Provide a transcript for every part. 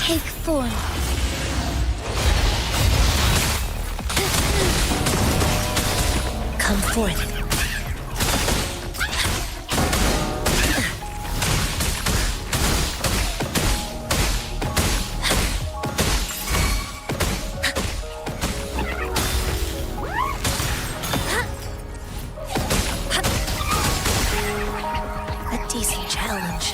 Take form. Come forth. A decent challenge.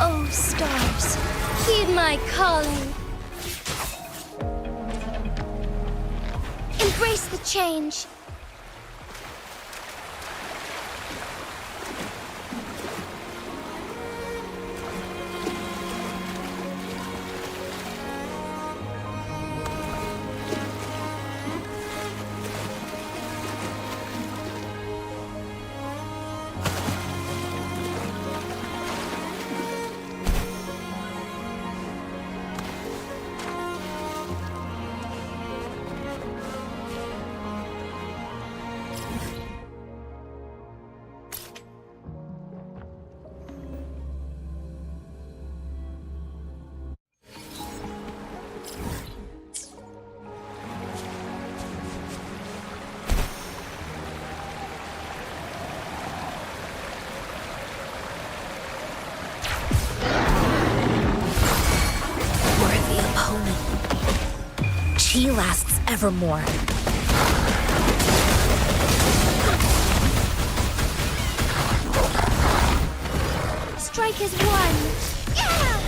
Oh, stars, heed my calling. Embrace the change. She lasts evermore. Strike is one. Yeah!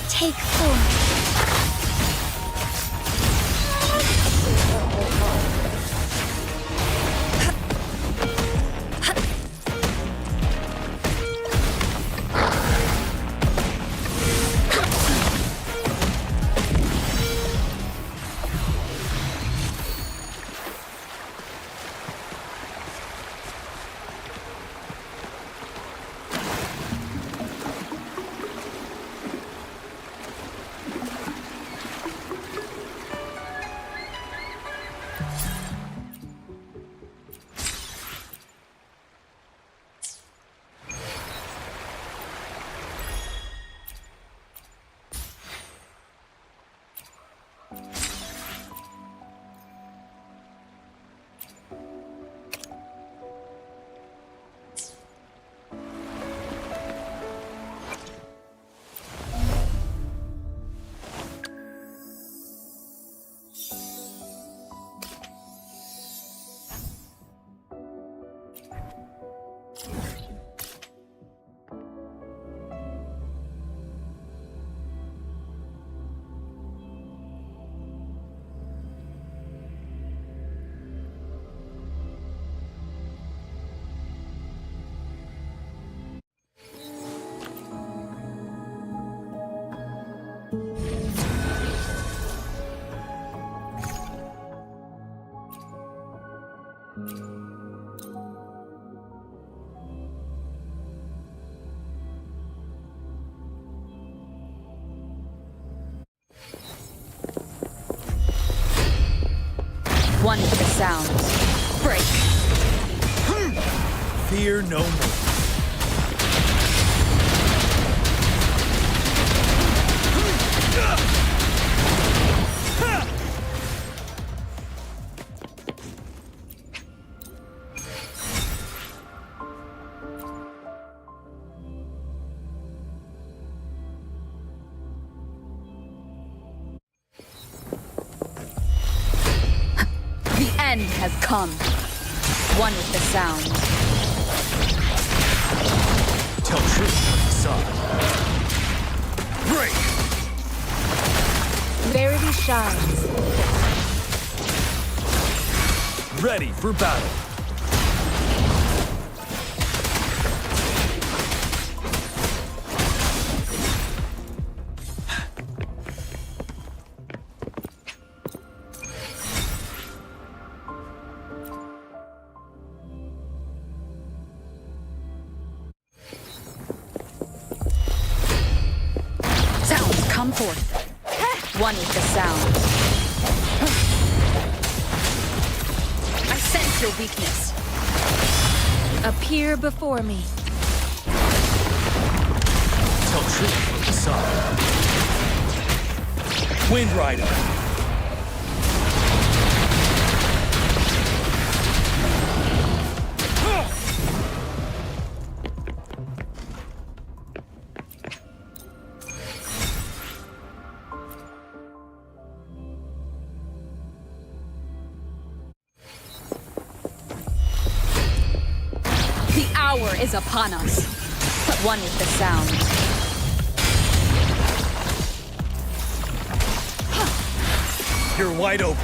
Take form. One with the sounds. Break. Fear no more. The end has come. One with the sound. Tell truth, son. Break! Verity shines. Ready for battle. Come forth. One with the sound. I sense your weakness. Appear before me. Tell truth from the side. Wind Rider. The hour is upon us. One with the sound. You're wide open.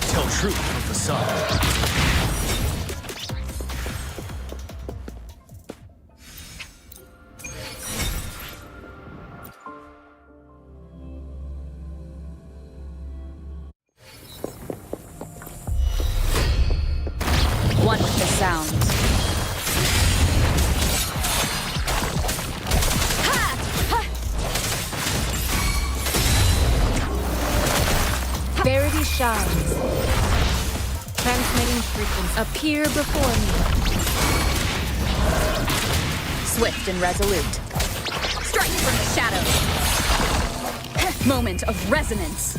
Tell truth from the side. One with the sound. Verity shines. Transmitting frequency. Appear before me. Swift and resolute. Strike from the shadows. Moment of resonance.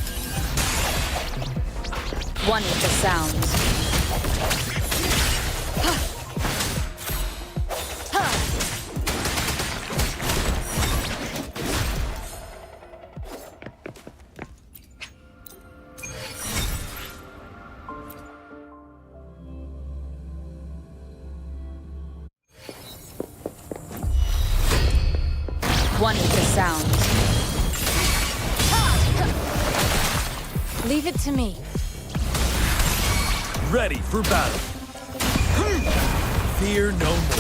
One with the sound. One with the sound. Leave it to me. Ready for battle. Fear no more.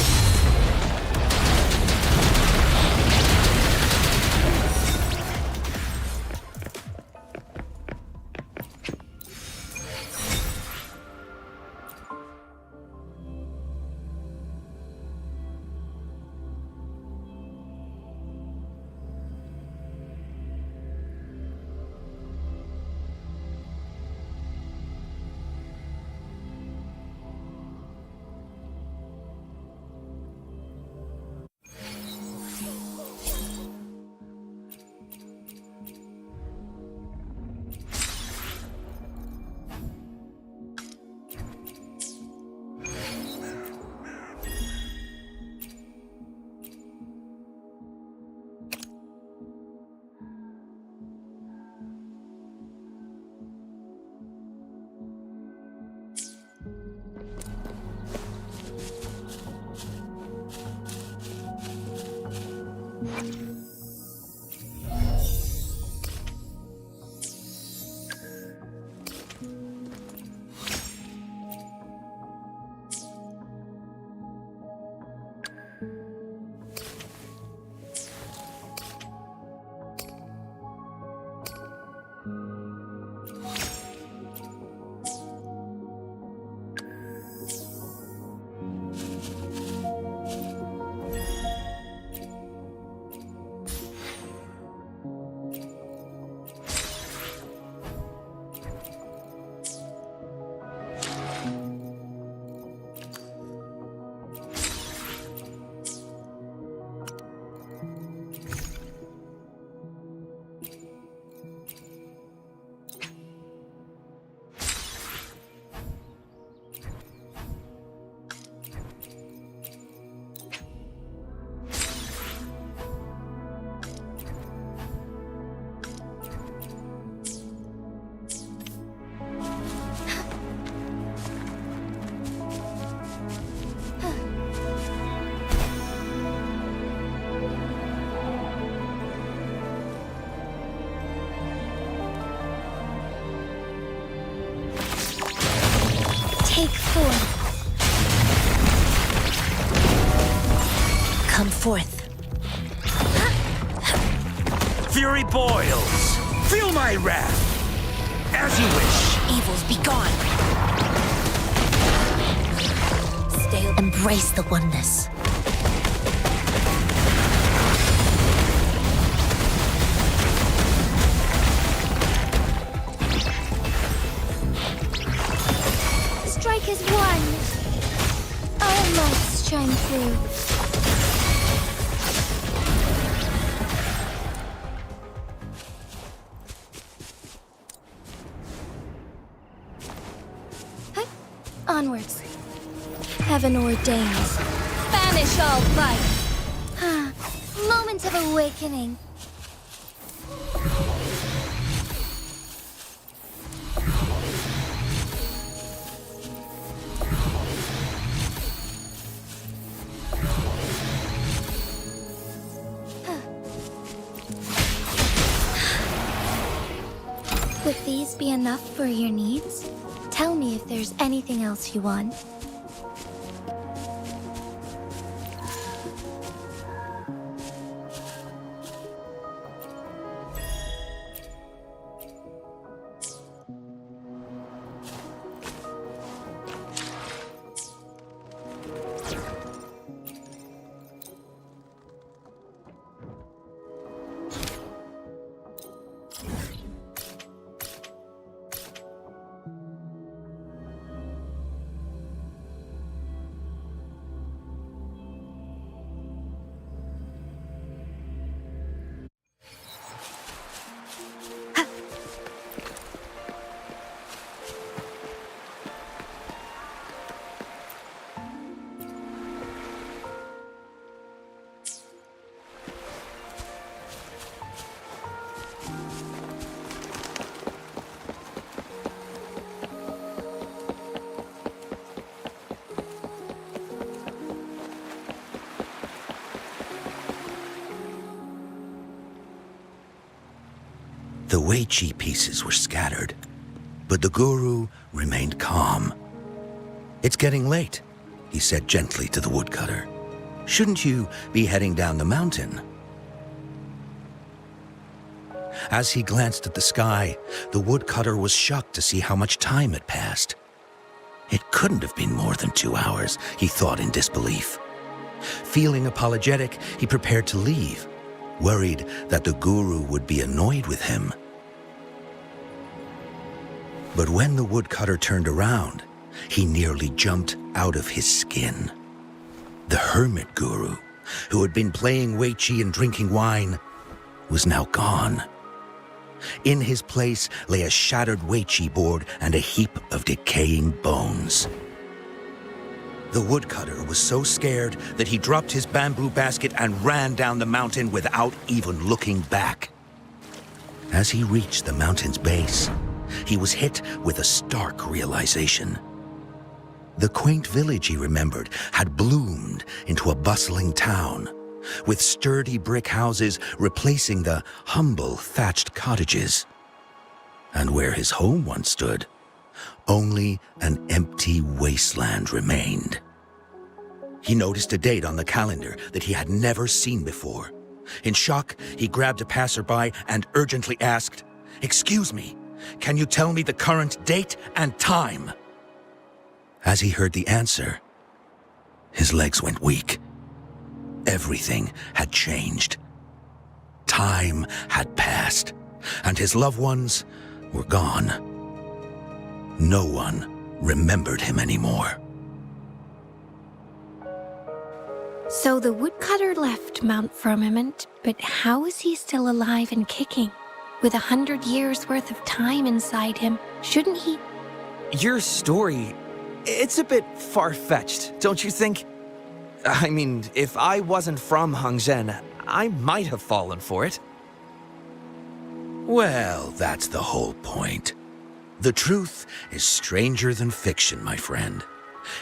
Take form. Come forth. Fury boils. Feel my wrath. As you wish. Evils be gone. Stay. Embrace the oneness. is one. Our lights shine through. Onwards. Heaven ordains. Banish all fight. Moment of awakening. Would these be enough for your needs? Tell me if there's anything else you want. The Wei Chi pieces were scattered, but the guru remained calm. "It's getting late," he said gently to the woodcutter. "Shouldn't you be heading down the mountain?" As he glanced at the sky, the woodcutter was shocked to see how much time had passed. It couldn't have been more than 2 hours, he thought in disbelief. Feeling apologetic, he prepared to leave, worried that the guru would be annoyed with him. But when the woodcutter turned around, he nearly jumped out of his skin. The hermit guru, who had been playing Wei Chi and drinking wine, was now gone. In his place lay a shattered Wei Chi board and a heap of decaying bones. The woodcutter was so scared that he dropped his bamboo basket and ran down the mountain without even looking back. As he reached the mountain's base, he was hit with a stark realization. The quaint village he remembered had bloomed into a bustling town, with sturdy brick houses replacing the humble thatched cottages. And where his home once stood, only an empty wasteland remained. He noticed a date on the calendar that he had never seen before. In shock, he grabbed a passerby and urgently asked, "Excuse me, can you tell me the current date and time?" As he heard the answer, his legs went weak. Everything had changed. Time had passed, and his loved ones were gone. No one remembered him anymore. So the woodcutter left Mount Firmament, but how is he still alive and kicking? With 100 years worth of time inside him, shouldn't he? Your story, it's a bit far-fetched, don't you think? I mean, if I wasn't from Hongzhen, I might have fallen for it. Well, that's the whole point. The truth is stranger than fiction, my friend.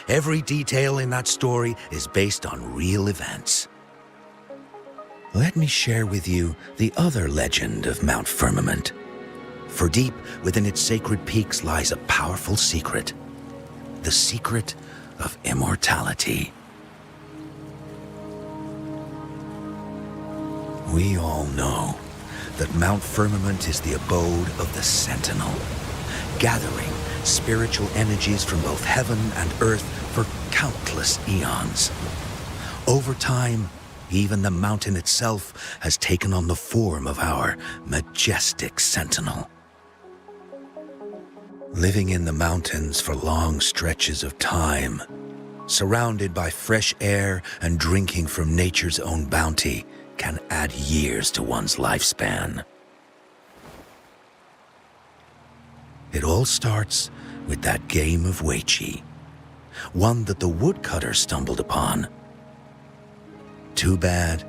Every detail in that story is based on real events. Let me share with you the other legend of Mount Firmament. For deep within its sacred peaks lies a powerful secret. The secret of immortality. We all know that Mount Firmament is the abode of the Sentinel, gathering spiritual energies from both heaven and earth for countless eons. Over time, even the mountain itself has taken on the form of our majestic Sentinel. Living in the mountains for long stretches of time, surrounded by fresh air and drinking from nature's own bounty, can add years to one's lifespan. It all starts with that game of Weiqi, one that the woodcutter stumbled upon. Too bad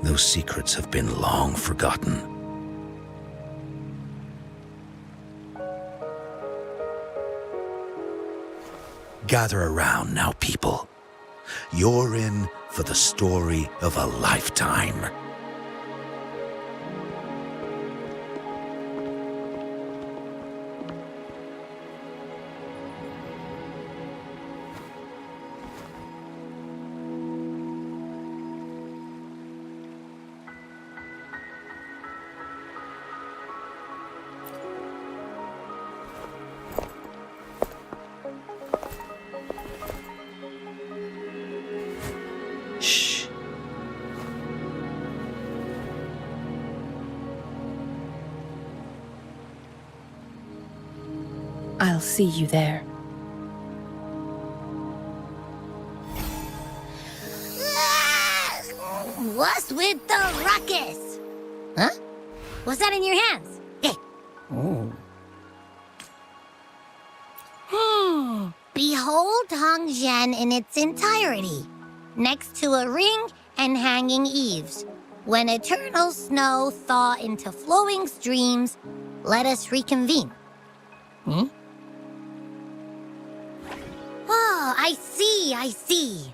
those secrets have been long forgotten. Gather around now, people. You're in for the story of a lifetime. Shh. I'll see you there. What's with the ruckus? Huh? What's that in your hands? Hey. Behold Hongzhen in its entirety, next to a ring and hanging eaves. When eternal snow thaw into flowing streams, let us reconvene. Oh, I see. I see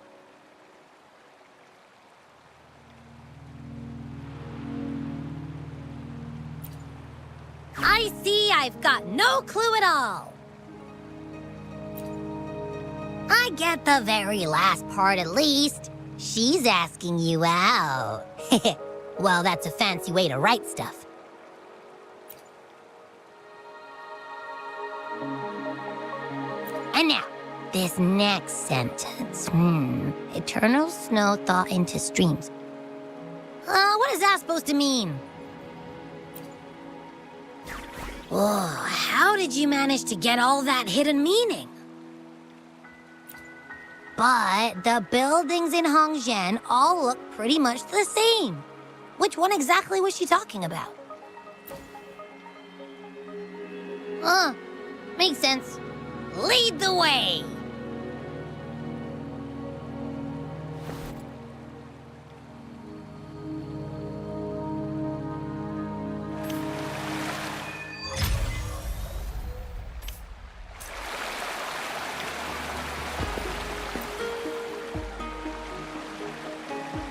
I've got no clue at all. I get the very last part at least. She's asking you out. Well, that's a fancy way to write stuff. And now, this next sentence. Eternal snow thaw into streams. What is that supposed to mean? Oh, how did you manage to get all that hidden meaning? But the buildings in Hongzhen all look pretty much the same. Which one exactly was she talking about? Makes sense. Lead the way!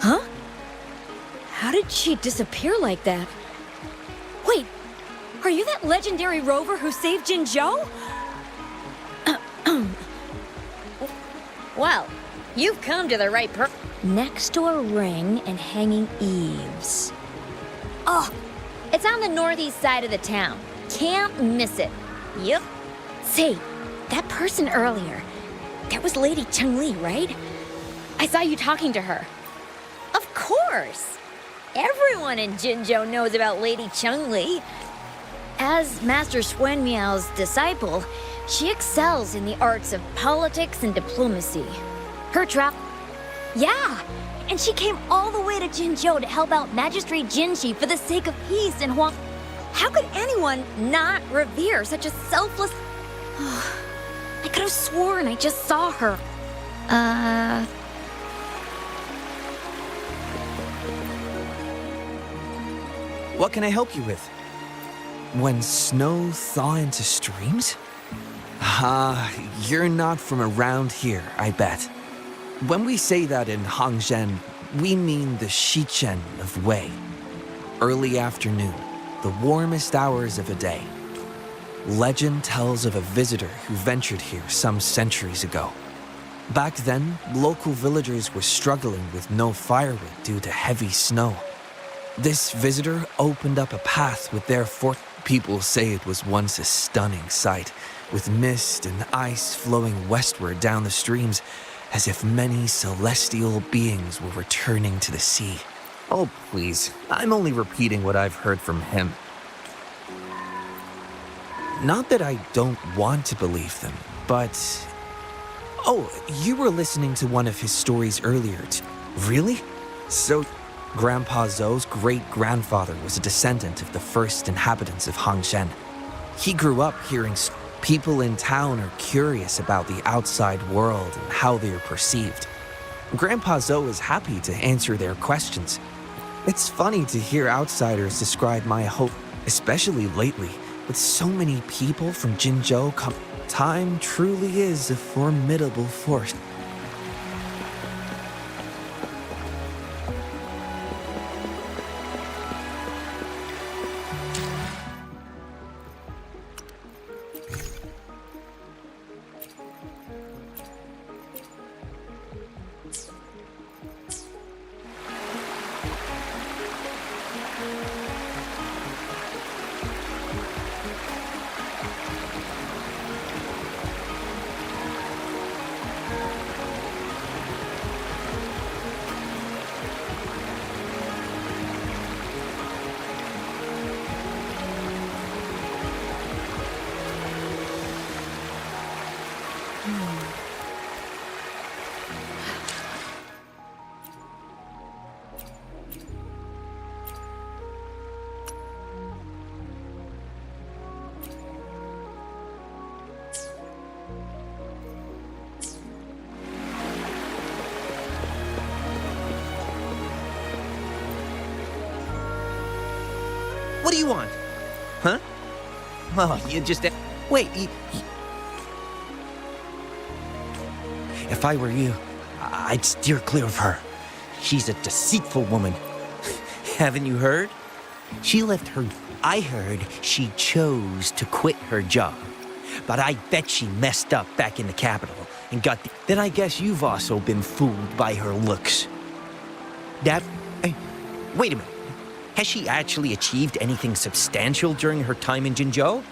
Huh? How did she disappear like that? Wait, are you that legendary rover who saved Jinzhou? Well, you've come to the right Next to a ring and hanging eaves. Oh, it's on the northeast side of the town. Can't miss it. Yep. Say, that person earlier, that was Lady Chengli, right? I saw you talking to her. Of course! Everyone in Jinzhou knows about Lady Chengli. As Master Xuan Miao's disciple, she excels in the arts of politics and diplomacy. Her Yeah, and she came all the way to Jinzhou to help out Magistrate Jinxi for the sake of peace in Huang. How could anyone not revere such a selfless... I could have sworn I just saw her. What can I help you with? When snow thaw into streams? You're not from around here, I bet. When we say that in Hongzhen, we mean the Shichen of Wei. Early afternoon, the warmest hours of a day. Legend tells of a visitor who ventured here some centuries ago. Back then, local villagers were struggling with no firewood due to heavy snow. This visitor opened up a path with their fort. People say it was once a stunning sight, with mist and ice flowing westward down the streams, as if many celestial beings were returning to the sea. Oh, please, I'm only repeating what I've heard from him. Not that I don't want to believe them, but... Oh, you were listening to one of his stories earlier. Really? So, Grandpa Zhou's great-grandfather was a descendant of the first inhabitants of Hangzhen. He grew up hearing people in town are curious about the outside world and how they are perceived. Grandpa Zhou is happy to answer their questions. It's funny to hear outsiders describe my hope, especially lately, with so many people from Jinzhou come. Time truly is a formidable force. What do you want? Huh? Oh, you just... Wait, If I were you, I'd steer clear of her. She's a deceitful woman. Haven't you heard? She left her... I heard she chose to quit her job. But I bet she messed up back in the capital and got... Then I guess you've also been fooled by her looks. Wait a minute. Has she actually achieved anything substantial during her time in Jinzhou?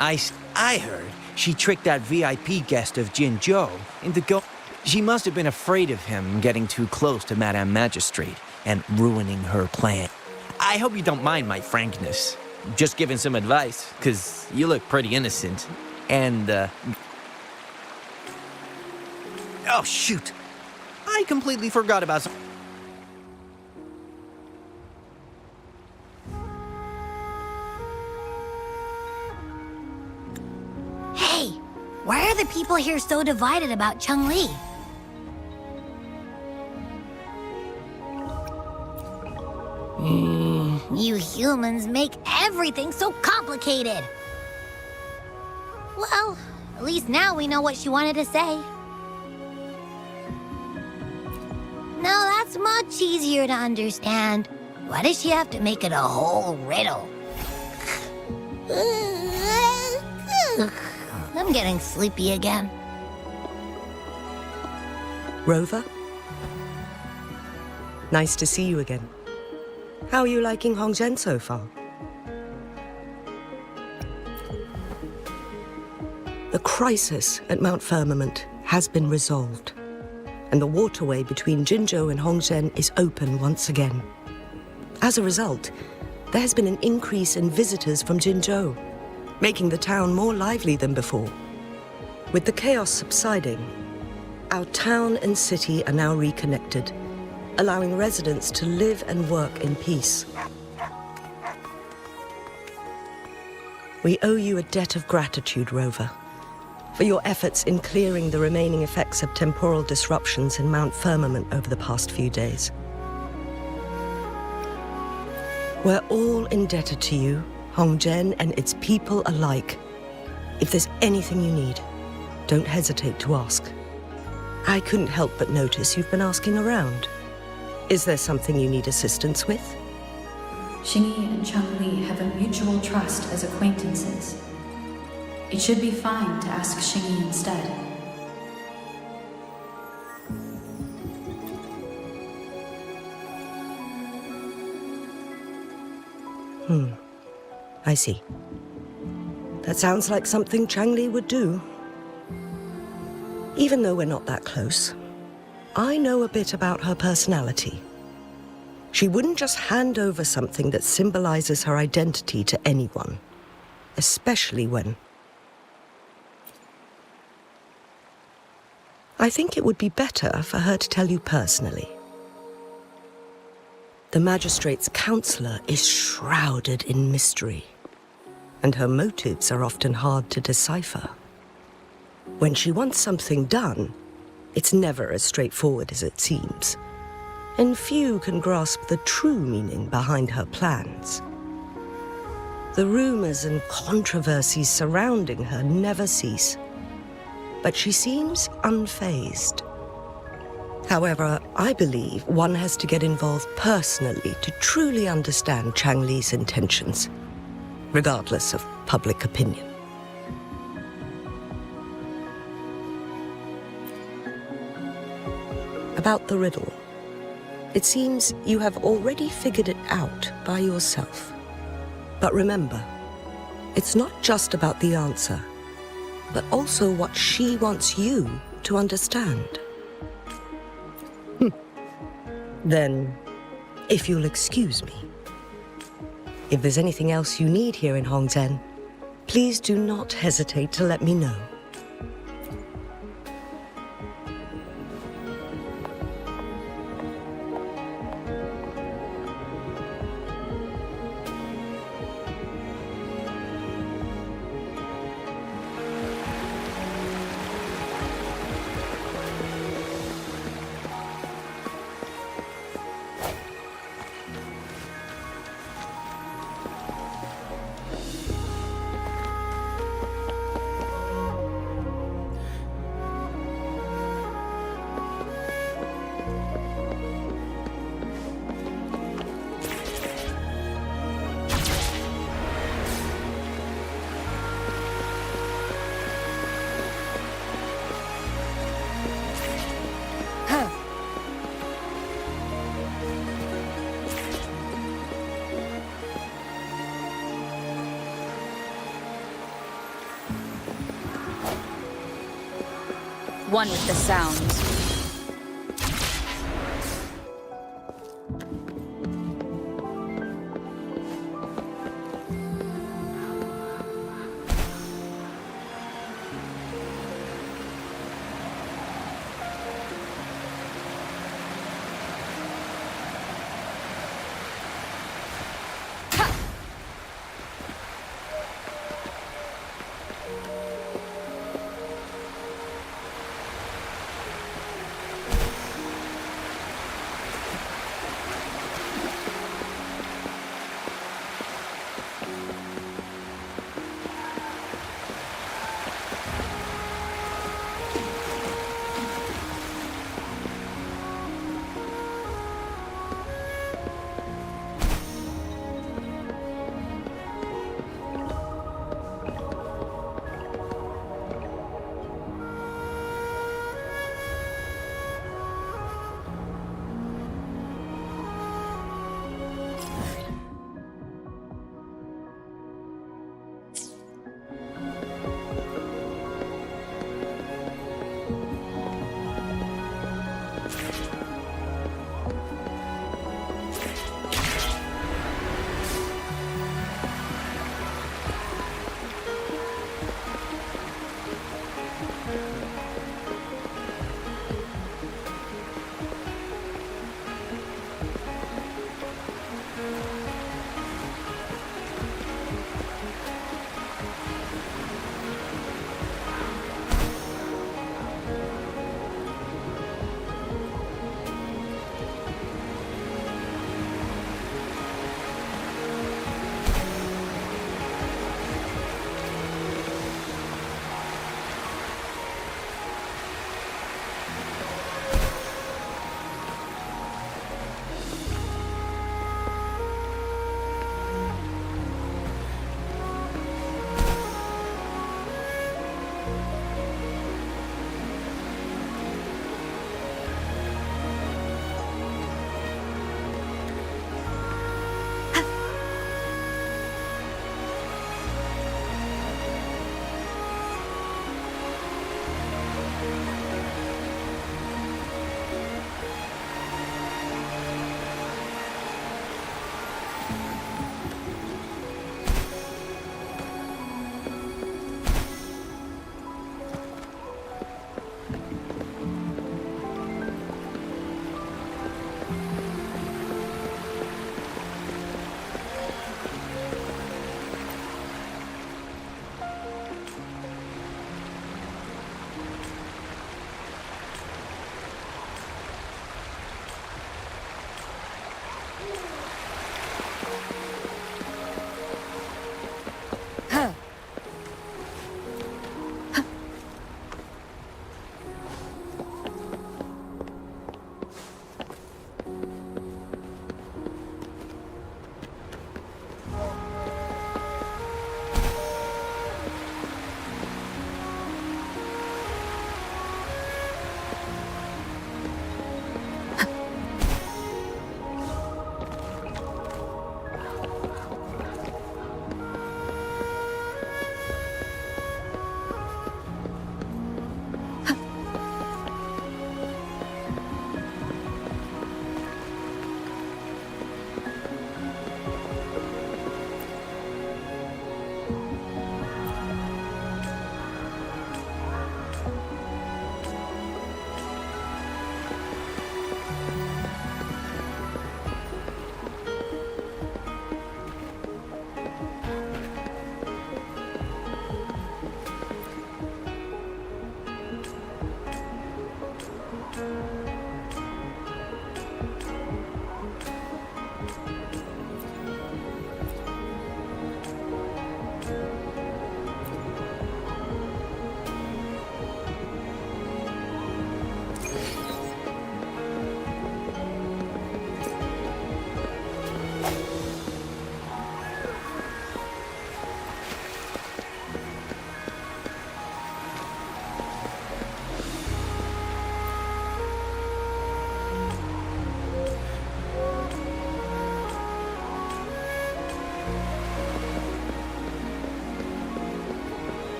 I heard she tricked that VIP guest of Jinzhou into go... She must have been afraid of him getting too close to Madame Magistrate and ruining her plan. I hope you don't mind my frankness. Just giving some advice, because you look pretty innocent. And, Oh, shoot. I completely forgot about some... Hey, why are the people here so divided about Cheng-Li? You humans make everything so complicated. Well, at least now we know what she wanted to say. Now that's much easier to understand. Why does she have to make it a whole riddle? I'm getting sleepy again. Rover? Nice to see you again. How are you liking Hongzhen so far? The crisis at Mount Firmament has been resolved, and the waterway between Jinzhou and Hongzhen is open once again. As a result, there has been an increase in visitors from Jinzhou, making the town more lively than before. With the chaos subsiding, our town and city are now reconnected, allowing residents to live and work in peace. We owe you a debt of gratitude, Rover, for your efforts in clearing the remaining effects of temporal disruptions in Mount Firmament over the past few days. We're all indebted to you, Hongzhen and its people alike. If there's anything you need, don't hesitate to ask. I couldn't help but notice you've been asking around. Is there something you need assistance with? Xingyi and Cheng-Li have a mutual trust as acquaintances. It should be fine to ask Xingyi instead. I see. That sounds like something Cheng-Li would do. Even though we're not that close, I know a bit about her personality. She wouldn't just hand over something that symbolizes her identity to anyone. especially when... I think it would be better for her to tell you personally. The magistrate's counselor is shrouded in mystery, and her motives are often hard to decipher. When she wants something done, it's never as straightforward as it seems, and few can grasp the true meaning behind her plans. The rumors and controversies surrounding her never cease, but she seems unfazed. However, I believe one has to get involved personally to truly understand Chang Li's intentions, regardless of public opinion. About the riddle. It seems you have already figured it out by yourself. But remember, it's not just about the answer, but also what she wants you to understand. Then, if you'll excuse me, if there's anything else you need here in Hongzhen, please do not hesitate to let me know. One with the sounds.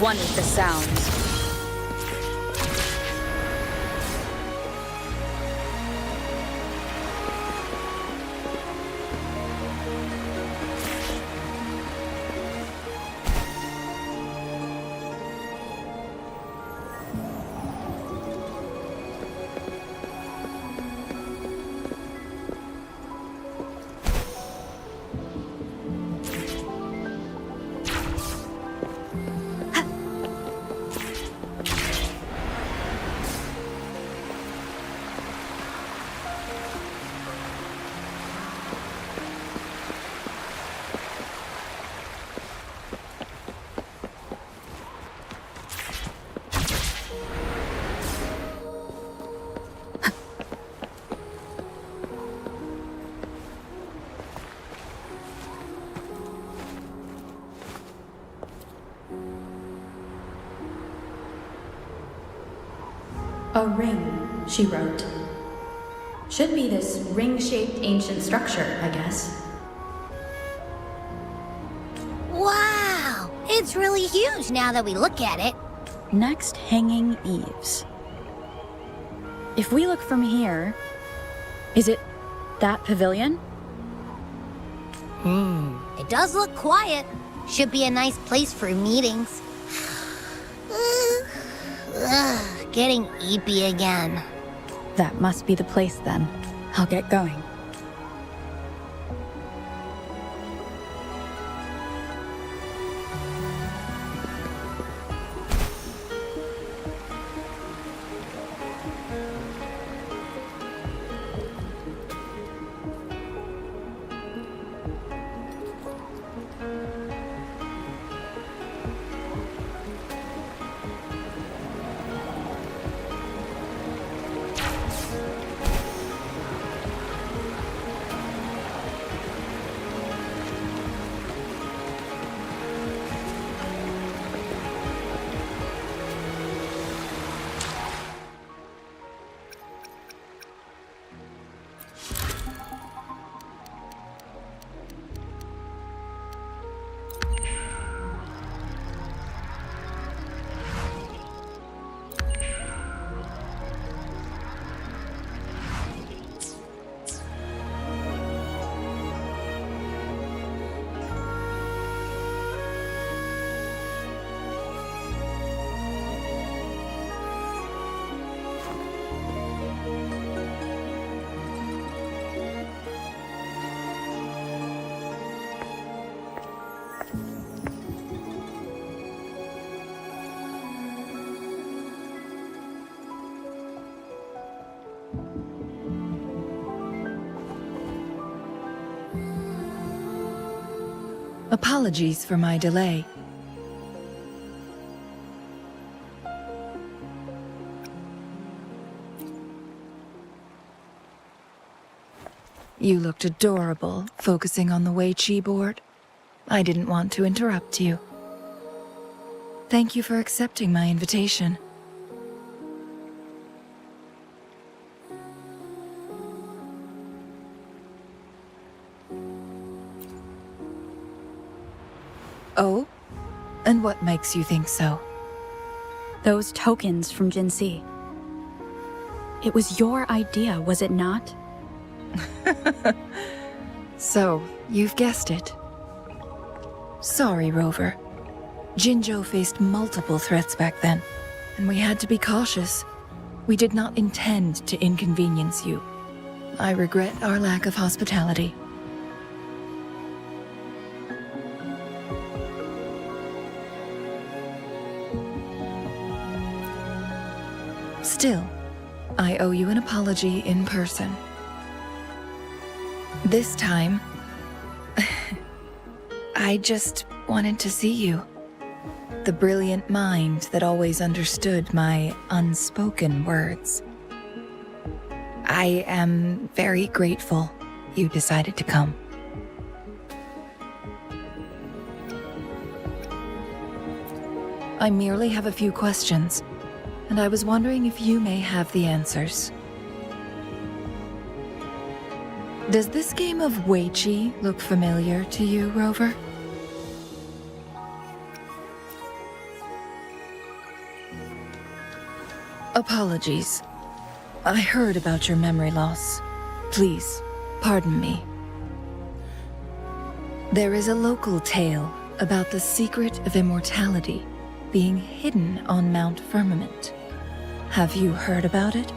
One with the sounds. A ring, she wrote. Should be this ring-shaped ancient structure, I guess. Wow! It's really huge now that we look at it. Next, hanging eaves. If we look from here, is it that pavilion? It does look quiet. Should be a nice place for meetings. Getting eepy again. That must be the place then. I'll get going. Apologies for my delay. You looked adorable, focusing on the Wei Chi board. I didn't want to interrupt you. Thank you for accepting my invitation. Oh? And what makes you think so? Those tokens from Jinxi. It was your idea, was it not? So, you've guessed it. Sorry, Rover. Jinzhou faced multiple threats back then, and we had to be cautious. We did not intend to inconvenience you. I regret our lack of hospitality. Still, I owe you an apology in person. This time, I just wanted to see you. The brilliant mind that always understood my unspoken words. I am very grateful you decided to come. I merely have a few questions, and I was wondering if you may have the answers. Does this game of Wei Chi look familiar to you, Rover? Apologies. I heard about your memory loss. Please, pardon me. There is a local tale about the secret of immortality being hidden on Mount Firmament. Have you heard about it?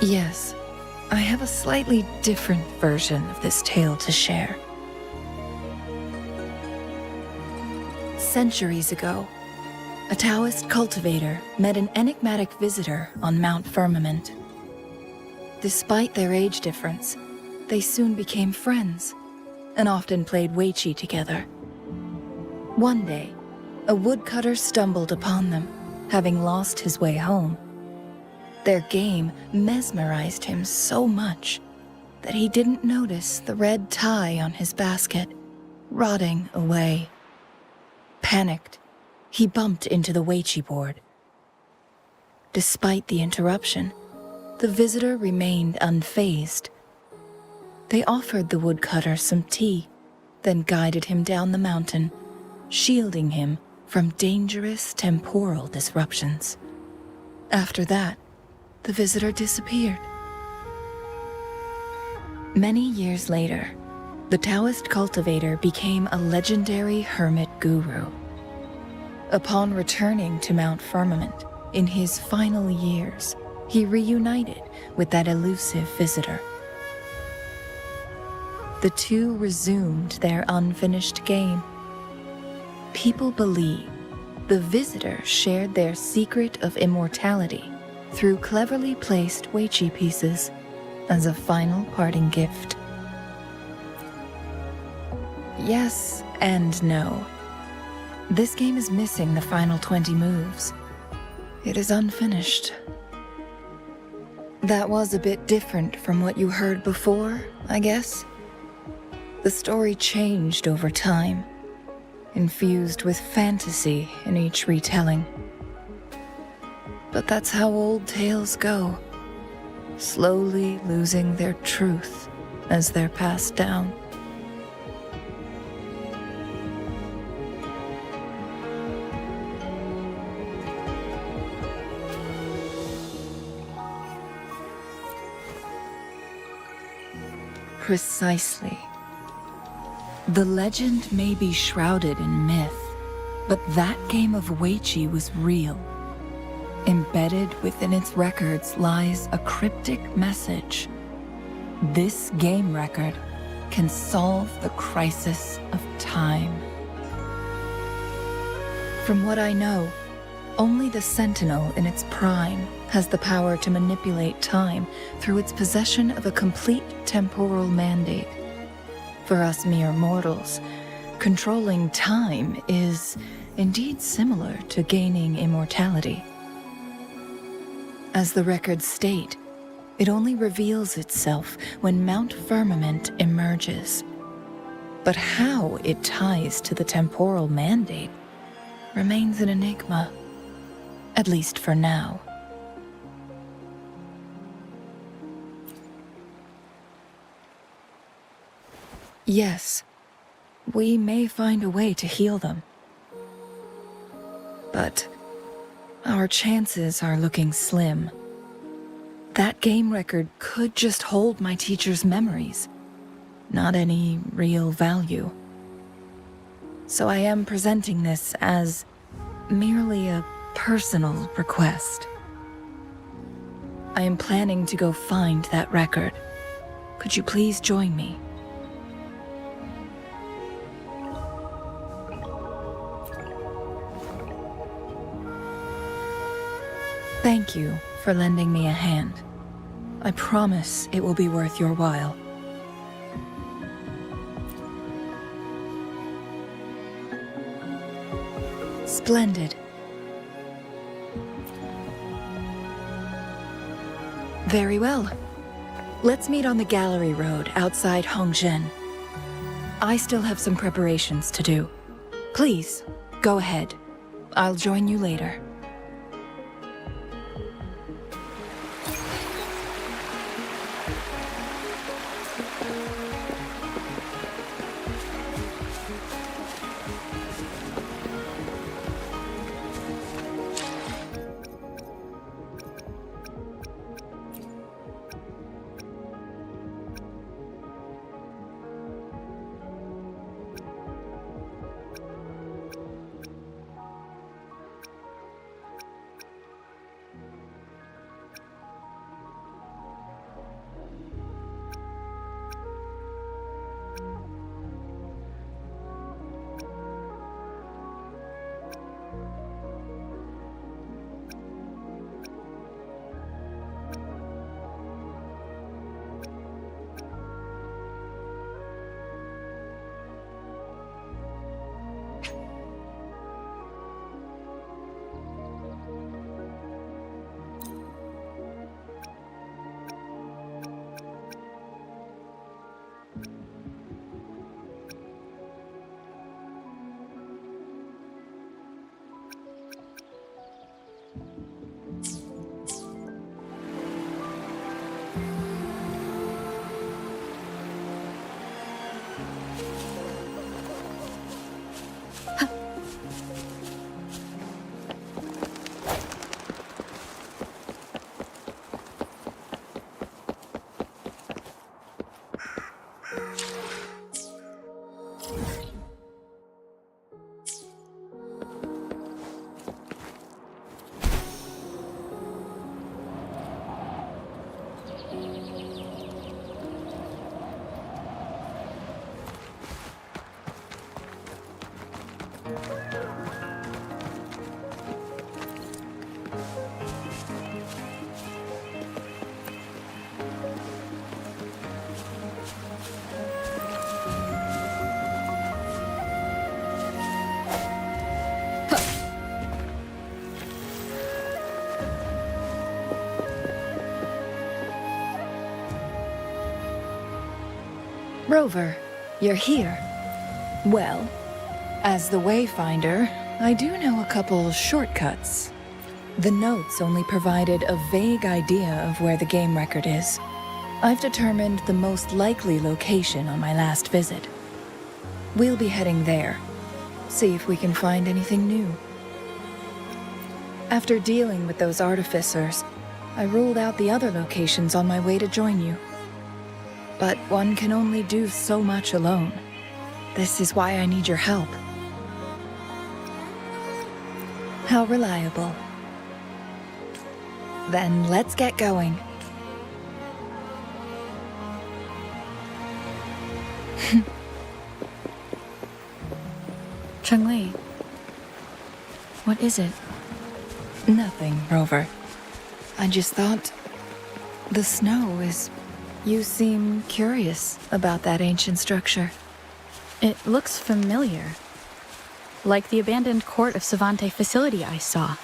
Yes, I have a slightly different version of this tale to share. Centuries ago, a Taoist cultivator met an enigmatic visitor on Mount Firmament. Despite their age difference, they soon became friends and often played Weiqi together. One day, a woodcutter stumbled upon them, having lost his way home. Their game mesmerized him so much that he didn't notice the red tie on his basket, rotting away. Panicked, he bumped into the Weiqi board. Despite the interruption, the visitor remained unfazed. They offered the woodcutter some tea, then guided him down the mountain, shielding him from dangerous temporal disruptions. After that, the visitor disappeared. Many years later, the Taoist cultivator became a legendary hermit guru. Upon returning to Mount Firmament in his final years, he reunited with that elusive visitor. The two resumed their unfinished game. People believe the visitor shared their secret of immortality through cleverly placed Weiqi pieces as a final parting gift. Yes and no. This game is missing the final 20 moves. It is unfinished. That was a bit different from what you heard before, I guess. The story changed over time, infused with fantasy in each retelling. But that's how old tales go, slowly losing their truth as they're passed down. Precisely. The legend may be shrouded in myth, but that game of Weiqi was real. Embedded within its records lies a cryptic message. This game record can solve the crisis of time. From what I know, only the Sentinel in its prime has the power to manipulate time through its possession of a complete temporal mandate. For us mere mortals, controlling time is indeed similar to gaining immortality. As the records state, it only reveals itself when Mount Firmament emerges. But how it ties to the temporal mandate remains an enigma, at least for now. Yes, we may find a way to heal them. But our chances are looking slim. That game record could just hold my teacher's memories, not any real value. So I am presenting this as merely a personal request. I am planning to go find that record. Could you please join me? Thank you for lending me a hand. I promise it will be worth your while. Splendid. Very well. Let's meet on the gallery road outside Hongzhen. I still have some preparations to do. Please, go ahead. I'll join you later. Rover, you're here. Well, as the Wayfinder, I do know a couple shortcuts. The notes only provided a vague idea of where the game record is. I've determined the most likely location on my last visit. We'll be heading there. See if we can find anything new. After dealing with those artificers, I ruled out the other locations on my way to join you. But one can only do so much alone. This is why I need your help. How reliable. Then let's get going. Chun-Li, what is it? Nothing, Rover. I just thought... the snow is... You seem curious about that ancient structure. It looks familiar. Like the abandoned court of Savante facility I saw,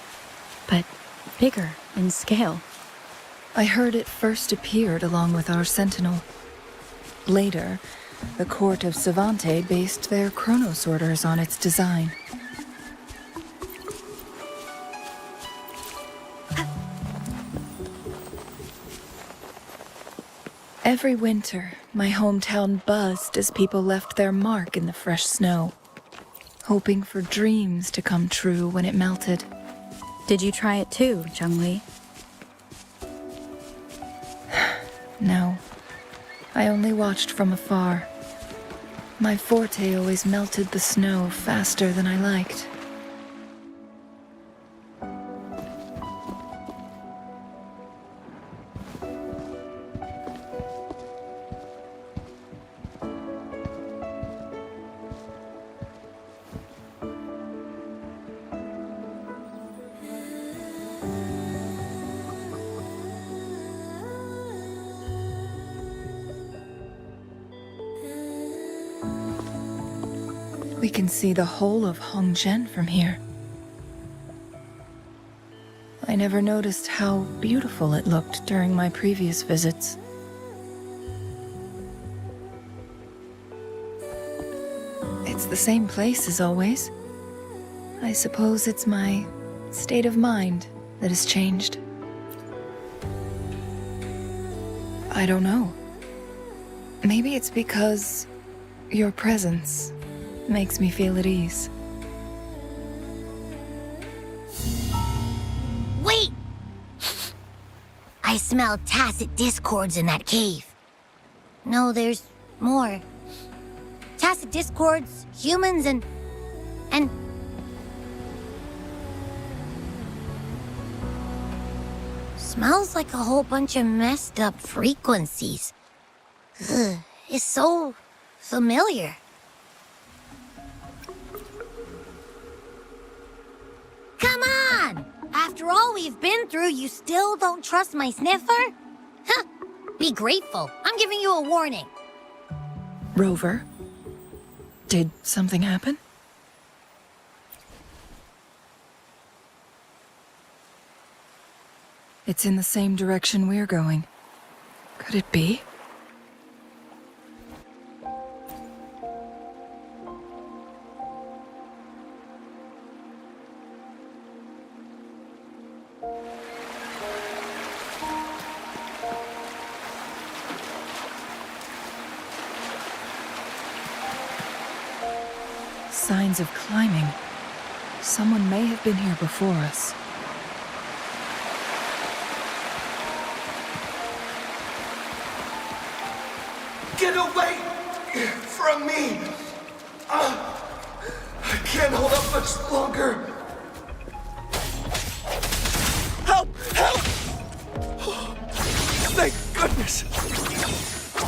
but bigger in scale. I heard it first appeared along with our sentinel. Later, the court of Savante based their Chronos orders on its design. Every winter, my hometown buzzed as people left their mark in the fresh snow, hoping for dreams to come true when it melted. Did you try it too, Chun-Li? No, I only watched from afar. My forte always melted the snow faster than I liked. We can see the whole of Hongzhen from here. I never noticed how beautiful it looked during my previous visits. It's the same place as always. I suppose it's my state of mind that has changed. I don't know. Maybe it's because your presence makes me feel at ease. Wait! I smell tacit discords in that cave. No, there's more. Tacit discords, humans, and... Smells like a whole bunch of messed up frequencies. Ugh, it's so familiar. Come on! After all we've been through, you still don't trust my sniffer? Huh. Be grateful. I'm giving you a warning. Rover, did something happen? It's in the same direction we're going. Could it be? Signs of climbing. Someone may have been here before us. Get away from me! I can't hold up much longer. Help! Help! Thank goodness!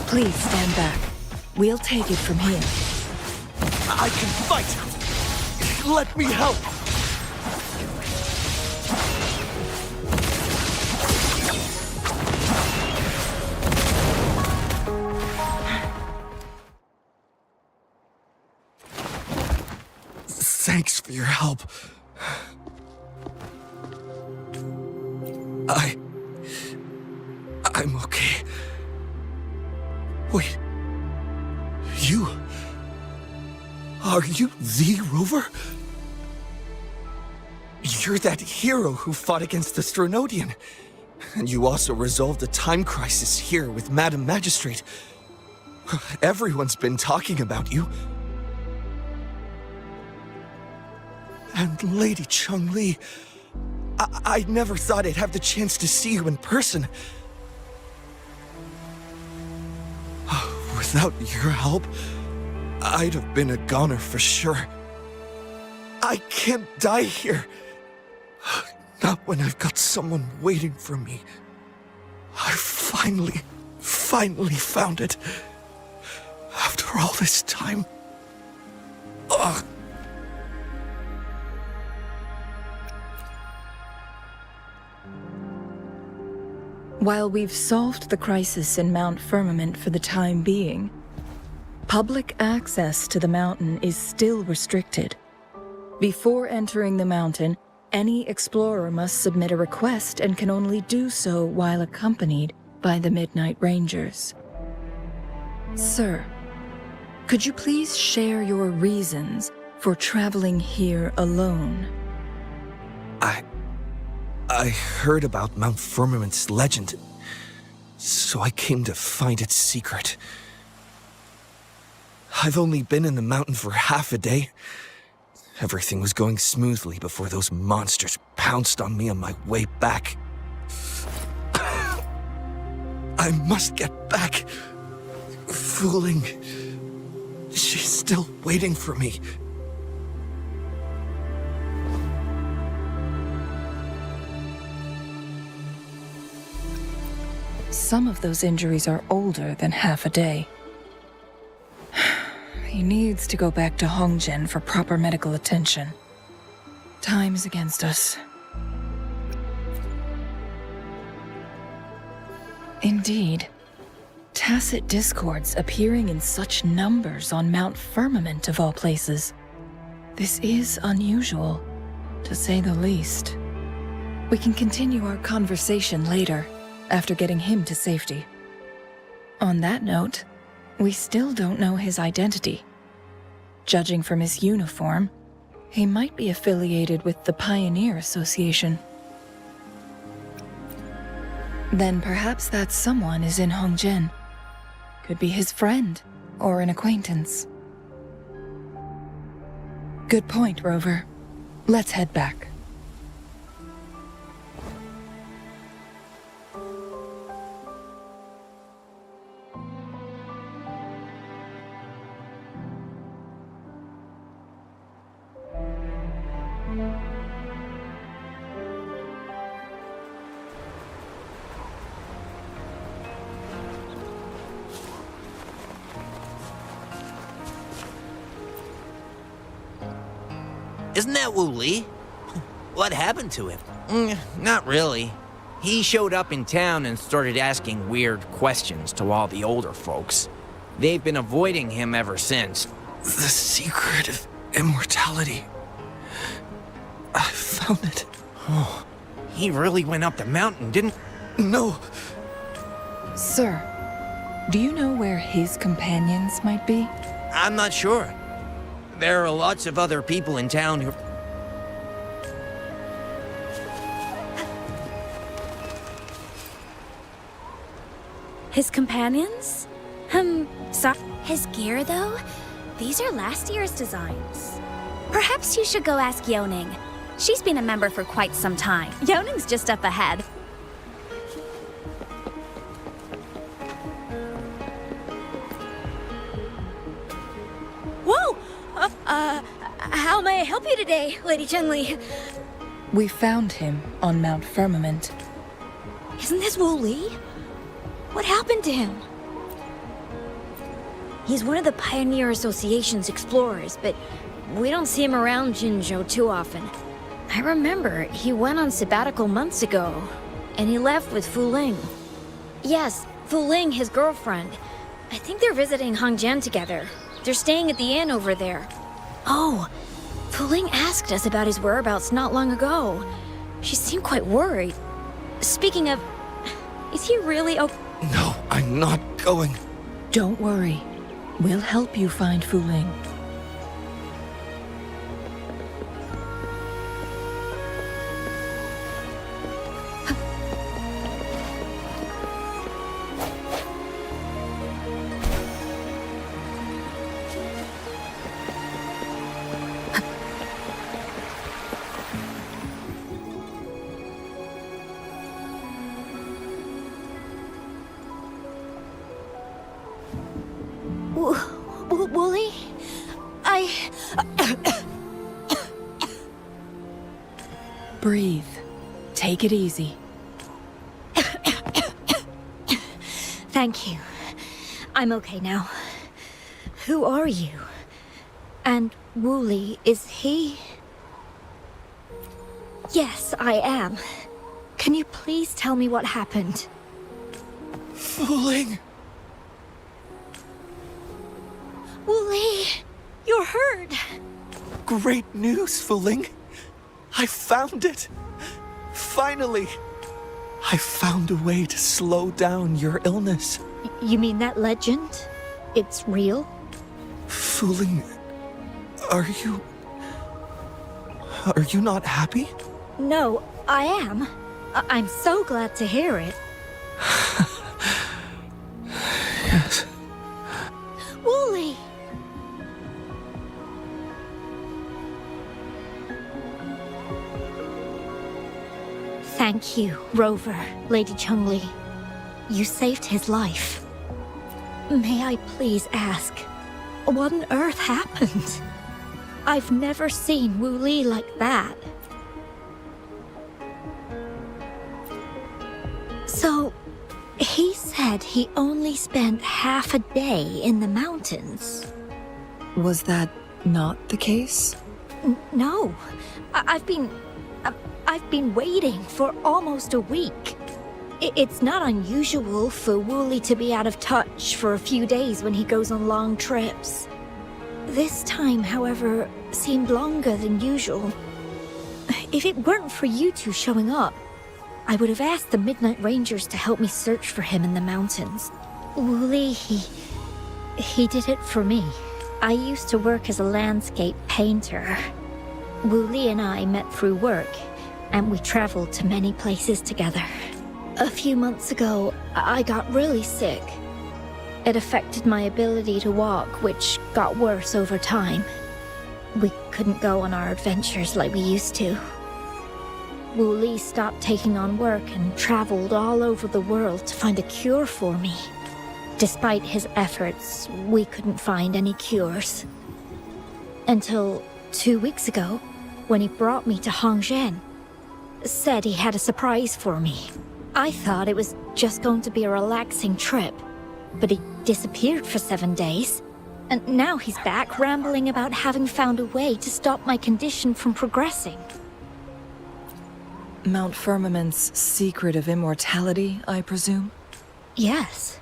Please stand back. We'll take it from here. I can fight! Let me help! Thanks for your help. I'm okay. Wait. You... Are you the Rover? You're that hero who fought against the Stronodian. And you also resolved a time crisis here with Madam Magistrate. Everyone's been talking about you. And Lady Chun-Li, I never thought I'd have the chance to see you in person. Without your help, I'd have been a goner for sure. I can't die here. Not when I've got someone waiting for me. I finally found it. After all this time. Ugh. While we've solved the crisis in Mount Firmament for the time being, public access to the mountain is still restricted. Before entering the mountain, any explorer must submit a request and can only do so while accompanied by the Midnight Rangers. Sir, could you please share your reasons for traveling here alone? I heard about Mount Firmament's legend, so I came to find its secret. I've only been in the mountain for half a day. Everything was going smoothly before those monsters pounced on me on my way back. I must get back. Fooling. She's still waiting for me. Some of those injuries are older than half a day. He needs to go back to Hongzhen for proper medical attention. Time's against us. Indeed. Tacit discords appearing in such numbers on Mount Firmament of all places. This is unusual, to say the least. We can continue our conversation later, after getting him to safety. On that note, we still don't know his identity. Judging from his uniform, he might be affiliated with the Pioneer Association. Then perhaps that someone is in Hongzhen. Could be his friend, or an acquaintance. Good point, Rover. Let's head back. Isn't that Wu Li? What happened to him? Not really. He showed up in town and started asking weird questions to all the older folks. They've been avoiding him ever since. The secret of immortality. I found it. Oh, he really went up the mountain, didn't... No. Sir, do you know where his companions might be? I'm not sure. There are lots of other people in town who... His companions? Sorry. His gear, though? These are last year's designs. Perhaps you should go ask Yoning. She's been a member for quite some time. Yoning's just up ahead. Whoa! How may I help you today, Lady Chun-Li? We found him on Mount Firmament. Isn't this Wu Li? What happened to him? He's one of the Pioneer Association's explorers, but we don't see him around Jinzhou too often. I remember he went on sabbatical months ago, and he left with Fu Ling. Yes, Fu Ling, his girlfriend. I think they're visiting Hongjian together. They're staying at the inn over there. Oh, Fu Ling asked us about his whereabouts not long ago. She seemed quite worried. Speaking of, is he really okay? No, I'm not going. Don't worry. We'll help you find Fu Ling. Wooly? Breathe. Take it easy. Thank you. I'm okay now. Who are you? And Wooly, is he? Yes, I am. Can you please tell me what happened? Fu Ling! Wooly, you're hurt. Great news, Fu Ling. I found it. Finally. I found a way to slow down your illness. You mean that legend? It's real? Fu Ling, are you not happy? No, I am. I'm so glad to hear it. Yes. Wooly! Thank you, Rover, Lady Chungli. You saved his life. May I please ask, what on earth happened? I've never seen Wu Li like that. So, he said he only spent half a day in the mountains. Was that not the case? No. I've been waiting for almost a week. It's not unusual for Wooly to be out of touch for a few days when he goes on long trips. This time, however, seemed longer than usual. If it weren't for you two showing up, I would have asked the Midnight Rangers to help me search for him in the mountains. Wooly, he did it for me. I used to work as a landscape painter. Wooly and I met through work, and we traveled to many places together. A few months ago, I got really sick. It affected my ability to walk, which got worse over time. We couldn't go on our adventures like we used to. Wu Li stopped taking on work and traveled all over the world to find a cure for me. Despite his efforts, we couldn't find any cures. Until 2 weeks ago, when he brought me to Hongjian. Said he had a surprise for me. I thought it was just going to be a relaxing trip, but he disappeared for 7 days. And now he's back rambling about having found a way to stop my condition from progressing. Mount Firmament's secret of immortality, I presume? Yes.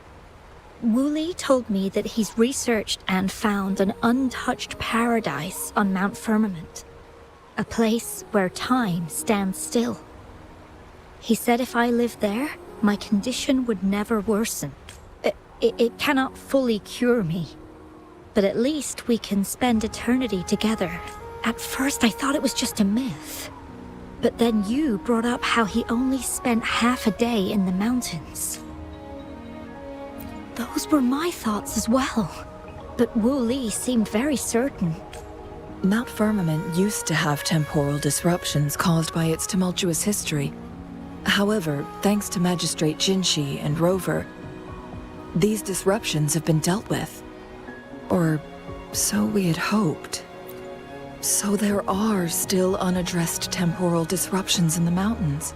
Wooly told me that he's researched and found an untouched paradise on Mount Firmament. A place where time stands still. He said if I lived there, my condition would never worsen. It cannot fully cure me, but at least we can spend eternity together. At first I thought it was just a myth. But then you brought up how he only spent half a day in the mountains. Those were my thoughts as well. But Wu Li seemed very certain. Mount Firmament used to have temporal disruptions caused by its tumultuous history. However, thanks to Magistrate Jinshi and Rover, these disruptions have been dealt with. Or so we had hoped. So there are still unaddressed temporal disruptions in the mountains.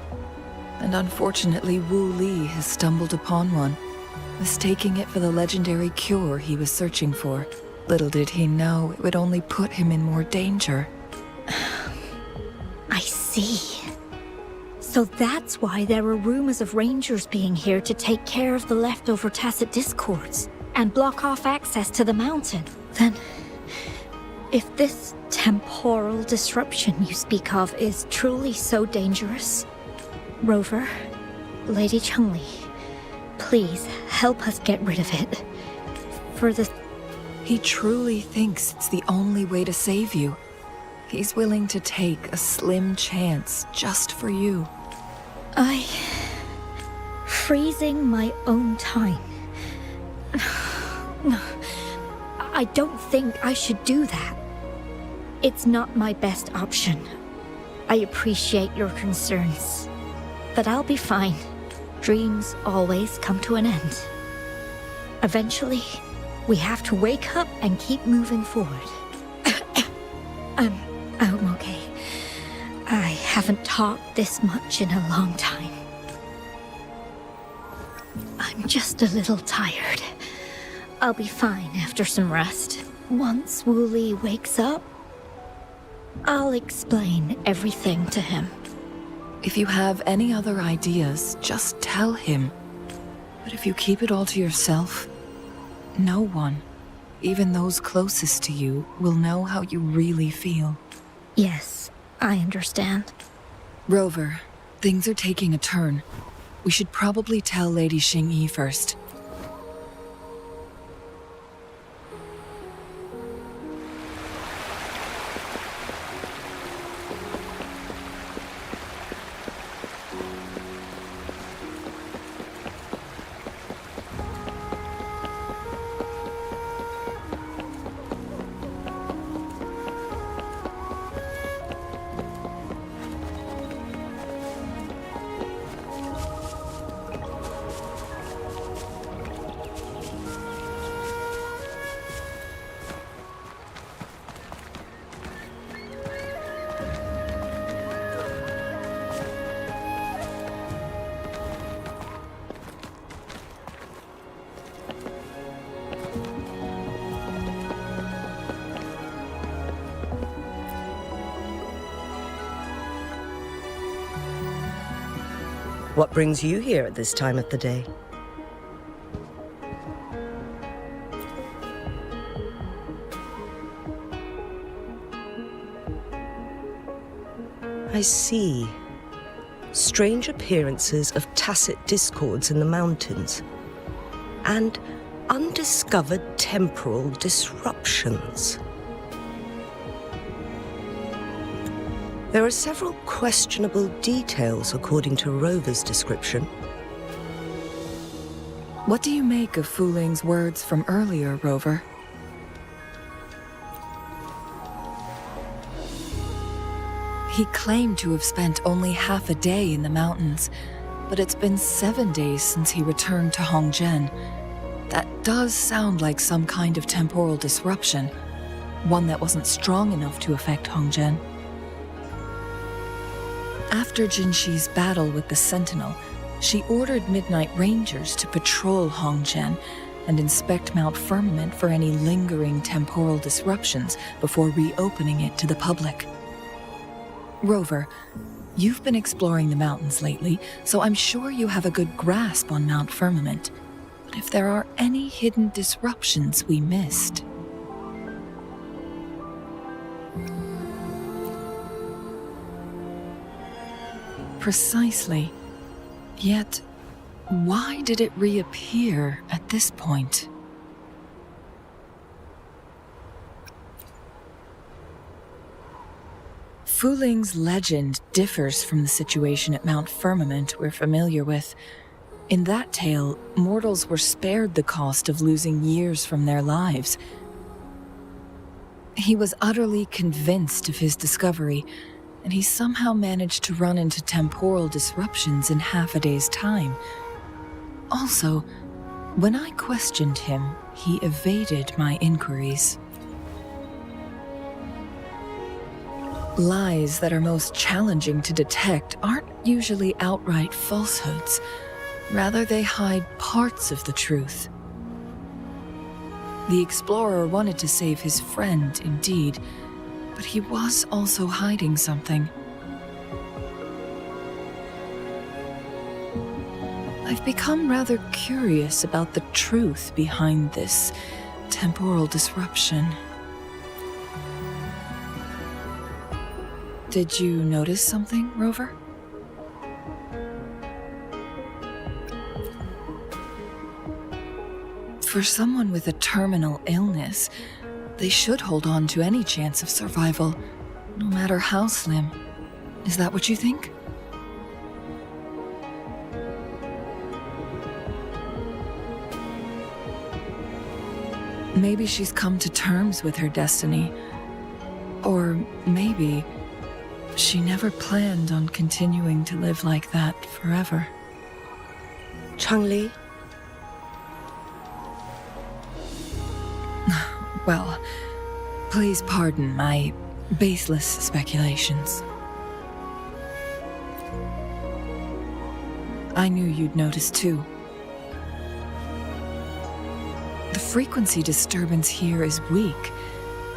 And unfortunately, Wu Li has stumbled upon one, mistaking it for the legendary cure he was searching for. Little did he know it would only put him in more danger. I see. So that's why there were rumors of rangers being here to take care of the leftover tacit discords and block off access to the mountain. Then, if this temporal disruption you speak of is truly so dangerous, Rover, Lady Changli, please help us get rid of it. For the... He truly thinks it's the only way to save you. He's willing to take a slim chance just for you. Freezing my own time. I don't think I should do that. It's not my best option. I appreciate your concerns, but I'll be fine. Dreams always come to an end. Eventually, we have to wake up and keep moving forward. I'm okay. I haven't talked this much in a long time. I'm just a little tired. I'll be fine after some rest. Once Wooly wakes up, I'll explain everything to him. If you have any other ideas, just tell him. But if you keep it all to yourself, no one, even those closest to you, will know how you really feel. Yes, I understand. Rover, things are taking a turn. We should probably tell Lady Xingyi first. What brings you here at this time of the day? I see. Strange appearances of tacit discords in the mountains, and undiscovered temporal disruptions. There are several questionable details according to Rover's description. What do you make of Fu Ling's words from earlier, Rover? He claimed to have spent only half a day in the mountains, but it's been 7 days since he returned to Hongzhen. That does sound like some kind of temporal disruption, one that wasn't strong enough to affect Hongzhen. After Jinxi's battle with the Sentinel, she ordered Midnight Rangers to patrol Hongzhen and inspect Mount Firmament for any lingering temporal disruptions before reopening it to the public. Rover, you've been exploring the mountains lately, so I'm sure you have a good grasp on Mount Firmament. But if there are any hidden disruptions we missed... Precisely. Yet, why did it reappear at this point? Fu Ling's legend differs from the situation at Mount Firmament we're familiar with. In that tale, mortals were spared the cost of losing years from their lives. He was utterly convinced of his discovery, and he somehow managed to run into temporal disruptions in half a day's time. Also, when I questioned him, he evaded my inquiries. Lies that are most challenging to detect aren't usually outright falsehoods. Rather, they hide parts of the truth. The explorer wanted to save his friend, indeed, but he was also hiding something. I've become rather curious about the truth behind this temporal disruption. Did you notice something, Rover? For someone with a terminal illness, they should hold on to any chance of survival, no matter how slim. Is that what you think? Maybe she's come to terms with her destiny. Or maybe she never planned on continuing to live like that forever. Changli? Well, please pardon my baseless speculations. I knew you'd notice too. The frequency disturbance here is weak.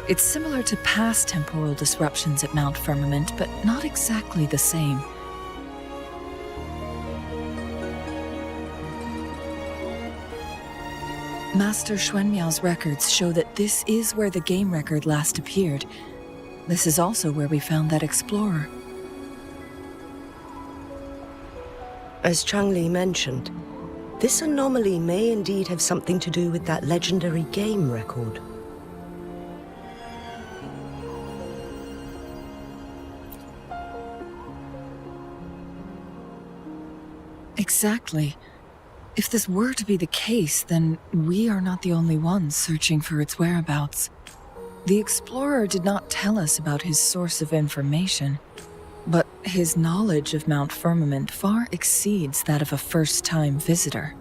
It's similar to past temporal disruptions at Mount Firmament, but not exactly the same. Master Xuanmiao's records show that this is where the game record last appeared. This is also where we found that explorer. As Changli mentioned, this anomaly may indeed have something to do with that legendary game record. Exactly. If this were to be the case, then we are not the only ones searching for its whereabouts. The explorer did not tell us about his source of information, but his knowledge of Mount Firmament far exceeds that of a first-time visitor.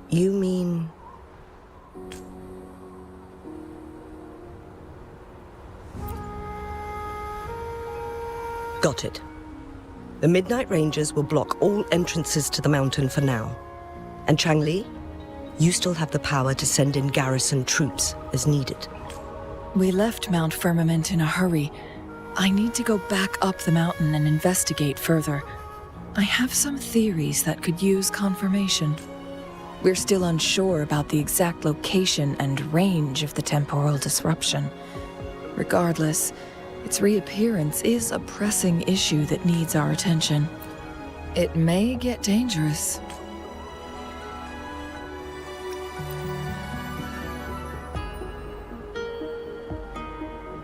You mean... Got it. The Midnight Rangers will block all entrances to the mountain for now. And Changli, you still have the power to send in garrison troops as needed. We left Mount Firmament in a hurry. I need to go back up the mountain and investigate further. I have some theories that could use confirmation. We're still unsure about the exact location and range of the temporal disruption. Regardless, its reappearance is a pressing issue that needs our attention. It may get dangerous.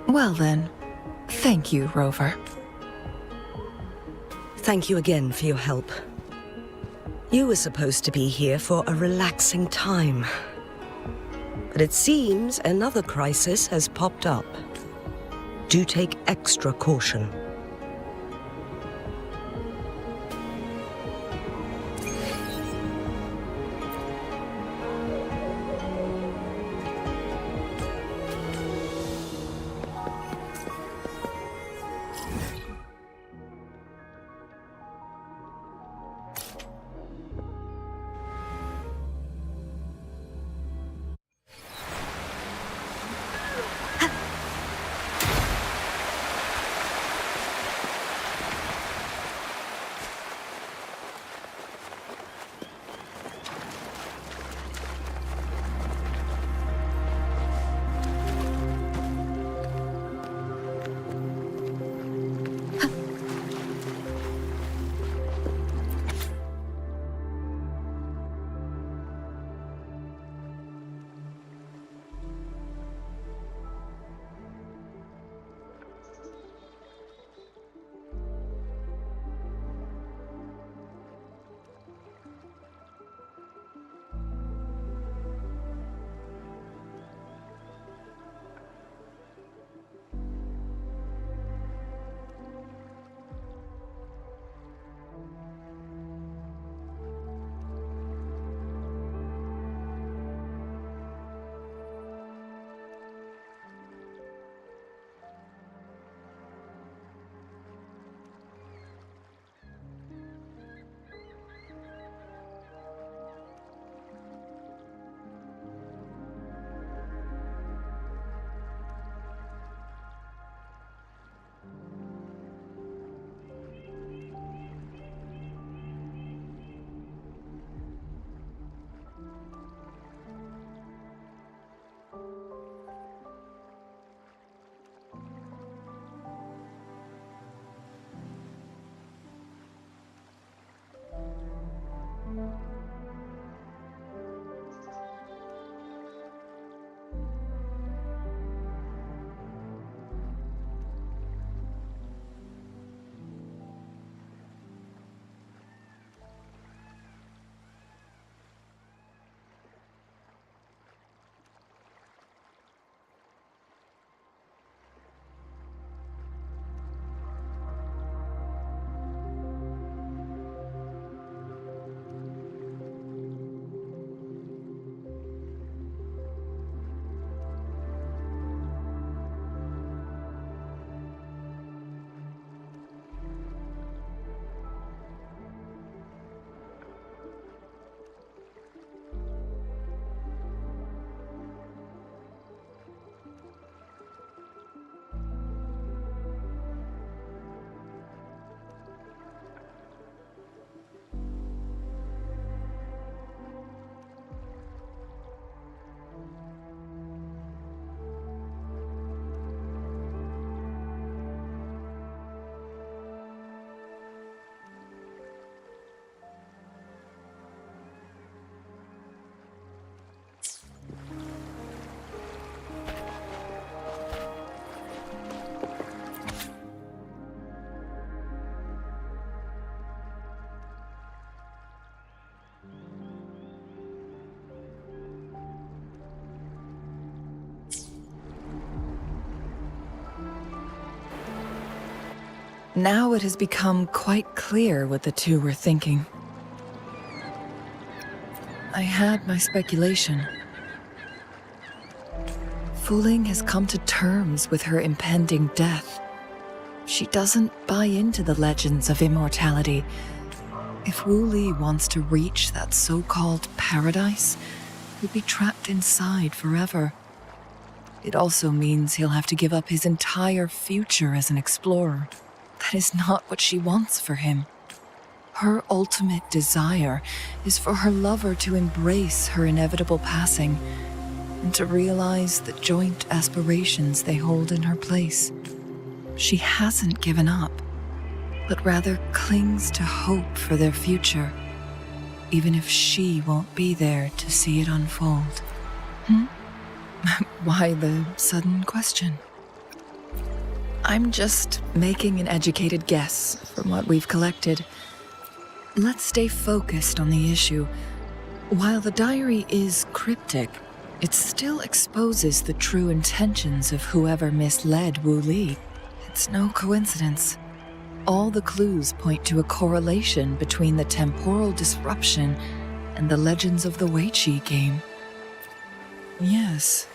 Well then, thank you, Rover. Thank you again for your help. You were supposed to be here for a relaxing time. But it seems another crisis has popped up. Do take extra caution. Now it has become quite clear what the two were thinking. I had my speculation. Fu Ling has come to terms with her impending death. She doesn't buy into the legends of immortality. If Wu Li wants to reach that so-called paradise, he'll be trapped inside forever. It also means he'll have to give up his entire future as an explorer. That is not what she wants for him. Her ultimate desire is for her lover to embrace her inevitable passing and to realize the joint aspirations they hold in her place. She hasn't given up, but rather clings to hope for their future, even if she won't be there to see it unfold. Why the sudden question? I'm just making an educated guess from what we've collected. Let's stay focused on the issue. While the diary is cryptic, it still exposes the true intentions of whoever misled Wu Li. It's no coincidence. All the clues point to a correlation between the temporal disruption and the legends of the Weiqi game. Yes,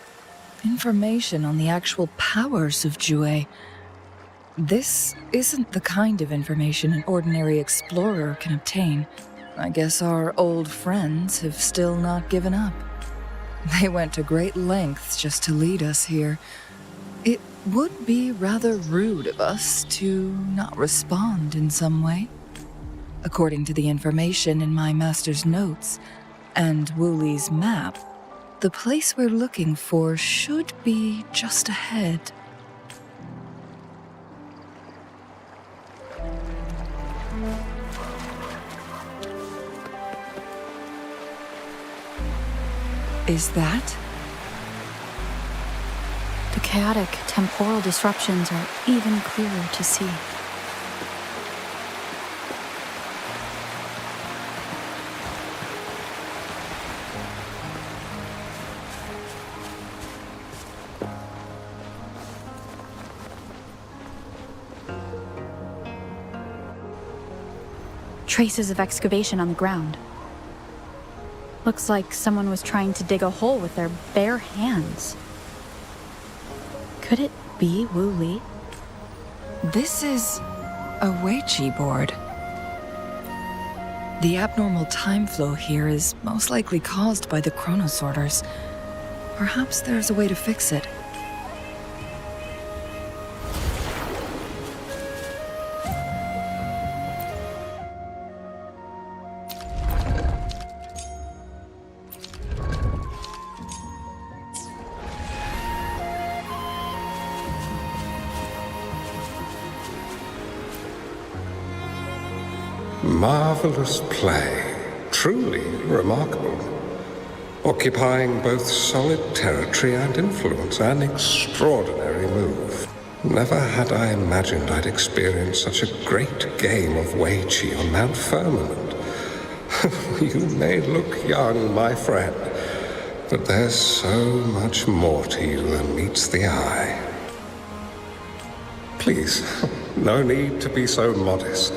information on the actual powers of Jue. This isn't the kind of information an ordinary explorer can obtain. I guess our old friends have still not given up. They went to great lengths just to lead us here. It would be rather rude of us to not respond in some way. According to the information in my master's notes and Wu Li's map, the place we're looking for should be just ahead. Is that? The chaotic temporal disruptions are even clearer to see. Traces of excavation on the ground. Looks like someone was trying to dig a hole with their bare hands. Could it be Wu Li? This is a Weiqi board. The abnormal time flow here is most likely caused by the chronosorters. Perhaps there's a way to fix it. Marvelous play, truly remarkable. Occupying both solid territory and influence, an extraordinary move. Never had I imagined I'd experience such a great game of Weiqi on Mount Firmament. You may look young, my friend, but there's so much more to you than meets the eye. Please, no need to be so modest.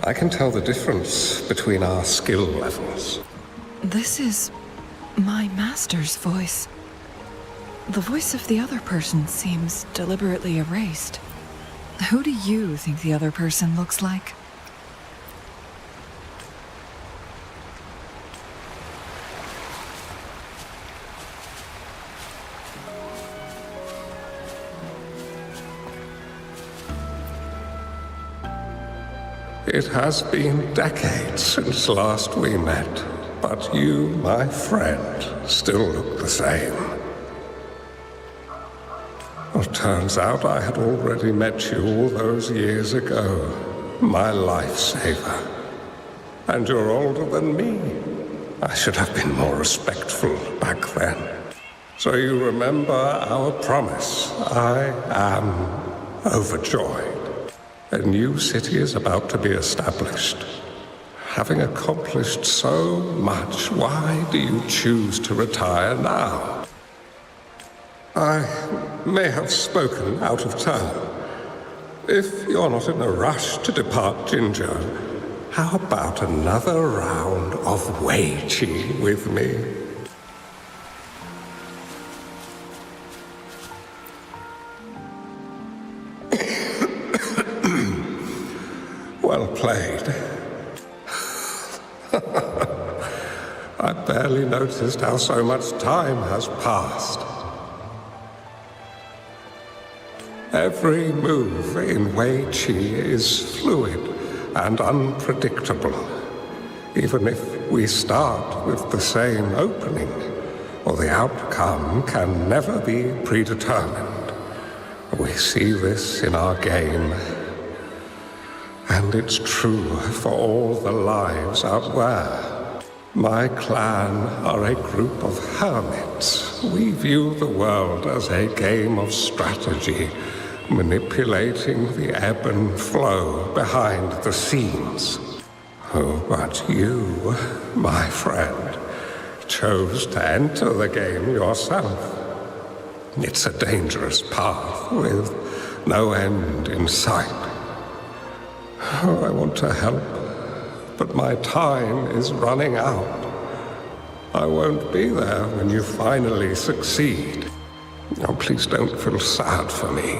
I can tell the difference between our skill levels. This is my master's voice. The voice of the other person seems deliberately erased. Who do you think the other person looks like? It has been decades since last we met, but you, my friend, still look the same. Well, turns out I had already met you all those years ago, my lifesaver. And you're older than me. I should have been more respectful back then. So you remember our promise. I am overjoyed. A new city is about to be established. Having accomplished so much, why do you choose to retire now? I may have spoken out of turn. If you're not in a rush to depart, Jinjo, how about another round of Wei Chi with me? Well played. I barely noticed how so much time has passed. Every move in Wei Chi is fluid and unpredictable. Even if we start with the same opening, or the outcome can never be predetermined. We see this in our game. And it's true for all the lives out there. My clan are a group of hermits. We view the world as a game of strategy, manipulating the ebb and flow behind the scenes. Oh, but you, my friend, chose to enter the game yourself. It's a dangerous path with no end in sight. Oh, I want to help, but my time is running out. I won't be there when you finally succeed. Oh, please don't feel sad for me.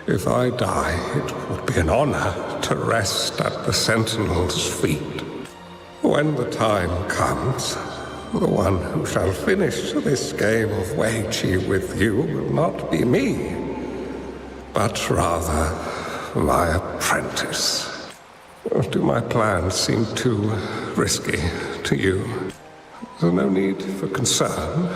If I die, it would be an honor to rest at the Sentinel's feet. When the time comes, the one who shall finish this game of Wei Chi with you will not be me, but rather my apprentice. Or do my plans seem too risky to you? There's no need for concern.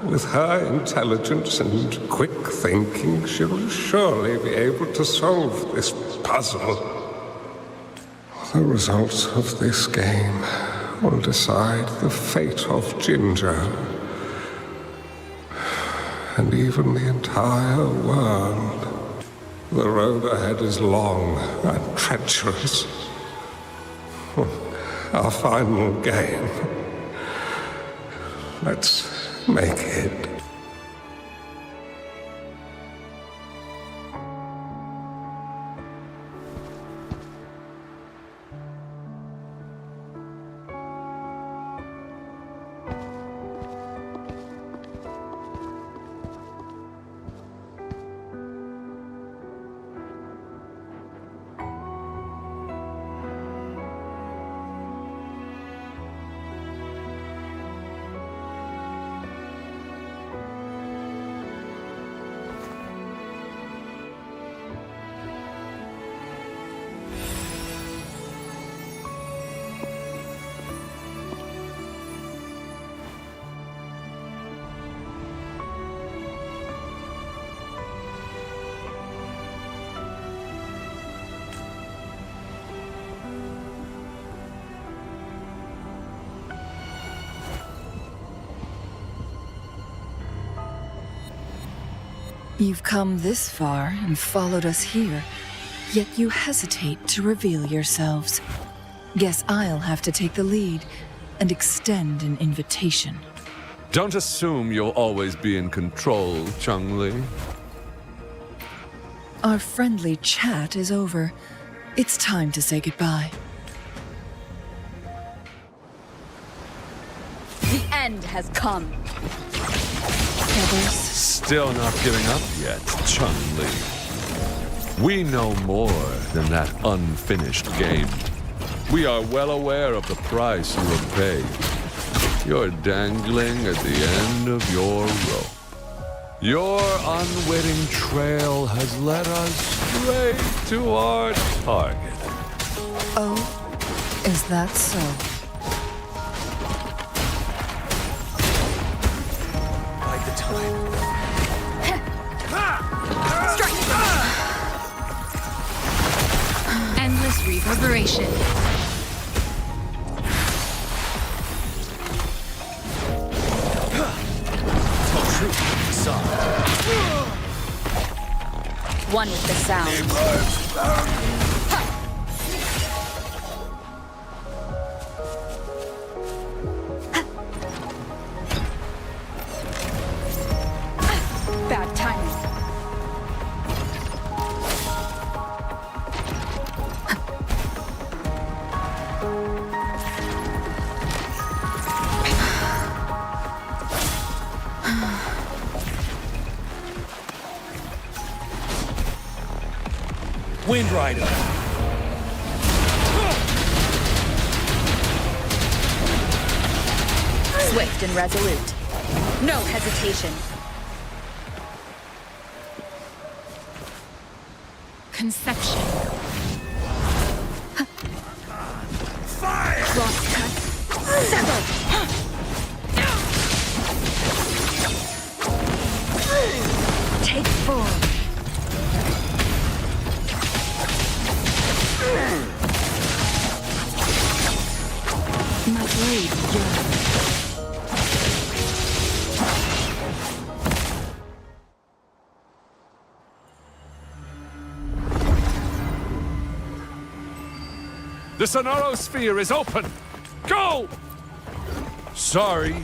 With her intelligence and quick thinking, she'll surely be able to solve this puzzle. The results of this game will decide the fate of Jinjo, and even the entire world. The road ahead is long and treacherous. Our final game. Let's make it. You've come this far and followed us here, yet you hesitate to reveal yourselves. Guess I'll have to take the lead and extend an invitation. Don't assume you'll always be in control, Changli. Our friendly chat is over. It's time to say goodbye. The end has come. Still not giving up yet, Chun-Li. We know more than that unfinished game. We are well aware of the price you have paid. You're dangling at the end of your rope. Your unwitting trail has led us straight to our target. Oh, is that so? Endless reverberation. Tell truth from the side. One with the sound. Bad timing. Wind Rider. Swift and resolute. No hesitation. Conception. Fire! Crosscut. Sever. Take form. My blade yearns. The Sonorosphere is open! Go! Sorry,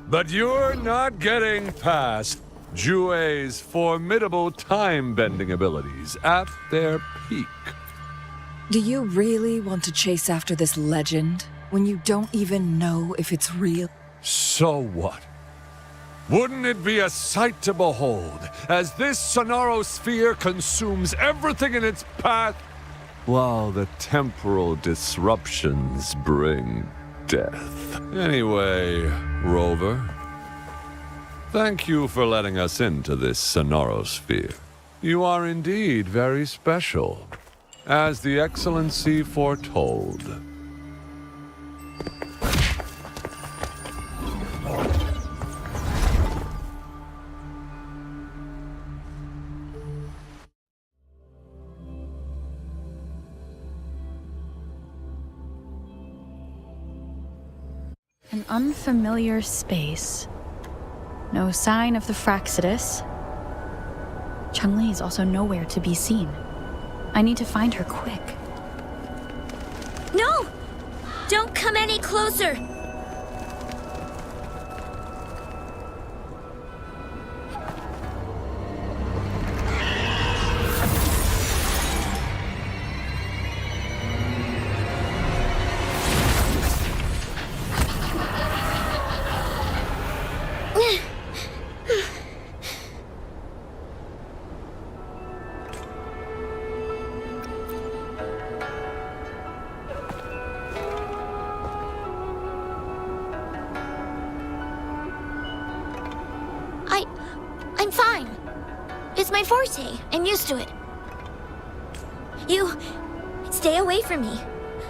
but you're not getting past Jue's formidable time-bending abilities at their peak. Do you really want to chase after this legend when you don't even know if it's real? So what? Wouldn't it be a sight to behold as this Sonorosphere consumes everything in its path, while the temporal disruptions bring death? Anyway, Rover, thank you for letting us into this Sonorosphere. You are indeed very special, as the Excellency foretold. An unfamiliar space. No sign of the Fraxidus. Chun-Li is also nowhere to be seen. I need to find her quick. No! Don't come any closer! I'm fine. It's my forte. I'm used to it. You... stay away from me,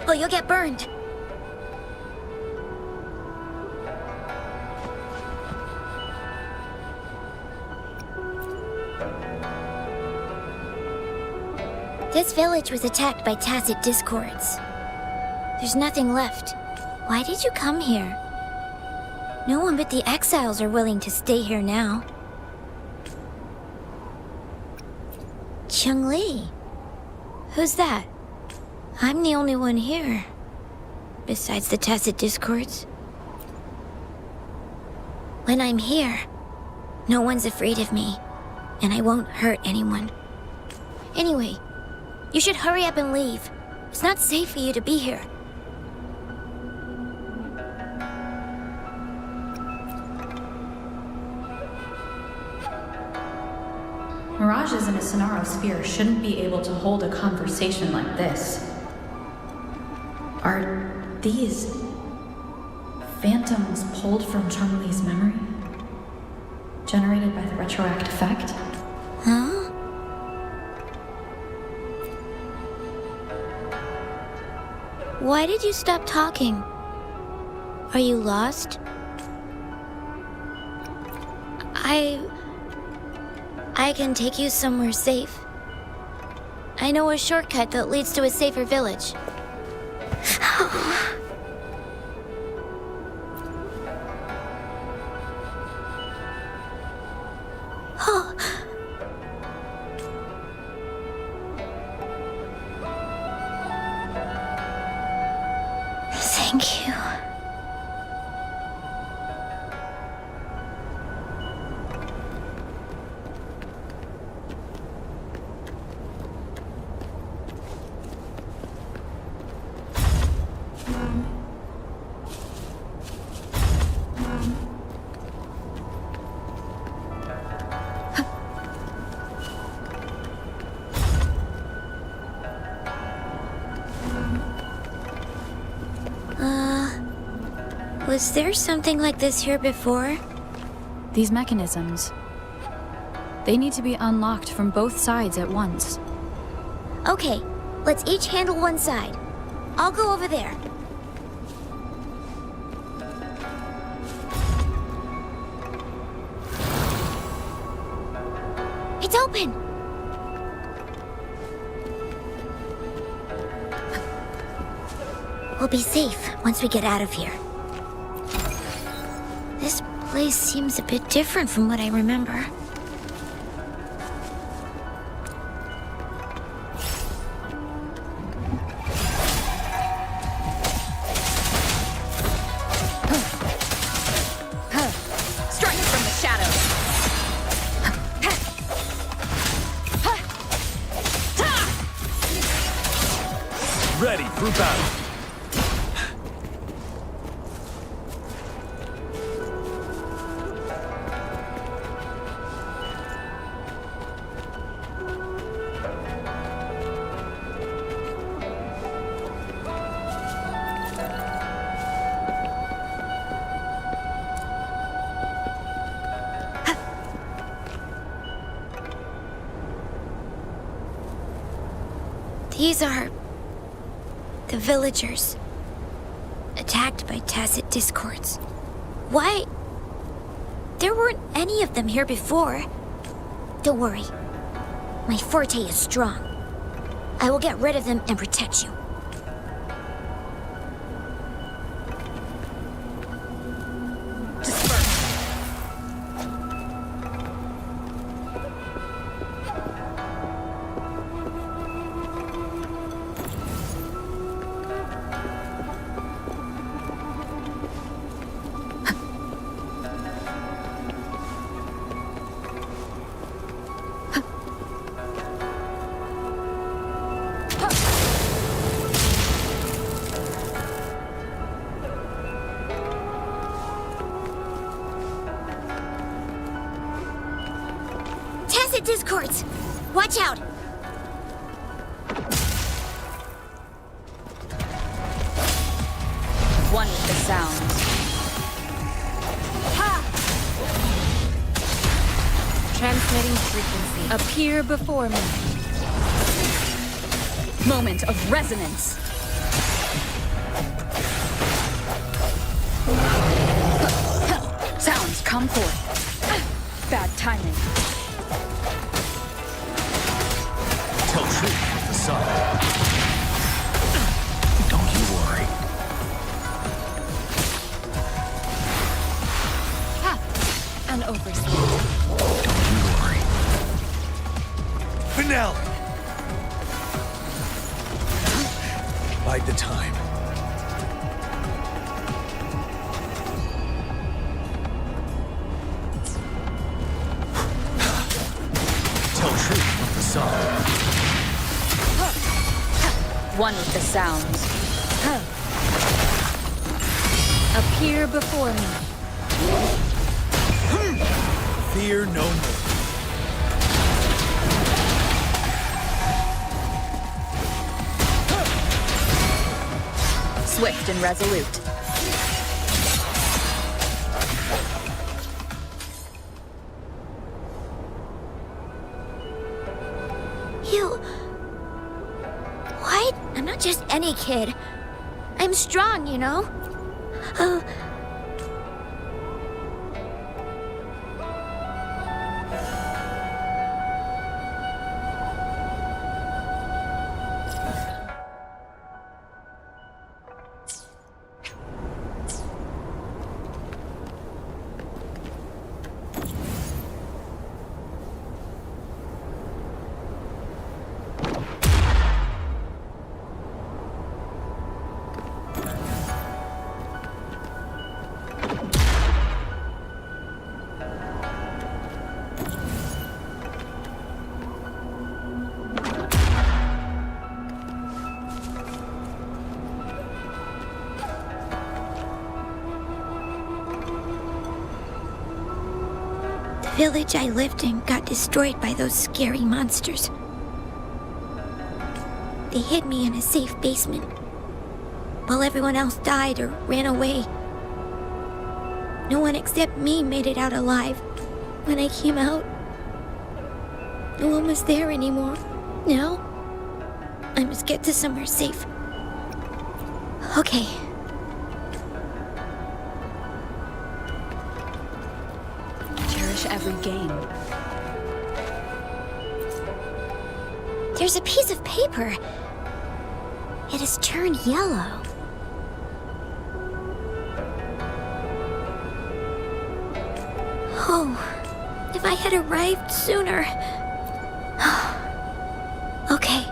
or you'll get burned. This village was attacked by tacit discords. There's nothing left. Why did you come here? No one but the exiles are willing to stay here now. Chun-Li. Who's that? I'm the only one here. Besides the tacit discords. When I'm here, no one's afraid of me, and I won't hurt anyone. Anyway, you should hurry up and leave. It's not safe for you to be here. Mirages in a Sonorosphere shouldn't be able to hold a conversation like this. Are these phantoms pulled from Chun-Li's memory? Generated by the retroact effect? Huh? Why did you stop talking? Are you lost? I can take you somewhere safe. I know a shortcut that leads to a safer village. Oh. Thank you. Was there something like this here before? These mechanisms, they need to be unlocked from both sides at once. Okay, let's each handle one side. I'll go over there. It's open! We'll be safe once we get out of here. This place seems a bit different from what I remember. Strike from the shadows. Ready for battle. These are the villagers, attacked by tacit discords. Why? There weren't any of them here before. Don't worry. My forte is strong. I will get rid of them and protect you. Tacit discords! Watch out! One with the sounds. Transmitting frequency. Appear before me. Moment of resonance. Sounds come forth. Bad timing. Tell truth with the sun. Don't you worry. An oversight. Don't you worry. Finale! Bide the time. Tell truth with the sun. One with the sounds. Appear before me. Fear no more. Swift and resolute. You... What? I'm not just any kid. I'm strong, you know? The village I lived in got destroyed by those scary monsters. They hid me in a safe basement, while everyone else died or ran away. No one except me made it out alive. When I came out, no one was there anymore. Now, I must get to somewhere safe. Okay. Cherish every gain. There's a piece of paper. It has turned yellow. Oh, if I had arrived sooner. Okay.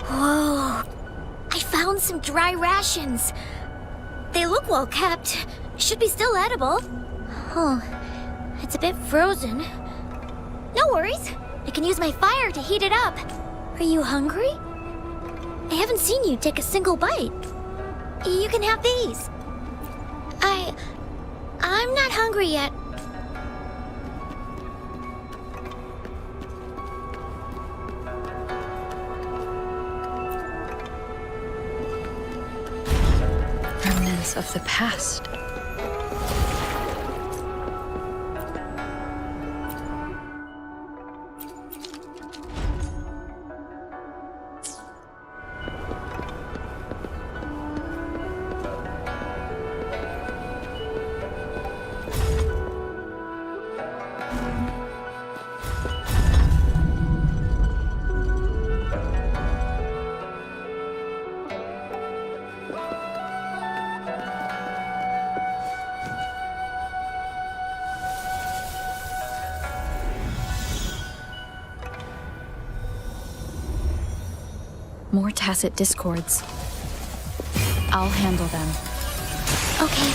Whoa. I found some dry rations. They look well kept. Should be still edible. Oh, it's a bit frozen. No worries. I can use my fire to heat it up. Are you hungry? I haven't seen you take a single bite. You can have these. I'm not hungry yet. Remnants of the past. More tacit discords. I'll handle them. Okay.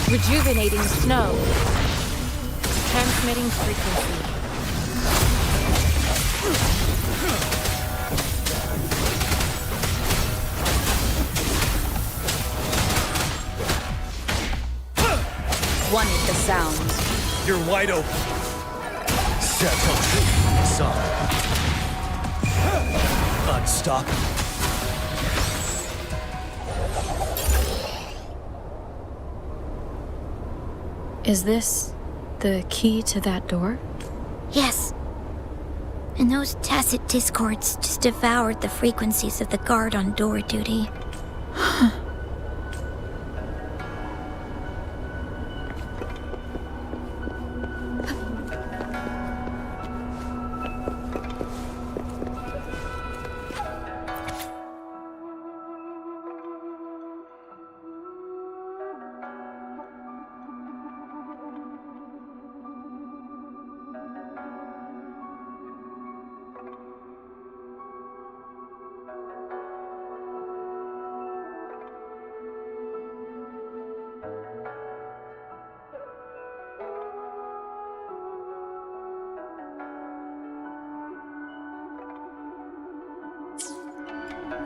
Rejuvenating snow. Transmitting frequency. One with the sounds. You're wide open. Son. Unstoppable. Is this the key to that door? Yes. And those tacit discords just devoured the frequencies of the guard on door duty.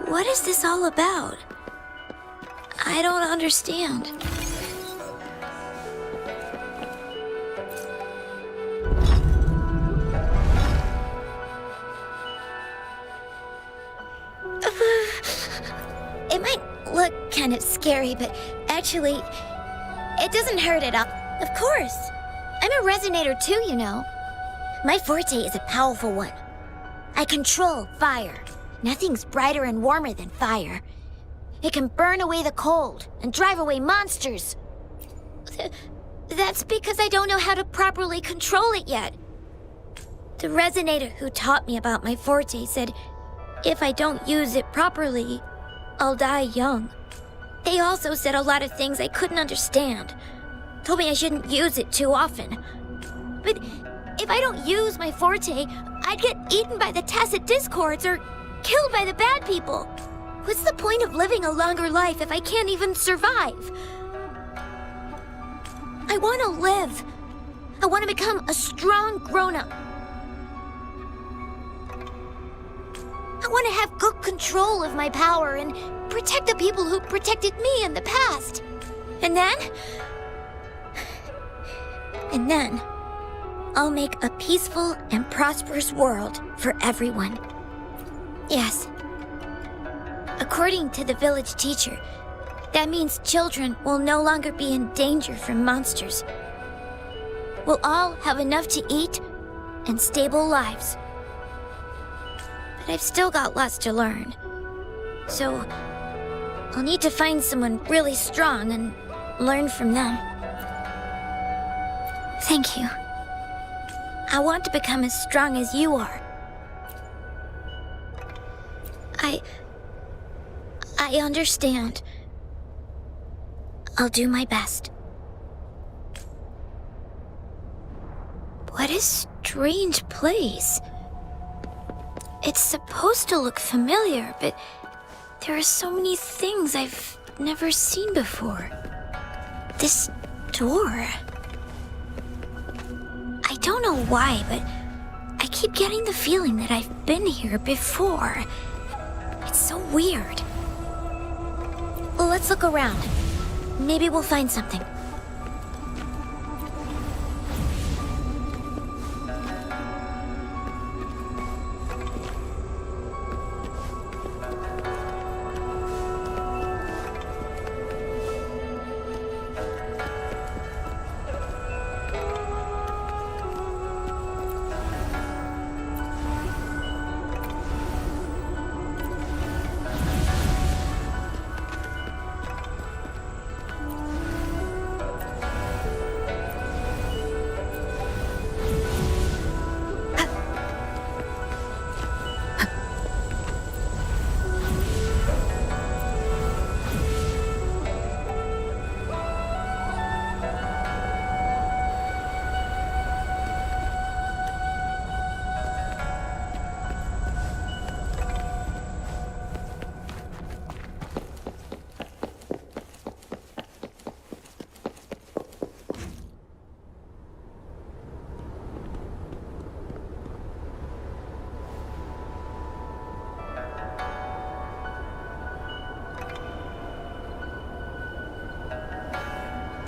What is this all about? I don't understand. It might look kind of scary, but actually, it doesn't hurt at all. Of course. I'm a resonator too, you know. My forte is a powerful one. I control fire. Nothing's brighter and warmer than fire. It can burn away the cold and drive away monsters. That's because I don't know how to properly control it yet. The resonator who taught me about my forte said if I don't use it properly, I'll die young. They also said a lot of things I couldn't understand. Told me I shouldn't use it too often. But if I don't use my forte, I'd get eaten by the tacit discords or killed by the bad people. What's the point of living a longer life if I can't even survive? I want to live. I want to become a strong grown-up. I want to have good control of my power and protect the people who protected me in the past. And then, I'll make a peaceful and prosperous world for everyone. Yes. According to the village teacher, that means children will no longer be in danger from monsters. We'll all have enough to eat and stable lives. But I've still got lots to learn. So, I'll need to find someone really strong and learn from them. Thank you. I want to become as strong as you are. I understand. I'll do my best. What a strange place. It's supposed to look familiar, but there are so many things I've never seen before. This door. I don't know why, but I keep getting the feeling that I've been here before. It's so weird. Well, let's look around. Maybe we'll find something.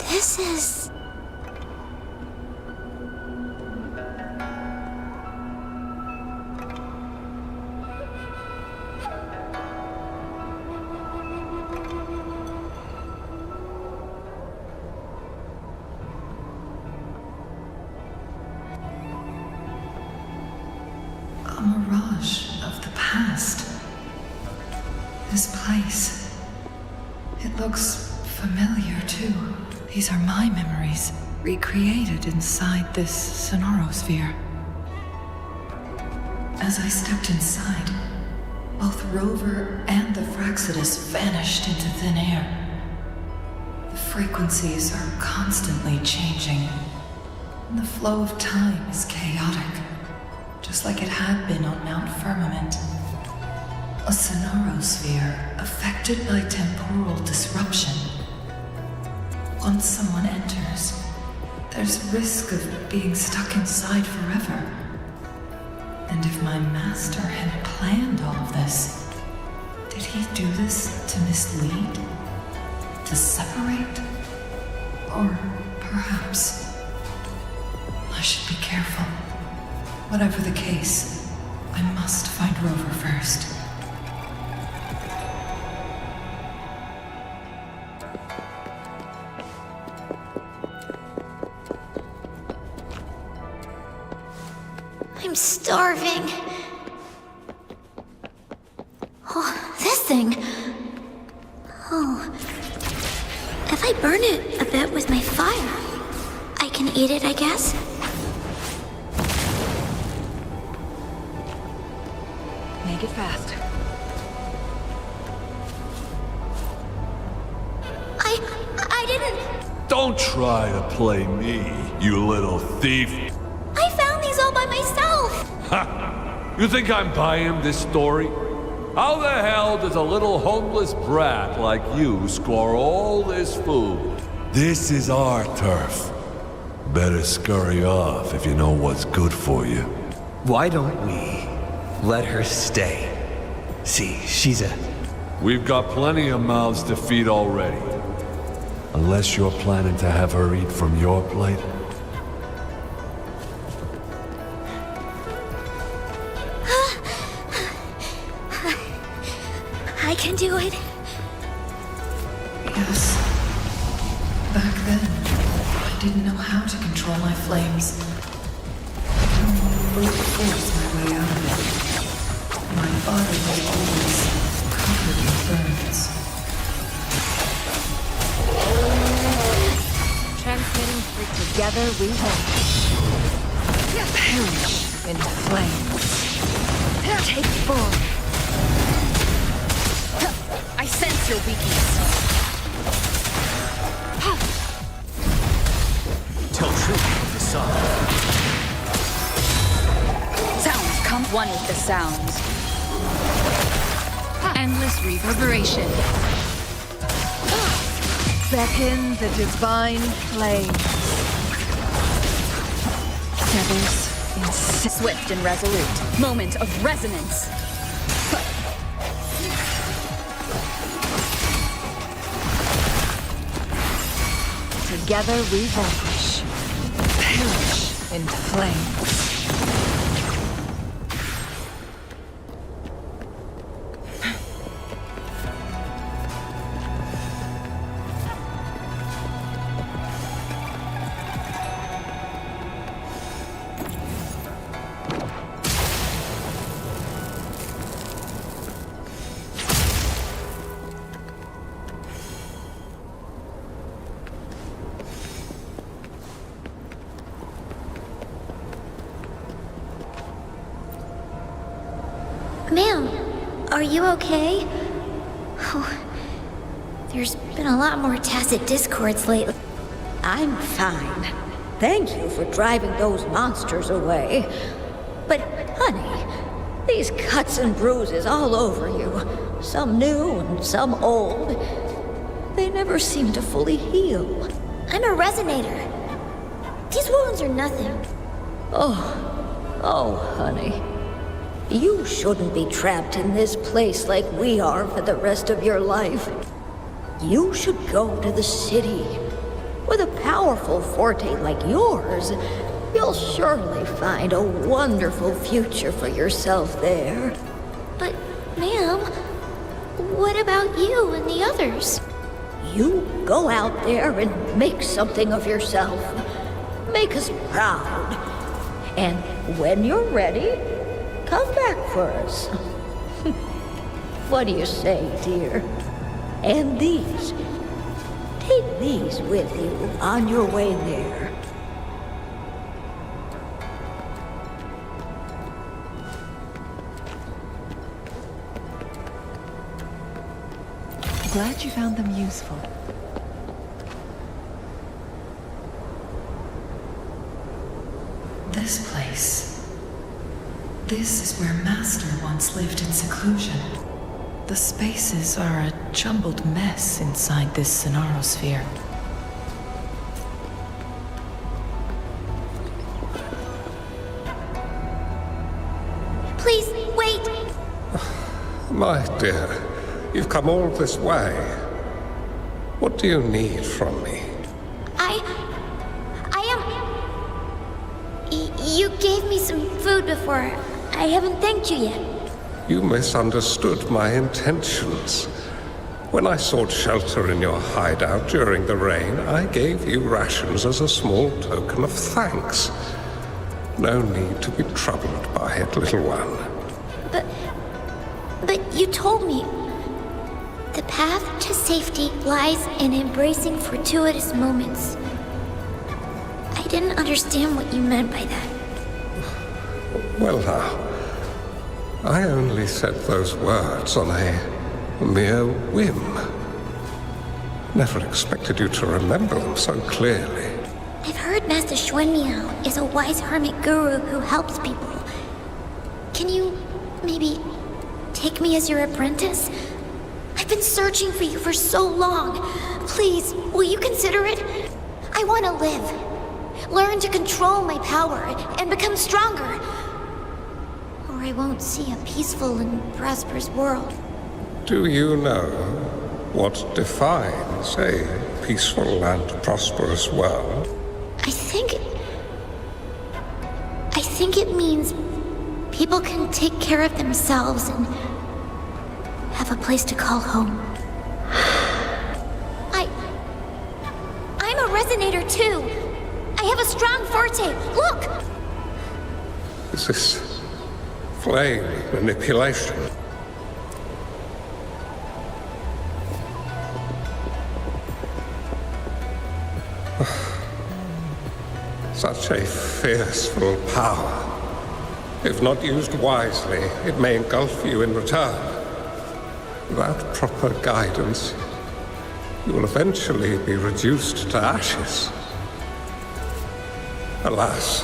This is... a mirage of the past. This place. It looks familiar, too. These are my memories, recreated inside this sonorosphere. As I stepped inside, both Rover and the Fraxidus vanished into thin air. The frequencies are constantly changing, and the flow of time is chaotic, just like it had been on Mount Firmament. A sonorosphere affected by temporal disruption. Once someone enters, there's risk of being stuck inside forever. And if my master had planned all of this, did he do this to mislead? To separate? Or perhaps I should be careful. Whatever the case, I must find Rover first. I'm starving. Oh, this thing. Oh. If I burn it a bit with my fire, I can eat it, I guess. Make it fast. I didn't... Don't try to play me, you little thief. I found these all by myself. Ha! You think I'm buying this story? How the hell does a little homeless brat like you score all this food? This is our turf. better scurry off if you know what's good for you. Why don't we let her stay? See, she's a... We've got plenty of mouths to feed already. Unless you're planning to have her eat from your plate. I can do it. Yes. Back then, I didn't know how to control my flames. I could only brute force my way out of it. My body was always covered in burns. Transmitting through together we will. Perish in flames. Take form. I sense your weakness. Tell truth with the song. Sounds come one with the sounds. Endless reverberation. Beckon the divine flame. Feathers in Swift and resolute. Moment of resonance. Together we vanquish. Perish in flames. Ma'am, are you okay? Oh, there's been a lot more tacit discords lately. I'm fine. Thank you for driving those monsters away. But, honey, these cuts and bruises all over you, some new and some old, they never seem to fully heal. I'm a resonator. These wounds are nothing. Oh, honey. You shouldn't be trapped in this place like we are for the rest of your life. You should go to the city. With a powerful forte like yours, you'll surely find a wonderful future for yourself there. But, ma'am, what about you and the others? You go out there and make something of yourself. Make us proud. And when you're ready, come back for us. What do you say, dear? And these. Take these with you on your way there. Glad you found them useful. This place. This is where Master once lived in seclusion. The spaces are a jumbled mess inside this Sonarosphere. Please, wait! My dear, you've come all this way. What do you need from me? You gave me some food before. I haven't thanked you yet. You misunderstood my intentions. When I sought shelter in your hideout during the rain, I gave you rations as a small token of thanks. No need to be troubled by it, little one. But you told me the path to safety lies in embracing fortuitous moments. I didn't understand what you meant by that. Well now, I only said those words on a mere whim. Never expected you to remember them so clearly. I've heard Master Xuanmiao is a wise hermit guru who helps people. Can you maybe take me as your apprentice? I've been searching for you for so long. Please, will you consider it? I want to live. learn to control my power and become stronger. Or I won't see a peaceful and prosperous world. Do you know what defines a peaceful and prosperous world? I think it means people can take care of themselves and have a place to call home. I'm a resonator too. I have a strong forte. Look! Is this flame manipulation? Such a fearful power. If not used wisely, it may engulf you in return. Without proper guidance, you will eventually be reduced to ashes. Alas,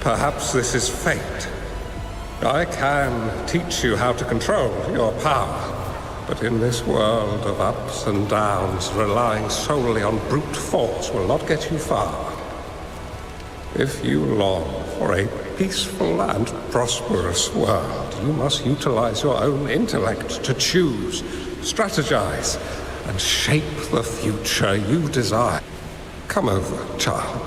perhaps this is fate. I can teach you how to control your power, but in this world of ups and downs, relying solely on brute force will not get you far. If you long for a peaceful and prosperous world, you must utilize your own intellect to choose, strategize, and shape the future you desire. Come over, child.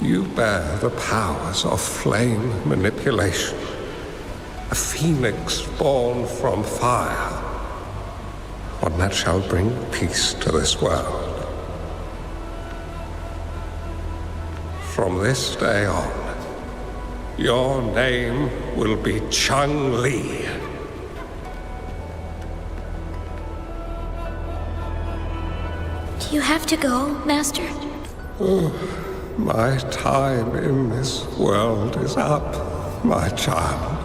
You bear the powers of flame manipulation, a phoenix born from fire, one that shall bring peace to this world. From this day on, your name will be Chun-Li. Do you have to go, Master? My time in this world is up, my child.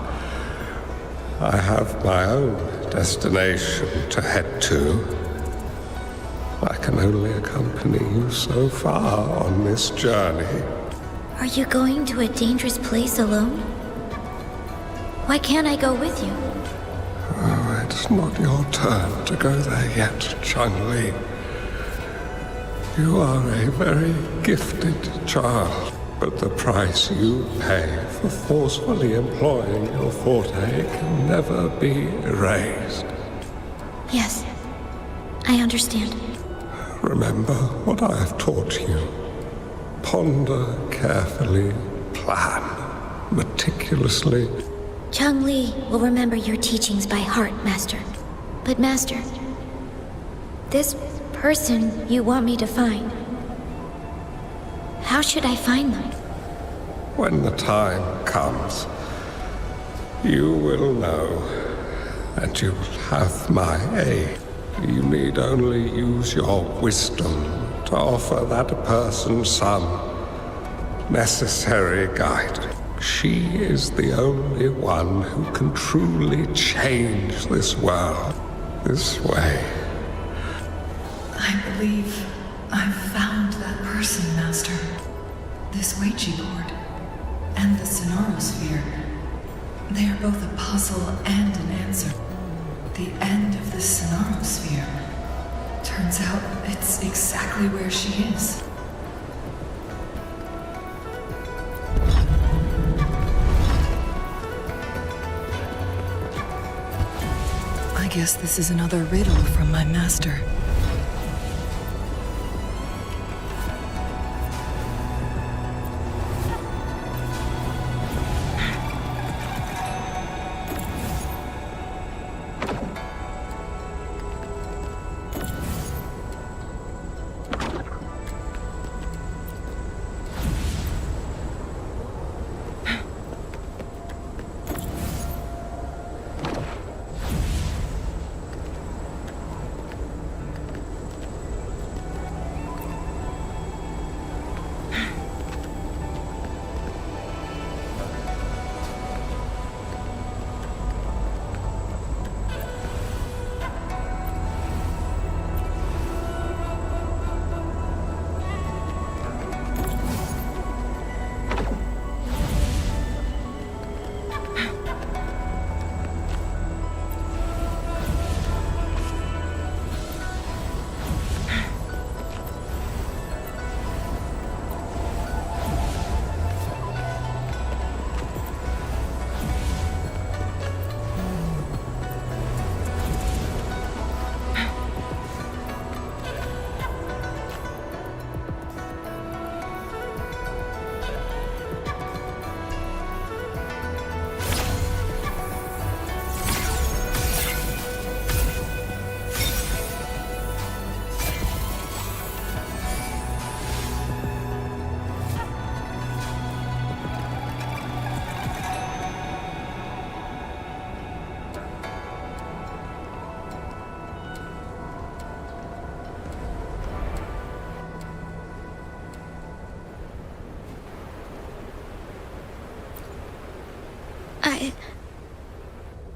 I have my own destination to head to. I can only accompany you so far on this journey. Are you going to a dangerous place alone? Why can't I go with you? Oh, it's not your turn to go there yet, Chun-Li. You are a very gifted child, but the price you pay for forcefully employing your forte can never be erased. Yes, I understand. Remember what I have taught you. Ponder carefully, plan meticulously. Chun-Li will remember your teachings by heart, Master. But Master, this person you want me to find, how should I find them? When the time comes, you will know, and you will have my aid. You need only use your wisdom to offer that person some necessary guidance. She is the only one who can truly change this world this way. I believe I've found that person, Master. This Weiqi board and the Sonorosphere. They are both a puzzle and an answer. The end of the Sonorosphere. Turns out it's exactly where she is. I guess this is another riddle from my master.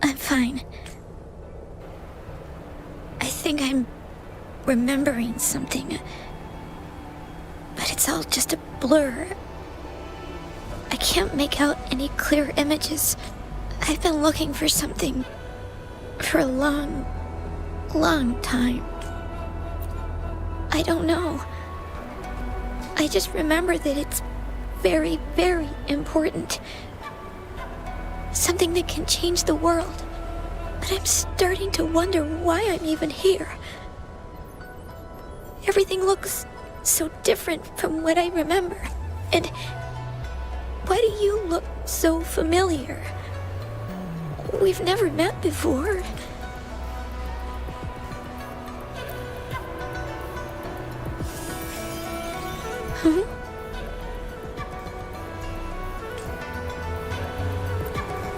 I'm fine. I think I'm remembering something. But it's all just a blur. I can't make out any clear images. I've been looking for something for a long, long time. I don't know. I just remember that it's very, very important. Something that can change the world. But I'm starting to wonder why I'm even here. Everything looks so different from what I remember. And why do you look so familiar? We've never met before.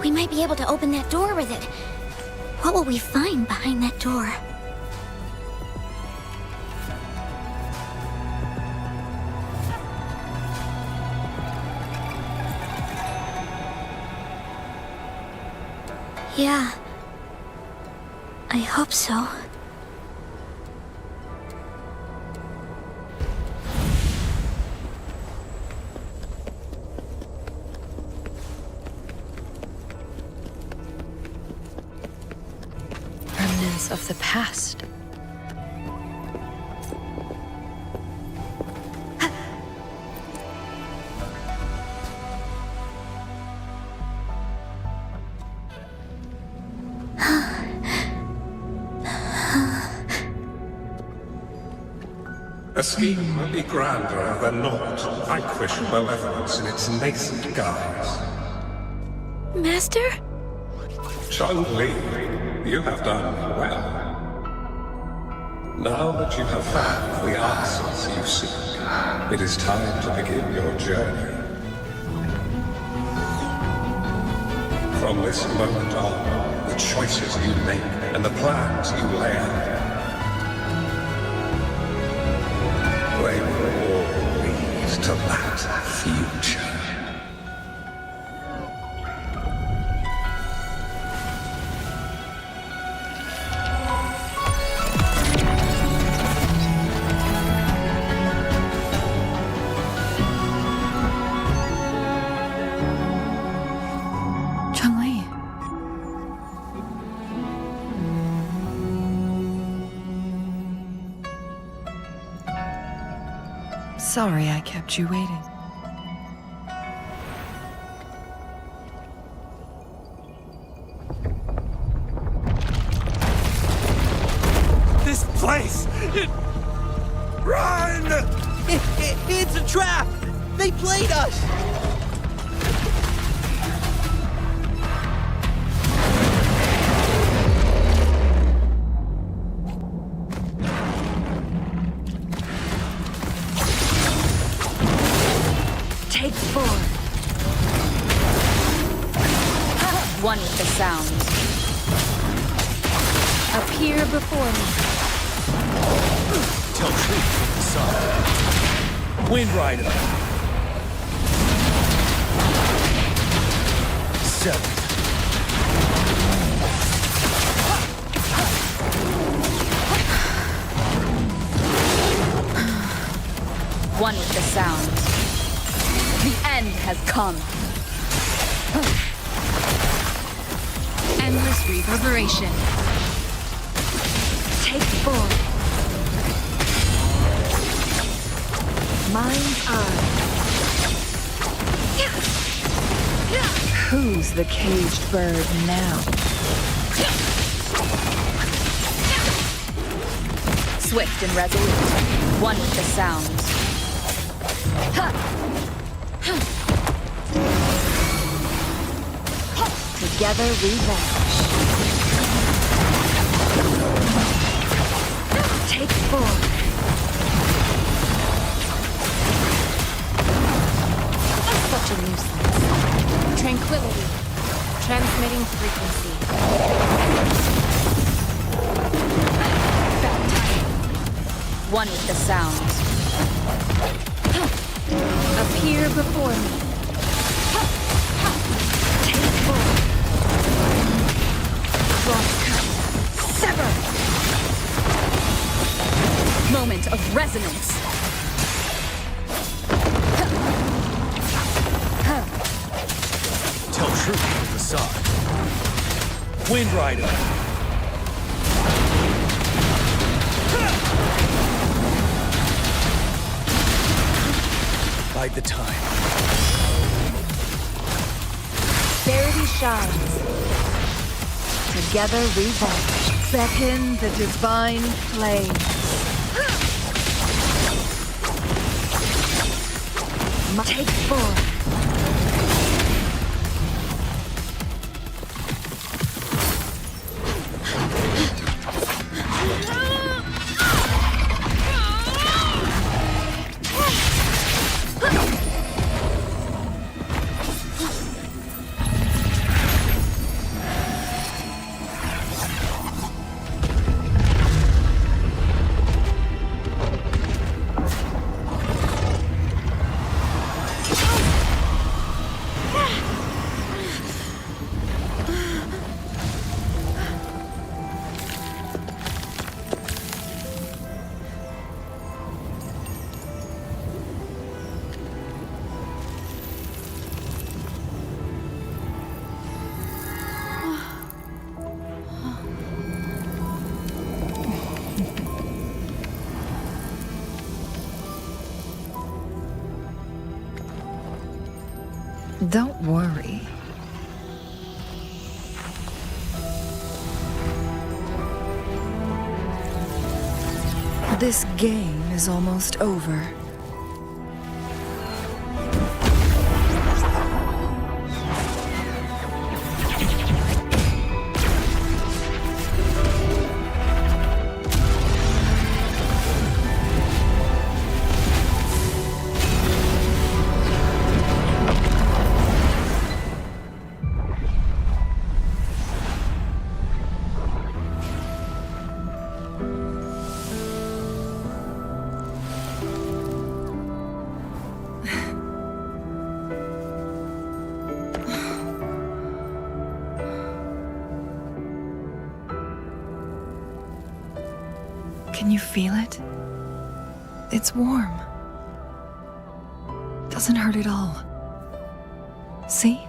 We might be able to open that door with it. What will we find behind that door? Yeah. I hope so. Remnants of the past. A scheme would be grander than naught to vanquish malevolence in its nascent guise. Master? Chun-Li, you have done well. Now that you have found the answers you seek, it is time to begin your journey. From this moment on, the choices you make and the plans you lay out, they will all lead to that future. Sorry I kept you waiting. This place! Run! It's a trap! They played us! Take four. One with the sound. Appear before me. Tell truth with the sun. Wind Rider. 7. One with the sound. The end has come. Endless reverberation. Take four. Mind's eye. Who's the caged bird now? Swift and resolute. One with the sound. Together we vanish. Take four. Such a nuisance. Tranquility. Transmitting frequency. One with the sound. Appear before me. Take four. moment of resonance. Tell truth with facade. Wind Rider. Bide the time. Charity shines. Together revolve. Beckon the divine flame. Take form. Don't worry. This game is almost over. Can you feel it? It's warm. Doesn't hurt at all. See?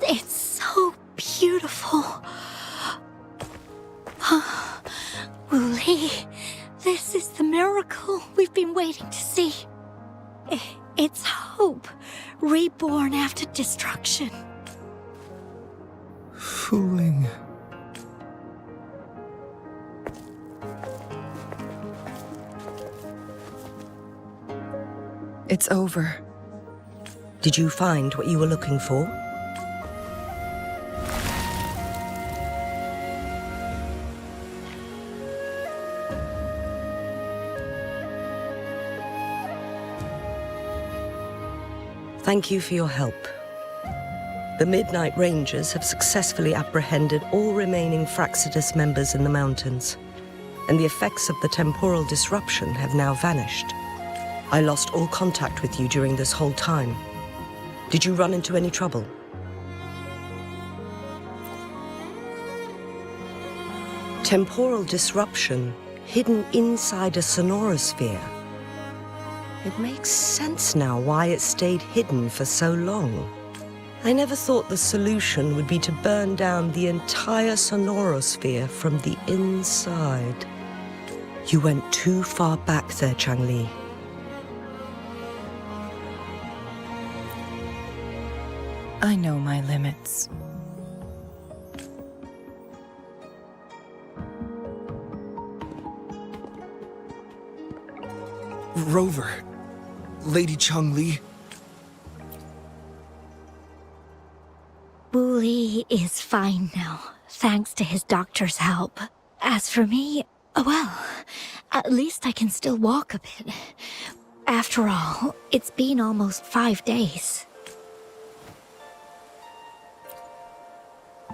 It's so beautiful. Wooly, this is the miracle we've been waiting to see. It's hope, reborn after destruction. Fooling. It's over. Did you find what you were looking for? Thank you for your help. The Midnight Rangers have successfully apprehended all remaining Fraxidus members in the mountains, and the effects of the temporal disruption have now vanished. I lost all contact with you during this whole time. Did you run into any trouble? Temporal disruption hidden inside a sonorosphere. It makes sense now why it stayed hidden for so long. I never thought the solution would be to burn down the entire sonorosphere from the inside. You went too far back there, Changli. I know my limits. Rover. Lady Changli. Wooly. Lee is fine now, thanks to his doctor's help. As for me, well, at least I can still walk a bit. After all, it's been almost 5 days.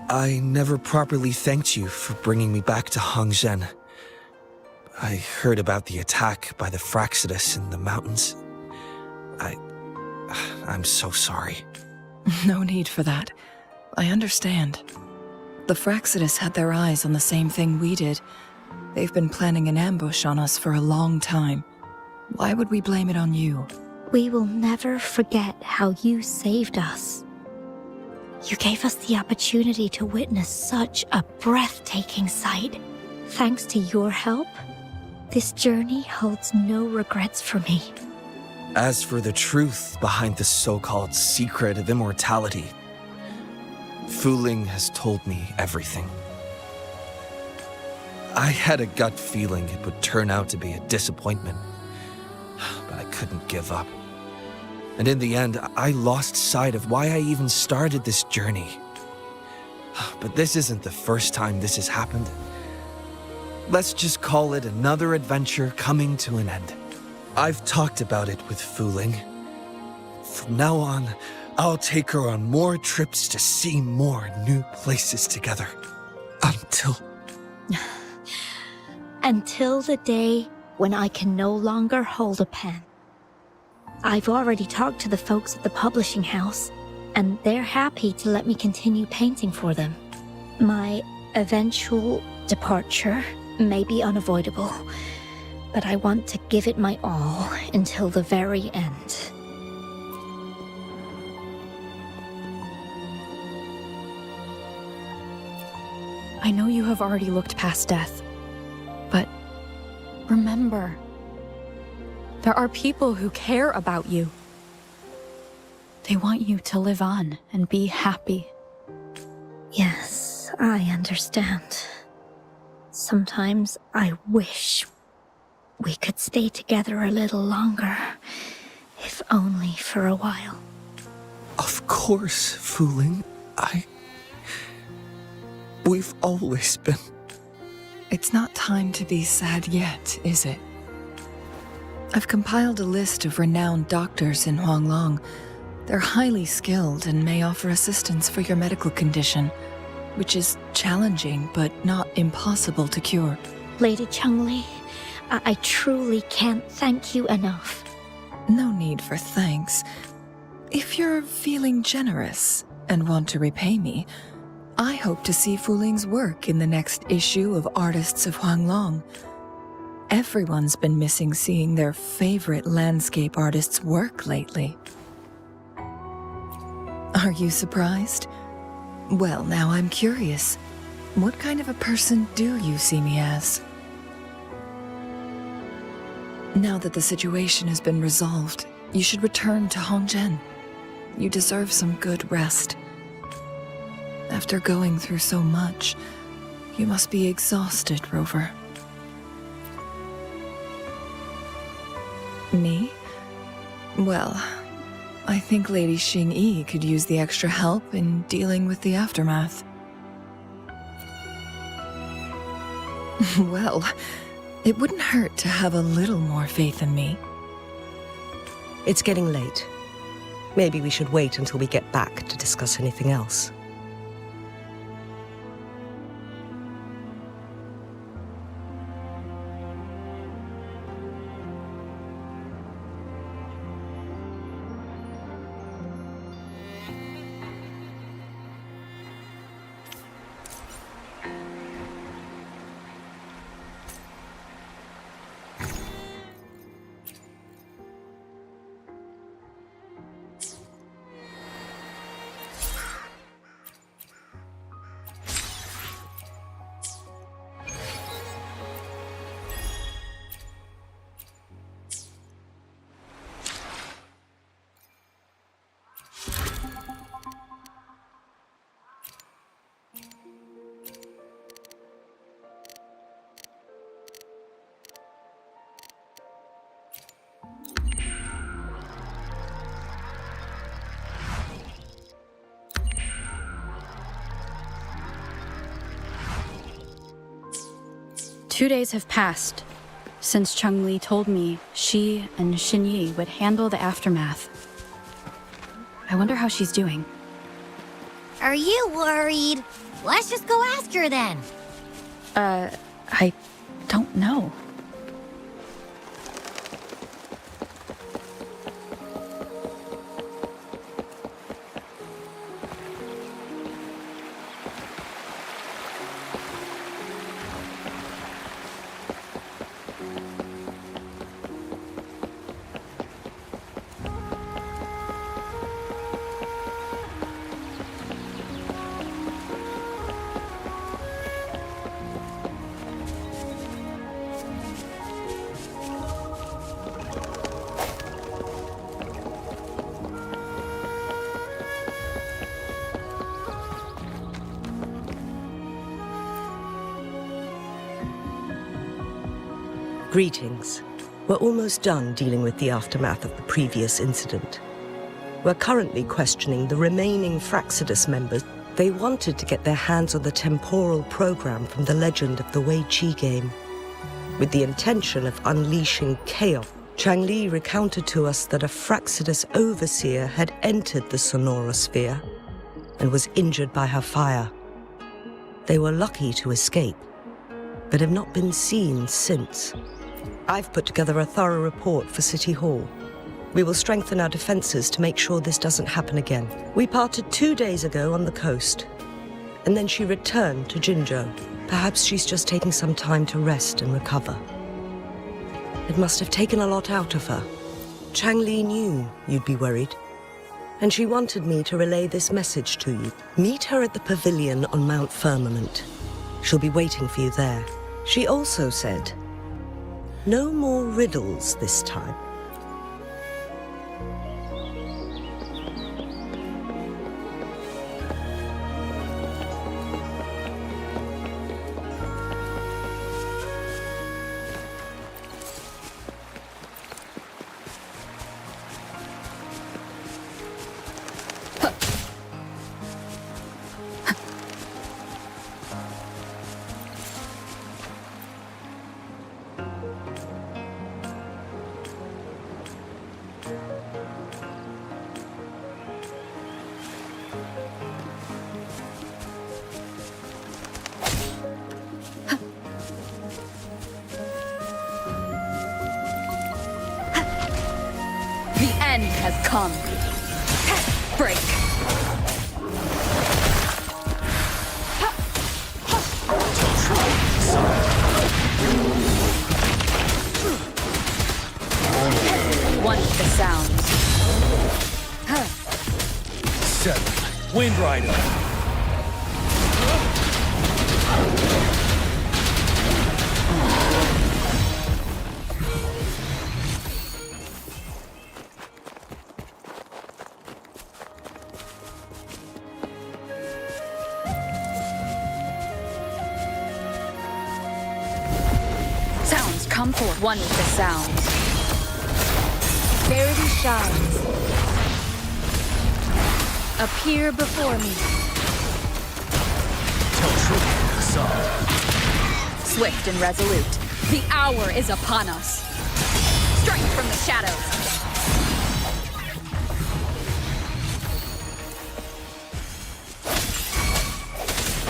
I never properly thanked you for bringing me back to Hongzhen. I heard about the attack by the Fraxidus in the mountains. I'm so sorry. No need for that. I understand. The Fraxidus had their eyes on the same thing we did. They've been planning an ambush on us for a long time. Why would we blame it on you? We will never forget how you saved us. You gave us the opportunity to witness such a breathtaking sight. Thanks to your help, this journey holds no regrets for me. As for the truth behind the so-called secret of immortality, Fu Ling has told me everything. I had a gut feeling it would turn out to be a disappointment, but I couldn't give up. And in the end, I lost sight of why I even started this journey. But this isn't the first time this has happened. Let's just call it another adventure coming to an end. I've talked about it with Fu Ling. From now on, I'll take her on more trips to see more new places together. Until the day when I can no longer hold a pen. I've already talked to the folks at the publishing house, and they're happy to let me continue painting for them. My eventual departure may be unavoidable, but I want to give it my all until the very end. I know you have already looked past death, but remember, there are people who care about you. They want you to live on and be happy. Yes, I understand. Sometimes I wish we could stay together a little longer, if only for a while. Of course, Fu Ling. We've always been... It's not time to be sad yet, is it? I've compiled a list of renowned doctors in Huanglong. They're highly skilled and may offer assistance for your medical condition, which is challenging but not impossible to cure. Lady Changli, I truly can't thank you enough. No need for thanks. If you're feeling generous and want to repay me, I hope to see Fu Ling's work in the next issue of Artists of Huanglong. Everyone's been missing seeing their favorite landscape artists work lately. Are you surprised? Well, now I'm curious. What kind of a person do you see me as? Now that the situation has been resolved, you should return to Hongzhen. You deserve some good rest. After going through so much, you must be exhausted, Rover. Me? Well, I think Lady Xingyi could use the extra help in dealing with the aftermath. Well, it wouldn't hurt to have a little more faith in me. It's getting late. Maybe we should wait until we get back to discuss anything else. 2 days have passed since Chang-Li told me she and Xinyi would handle the aftermath. I wonder how she's doing. Are you worried? Let's just go ask her then. I don't know. Greetings. We're almost done dealing with the aftermath of the previous incident. We're currently questioning the remaining Fraxidus members. They wanted to get their hands on the temporal program from the legend of the Wei Qi game. With the intention of unleashing chaos, Chang-Li recounted to us that a Fraxidus overseer had entered the Sonora sphere and was injured by her fire. They were lucky to escape, but have not been seen since. I've put together a thorough report for City Hall. We will strengthen our defenses to make sure this doesn't happen again. We parted 2 days ago on the coast, and then she returned to Jinzhou. Perhaps she's just taking some time to rest and recover. It must have taken a lot out of her. Chang-Li knew you'd be worried, and she wanted me to relay this message to you. Meet her at the pavilion on Mount Firmament. She'll be waiting for you there. She also said, no more riddles this time. End has come. Break. One with the sounds. 7. Wind Rider. Come forth. One with the sounds. Verity shines. Appear before me. Tell truth, Assad. Swift and resolute. The hour is upon us. Strike from the shadows.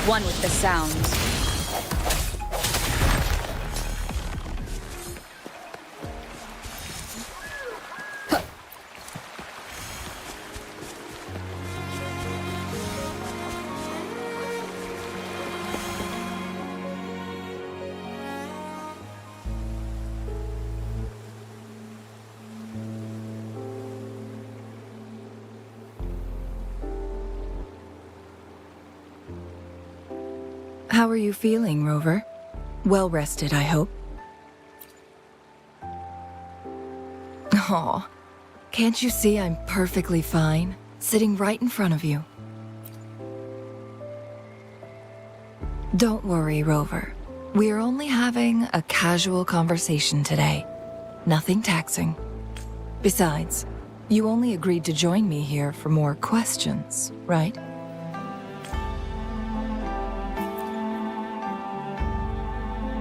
One with the sounds. How are you feeling, Rover? Well rested, I hope. Aw, can't you see I'm perfectly fine, sitting right in front of you? Don't worry, Rover. We're only having a casual conversation today. Nothing taxing. Besides, you only agreed to join me here for more questions, right?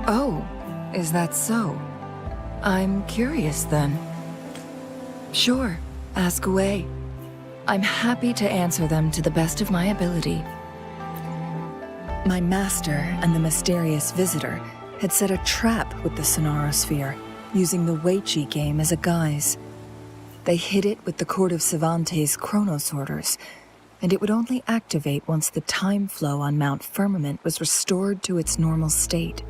Oh, Is that so? I'm curious then. Sure, ask away. I'm happy to answer them to the best of my ability. My master and the mysterious visitor had set a trap with the Sonorosphere, using the Weiqi game as a guise. They hid it with the Court of Cervantes' chronosorters, and it would only activate once the time flow on Mount Firmament was restored to its normal state.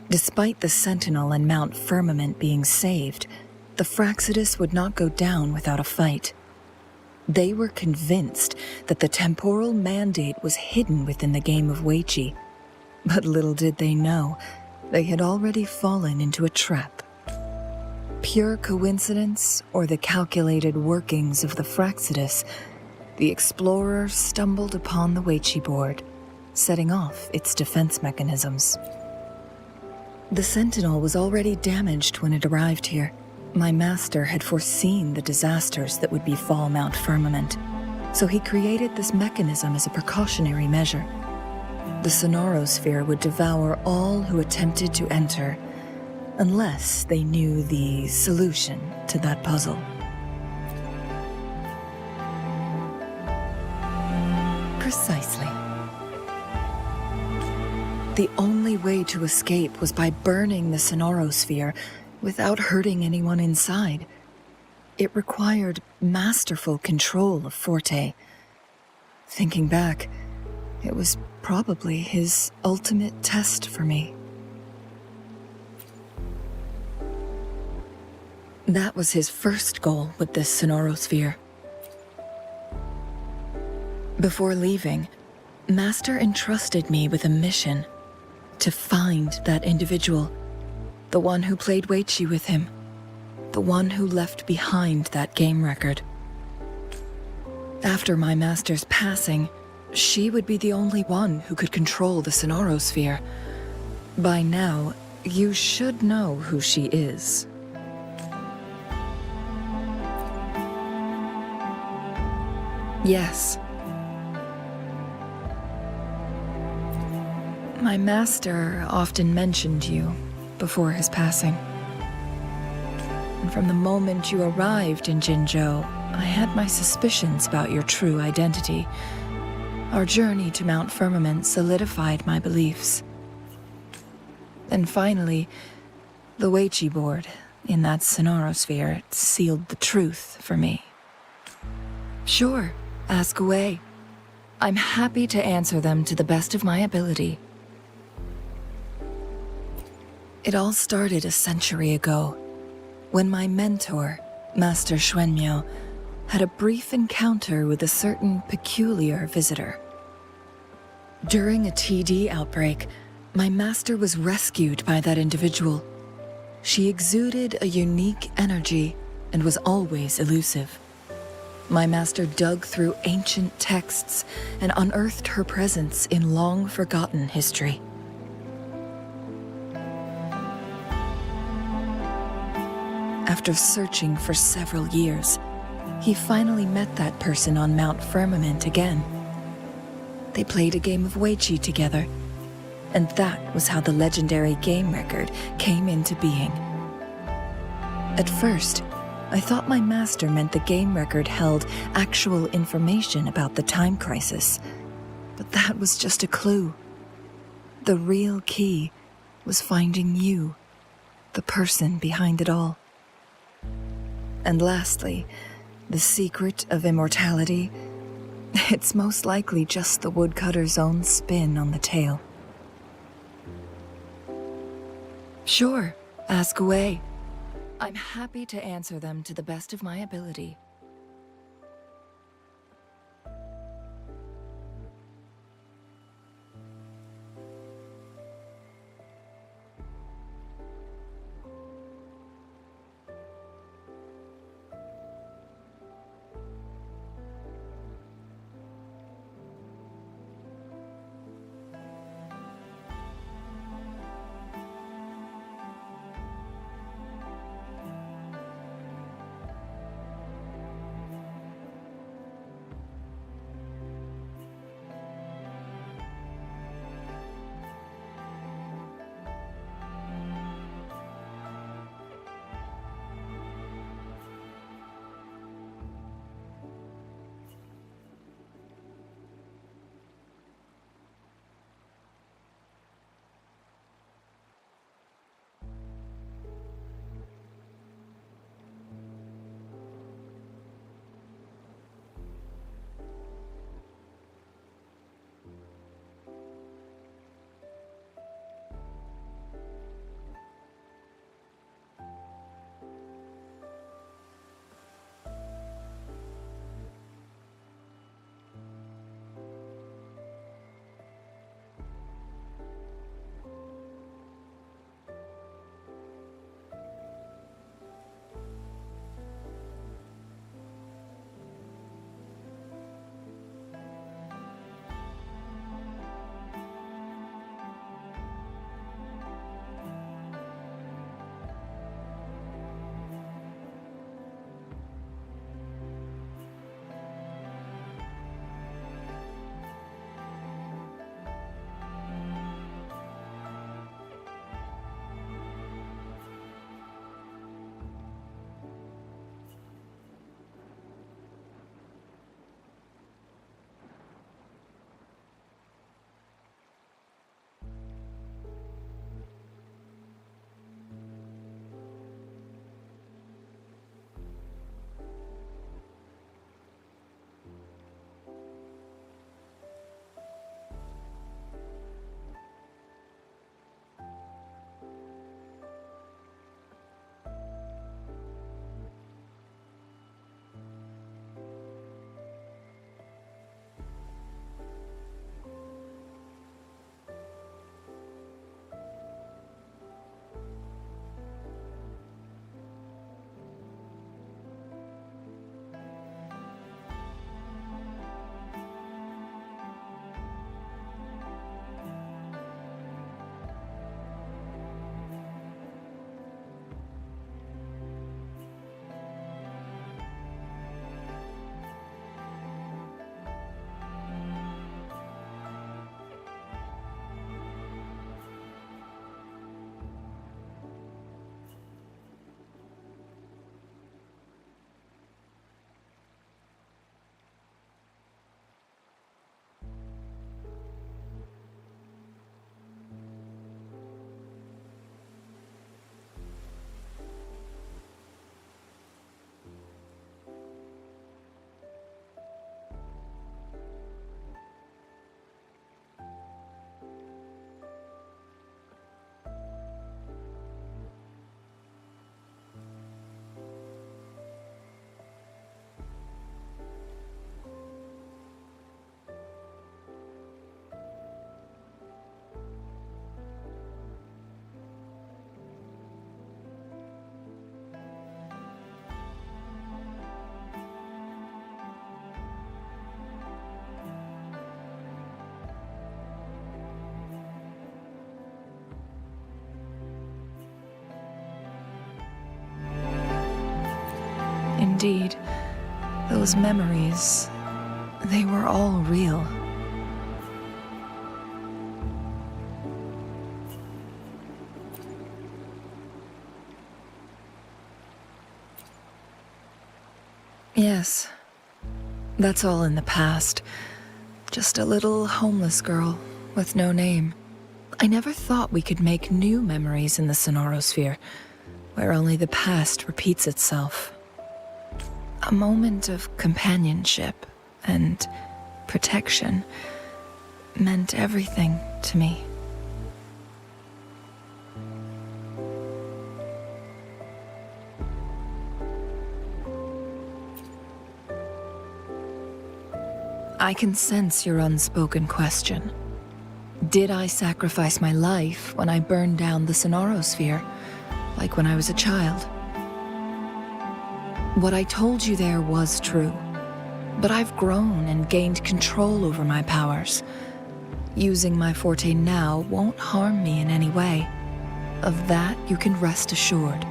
Despite the Sentinel and Mount Firmament being saved, the Fraxidus would not go down without a fight. They were convinced that the temporal mandate was hidden within the game of Weiqi, but little did they know, they had already fallen into a trap. Pure coincidence or the calculated workings of the Fraxidus, the explorer stumbled upon the Weiqi board, setting off its defense mechanisms. The Sentinel was already damaged when it arrived here. My master had foreseen the disasters that would befall Mount Firmament, so he created this mechanism as a precautionary measure. The Sonorosphere would devour all who attempted to enter, unless they knew the solution to that puzzle. Precisely. The only way to escape was by burning the Sonorosphere without hurting anyone inside. It required masterful control of Forte. Thinking back, it was probably his ultimate test for me. That was his first goal with this Sonorosphere. Before leaving, Master entrusted me with a mission to find that individual. The one who played Weiqi with him. The one who left behind that game record. After my master's passing, she would be the only one who could control the Sonorosphere. By now, you should know who she is. Yes. My master often mentioned you before his passing. And from the moment you arrived in Jinzhou, I had my suspicions about your true identity. Our journey to Mount Firmament solidified my beliefs. And finally, the Weiqi board in that Sonorosphere sealed the truth for me. Sure, ask away. I'm happy to answer them to the best of my ability. It all started a century ago, when my mentor, Master Xuanmiao, had a brief encounter with a certain peculiar visitor. During a TD outbreak, my master was rescued by that individual. She exuded a unique energy and was always elusive. My master dug through ancient texts and unearthed her presence in long-forgotten history. After searching for several years, he finally met that person on Mount Firmament again. They played a game of Weiqi together, and that was how the legendary game record came into being. At first, I thought my master meant the game record held actual information about the time crisis, but that was just a clue. The real key was finding you, the person behind it all. And lastly, the secret of immortality, it's most likely just the woodcutter's own spin on the tale. Sure, ask away. I'm happy to answer them to the best of my ability. indeed. Those memories, they were all real. Yes, that's all in the past. Just a little homeless girl with no name. I never thought we could make new memories in the Sonorosphere, where only the past repeats itself. A moment of companionship and protection meant everything to me. I can sense your unspoken question. Did I sacrifice my life when I burned down the Sonorosphere, like when I was a child? What I told you there was true, but I've grown and gained control over my powers. Using my forte now won't harm me in any way. Of that you can rest assured.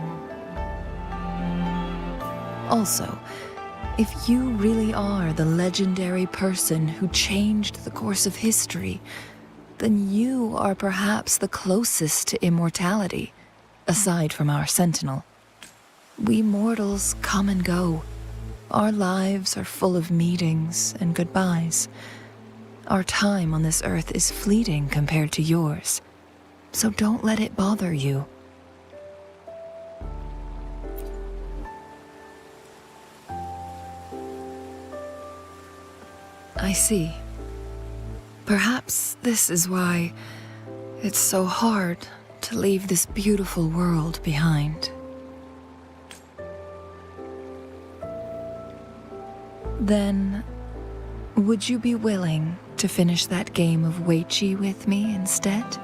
Also, if you really are the legendary person who changed the course of history, then you are perhaps the closest to immortality, aside from our sentinel. We mortals come and go. Our lives are full of meetings and goodbyes. Our time on this earth is fleeting compared to yours, so don't let it bother you. I see. Perhaps this is why it's so hard to leave this beautiful world behind. Then, would you be willing to finish that game of Weiqi with me instead?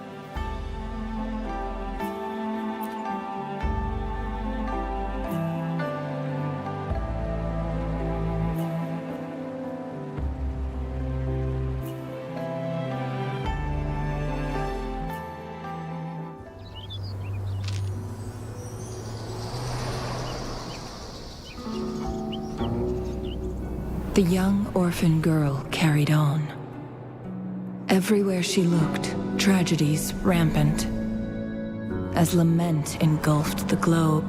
The young orphan girl carried on. Everywhere she looked, tragedies rampant. As lament engulfed the globe,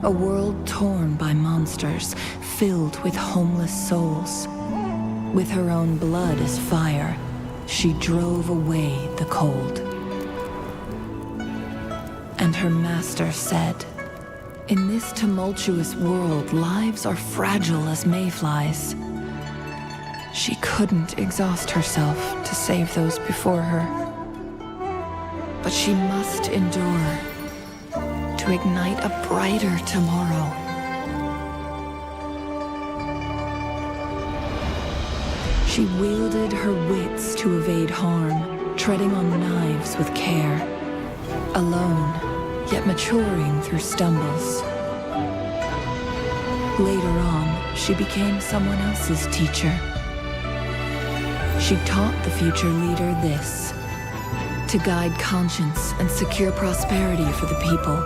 a world torn by monsters, filled with homeless souls. With her own blood as fire, she drove away the cold. And her master said, "In this tumultuous world, lives are fragile as mayflies." She couldn't exhaust herself to save those before her. But she must endure to ignite a brighter tomorrow. She wielded her wits to evade harm, treading on knives with care. Alone, yet maturing through stumbles. Later on, she became someone else's teacher. She taught the future leader this: to guide conscience and secure prosperity for the people,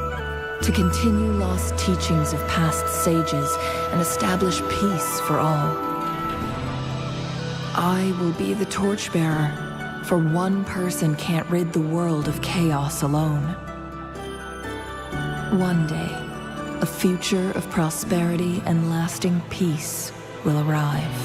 to continue lost teachings of past sages and establish peace for all. I will be the torchbearer, for one person can't rid the world of chaos alone. One day, a future of prosperity and lasting peace will arrive.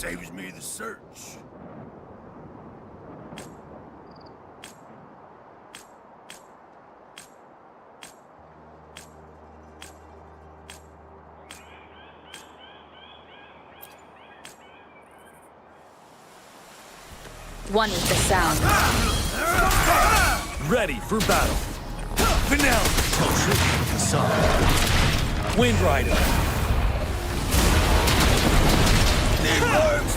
Saves me the search. One with the sound. Ready for battle. Finale. Facade. Wind Rider. Need words.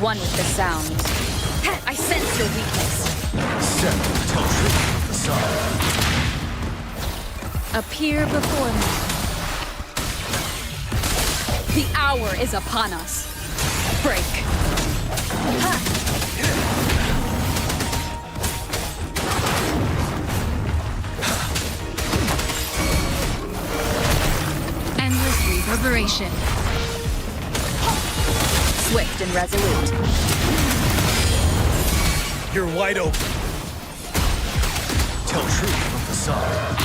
One with the sound. I sense your weakness. Appear before me. The hour is upon us. Break. Endless reverberation. Swift and resolute. You're wide open. Tell truth from facade.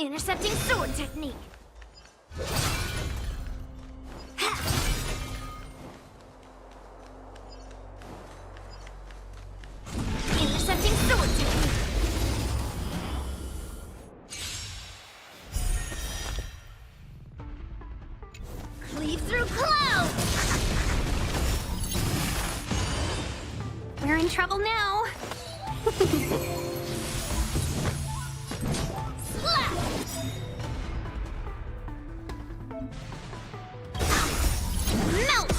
Intercepting sword technique. Intercepting sword technique. Cleave through clouds. We're in trouble now. Slap! Melt!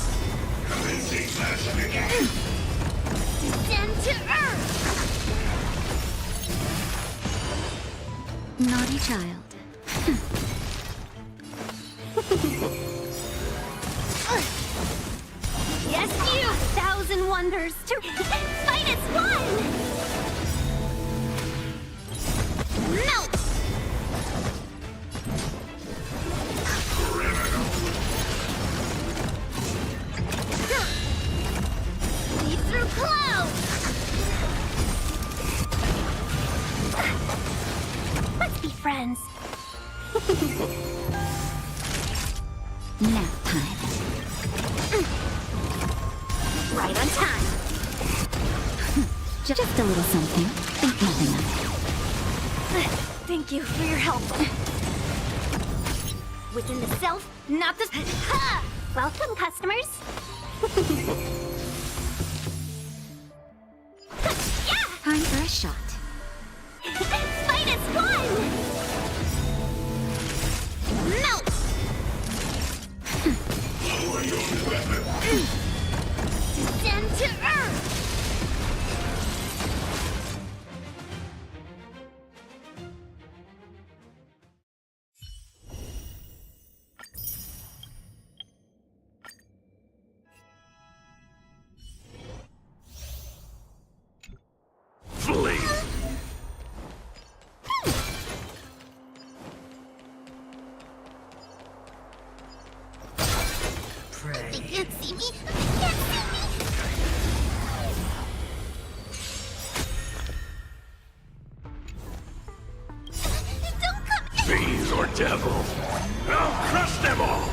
Descend to earth! Naughty child. Yes, you! Thousand wonders to fight as one! Melt! Lead through clouds! Let's be friends. Nap time. Right on time. Just a little something. Think nothing of it. Thank you for your help. Within the self, not the... Ha! Welcome, customers. Time for a shot. Fight as one! Melt! Descend to earth! They can't see me! They can't see me! Don't come! Fiends or devils, I'll crush them all!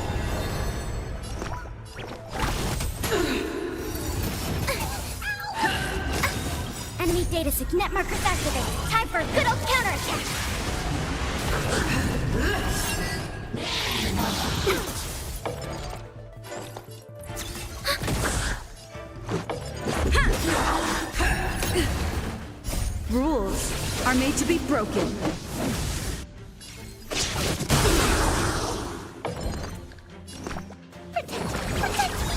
Enemy data sig net markers activated. Time for a good old counterattack! Rules are made to be broken.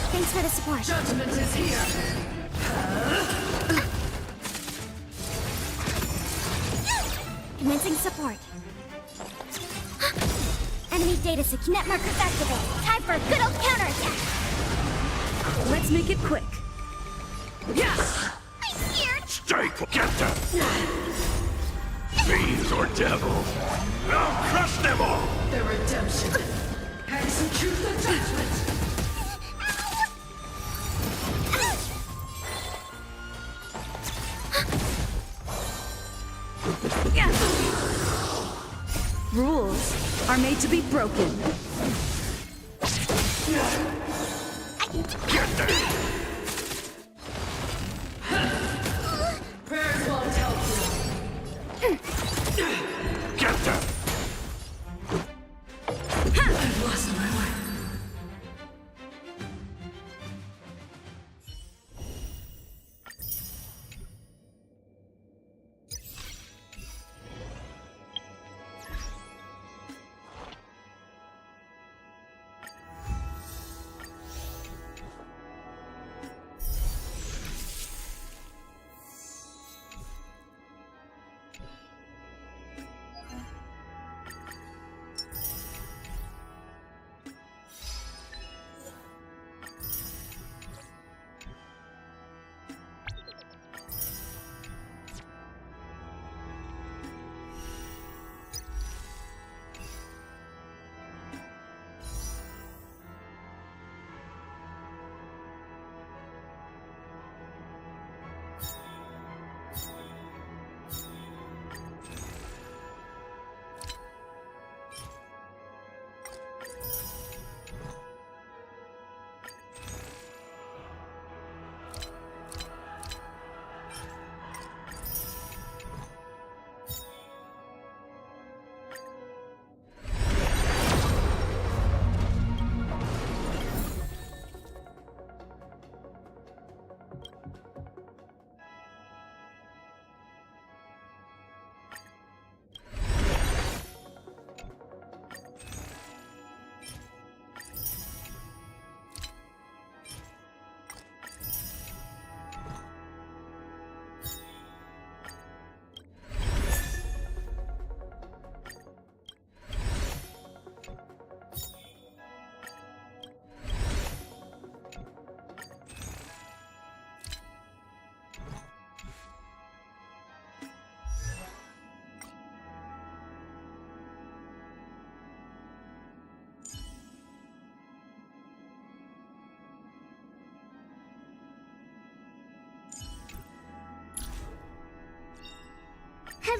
Thanks for the support. Judgment is here. Commencing support. Enemy data sig net markers activated. Time for a good old counterattack! Let's make it quick. Yes! I'm scared! Stay get them! Fiends or devils, I'll crush them all! The redemption. Execute the judgment. Rules are made to be broken. Get them! Prayers won't help you. Get them! I've lost my way.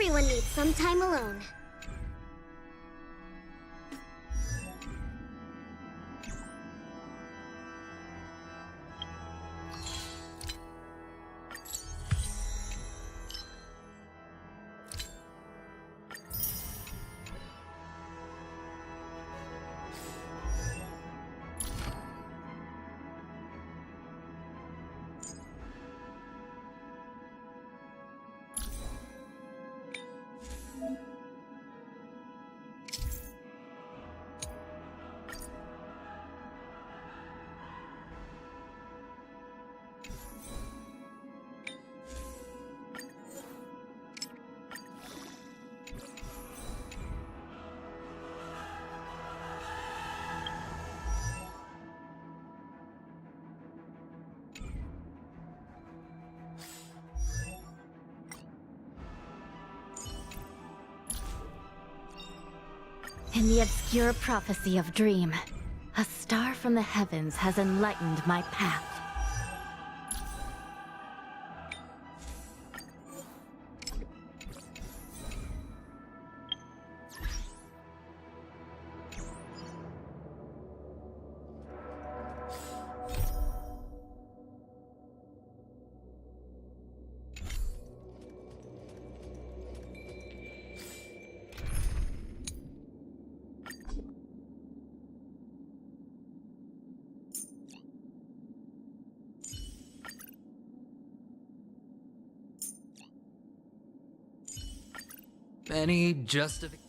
Everyone needs some time alone. In the obscure prophecy of Dream, a star from the heavens has enlightened my path. Any justification?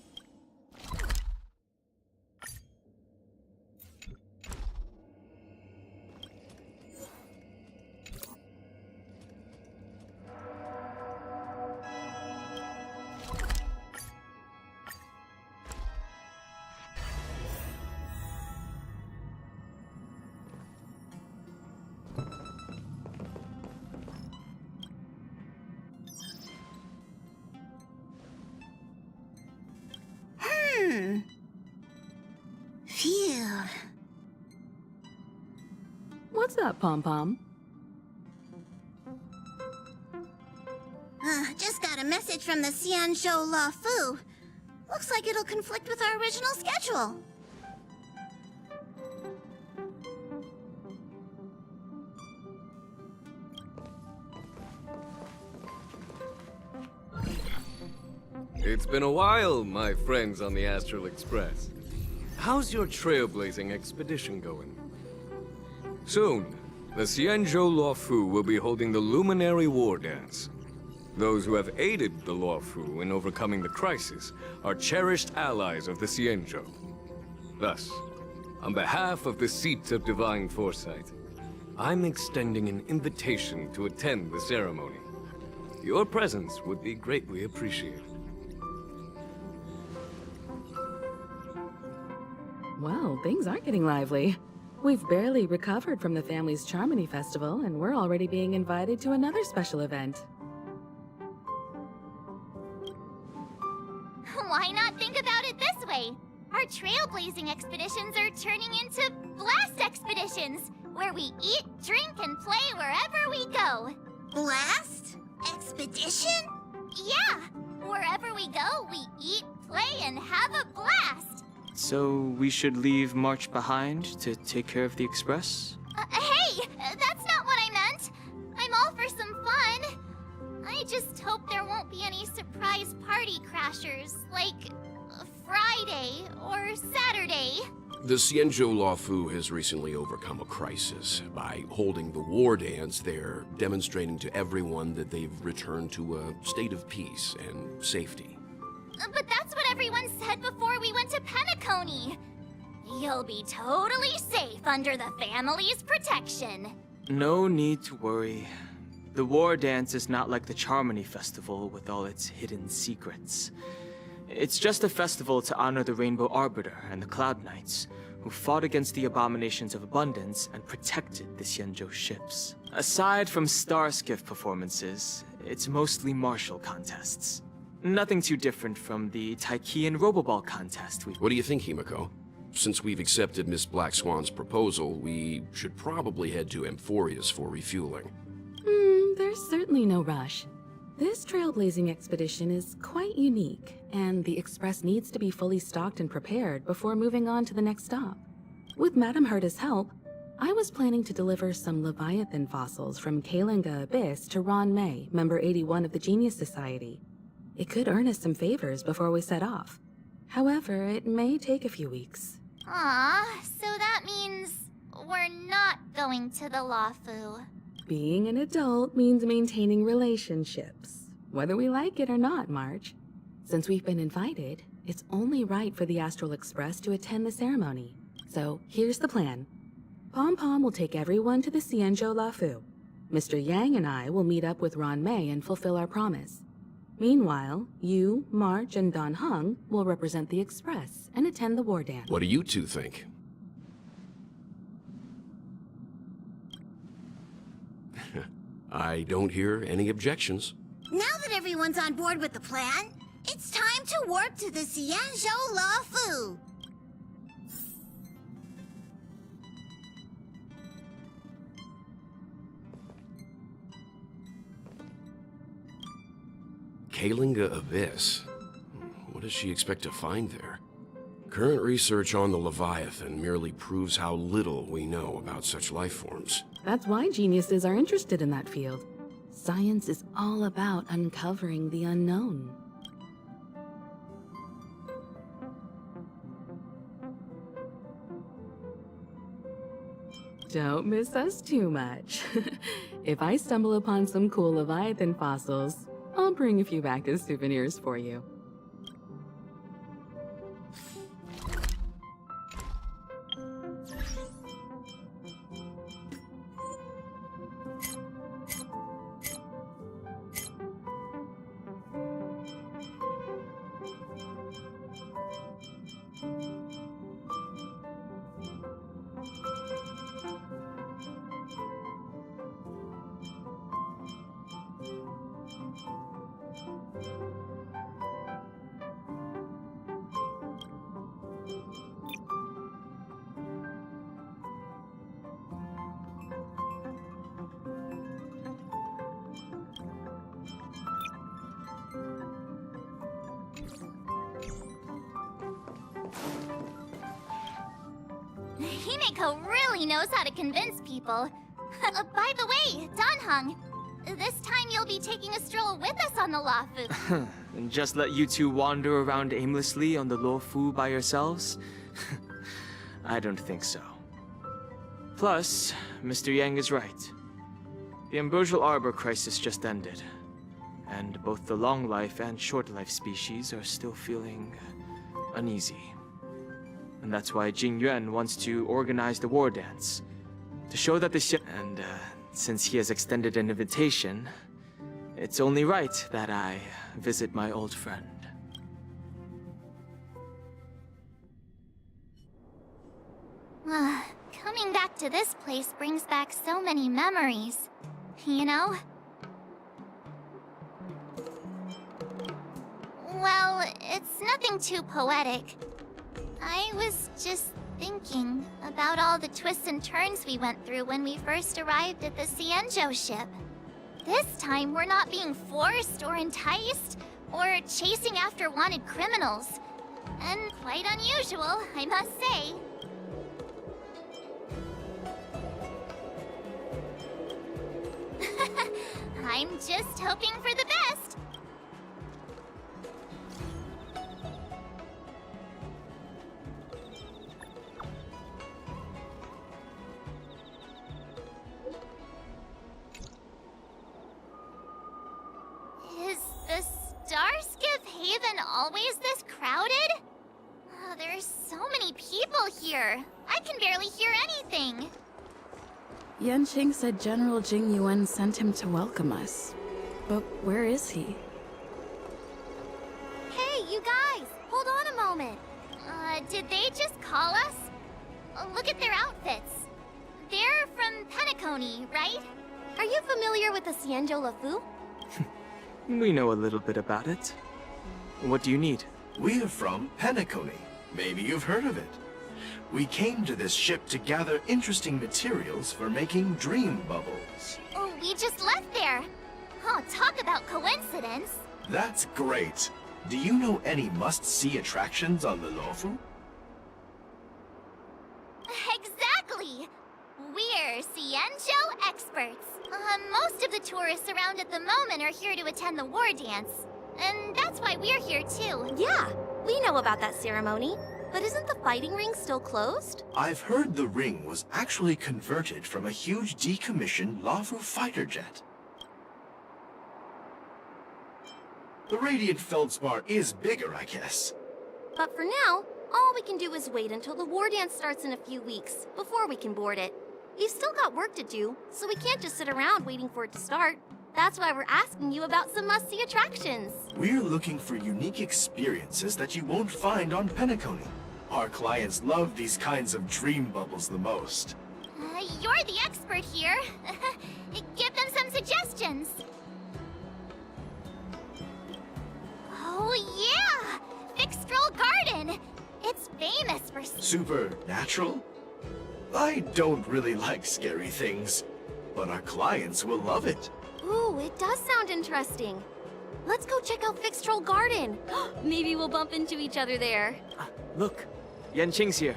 Phew. What's that, Pom-Pom? Just got a message from the Xianzhou La Fu. Looks like it'll conflict with our original schedule. It's been a while, my friends on the Astral Express. How's your trailblazing expedition going? Soon, the Xianzhou Luofu will be holding the Luminary War Dance. Those who have aided the Luofu in overcoming the crisis are cherished allies of the Xianzhou. Thus, on behalf of the Seat of Divine Foresight, I'm extending an invitation to attend the ceremony. Your presence would be greatly appreciated. Well, things aren't getting lively. We've barely recovered from the family's Charmony Festival, and we're already being invited to another special event. Why not think about it this way? Our trailblazing expeditions are turning into blast expeditions, where we eat, drink, and play wherever we go. Blast? Expedition? Yeah! Wherever we go, we eat, play, and have a blast! So we should leave March behind to take care of the Express? Hey! That's not what I meant! I'm all for some fun! I just hope there won't be any surprise party crashers, like Friday or Saturday. The Xianzhou Luofu has recently overcome a crisis. By holding the war dance, they're demonstrating to everyone that they've returned to a state of peace and safety. But that's what everyone said before we went to Penacony. You'll be totally safe under the family's protection. No need to worry. The War Dance is not like the Charmony Festival with all its hidden secrets. It's just a festival to honor the Rainbow Arbiter and the Cloud Knights, who fought against the abominations of abundance and protected the Xianzhou ships. Aside from star skiff performances, it's mostly martial contests. Nothing too different from the Taiki and Roboball contest What do you think, Himiko? Since we've accepted Miss Black Swan's proposal, we should probably head to Amphorius for refueling. There's certainly no rush. This trailblazing expedition is quite unique, and the Express needs to be fully stocked and prepared before moving on to the next stop. With Madame Herta's help, I was planning to deliver some Leviathan fossils from Kalinga Abyss to Ron May, member 81 of the Genius Society. It could earn us some favors before we set off. However, it may take a few weeks. Aw, so that means we're not going to the Lafu. Being an adult means maintaining relationships, whether we like it or not, March. Since we've been invited, it's only right for the Astral Express to attend the ceremony. So here's the plan. Pom Pom will take everyone to the Xianzhou Lafu. Mr. Yang and I will meet up with Ron May and fulfill our promise. Meanwhile, you, March, and Don Hung will represent the Express and attend the war dance. What do you two think? I don't hear any objections. Now that everyone's on board with the plan, it's time to warp to the Xianzhou Lafu. Kalinga Abyss? What does she expect to find there? Current research on the Leviathan merely proves how little we know about such life forms. That's why geniuses are interested in that field. Science is all about uncovering the unknown. Don't miss us too much. If I stumble upon some cool Leviathan fossils, I'll bring a few back as souvenirs for you. Himeko really knows how to convince people. By the way, Danhung, this time you'll be taking a stroll with us on the Lafu. And just let you two wander around aimlessly on the Lafu by yourselves? I don't think so. Plus, Mr. Yang is right. The Ambrosial Arbor crisis just ended, and both the long life and short life species are still feeling uneasy. And that's why Jing Yuan wants to organize the war dance, to show that the And since he has extended an invitation, it's only right that I visit my old friend. Coming back to this place brings back so many memories, you know? Well, it's nothing too poetic. I was just thinking about all the twists and turns we went through when we first arrived at the Xianzhou ship. This time, we're not being forced or enticed, or chasing after wanted criminals. And quite unusual, I must say. I'm just hoping for the best. Is the Starskip Haven always this crowded? Oh, there's so many people here. I can barely hear anything. Yanqing said General Jing Yuan sent him to welcome us. But where is he? Hey, you guys! Hold on a moment. Did they just call us? Look at their outfits. They're from Penacony, right? Are you familiar with the Xianzhou Lafu? We know a little bit about it. What do you need? We're from Penacony. Maybe you've heard of it. We came to this ship to gather interesting materials for making dream bubbles. Oh, we just left there. Oh, talk about coincidence. That's great. Do you know any must-see attractions on the Luofu? Exactly! We're Xianzhou experts. Most of the tourists around at the moment are here to attend the war dance. And that's why we're here too. Yeah, we know about that ceremony. But isn't the fighting ring still closed? I've heard the ring was actually converted from a huge decommissioned Luofu fighter jet. The radiant feldspar is bigger, I guess. But for now, all we can do is wait until the war dance starts in a few weeks, before we can board it. We've still got work to do, so we can't just sit around waiting for it to start. That's why we're asking you about some must-see attractions. We're looking for unique experiences that you won't find on Penacony. Our clients love these kinds of dream bubbles the most. You're the expert here. Give them some suggestions. Oh yeah! Fixed-Stroll Garden! It's famous for... Supernatural? I don't really like scary things, but our clients will love it. Ooh, it does sound interesting. Let's go check out Fixed-Stroll Garden. Maybe we'll bump into each other there. Look, Yanqing's here.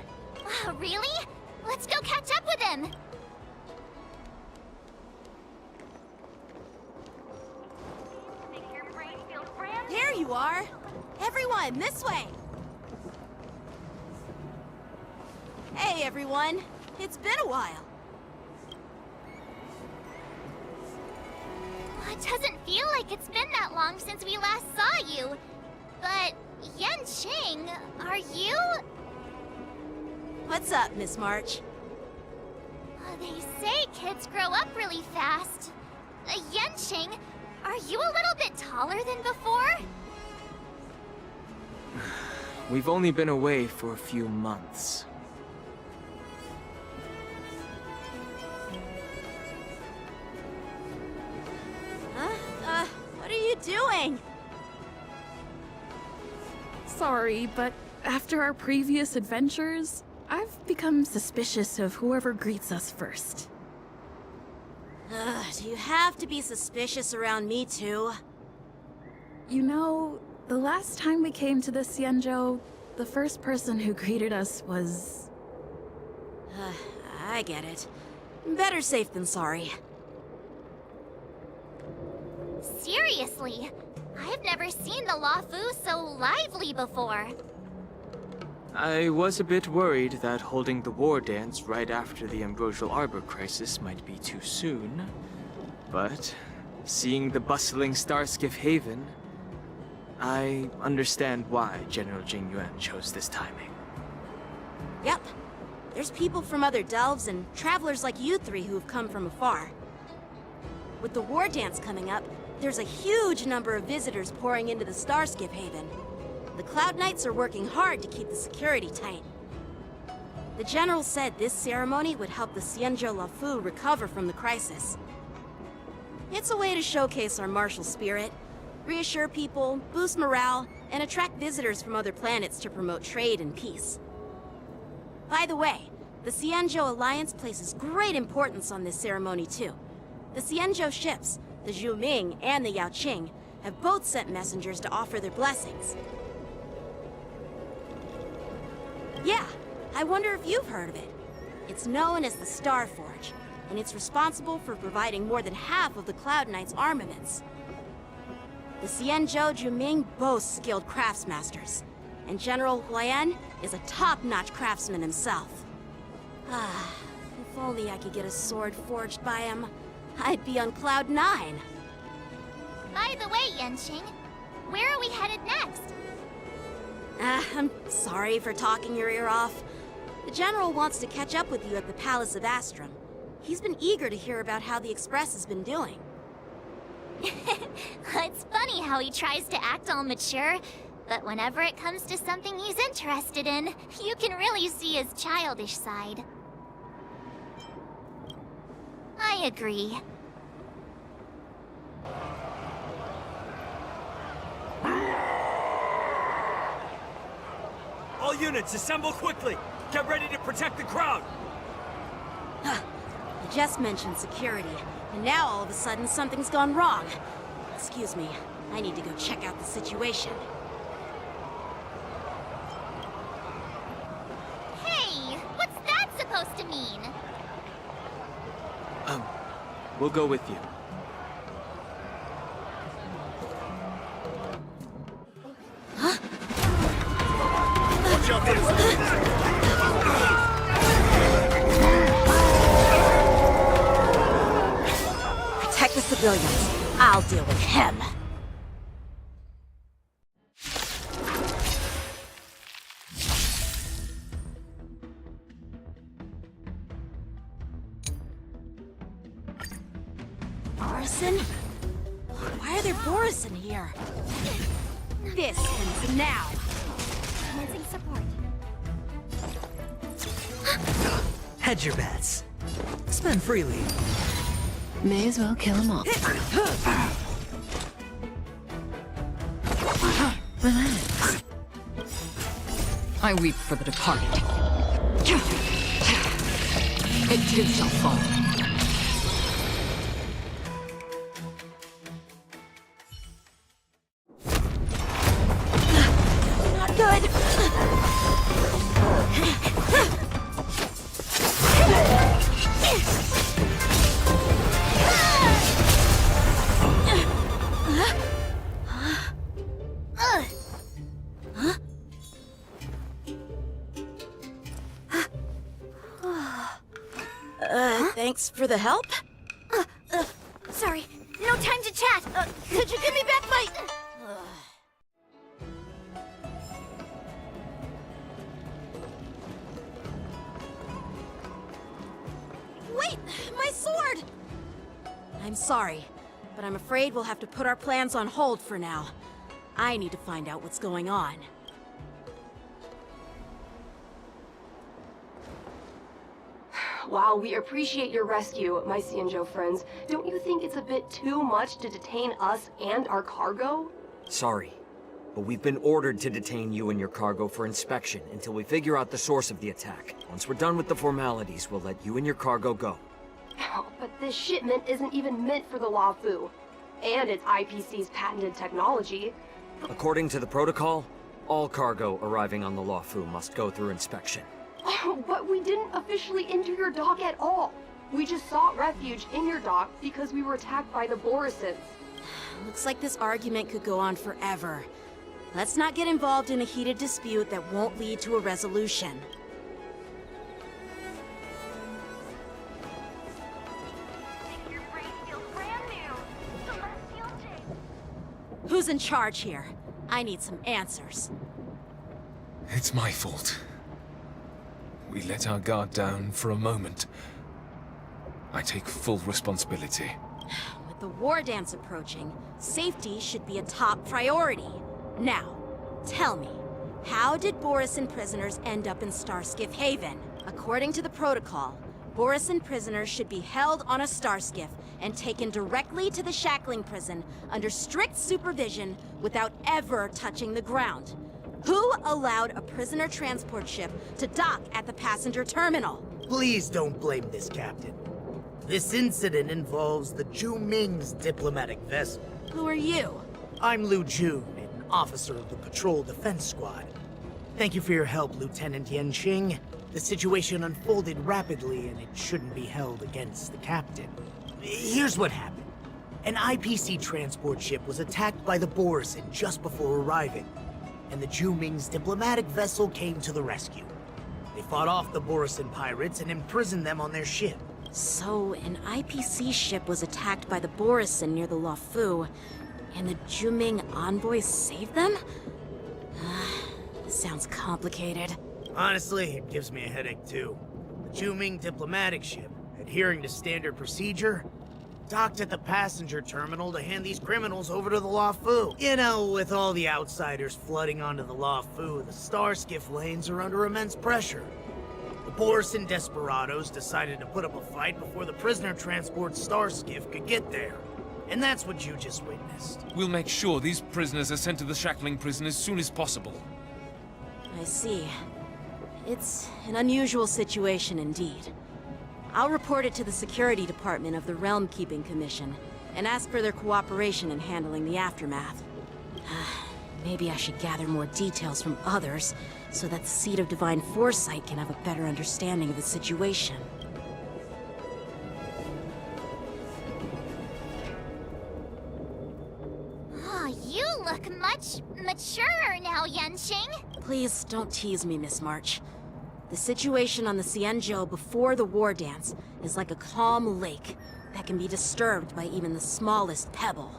Really? Let's go catch up with him! There you are! Everyone, this way! Hey, everyone. It's been a while. It doesn't feel like it's been that long since we last saw you. But, Yanqing, are you... What's up, Miss March? They say kids grow up really fast. Yanqing, are you a little bit taller than before? We've only been away for a few months. What are you doing? Sorry, but after our previous adventures, I've become suspicious of whoever greets us first. Do you have to be suspicious around me too? You know, the last time we came to the Xianzhou, the first person who greeted us was... I get it. Better safe than sorry. Seriously, I've never seen the Luofu so lively before. I was a bit worried that holding the war dance right after the Ambrosial Arbor crisis might be too soon. But seeing the bustling Starskiff Haven, I understand why General Jing Yuan chose this timing. Yep. There's people from other delves and travelers like you three who have come from afar. With the war dance coming up, there's a huge number of visitors pouring into the Starskiff Haven. The Cloud Knights are working hard to keep the security tight. The General said this ceremony would help the Xianzhou Luofu recover from the crisis. It's a way to showcase our martial spirit, reassure people, boost morale, and attract visitors from other planets to promote trade and peace. By the way, the Xianzhou Alliance places great importance on this ceremony too. The Xianzhou ships, the Zhuming and the Yaoqing, have both sent messengers to offer their blessings. Yeah, I wonder if you've heard of it. It's known as the Star Forge, and it's responsible for providing more than half of the Cloud Knights' armaments. The Xianzhou Zhuming boasts skilled craftsmasters, and General Huayan is a top-notch craftsman himself. If only I could get a sword forged by him, I'd be on Cloud 9. By the way, Yanqing, where are we headed next? I'm sorry for talking your ear off. The General wants to catch up with you at the Palace of Astrum. He's been eager to hear about how the Express has been doing. It's funny how he tries to act all mature, but whenever it comes to something he's interested in, you can really see his childish side. I agree. All units, assemble quickly! Get ready to protect the crowd! You just mentioned security. And now all of a sudden something's gone wrong. Excuse me, I need to go check out the situation. Hey, what's that supposed to mean? We'll go with you. Watch out for Protect the civilians. I'll deal with him. Borison? Why are there Borison here? This ends now. Commencing support. Hedge your bets. Spend freely. May as well kill them all. Relax. I weep for the departed. It too shall fall. Not good. Thanks for the help. Sorry, no time to chat. Could you give me back my... Wait, my sword! I'm sorry, but I'm afraid we'll have to put our plans on hold for now. I need to find out what's going on. While we appreciate your rescue, my Xianzhou friends, don't you think it's a bit too much to detain us and our cargo? Sorry, but we've been ordered to detain you and your cargo for inspection until we figure out the source of the attack. Once we're done with the formalities, we'll let you and your cargo go. But this shipment isn't even meant for the Luofu, and it's IPC's patented technology. According to the protocol, all cargo arriving on the Luofu must go through inspection. But we didn't officially enter your dock at all. We just sought refuge in your dock because we were attacked by the Borisons. Looks like this argument could go on forever. Let's not get involved in a heated dispute that won't lead to a resolution. Who's in charge here? I need some answers. It's my fault. We let our guard down for a moment. I take full responsibility. With the war dance approaching, safety should be a top priority. Now, tell me, how did Borison prisoners end up in Starskiff Haven? According to the protocol, Borison prisoners should be held on a starskiff and taken directly to the shackling prison under strict supervision without ever touching the ground. Who allowed a prisoner transport ship to dock at the passenger terminal? Please don't blame this, Captain. This incident involves the Zhu Ming's diplomatic vessel. Who are you? I'm Lu Jun, an officer of the Patrol Defense Squad. Thank you for your help, Lieutenant Yanqing. The situation unfolded rapidly, and it shouldn't be held against the captain. Here's what happened. An IPC transport ship was attacked by the Borison just before arriving, and the Zhu Ming's diplomatic vessel came to the rescue. They fought off the Borison pirates and imprisoned them on their ship. So, an IPC ship was attacked by the Borison near the Luofu, and the Zhu Ming envoys saved them? This sounds complicated. Honestly, it gives me a headache too. The Zhu Ming diplomatic ship, adhering to standard procedure, docked at the passenger terminal to hand these criminals over to the Luofu. You know, with all the outsiders flooding onto the Luofu, the Starskiff lanes are under immense pressure. The Borison desperados decided to put up a fight before the prisoner transport Starskiff could get there. And that's what you just witnessed. We'll make sure these prisoners are sent to the shackling prison as soon as possible. I see. It's an unusual situation indeed. I'll report it to the security department of the Realm Keeping Commission and ask for their cooperation in handling the aftermath. Maybe I should gather more details from others so that the Seed of Divine Foresight can have a better understanding of the situation. Oh, you look much maturer now, Yenshing. Please don't tease me, Miss March. The situation on the Xianzhou before the war dance is like a calm lake that can be disturbed by even the smallest pebble,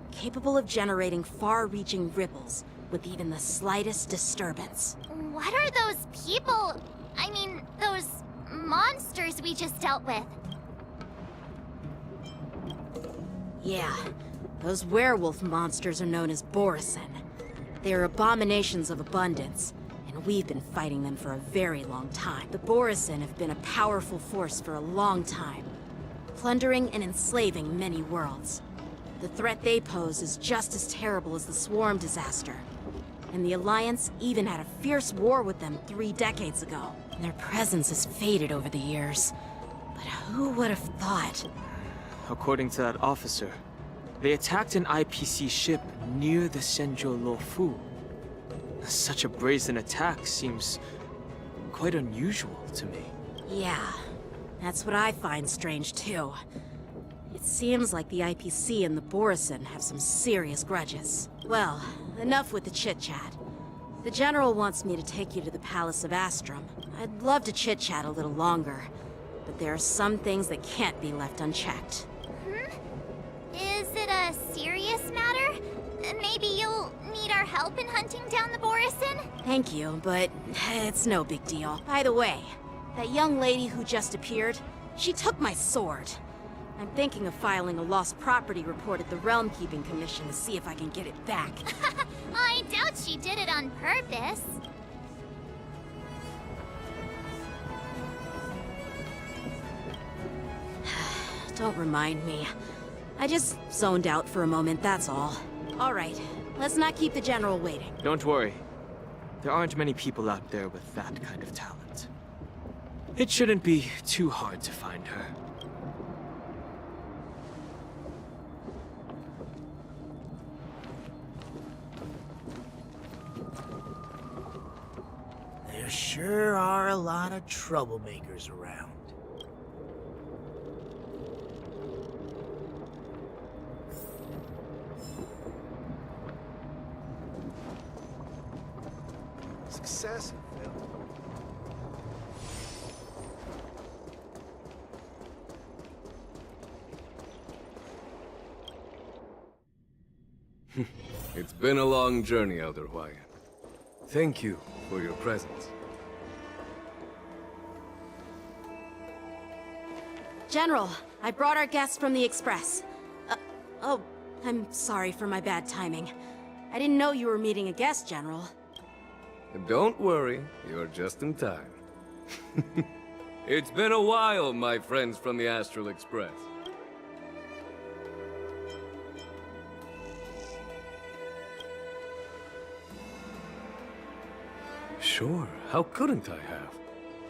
capable of generating far-reaching ripples with even the slightest disturbance. What are those people? I mean, those monsters we just dealt with? Yeah, those werewolf monsters are known as Borisin. They are abominations of abundance, and we've been fighting them for a very long time. The Borisin have been a powerful force for a long time, plundering and enslaving many worlds. The threat they pose is just as terrible as the Swarm disaster, and the Alliance even had a fierce war with them 3 decades ago. Their presence has faded over the years, but who would have thought? According to that officer, they attacked an IPC ship near the Shenzhou Luofu. Such a brazen attack seems quite unusual to me. Yeah, that's what I find strange too. It seems like the IPC and the Borisin have some serious grudges. Well, enough with the chit-chat. The General wants me to take you to the Palace of Astrum. I'd love to chit-chat a little longer, but there are some things that can't be left unchecked. Is it a serious matter? Maybe you'll need our help in hunting down the Borisin? Thank you, but it's no big deal. By the way, that young lady who just appeared, she took my sword. I'm thinking of filing a lost property report at the Realm Keeping Commission to see if I can get it back. I doubt she did it on purpose. Don't remind me. I just zoned out for a moment, that's all. All right, let's not keep the General waiting. Don't worry. There aren't many people out there with that kind of talent. It shouldn't be too hard to find her. There sure are a lot of troublemakers around. Success and failure. It's been a long journey, Elder Huayan. Thank you for your presence. General, I brought our guests from the Express. Oh, I'm sorry for my bad timing. I didn't know you were meeting a guest, General. Don't worry, you're just in time. It's been a while, my friends from the Astral Express. Sure, how couldn't I have?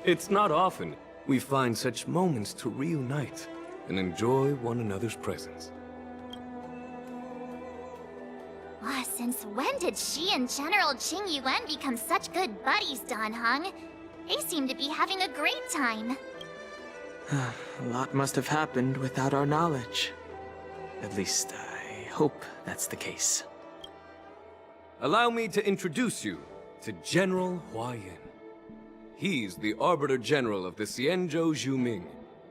It's not often we find such moments to reunite and enjoy one another's presence. Since when did she and General Qing Yuan become such good buddies, Dan Heng? They seem to be having a great time. A lot must have happened without our knowledge. At least, I hope that's the case. Allow me to introduce you to General Huayan. He's the Arbiter General of the Xianzhou Zhuming,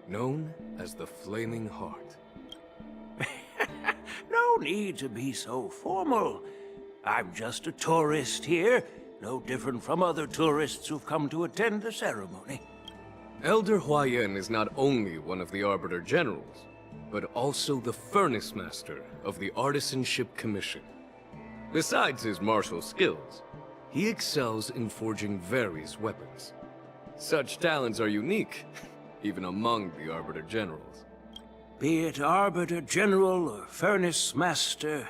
known as the Flaming Heart. No need to be so formal. I'm just a tourist here, no different from other tourists who've come to attend the ceremony. Elder Huayan is not only one of the Arbiter Generals, but also the Furnace Master of the Artisanship Commission. Besides his martial skills, he excels in forging various weapons. Such talents are unique, even among the Arbiter Generals. Be it Arbiter General or Furnace Master,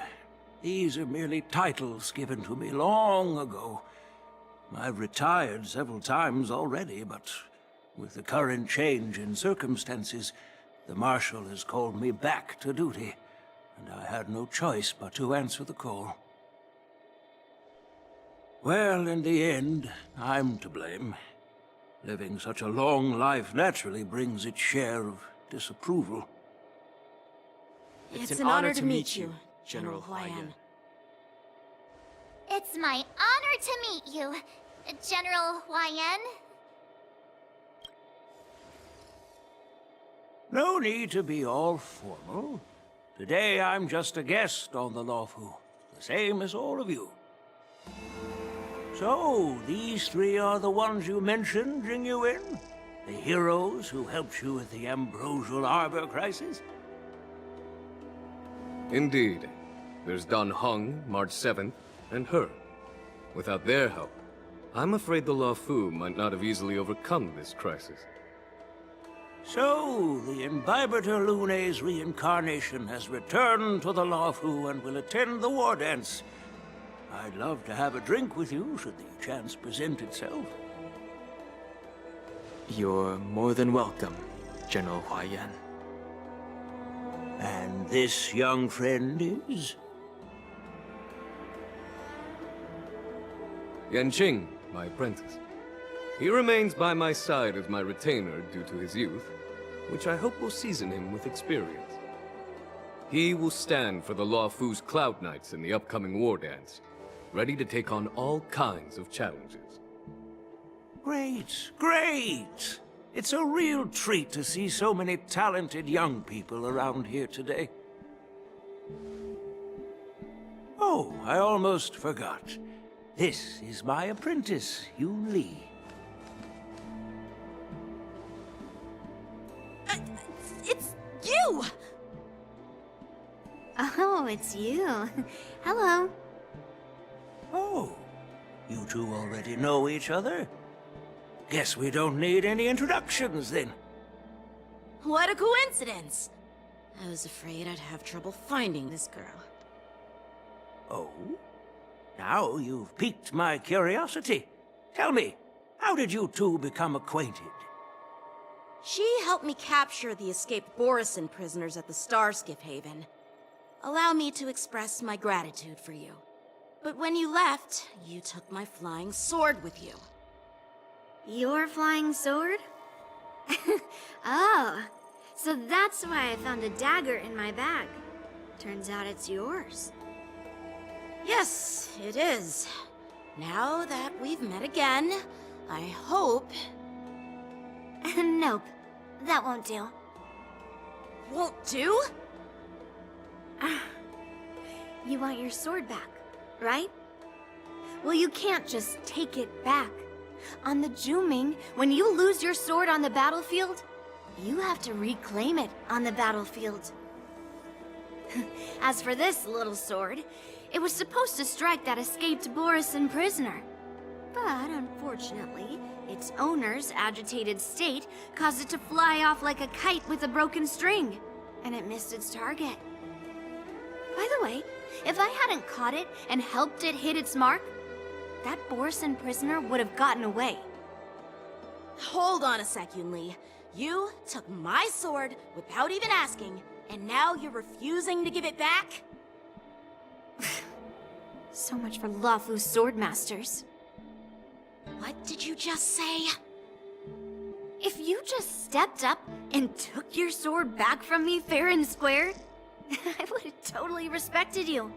these are merely titles given to me long ago. I've retired several times already, but With the current change in circumstances, the Marshal has called me back to duty, and I had no choice but to answer the call. Well, in the end, I'm to blame. Living such a long life naturally brings its share of disapproval. It's an honor to meet you, General Huayan. It's my honor to meet you, General Huayan. No need to be all formal. Today I'm just a guest on the Luofu, the same as all of you. So, these three are the ones you mentioned, Jingyuin? The heroes who helped you with the Ambrosial Arbor crisis? Indeed. There's Dan Heng, March 7th, and her. Without their help, I'm afraid the Luofu might not have easily overcome this crisis. So, the Imbibitor Lune's reincarnation has returned to the Luofu and will attend the war dance. I'd love to have a drink with you, should the chance present itself. You're more than welcome, General Huayan. And this young friend is? Yanqing, my apprentice. He remains by my side as my retainer due to his youth, which I hope will season him with experience. He will stand for the Luofu's Cloud Knights in the upcoming war dance, ready to take on all kinds of challenges. Great, great! It's a real treat to see so many talented young people around here today. Oh, I almost forgot. This is my apprentice, Yoon Lee. It's you! Oh, it's you. Hello. Oh, you two already know each other? Guess we don't need any introductions, then. What a coincidence! I was afraid I'd have trouble finding this girl. Oh? Now you've piqued my curiosity. Tell me, how did you two become acquainted? She helped me capture the escaped Borison prisoners at the Starskiff Haven. Allow me to express my gratitude for you. But when you left, you took my flying sword with you. Your flying sword? Oh, so that's why I found a dagger in my bag. Turns out it's yours. Yes, it is. Now that we've met again, I hope... Nope, that won't do. Won't do? You want your sword back, right? Well, you can't just take it back. On the Juming, when you lose your sword on the battlefield, you have to reclaim it on the battlefield. As for this little sword, it was supposed to strike that escaped Borison prisoner. But unfortunately, its owner's agitated state caused it to fly off like a kite with a broken string, and it missed its target. By the way, if I hadn't caught it and helped it hit its mark, that Borison prisoner would have gotten away. Hold on a sec, Yoon Lee. You took my sword without even asking, and now you're refusing to give it back? So much for Luofu swordmasters. What did you just say? If you just stepped up and took your sword back from me fair and square, I would have totally respected you.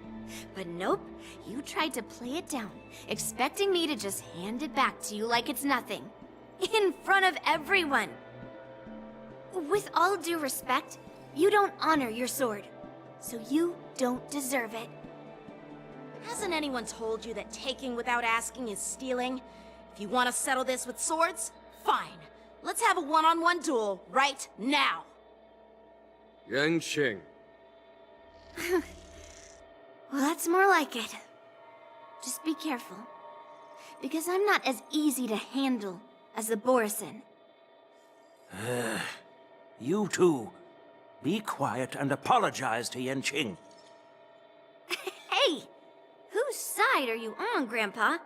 But nope, you tried to play it down, expecting me to just hand it back to you like it's nothing. In front of everyone. With all due respect, you don't honor your sword, so you don't deserve it. Hasn't anyone told you that taking without asking is stealing? If you want to settle this with swords, fine. Let's have a one-on-one duel right now. Yanqing. Well, that's more like it. Just be careful. Because I'm not as easy to handle as the Borison. You two, be quiet and apologize to Yanqing. Hey! Whose side are you on, Grandpa?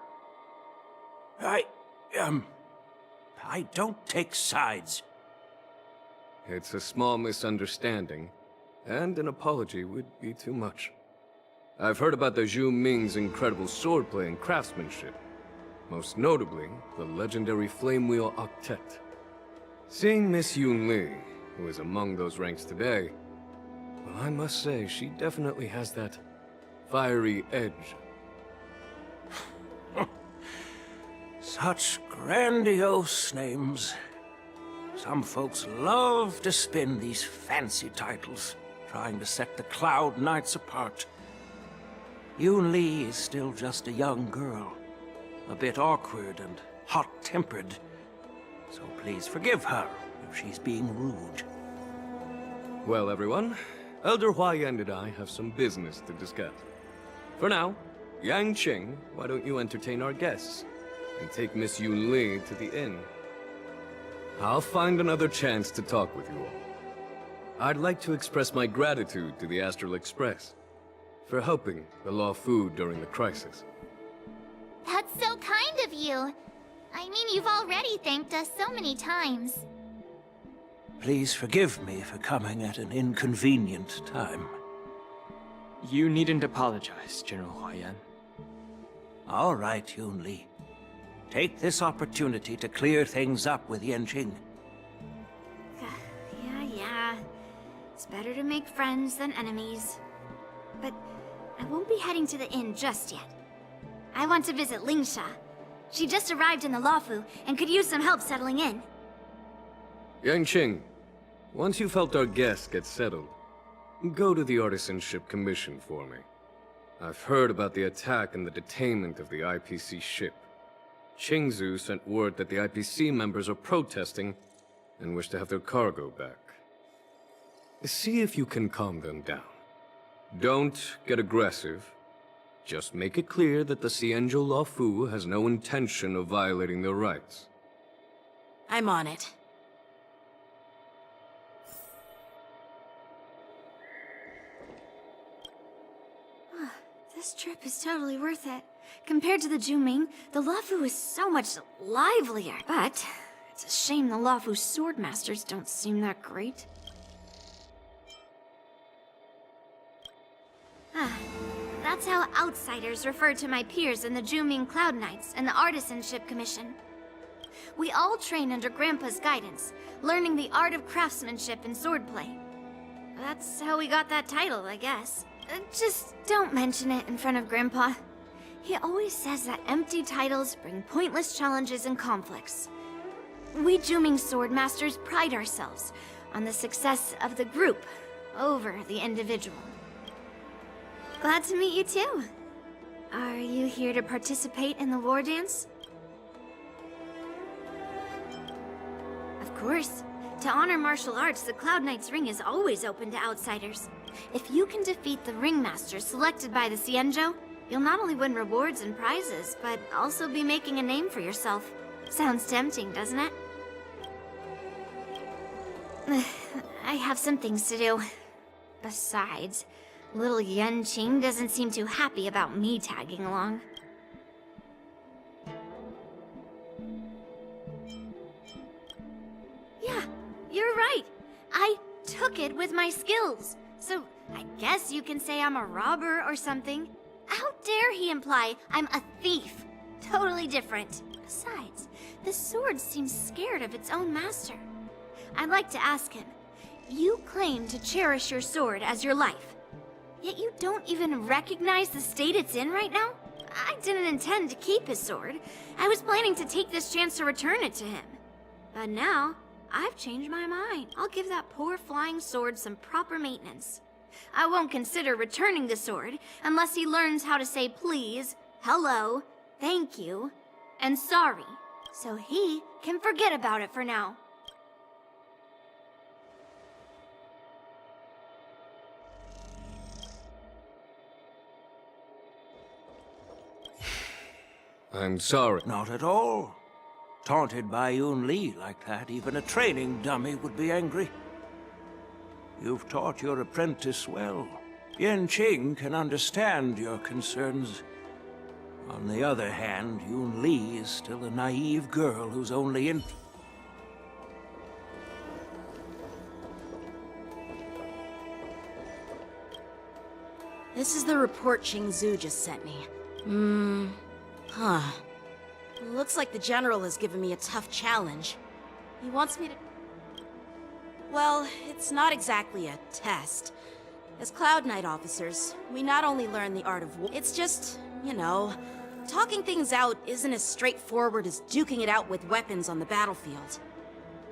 I don't take sides. It's a small misunderstanding, and an apology would be too much. I've heard about the Zhu Ming's incredible swordplay and craftsmanship. Most notably, the legendary Flame Wheel Octet. Seeing Miss Yun Li, who is among those ranks today, well, I must say, she definitely has that fiery edge. Such grandiose names. Some folks love to spin these fancy titles, trying to set the Cloud Knights apart. Yun Li is still just a young girl, a bit awkward and hot-tempered, so please forgive her if she's being rude. Well, everyone, Elder Huayan and I have some business to discuss. For now, Yang Qing, why don't you entertain our guests, and take Miss Yun Li to the inn? I'll find another chance to talk with you all. I'd like to express my gratitude to the Astral Express for helping the Law Fu during the crisis. That's so kind of you. I mean, you've already thanked us so many times. Please forgive me for coming at an inconvenient time. You needn't apologize, General Huayan. All right, Yun Li. Take this opportunity to clear things up with Yanqing. Yeah. It's better to make friends than enemies. But I won't be heading to the inn just yet. I want to visit Lingsha. She just arrived in the Luofu and could use some help settling in. Yang Qing, once you've helped our guests get settled, go to the Artisanship Commission for me. I've heard about the attack and the detainment of the IPC ship. Qingzu sent word that the IPC members are protesting and wish to have their cargo back. See if you can calm them down. Don't get aggressive. Just make it clear that the Xianzhou Luofu has no intention of violating their rights. I'm on it. This trip is totally worth it. Compared to the Zhuming, the Luofu is so much livelier. But it's a shame the Luofu swordmasters don't seem that great. That's how outsiders refer to my peers in the Zhuming Cloud Knights and the Artisanship Commission. We all train under Grandpa's guidance, learning the art of craftsmanship and swordplay. That's how we got that title, I guess. Just don't mention it in front of Grandpa. He always says that empty titles bring pointless challenges and conflicts. We Zhuming swordmasters pride ourselves on the success of the group over the individual. Glad to meet you too. Are you here to participate in the war dance? Of course. To honor martial arts, the Cloud Knight's ring is always open to outsiders. If you can defeat the ringmaster selected by the Xianzhou, you'll not only win rewards and prizes, but also be making a name for yourself. Sounds tempting, doesn't it? I have some things to do. Besides, little Yanqing doesn't seem too happy about me tagging along. Yeah, you're right. I took it with my skills. So, I guess you can say I'm a robber or something. How dare he imply I'm a thief? Totally different. Besides, the sword seems scared of its own master. I'd like to ask him, you claim to cherish your sword as your life, yet you don't even recognize the state it's in right now? I didn't intend to keep his sword. I was planning to take this chance to return it to him. But now, I've changed my mind. I'll give that poor flying sword some proper maintenance. I won't consider returning the sword unless he learns how to say please, hello, thank you, and sorry, so he can forget about it for now. I'm sorry. Not at all. Taunted by Yun Li like that, even a training dummy would be angry. You've taught your apprentice well. Yanqing can understand your concerns. On the other hand, Yun Li is still a naive girl whose only This is the report Qingzu just sent me. Looks like the General has given me a tough challenge. He wants me to... Well, it's not exactly a test. As Cloud Knight officers, we not only learn the art of war, it's just, you know, talking things out isn't as straightforward as duking it out with weapons on the battlefield.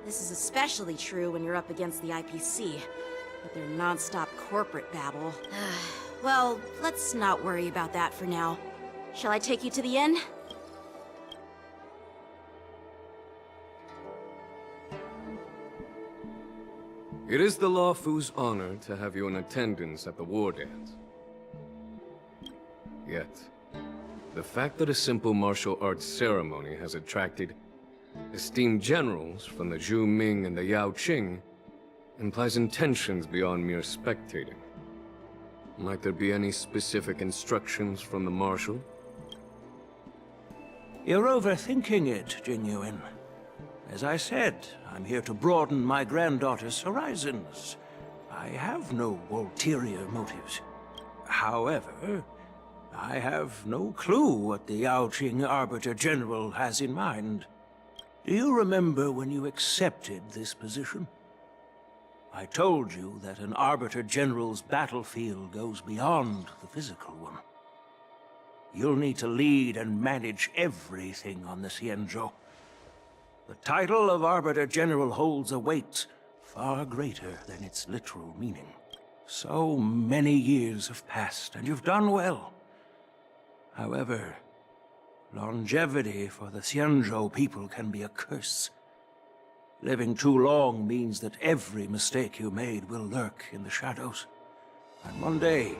This is especially true when you're up against the IPC, with their non-stop corporate babble. Well, let's not worry about that for now. Shall I take you to the inn? It is the Lawfu's honor to have you in attendance at the war dance. Yet, the fact that a simple martial arts ceremony has attracted esteemed generals from the Zhu Ming and the Yao Qing implies intentions beyond mere spectating. Might there be any specific instructions from the Marshal? You're overthinking it, Jingyuan. As I said, I'm here to broaden my granddaughter's horizons. I have no ulterior motives. However, I have no clue what the Yao Qing Arbiter General has in mind. Do you remember when you accepted this position? I told you that an Arbiter General's battlefield goes beyond the physical one. You'll need to lead and manage everything on the Xianzhou. The title of Arbiter General holds a weight far greater than its literal meaning. So many years have passed, and you've done well. However, longevity for the Xianzhou people can be a curse. Living too long means that every mistake you made will lurk in the shadows. And one day,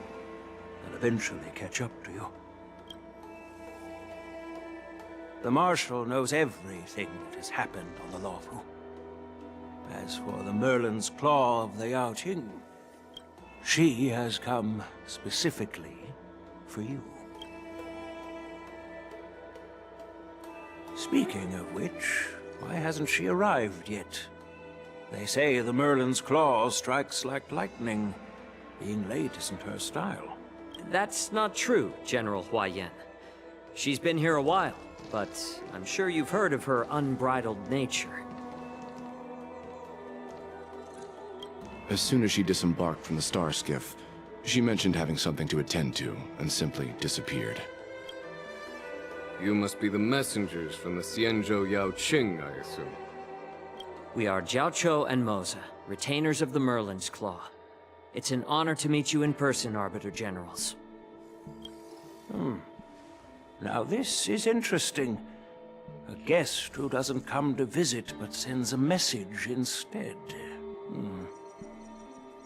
they'll eventually catch up to you. The Marshal knows everything that has happened on the Lawfu. As for the Merlin's Claw of the Yao Qing, she has come specifically for you. Speaking of which, why hasn't she arrived yet? They say the Merlin's Claw strikes like lightning. Being late isn't her style. That's not true, General Huaiyan. She's been here a while, but I'm sure you've heard of her unbridled nature. As soon as she disembarked from the star skiff, she mentioned having something to attend to, and simply disappeared. You must be the messengers from the Xianzhou Yao Qing, I assume. We are Jiaoqiu and Moza, retainers of the Merlin's Claw. It's an honor to meet you in person, Arbiter Generals. Now this is interesting. A guest who doesn't come to visit but sends a message instead.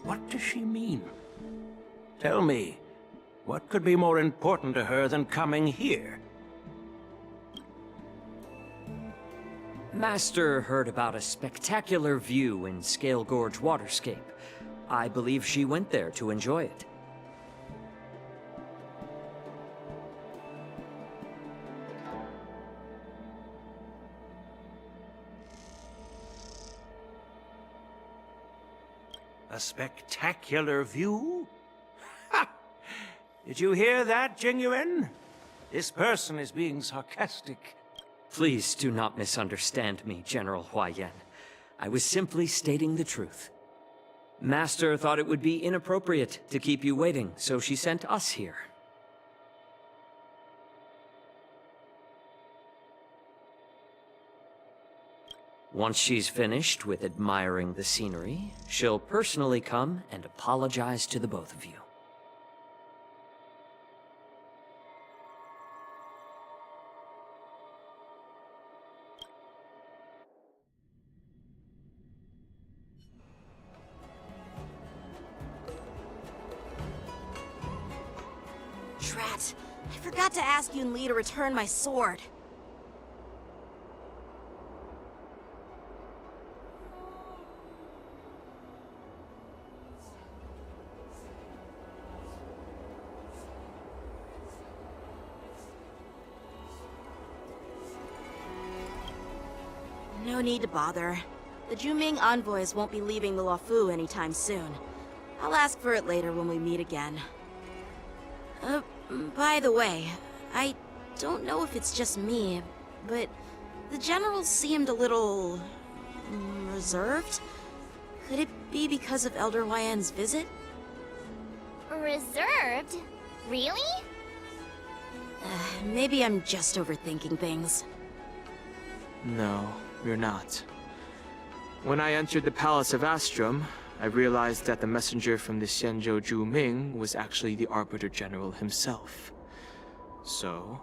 What does she mean? Tell me, what could be more important to her than coming here? Master heard about a spectacular view in Scale Gorge Waterscape. I believe she went there to enjoy it. A spectacular view? Ha! Did you hear that, Jingyuan? This person is being sarcastic. Please do not misunderstand me, General Huaiyan. I was simply stating the truth. Master thought it would be inappropriate to keep you waiting, so she sent us here. Once she's finished with admiring the scenery, she'll personally come and apologize to the both of you. Drat, I forgot to ask Yun Li to return my sword. No need to bother. The Juming envoys won't be leaving the Lawfu anytime soon. I'll ask for it later when we meet again. By the way, I don't know if it's just me, but the General seemed a little... reserved? Could it be because of Elder Hwaiyen's visit? Reserved? Really? Maybe I'm just overthinking things. No, you're not. When I entered the Palace of Astrum, I realized that the messenger from the Xianzhou Zhu Ming was actually the Arbiter General himself. So,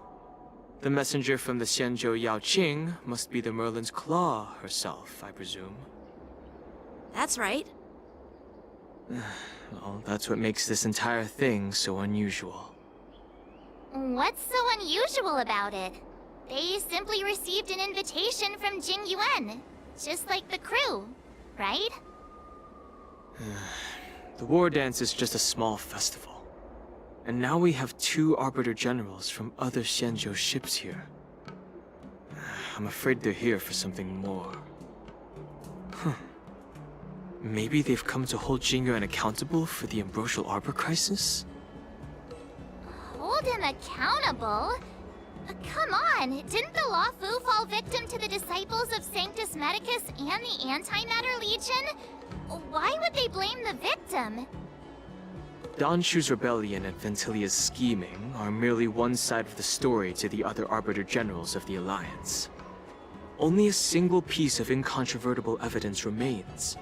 the messenger from the Xianzhou Yao Qing must be the Merlin's Claw herself, I presume. That's right. Well, that's what makes this entire thing so unusual. What's so unusual about it? They simply received an invitation from Jing Yuan, just like the crew, right? The war dance is just a small festival. And now we have 2 Arbiter Generals from other Xianzhou ships here. I'm afraid they're here for something more. Maybe they've come to hold Jingyuan accountable for the Ambrosial Arbor crisis? Hold him accountable? Come on, didn't the Law Fu fall victim to the disciples of Sanctus Medicus and the Antimatter Legion? Why would they blame the victim? Danshu's rebellion and Ventilia's scheming are merely one side of the story to the other Arbiter Generals of the Alliance. Only a single piece of incontrovertible evidence remains,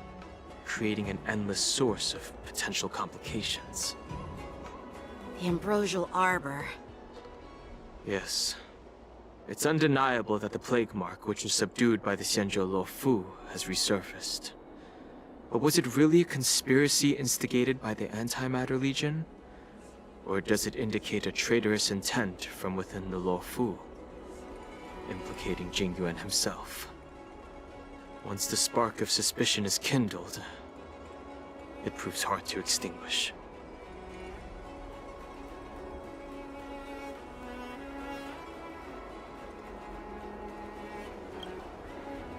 creating an endless source of potential complications. The Ambrosial Arbor. Yes. It's undeniable that the plague mark, which was subdued by the Xianzhou Lo Fu, has resurfaced. But was it really a conspiracy instigated by the Antimatter Legion? Or does it indicate a traitorous intent from within the Lo Fu, implicating Jingyuan himself? Once the spark of suspicion is kindled, it proves hard to extinguish.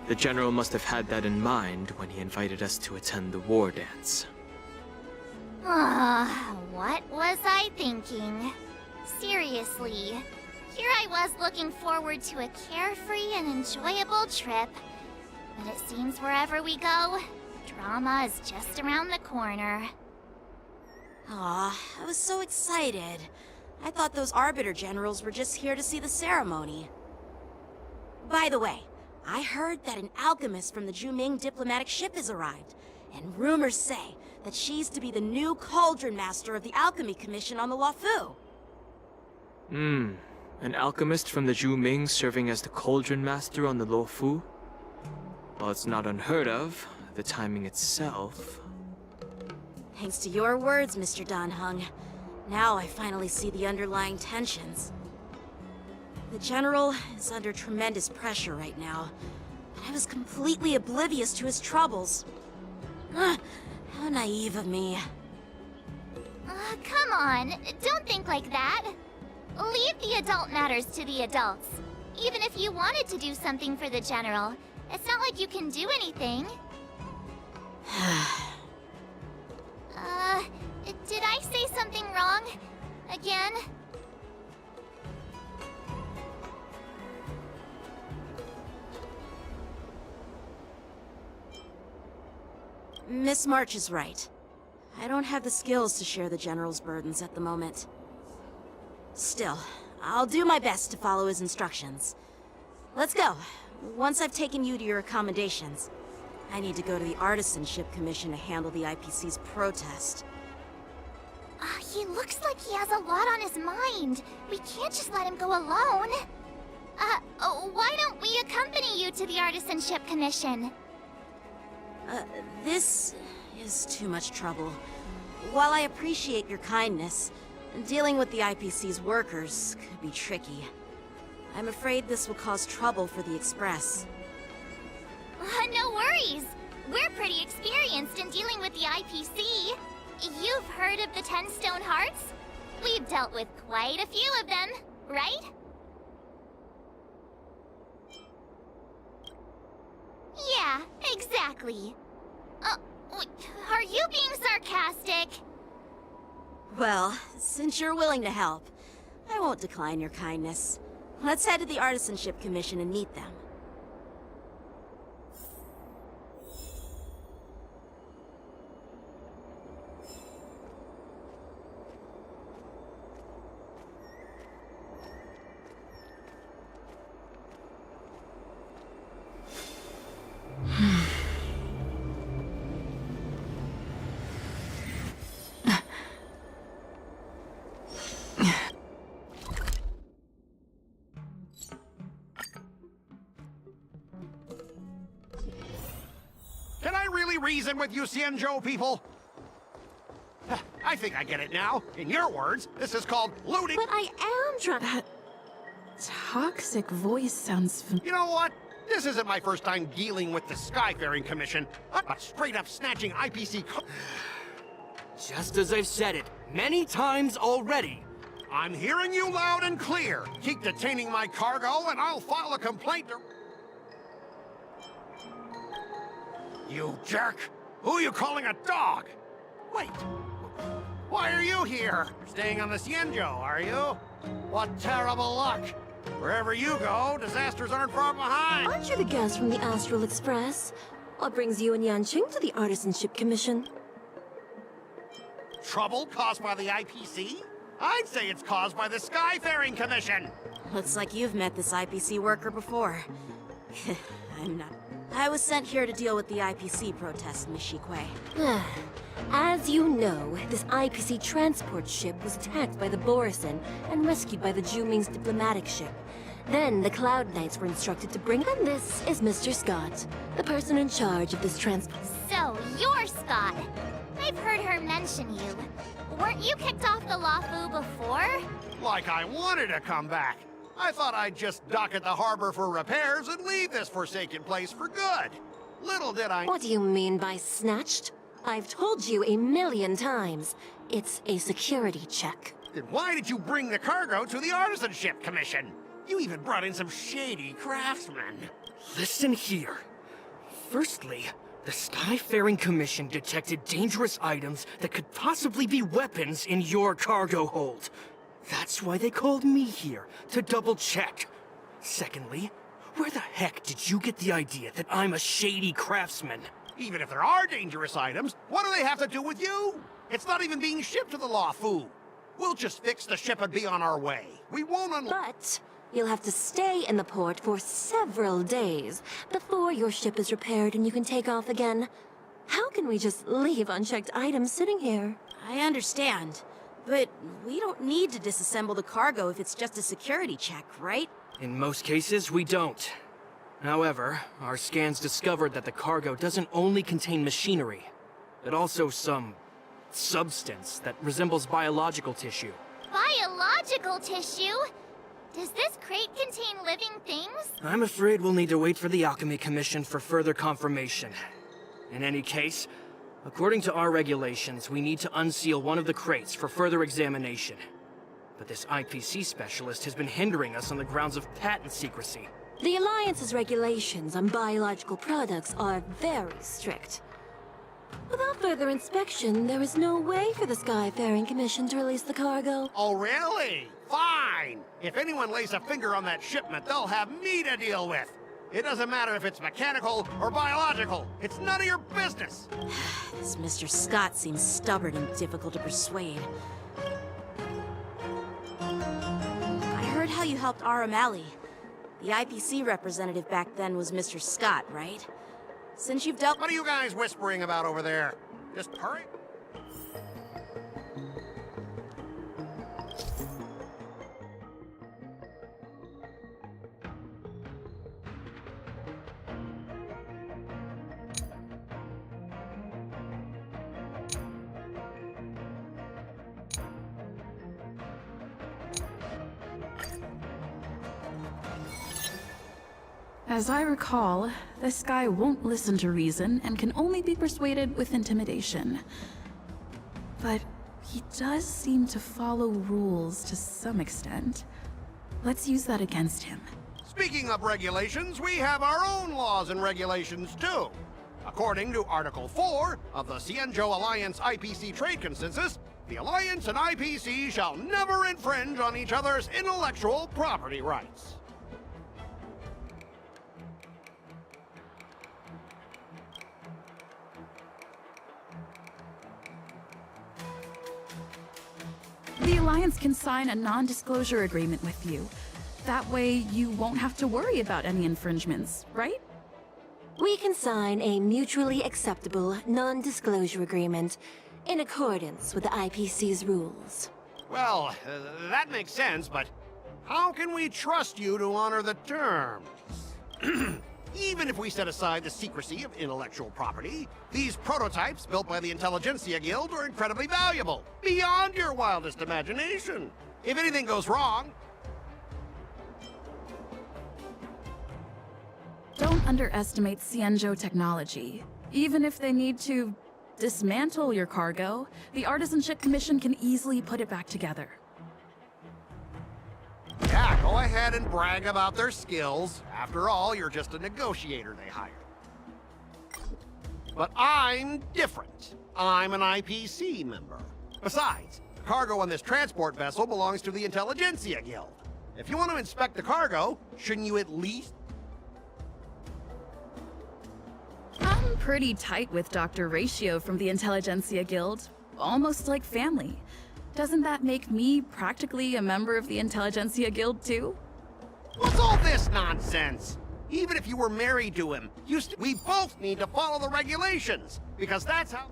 The General must have had that in mind when he invited us to attend the war dance. What was I thinking? Seriously, here I was looking forward to a carefree and enjoyable trip. But it seems wherever we go, drama is just around the corner. Aw, I was so excited. I thought those Arbiter Generals were just here to see the ceremony. By the way, I heard that an alchemist from the Zhuming diplomatic ship has arrived, and rumors say that she's to be the new Cauldron Master of the Alchemy Commission on the Lo Fu. An alchemist from the Zhuming serving as the Cauldron Master on the Lo Fu? While it's not unheard of, the timing itself... Thanks to your words, Mr. Dan Heng. Now I finally see the underlying tensions. The General is under tremendous pressure right now, but I was completely oblivious to his troubles. How naive of me. Come on, don't think like that. Leave the adult matters to the adults. Even if you wanted to do something for the General, it's not like you can do anything. Did I say something wrong? Again? Miss March is right. I don't have the skills to share the General's burdens at the moment. Still, I'll do my best to follow his instructions. Let's go. Once I've taken you to your accommodations, I need to go to the Artisanship Commission to handle the IPC's protest. He looks like he has a lot on his mind. We can't just let him go alone. Why don't we accompany you to the Artisanship Commission? This is too much trouble. While I appreciate your kindness, dealing with the IPC's workers could be tricky. I'm afraid this will cause trouble for the Express. No worries. We're pretty experienced in dealing with the IPC. You've heard of the 10 Stone Hearts? We've dealt with quite a few of them, right? Yeah, exactly. Are you being sarcastic? Well, since you're willing to help, I won't decline your kindness. Let's head to the Artisanship Commission and meet them. Can I really reason with you Xianzhou people? I think I get it now. In your words, this is called looting. But I am trying. That toxic voice sounds You know what? This isn't my first time dealing with the Skyfaring Commission. But straight up snatching IPC. Just as I've said it many times already. I'm hearing you loud and clear. Keep detaining my cargo, and I'll file a complaint. You jerk! Who are you calling a dog? Wait, why are you here? You're staying on the Xianzhou, are you? What terrible luck! Wherever you go, disasters aren't far behind! Aren't you the guest from the Astral Express? What brings you and Yanqing to the Artisanship Commission? Trouble caused by the IPC? I'd say it's caused by the Skyfaring Commission! Looks like you've met this IPC worker before. I'm not. I was sent here to deal with the IPC protest, Miss Shikui. As you know, this IPC transport ship was attacked by the Borisin and rescued by the Juming's diplomatic ship. Then the Cloud Knights were instructed to bring... And this is Mr. Scott, the person in charge of this transport. So, you're Scott. I've heard her mention you. Weren't you kicked off the Luofu before? Like I wanted to come back. I thought I'd just dock at the harbor for repairs and leave this forsaken place for good. Little did I... What do you mean by snatched? I've told you 1,000,000 times. It's a security check. Then why did you bring the cargo to the Artisanship Commission? You even brought in some shady craftsmen. Listen here. Firstly, the Skyfaring Commission detected dangerous items that could possibly be weapons in your cargo hold. That's why they called me here, to double-check. Secondly, where the heck did you get the idea that I'm a shady craftsman? Even if there are dangerous items, what do they have to do with you? It's not even being shipped to the Luofu. We'll just fix the ship and be on our way. We won't But you'll have to stay in the port for several days before your ship is repaired and you can take off again. How can we just leave unchecked items sitting here? I understand. But we don't need to disassemble the cargo if it's just a security check, right? In most cases, we don't. However, our scans discovered that the cargo doesn't only contain machinery, but also some substance that resembles biological tissue. Biological tissue? Does this crate contain living things? I'm afraid we'll need to wait for the Alchemy Commission for further confirmation. In any case, according to our regulations, we need to unseal one of the crates for further examination. But this IPC specialist has been hindering us on the grounds of patent secrecy. The Alliance's regulations on biological products are very strict. Without further inspection, there is no way for the Skyfaring Commission to release the cargo. Oh, really? Fine! If anyone lays a finger on that shipment, they'll have me to deal with. It doesn't matter if it's mechanical or biological. It's none of your business. This Mr. Scott seems stubborn and difficult to persuade. I heard how you helped Aramali. The IPC representative back then was Mr. Scott, right? Since you've dealt— What are you guys whispering about over there? Just hurry. As I recall, this guy won't listen to reason and can only be persuaded with intimidation. But he does seem to follow rules to some extent. Let's use that against him. Speaking of regulations, we have our own laws and regulations too. According to Article 4 of the Xianzhou Alliance IPC Trade Consensus, The Alliance and IPC shall never infringe on each other's intellectual property rights. The Alliance can sign a non-disclosure agreement with you. That way, you won't have to worry about any infringements, right? We can sign a mutually acceptable non-disclosure agreement in accordance with the IPC's rules. Well, that makes sense, but how can we trust you to honor the terms? Even if we set aside the secrecy of intellectual property, these prototypes built by the Intelligentsia Guild are incredibly valuable, beyond your wildest imagination. If anything goes wrong... Don't underestimate Xianzhou technology. Even if they need to dismantle your cargo, the Artisanship Commission can easily put it back together. Yeah, go ahead and brag about their skills. After all, you're just a negotiator they hired. But I'm different. I'm an IPC member. Besides, the cargo on this transport vessel belongs to the Intelligentsia Guild. If you want to inspect the cargo, shouldn't you at least... I'm pretty tight with Dr. Ratio from the Intelligentsia Guild. Almost like family. Doesn't that make me practically a member of the Intelligentsia Guild too? What's all this nonsense? Even if you were married to him, we both need to follow the regulations, because that's how...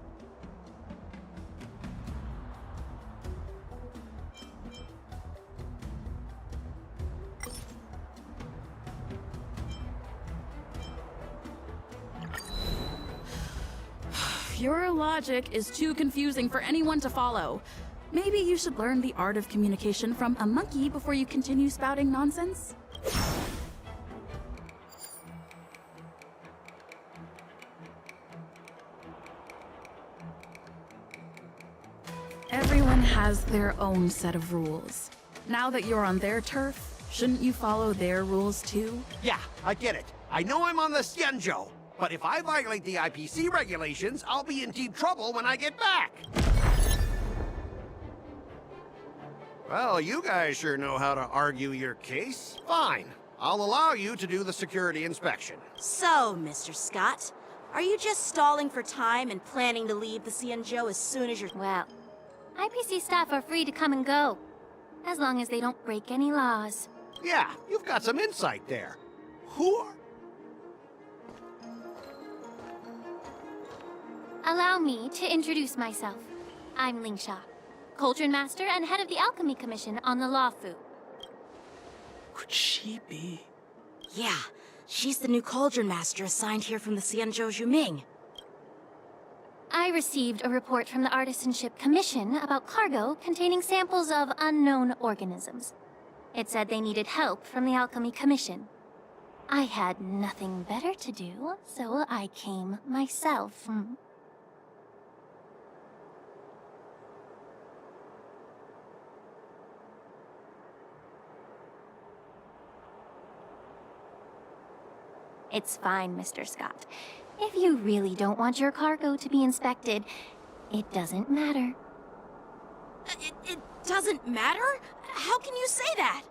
Your logic is too confusing for anyone to follow. Maybe you should learn the art of communication from a monkey before you continue spouting nonsense? Everyone has their own set of rules. Now that you're on their turf, shouldn't you follow their rules too? Yeah, I get it. I know I'm on the Xianzhou, but if I violate the IPC regulations, I'll be in deep trouble when I get back. Well, you guys sure know how to argue your case. Fine. I'll allow you to do the security inspection. So, Mr. Scott, are you just stalling for time and planning to leave the Xianzhou as soon as you're... Well, IPC staff are free to come and go, as long as they don't break any laws. Yeah, you've got some insight there. Who are... Allow me to introduce myself. I'm Lingsha, Cauldron Master and head of the Alchemy Commission on the Luofu. Could she be? Yeah, she's the new Cauldron Master assigned here from the Xianzhou Zhuming. I received a report from the Artisanship Commission about cargo containing samples of unknown organisms. It said they needed help from the Alchemy Commission. I had nothing better to do, so I came myself. It's fine, Mr. Scott. If you really don't want your cargo to be inspected, it doesn't matter. It doesn't matter? How can you say that?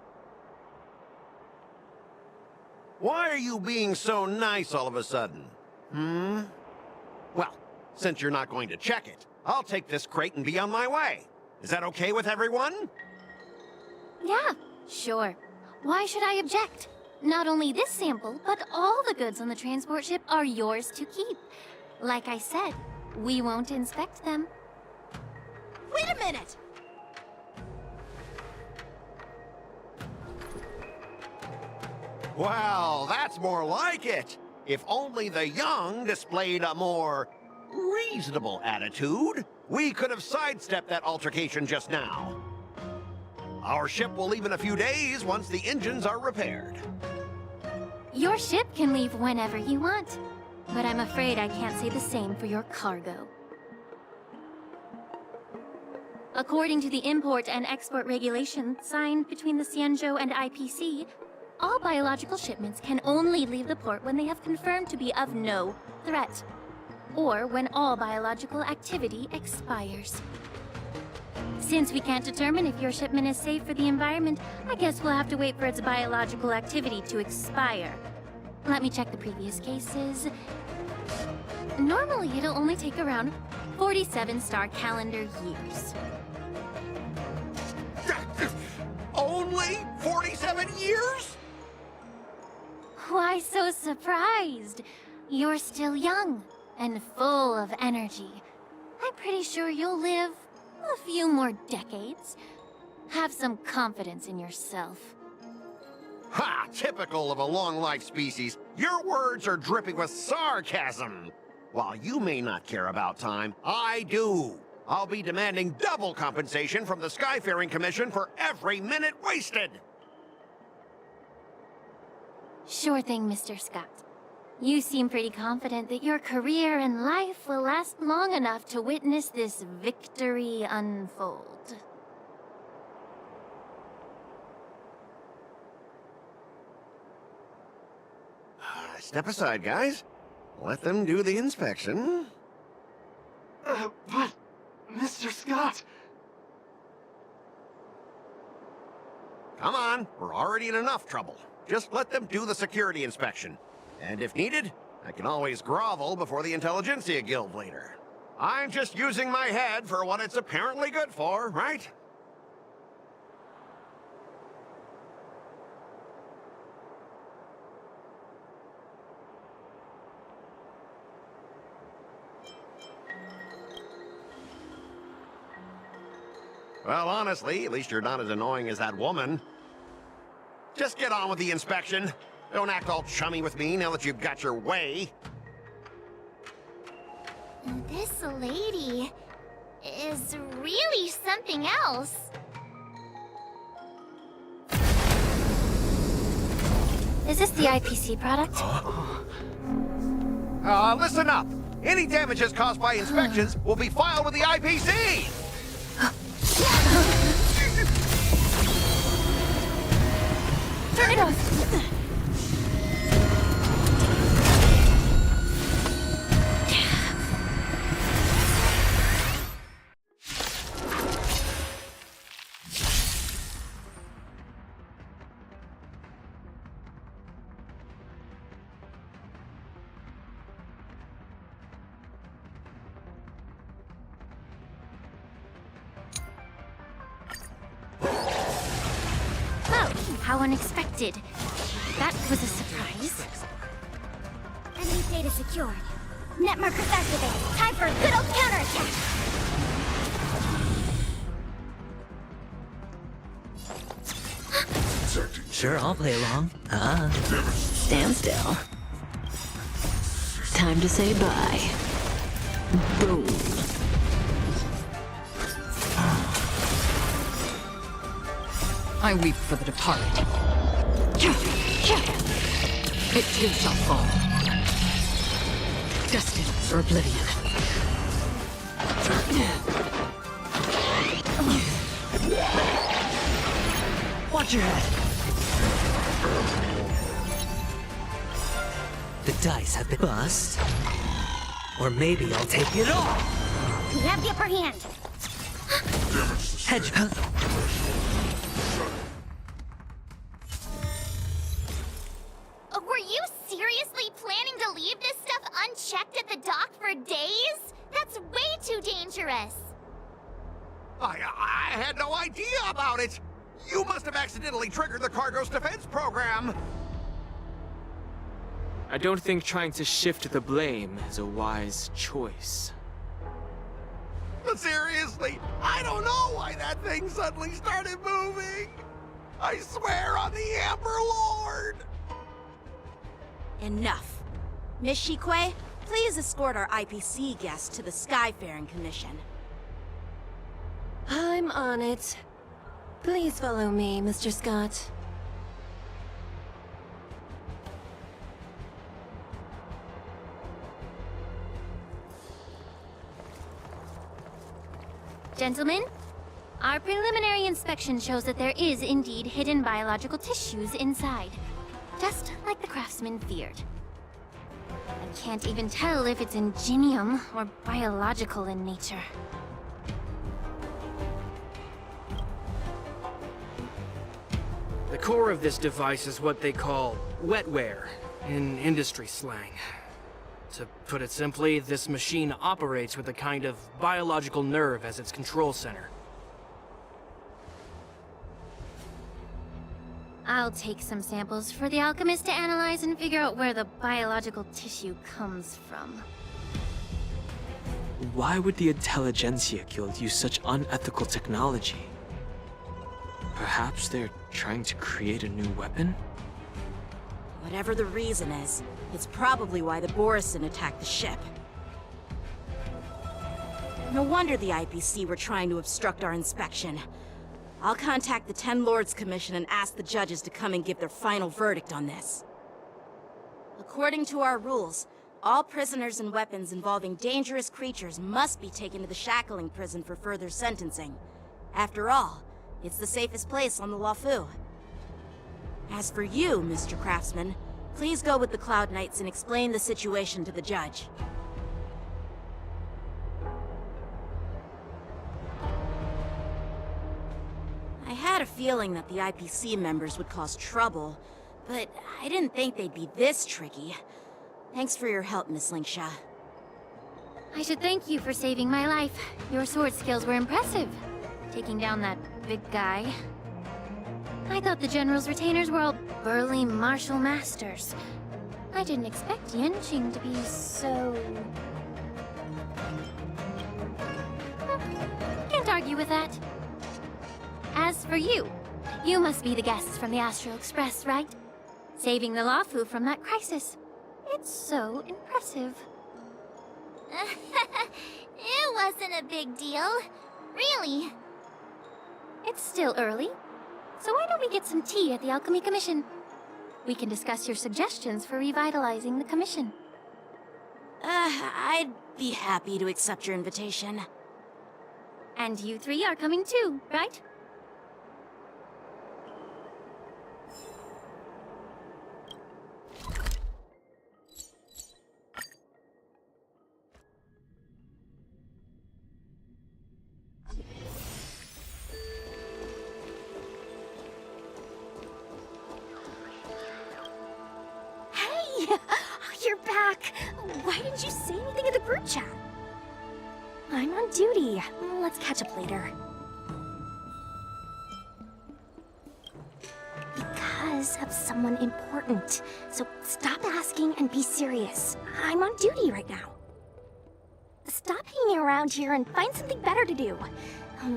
Why are you being so nice all of a sudden? Well, since you're not going to check it, I'll take this crate and be on my way. Is that okay with everyone? Yeah, sure. Why should I object? Not only this sample, but all the goods on the transport ship are yours to keep. Like I said, we won't inspect them. Wait a minute! Well, that's more like it. If only the young displayed a more reasonable attitude, we could have sidestepped that altercation just now. Our ship will leave in a few days once the engines are repaired. Your ship can leave whenever you want, but I'm afraid I can't say the same for your cargo. According to the import and export regulations signed between the Xianzhou and IPC, all biological shipments can only leave the port when they have confirmed to be of no threat, or when all biological activity expires. Since we can't determine if your shipment is safe for the environment, I guess we'll have to wait for its biological activity to expire. Let me check the previous cases. Normally, it'll only take around 47 star calendar years. Only 47 years? Why so surprised? You're still young and full of energy. I'm pretty sure you'll live a few more decades. Have some confidence in yourself. Ha! Typical of a long-life species. Your words are dripping with sarcasm. While you may not care about time, I do. I'll be demanding double compensation from the Skyfaring Commission for every minute wasted. Sure thing, Mr. Scott. You seem pretty confident that your career and life will last long enough to witness this victory unfold. Step aside, guys. Let them do the inspection. But, Mr. Scott... Come on, we're already in enough trouble. Just let them do the security inspection. And if needed, I can always grovel before the Intelligentsia Guild later. I'm just using my head for what it's apparently good for, right? Well, honestly, at least you're not as annoying as that woman. Just get on with the inspection. Don't act all chummy with me now that you've got your way. This lady is really something else. Is this the IPC product? Listen up. Any damages caused by inspections will be filed with the IPC! Turn it off! How unexpected. That was a surprise. Enemy data secured. Net markers activated. Time for a good old counterattack. Sure, I'll play along. Stand still. Time to say bye. Boom. I weep for the departed. It too shall fall. Destined for oblivion. Watch your head. The dice have been bust. Or maybe I'll take it all. We have the upper hand. Hedge. Were you seriously planning to leave this stuff unchecked at the dock for days? That's way too dangerous. I had no idea about it! You must have accidentally triggered the cargo's defense program! I don't think trying to shift the blame is a wise choice. But seriously, I don't know why that thing suddenly started moving! I swear on the Amber Lord! Enough. Miss Shikwe, please escort our IPC guest to the Skyfaring Commission. I'm on it. Please follow me, Mr. Scott. Gentlemen, our preliminary inspection shows that there is indeed hidden biological tissues inside. Just like the craftsman feared. I can't even tell if it's ingenium or biological in nature. The core of this device is what they call wetware in industry slang. To put it simply, this machine operates with a kind of biological nerve as its control center. I'll take some samples for the alchemist to analyze and figure out where the biological tissue comes from. Why would the Intelligentsia Guild use such unethical technology? Perhaps they're trying to create a new weapon? Whatever the reason is, it's probably why the Borison attacked the ship. No wonder the IPC were trying to obstruct our inspection. I'll contact the Ten Lords Commission and ask the judges to come and give their final verdict on this. According to our rules, all prisoners and weapons involving dangerous creatures must be taken to the shackling prison for further sentencing. After all, it's the safest place on the Luofu. As for you, Mr. Craftsman, please go with the Cloud Knights and explain the situation to the judge. I had a feeling that the IPC members would cause trouble, but I didn't think they'd be this tricky. Thanks for your help, Miss Lingsha. I should thank you for saving my life. Your sword skills were impressive. Taking down that big guy. I thought the General's retainers were all burly martial masters. I didn't expect Yenqing to be so... Can't argue with that. As for you, you must be the guests from the Astral Express, right? Saving the Luofu from that crisis. It's so impressive. It wasn't a big deal. Really. It's still early, so why don't we get some tea at the Alchemy Commission? We can discuss your suggestions for revitalizing the commission. I'd be happy to accept your invitation. And you three are coming too, right? You're back! Why didn't you say anything in the group chat? I'm on duty. Let's catch up later. Because of someone important. So stop asking and be serious. I'm on duty right now. Stop hanging around here and find something better to do.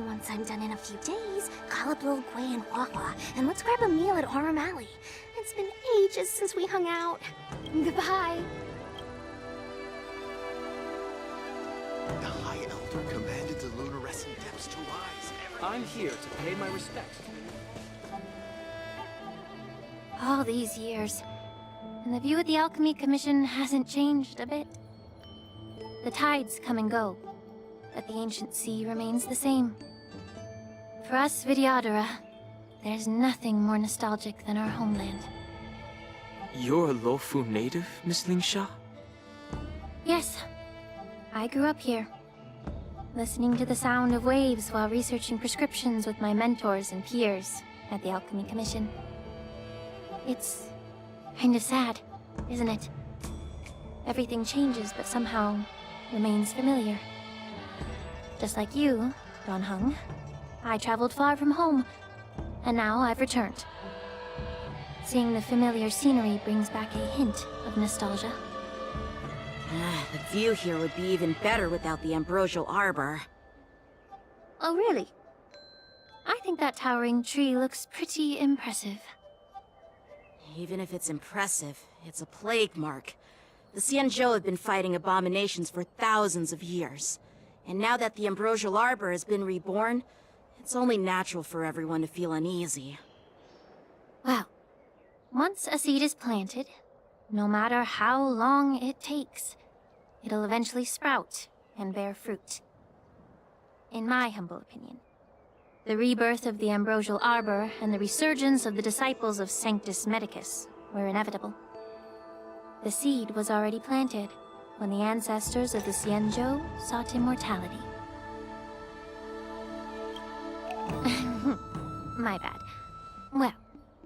Once I'm done in a few days, call up Lil Gwei and Wawa, and let's grab a meal at Aurum Alley. It's been ages since we hung out. Goodbye. The High Elder commanded the luminescent depths to rise. I'm here to pay my respects. All these years, and the view of the Alchemy Commission hasn't changed a bit. The tides come and go, but the ancient sea remains the same. For us Vidyadhara, there's nothing more nostalgic than our homeland. You're a Luofu native, Miss Lingsha? Yes, I grew up here, listening to the sound of waves while researching prescriptions with my mentors and peers at the Alchemy Commission. It's kind of sad, isn't it? Everything changes, but somehow remains familiar. Just like you, Don Hung, I traveled far from home, and now I've returned. Seeing the familiar scenery brings back a hint of nostalgia. The view here would be even better without the Ambrosial Arbor. Oh, really? I think that towering tree looks pretty impressive. Even if it's impressive, it's a plague mark. The Xianzhou have been fighting abominations for thousands of years. And now that the Ambrosial Arbor has been reborn, it's only natural for everyone to feel uneasy. Well, once a seed is planted, no matter how long it takes, it'll eventually sprout and bear fruit. In my humble opinion, the rebirth of the Ambrosial Arbor and the resurgence of the disciples of Sanctus Medicus were inevitable. The seed was already planted when the ancestors of the Xianzhou sought immortality. My bad. Well,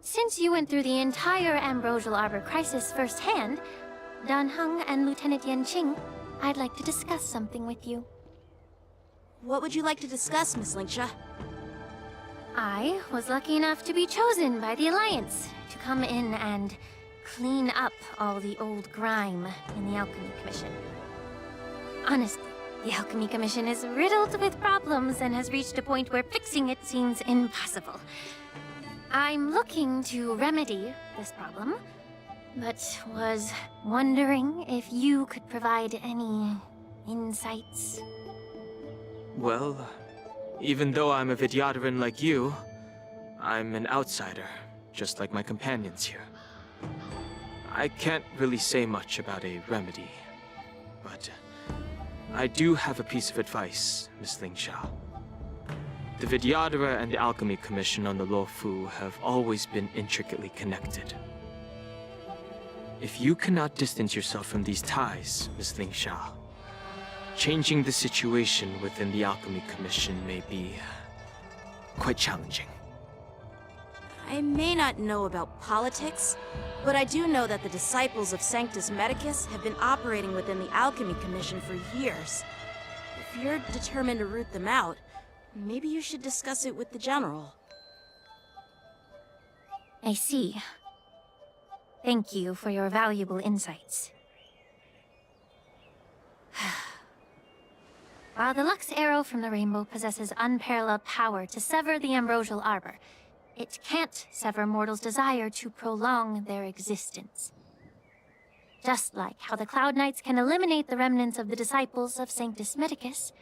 Since you went through the entire Ambrosial Arbor crisis firsthand, Dan Heng and Lieutenant Yanqing, I'd like to discuss something with you. What would you like to discuss, Miss Linksha? I was lucky enough to be chosen by the Alliance to come in and clean up all the old grime in the Alchemy Commission. Honestly, the Alchemy Commission is riddled with problems and has reached a point where fixing it seems impossible. I'm looking to remedy this problem, but was wondering if you could provide any insights. Well, even though I'm a Vidyadharan like you, I'm an outsider, just like my companions here. I can't really say much about a remedy, but I do have a piece of advice, Miss Lingsha. The Vidyadhara and the Alchemy Commission on the Luofu have always been intricately connected. If you cannot distance yourself from these ties, Miss Lingsha, changing the situation within the Alchemy Commission may be quite challenging. I may not know about politics, but I do know that the disciples of Sanctus Medicus have been operating within the Alchemy Commission for years. If you're determined to root them out, maybe you should discuss it with the General. I see. Thank you for your valuable insights. While the Lux Arrow from the Rainbow possesses unparalleled power to sever the Ambrosial Arbor, it can't sever mortals' desire to prolong their existence. Just like how the Cloud Knights can eliminate the remnants of the disciples of Sanctus Medicus,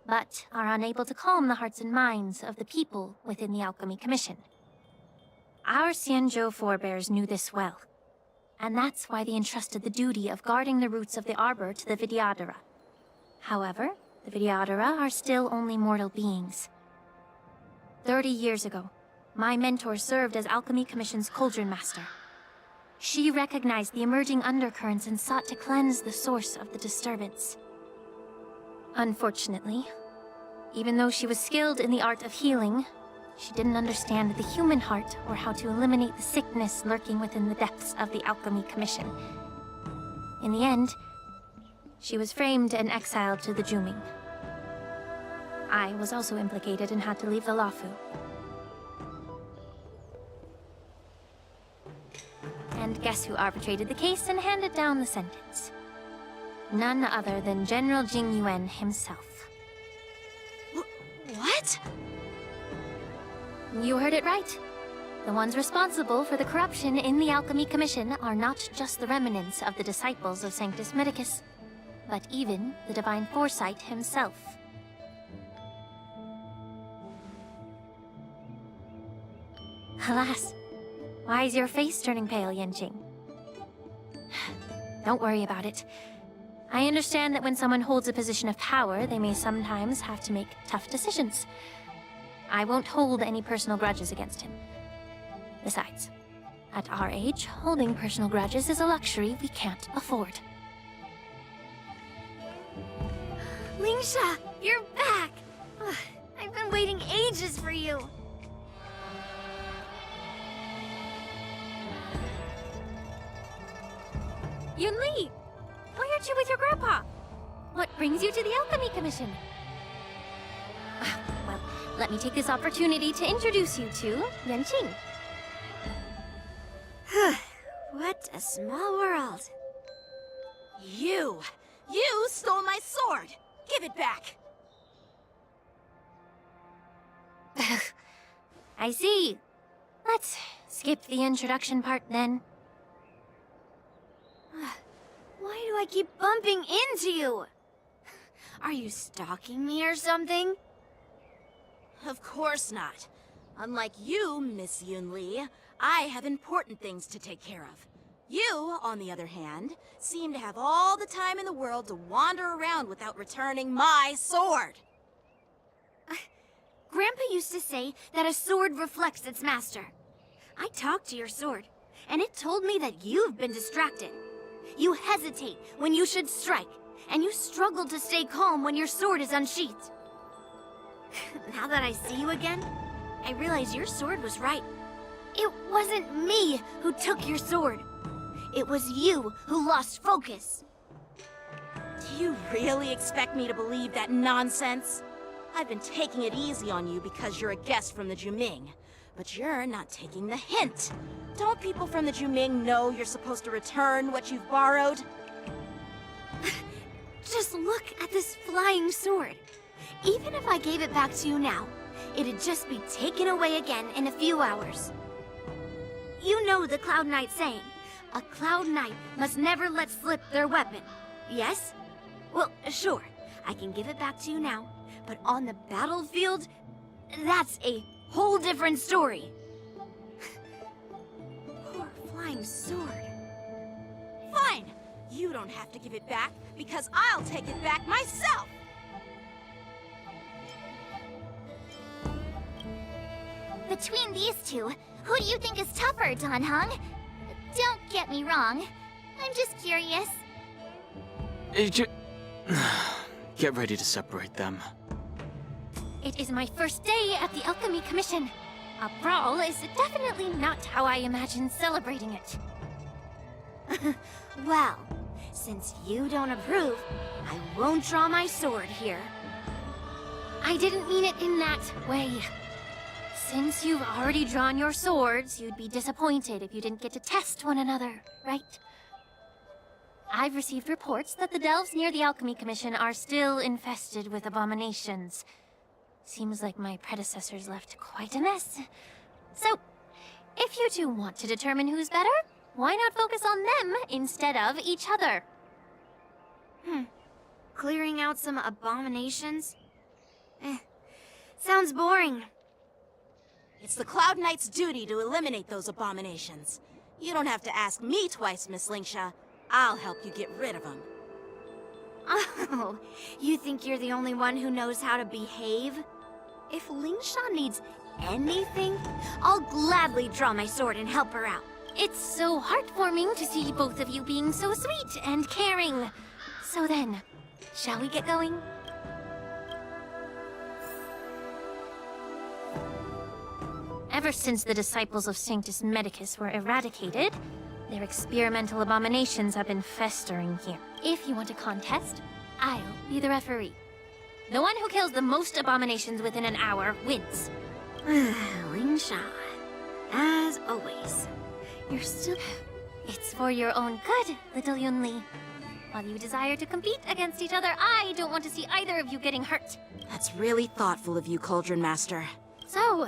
but are unable to calm the hearts and minds of the people within the Alchemy Commission. Our Xianzhou forebears knew this well, and that's why they entrusted the duty of guarding the roots of the Arbor to the Vidyadhara. However, the Vidyadhara are still only mortal beings. 30 years ago, my mentor served as Alchemy Commission's Cauldron Master. She recognized the emerging undercurrents and sought to cleanse the source of the disturbance. Unfortunately, even though she was skilled in the art of healing, she didn't understand the human heart or how to eliminate the sickness lurking within the depths of the Alchemy Commission. In the end, she was framed and exiled to the Juming. I was also implicated and had to leave the Luofu. And guess who arbitrated the case and handed down the sentence? None other than General Jing Yuan himself. What? You heard it right. The ones responsible for the corruption in the Alchemy Commission are not just the remnants of the disciples of Sanctus Medicus, but even the Divine Foresight himself. Alas, why is your face turning pale, Yanqing? Don't worry about it. I understand that when someone holds a position of power, they may sometimes have to make tough decisions. I won't hold any personal grudges against him. Besides, at our age, holding personal grudges is a luxury we can't afford. Lingsha, you're back! I've been waiting ages for you. Yunli! Why aren't you with your grandpa? What brings you to the Alchemy Commission? Well, let me take this opportunity to introduce you to Yanqing. What a small world. You stole my sword! Give it back! I see. Let's skip the introduction part then. Why do I keep bumping into you? Are you stalking me or something? Of course not. Unlike you, Miss Yunli, I have important things to take care of. You, on the other hand, seem to have all the time in the world to wander around without returning my sword. Grandpa used to say that a sword reflects its master. I talked to your sword, and it told me that you've been distracted. You hesitate when you should strike, and you struggle to stay calm when your sword is unsheathed. Now that I see you again, I realize your sword was right. It wasn't me who took your sword. It was you who lost focus. Do you really expect me to believe that nonsense? I've been taking it easy on you because you're a guest from the Juming. But you're not taking the hint. Don't people from the Juming know you're supposed to return what you've borrowed? Just look at this flying sword. Even if I gave it back to you now, it'd just be taken away again in a few hours. You know the Cloud Knight saying, a Cloud Knight must never let slip their weapon. Yes? Well, sure, I can give it back to you now, but on the battlefield, that's a whole different story. Poor flying sword. Fine! You don't have to give it back, because I'll take it back myself! Between these two, who do you think is tougher, Dan Heng? Don't get me wrong. I'm just curious. Get ready to separate them. It is my first day at the Alchemy Commission. A brawl is definitely not how I imagine celebrating it. Well, since you don't approve, I won't draw my sword here. I didn't mean it in that way. Since you've already drawn your swords, you'd be disappointed if you didn't get to test one another, right? I've received reports that the delves near the Alchemy Commission are still infested with abominations. Seems like my predecessors left quite a mess. So, if you two want to determine who's better, why not focus on them instead of each other? Clearing out some abominations? Sounds boring. It's the Cloud Knight's duty to eliminate those abominations. You don't have to ask me twice, Miss Lingsha. I'll help you get rid of them. Oh, you think you're the only one who knows how to behave? If Lingsha needs anything, I'll gladly draw my sword and help her out. It's so heartwarming to see both of you being so sweet and caring. So then, shall we get going? Ever since the disciples of Sanctus Medicus were eradicated, their experimental abominations have been festering here. If you want a contest, I'll be the referee. The one who kills the most abominations within an hour wins. Lingsha, as always, you're still... It's for your own good, little Yunli. While you desire to compete against each other, I don't want to see either of you getting hurt. That's really thoughtful of you, Cauldron Master. So,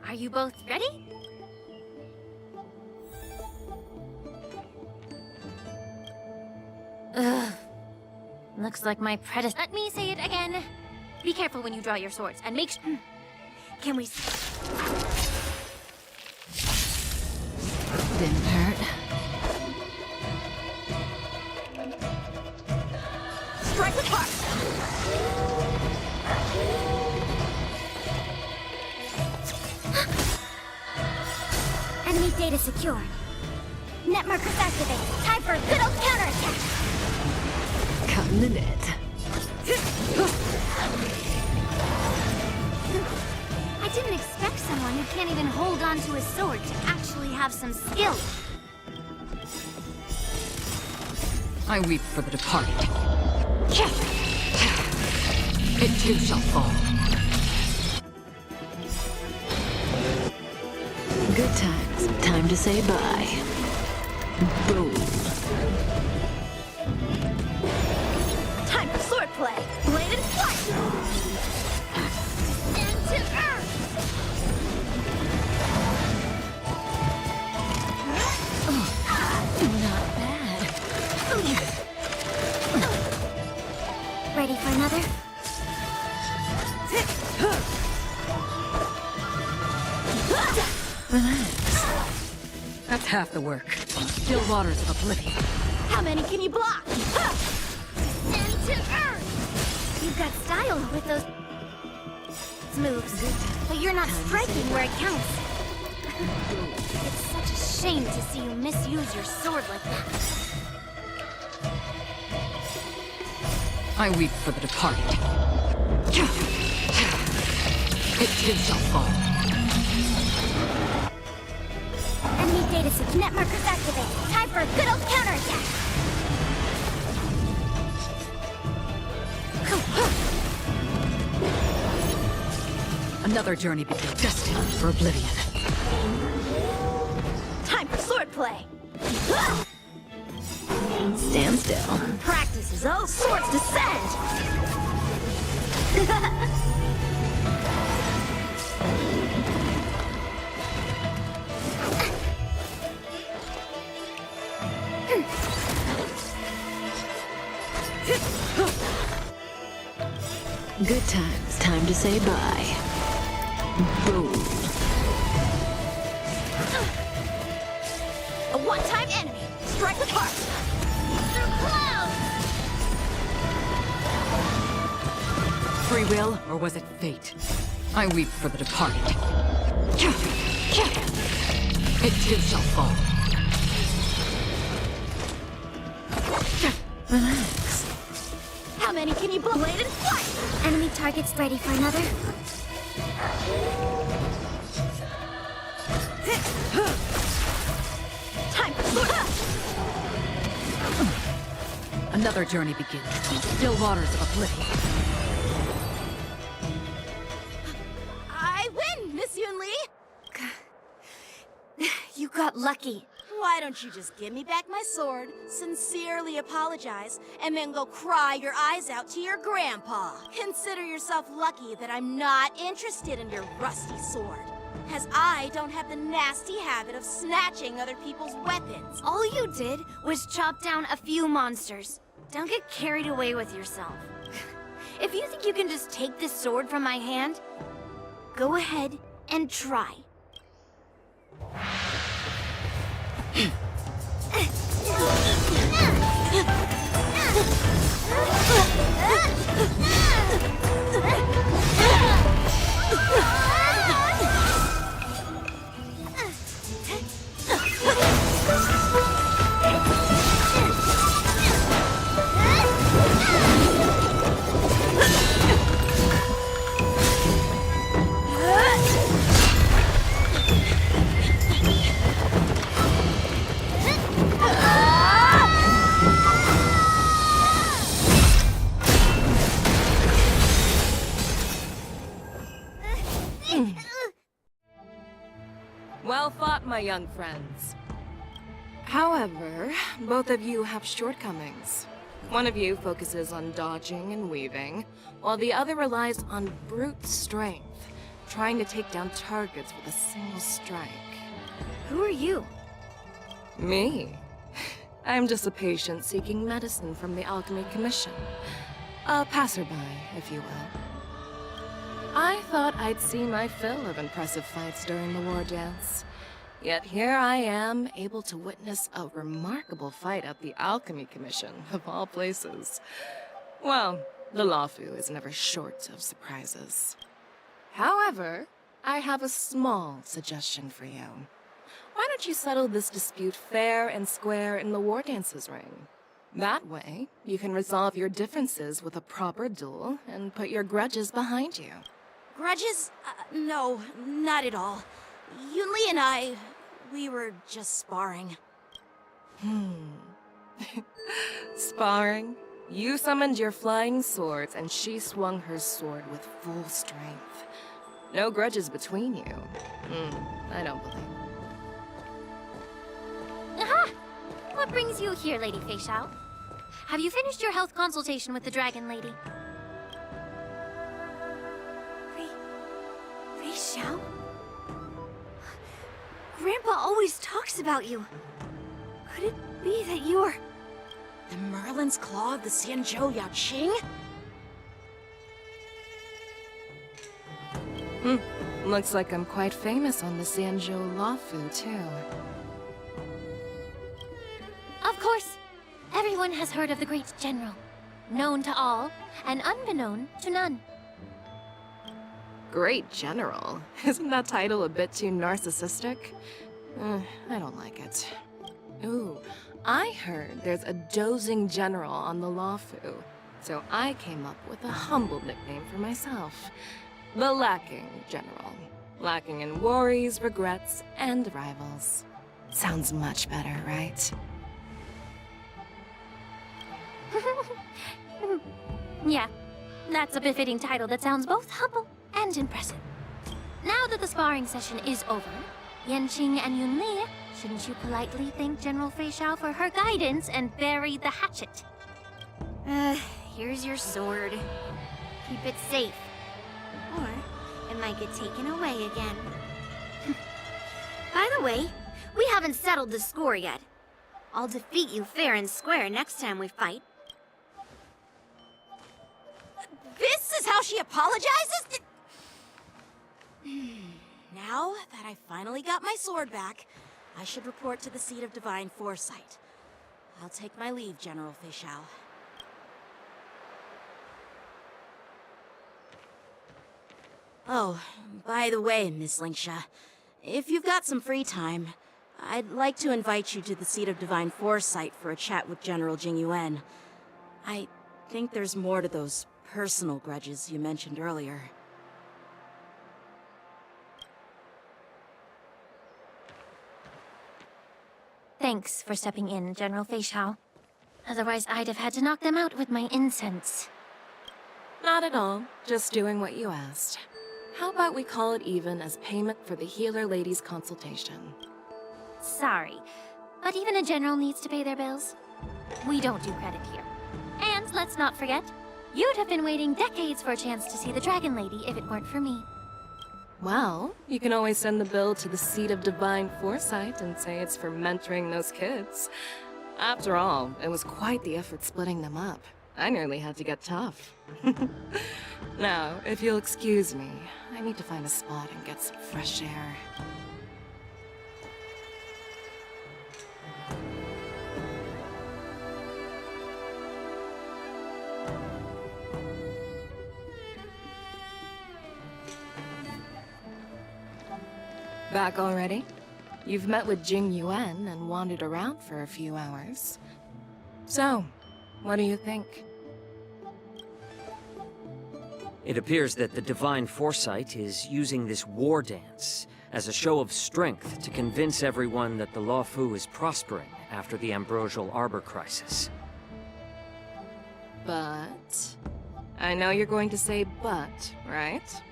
are you both ready? Ugh. Looks like my predecessor. Let me say it again. Be careful when you draw your swords, and make sure... Can we... Didn't hurt. Strike apart! Enemy data secure. Net markers activate. Time for a good old counterattack. Cutting the net. I didn't expect someone who can't even hold on to his sword to actually have some skill. I weep for the departed. It too shall fall. Good times. Time to say bye. Boom. Time for swordplay! Blade and flight! Stand to earth. Not bad. Ready for another? Relax. That's half the work. Still waters of oblivion. How many can you block? Stand to earth. You've got style with those moves, but you're not striking where it counts. It's such a shame to see you misuse your sword like that. I weep for the departed. It too shall fall. Net markers activated. Time for a good old counterattack. Another journey begins, destined for oblivion. Time for swordplay. Stand still. Practice is all swords descend. Good times. Time to say bye. Boom. A one-time enemy. Strike with heart. Through clouds. Free will, or was it fate? I weep for the departed. It too shall fall. Relax. How many can you blade and fight? Enemy targets ready for another. Time for sword. Another journey begins from still waters of oblivion. I win, Miss Yunli! You got lucky. Why don't you just give me back my sword, sincerely apologize, and then go cry your eyes out to your grandpa? Consider yourself lucky that I'm not interested in your rusty sword, as I don't have the nasty habit of snatching other people's weapons. All you did was chop down a few monsters. Don't get carried away with yourself. If you think you can just take this sword from my hand, go ahead and try. Well fought, my young friends. However, both of you have shortcomings. One of you focuses on dodging and weaving, while the other relies on brute strength, trying to take down targets with a single strike. Who are you? Me? I'm just a patient seeking medicine from the Alchemy Commission. A passerby, if you will. I thought I'd see my fill of impressive fights during the war dance. Yet here I am, able to witness a remarkable fight at the Alchemy Commission, of all places. Well, the Lawfu is never short of surprises. However, I have a small suggestion for you. Why don't you settle this dispute fair and square in the war dance's ring? That way, you can resolve your differences with a proper duel and put your grudges behind you. Grudges? No, not at all. Yunli and we were just sparring. Sparring? You summoned your flying swords, and she swung her sword with full strength. No grudges between you. I don't believe. Aha! What brings you here, Lady Fei Xiao? Have you finished your health consultation with the Dragon Lady? Fei Xiao? Grandpa always talks about you. Could it be that you're... The Merlin's Claw of the Xianzhou Yaoqing? Looks like I'm quite famous on the Xianzhou Lawfu, too. Of course. Everyone has heard of the great general. Known to all, and unbeknown to none. Great General? Isn't that title a bit too narcissistic? I don't like it. Ooh, I heard there's a dozing general on the Lawfu, so I came up with a humble nickname for myself. The Lacking General. Lacking in worries, regrets, and rivals. Sounds much better, right? Yeah, that's a befitting title that sounds both humble and impressive. Now that the sparring session is over, Yanqing and Yunli, shouldn't you politely thank General Fei Xiao for her guidance and bury the hatchet? Here's your sword. Keep it safe. Or it might get taken away again. By the way, we haven't settled the score yet. I'll defeat you fair and square next time we fight. This is how she apologizes? Now that I finally got my sword back, I should report to the seat of divine foresight. I'll take my leave, General Fei Xiao. Oh, by the way, Miss Lingsha, if you've got some free time, I'd like to invite you to the seat of divine foresight for a chat with General Jing Yuan. I think there's more to those personal grudges you mentioned earlier. Thanks for stepping in, General Fei Xiao. Otherwise, I'd have had to knock them out with my incense. Not at all. Just doing what you asked. How about we call it even as payment for the healer lady's consultation? Sorry, but even a general needs to pay their bills. We don't do credit here. And let's not forget, you'd have been waiting decades for a chance to see the Dragon Lady if it weren't for me. Well, you can always send the bill to the seat of divine foresight and say it's for mentoring those kids. After all, it was quite the effort splitting them up. I nearly had to get tough. Now, if you'll excuse me, I need to find a spot and get some fresh air. Back already? You've met with Jing Yuan and wandered around for a few hours. So, what do you think? It appears that the Divine Foresight is using this war dance as a show of strength to convince everyone that the Luofu is prospering after the Ambrosial Arbor crisis. But... I know you're going to say but, right?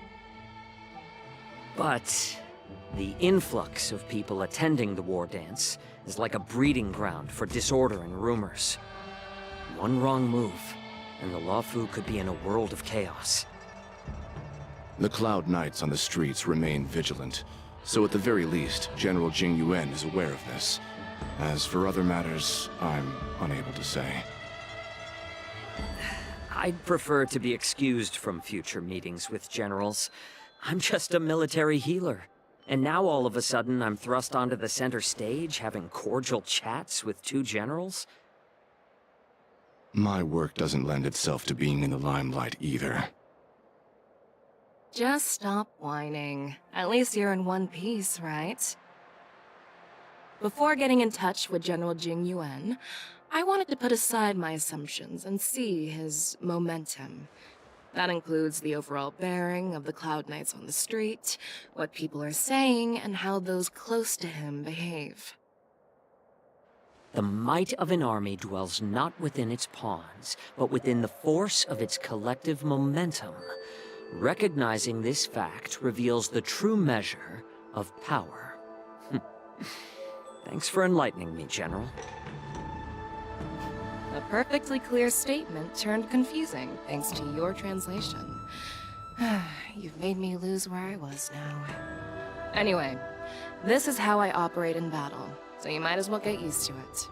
But the influx of people attending the war dance is like a breeding ground for disorder and rumors. One wrong move, and the Luofu could be in a world of chaos. The Cloud Knights on the streets remain vigilant, so at the very least, General Jing Yuan is aware of this. As for other matters, I'm unable to say. I'd prefer to be excused from future meetings with generals. I'm just a military healer. And now all of a sudden I'm thrust onto the center stage having cordial chats with two generals? My work doesn't lend itself to being in the limelight either. Just stop whining. At least you're in one piece, right? Before getting in touch with General Jing Yuan, I wanted to put aside my assumptions and see his momentum. That includes the overall bearing of the Cloud Knights on the street, what people are saying, and how those close to him behave. The might of an army dwells not within its pawns, but within the force of its collective momentum. Recognizing this fact reveals the true measure of power. Thanks for enlightening me, General. A perfectly clear statement turned confusing, thanks to your translation. You've made me lose where I was now. Anyway, this is how I operate in battle, so you might as well get used to it.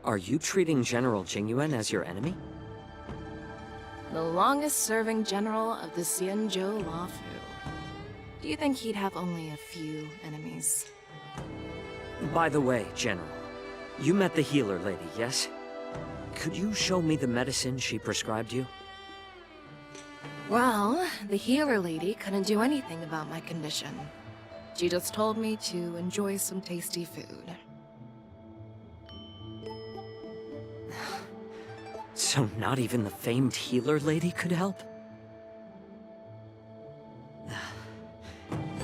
Are you treating General Jing Yuan as your enemy? The longest-serving general of the Xianzhou Luofu. Do you think he'd have only a few enemies? By the way, General, you met the healer lady, yes? Could you show me the medicine she prescribed you? Well, the healer lady couldn't do anything about my condition. She just told me to enjoy some tasty food. So not even the famed healer lady could help?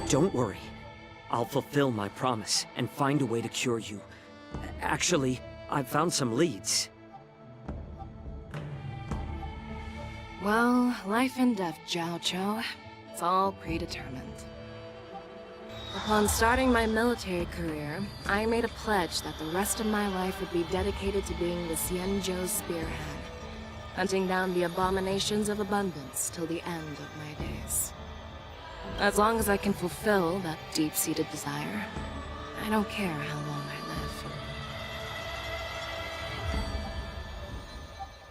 Don't worry. I'll fulfill my promise and find a way to cure you. Actually, I've found some leads. Well, life and death, Jiao Cho. It's all predetermined. Upon starting my military career, I made a pledge that the rest of my life would be dedicated to being the Xianzhou spearhead, hunting down the abominations of abundance till the end of my days. As long as I can fulfill that deep-seated desire, I don't care how long I live.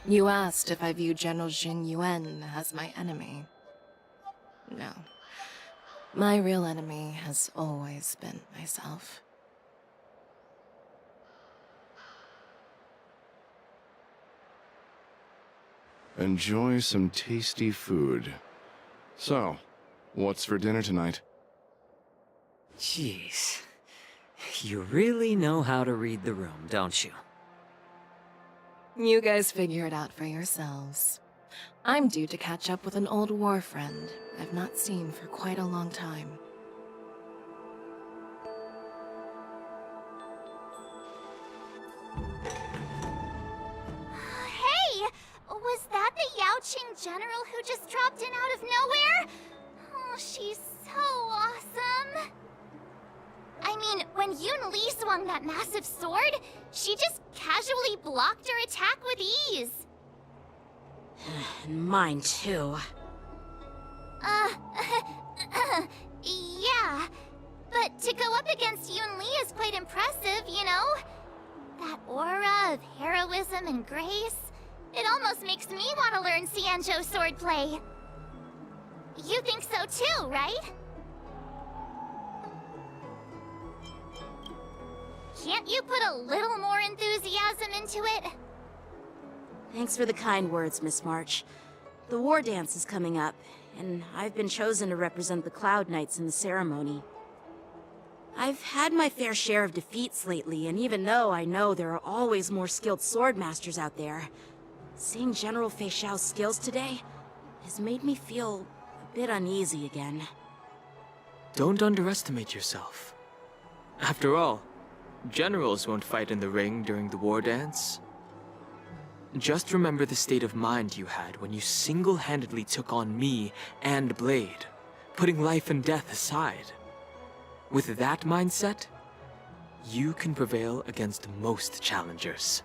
You asked if I view General Jing Yuan as my enemy. No. My real enemy has always been myself. Enjoy some tasty food. So, what's for dinner tonight? Jeez. You really know how to read the room, don't you? You guys figure it out for yourselves. I'm due to catch up with an old war friend I've not seen for quite a long time. Hey! Was that the Yaoqing general who just dropped in out of nowhere? Oh, she's so awesome! I mean, when Yun Li swung that massive sword, she just casually blocked her attack with ease. Mine too. Yeah. But to go up against Yun Li is quite impressive, you know? That aura of heroism and grace, it almost makes me want to learn Xianzhou swordplay. You think so too, right? Can't you put a little more enthusiasm into it? Thanks for the kind words, Miss March. The war dance is coming up, and I've been chosen to represent the Cloud Knights in the ceremony. I've had my fair share of defeats lately, and even though I know there are always more skilled swordmasters out there, seeing General Fei Xiao's skills today has made me feel a bit uneasy again. Don't underestimate yourself. After all, generals won't fight in the ring during the war dance. Just remember the state of mind you had when you single-handedly took on me and Blade, putting life and death aside. With that mindset, you can prevail against most challengers.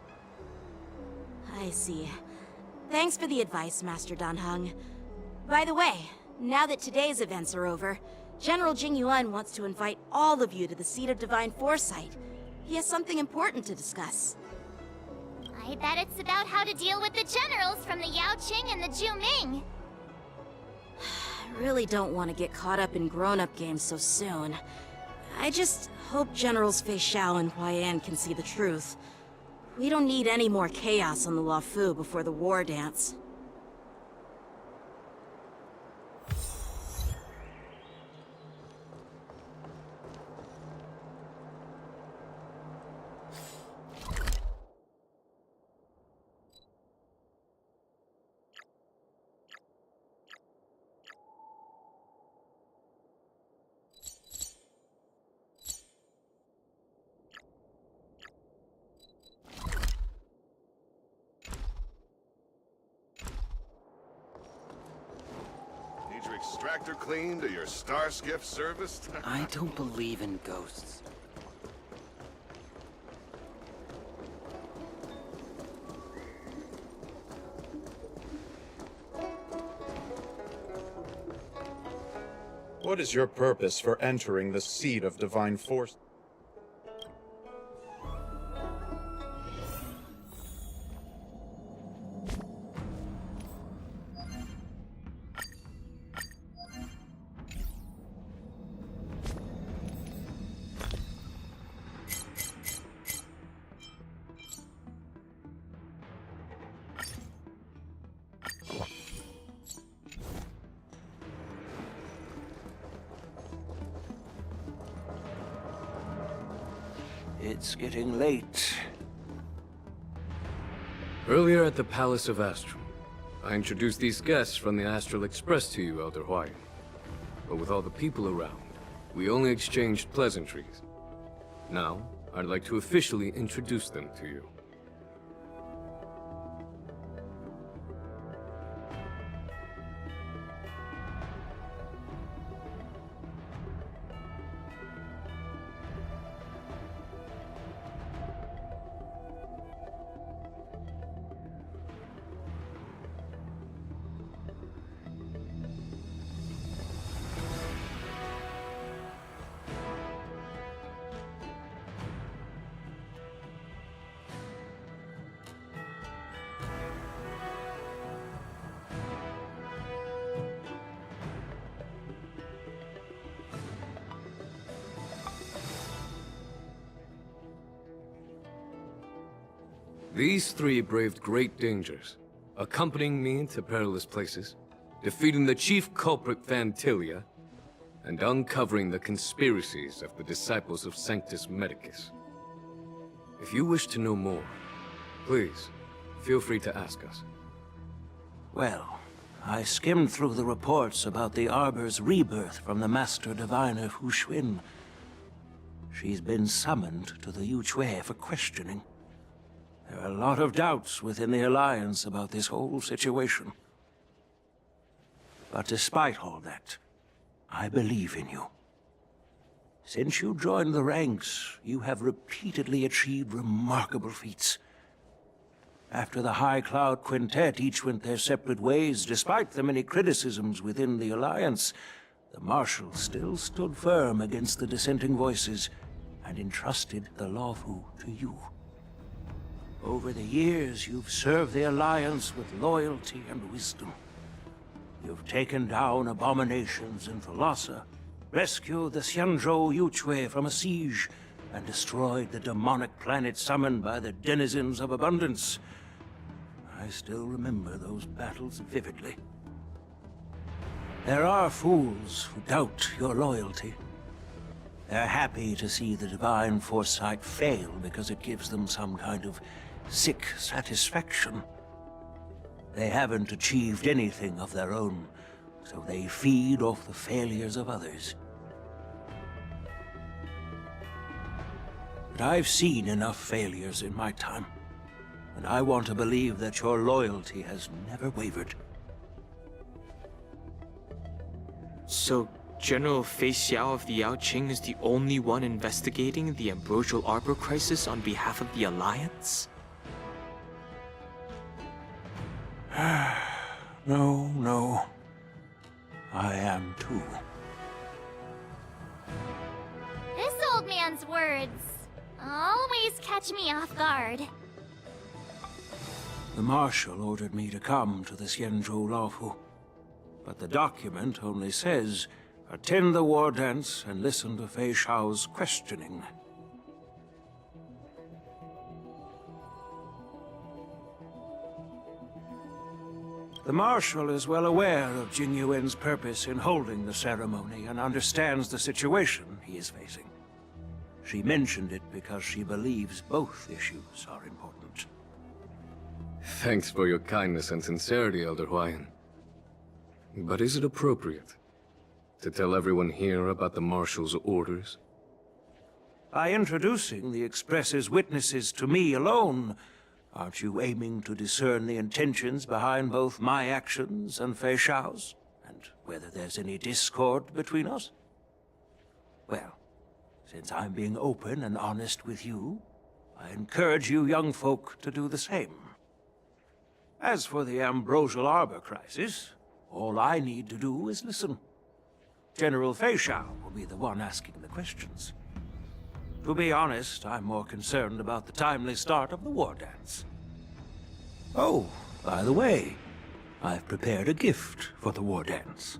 I see. Thanks for the advice, Master Dan Heng. By the way, now that today's events are over, General Jing Yuan wants to invite all of you to the Seat of Divine Foresight. He has something important to discuss. I bet it's about how to deal with the generals from the Yaoqing and the Juming. I really don't want to get caught up in grown-up games so soon. I just hope Generals Fei Xiao and Huaiyan can see the truth. We don't need any more chaos on the Luofu before the war dance. Need your extractor cleaned or your star skiff serviced? I don't believe in ghosts. What is your purpose for entering the Seat of Divine Force? It's getting late. Earlier at the Palace of Astral, I introduced these guests from the Astral Express to you, Elder Huayan. But with all the people around, We only exchanged pleasantries. Now, I'd like to officially introduce them to you. These three braved great dangers, accompanying me to perilous places, defeating the chief culprit Fantilia, and uncovering the conspiracies of the disciples of Sanctus Medicus. If you wish to know more, please, feel free to ask us. Well, I skimmed through the reports about the Arbor's rebirth from the Master Diviner Fu Xuan. She's been summoned to the Yuchue for questioning. There are a lot of doubts within the Alliance about this whole situation. But despite all that, I believe in you. Since you joined the ranks, you have repeatedly achieved remarkable feats. After the High Cloud Quintet each went their separate ways, despite the many criticisms within the Alliance, the Marshal still stood firm against the dissenting voices and entrusted the Lawfu to you. Over the years, you've served the Alliance with loyalty and wisdom. You've taken down abominations in Thalassa, rescued the Xianzhou Yuchue from a siege, and destroyed the demonic planet summoned by the denizens of abundance. I still remember those battles vividly. There are fools who doubt your loyalty. They're happy to see the divine foresight fail because it gives them some kind of sick satisfaction. They haven't achieved anything of their own, so they feed off the failures of others. But I've seen enough failures in my time, and I want to believe that your loyalty has never wavered. So, General Fei Xiao of the Yaoqing is the only one investigating the Ambrosial Arbor crisis on behalf of the Alliance? No. I am too. This old man's words always catch me off guard. The Marshal ordered me to come to the Xianzhou Lawfu, but the document only says, attend the war dance and listen to Fei Xiao's questioning. The Marshal is well aware of Jing Yuan's purpose in holding the ceremony and understands the situation he is facing. She mentioned it because she believes both issues are important. Thanks for your kindness and sincerity, Elder Huayan. But is it appropriate to tell everyone here about the Marshal's orders? By introducing the Express's witnesses to me alone, aren't you aiming to discern the intentions behind both my actions and Fei Xiao's? And whether there's any discord between us? Well, since I'm being open and honest with you, I encourage you young folk to do the same. As for the Ambrosial Arbor crisis, all I need to do is listen. General Fei Xiao will be the one asking the questions. To be honest, I'm more concerned about the timely start of the war dance. Oh, by the way, I've prepared a gift for the war dance.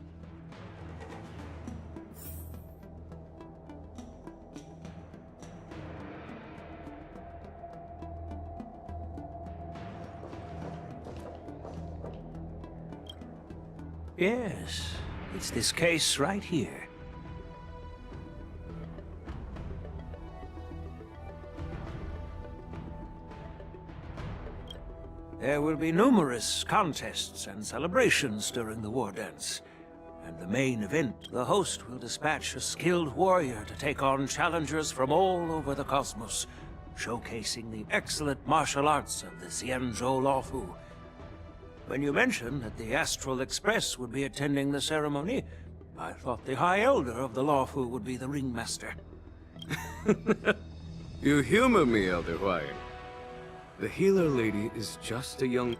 Yes, it's this case right here. There will be numerous contests and celebrations during the war dance, And the main event, the host will dispatch a skilled warrior to take on challengers from all over the cosmos, showcasing the excellent martial arts of the Xianzhou Luofu. When you mentioned that the Astral Express would be attending the ceremony, I thought the High Elder of the Luofu would be the ringmaster. You humor me, Elder Huayan. The healer lady is just a young...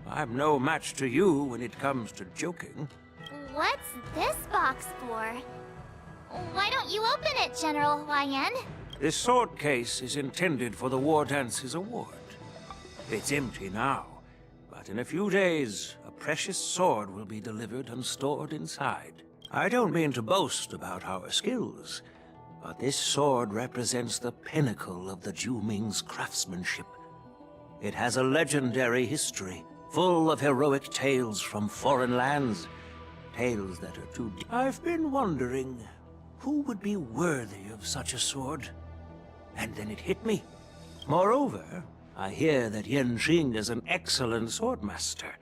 I'm no match to you when it comes to joking. What's this box for? Why don't you open it, General Huayan? This sword case is intended for the War Dance's award. It's empty now, but in a few days, a precious sword will be delivered and stored inside. I don't mean to boast about our skills, but this sword represents the pinnacle of the Zhuming's craftsmanship. It has a legendary history, full of heroic tales from foreign lands. Tales that are too deep. I've been wondering, who would be worthy of such a sword? And then it hit me. Moreover, I hear that Yanqing is an excellent swordmaster,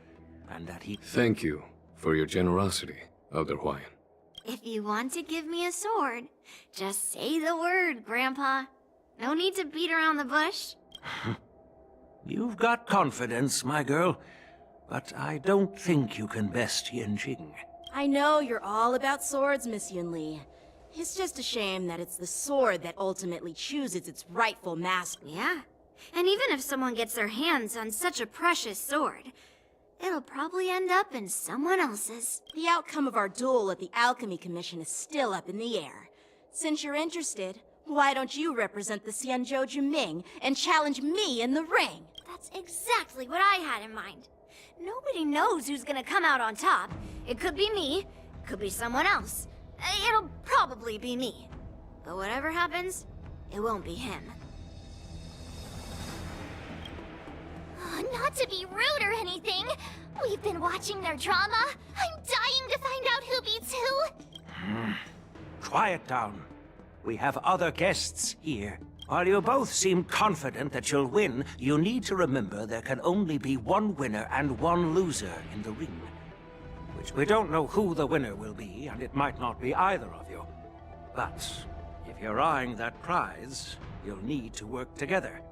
and that he... Thank you for your generosity, Elder Huayan. If you want to give me a sword, just say the word, Grandpa. No need to beat around the bush. You've got confidence, my girl, but I don't think you can best Yanqing. I know you're all about swords, Miss Yunli. It's just a shame that it's the sword that ultimately chooses its rightful master. Yeah, and even if someone gets their hands on such a precious sword, it'll probably end up in someone else's. The outcome of our duel at the Alchemy Commission is still up in the air. Since you're interested, why don't you represent the Xianzhou Juming and challenge me in the ring? That's exactly what I had in mind. Nobody knows who's gonna come out on top. It could be me, could be someone else. It'll probably be me. But whatever happens, it won't be him. Not to be rude or anything, we've been watching their drama. I'm dying to find out who beats who. Quiet down. We have other guests here. While you both seem confident that you'll win, you need to remember there can only be one winner and one loser in the ring. Which we don't know who the winner will be, and it might not be either of you. But if you're eyeing that prize, you'll need to work together.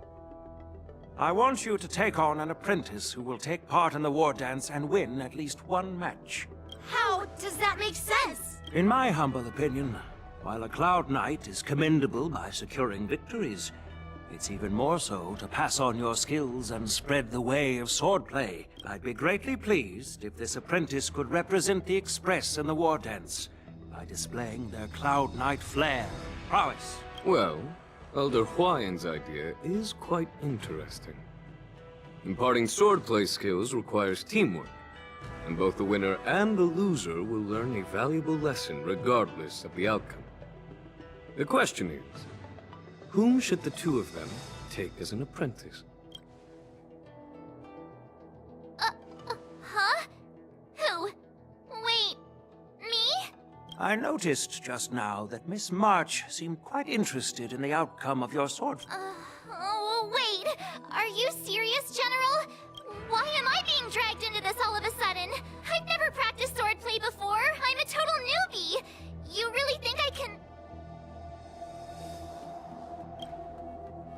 I want you to take on an apprentice who will take part in the war dance and win at least one match. How does that make sense? In my humble opinion, while a Cloud Knight is commendable by securing victories, it's even more so to pass on your skills and spread the way of swordplay. I'd be greatly pleased if this apprentice could represent the Express in the war dance by displaying their Cloud Knight flair and prowess. Well, Elder Huayan's idea is quite interesting. Imparting swordplay skills requires teamwork, and both the winner and the loser will learn a valuable lesson regardless of the outcome. The question is, whom should the two of them take as an apprentice? Huh? Who? Wait, me? I noticed just now that Miss March seemed quite interested in the outcome of your sword. Oh, wait. Are you serious, General? Why am I being dragged into this all of a sudden? I've never practiced swordplay before. I'm a total newbie. You really think I can...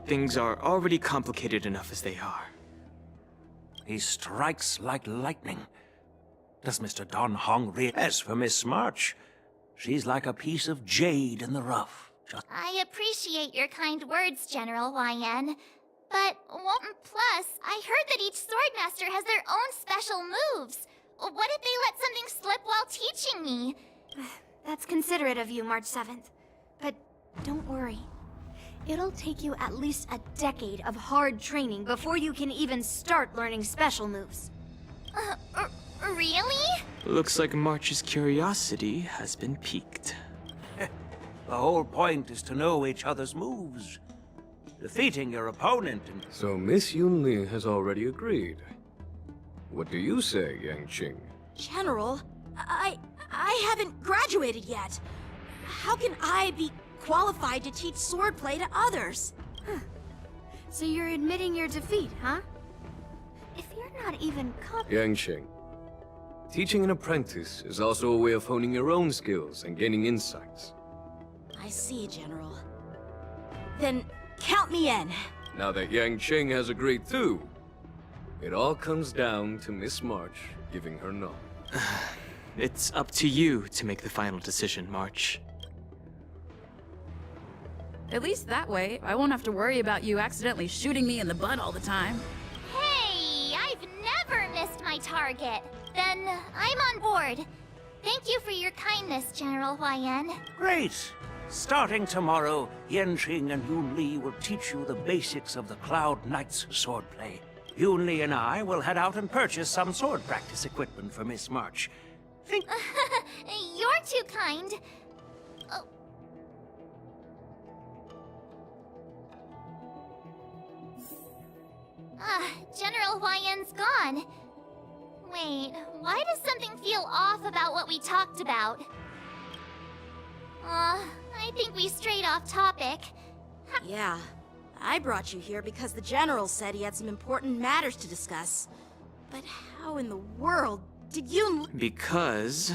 Things are already complicated enough as they are. He strikes like lightning. Does Mr. Don Hong really? As for Miss March, she's like a piece of jade in the rough. I appreciate your kind words, General Huayan. But, plus, I heard that each swordmaster has their own special moves. What if they let something slip while teaching me? That's considerate of you, March 7th. But don't worry. It'll take you at least a decade of hard training before you can even start learning special moves. Really? Looks like March's curiosity has been piqued. The whole point is to know each other's moves. Defeating your opponent and... So Miss Yunli has already agreed. What do you say, Yanqing? General, I haven't graduated yet. How can I be qualified to teach swordplay to others? So you're admitting your defeat, huh? If you're not even Yanqing, Teaching an apprentice is also a way of honing your own skills and gaining insights. I see, General. Then count me in. Now that Yang Qing has agreed too, it all comes down to Miss March giving her nod. It's up to you to make the final decision, March. At least that way, I won't have to worry about you accidentally shooting me in the butt all the time. Hey, I've never missed my target. Then I'm on board. Thank you for your kindness, General Huaiyan. Great! Starting tomorrow, Yanqing and Yun Li will teach you the basics of the Cloud Knight's swordplay. Yun Li and I will head out and purchase some sword practice equipment for Miss March. Think... You're too kind. Oh. General Huaiyan's gone. Wait, why does something feel off about what we talked about? I think we strayed off topic. Yeah, I brought you here because the General said he had some important matters to discuss. But how in the world did you... Because...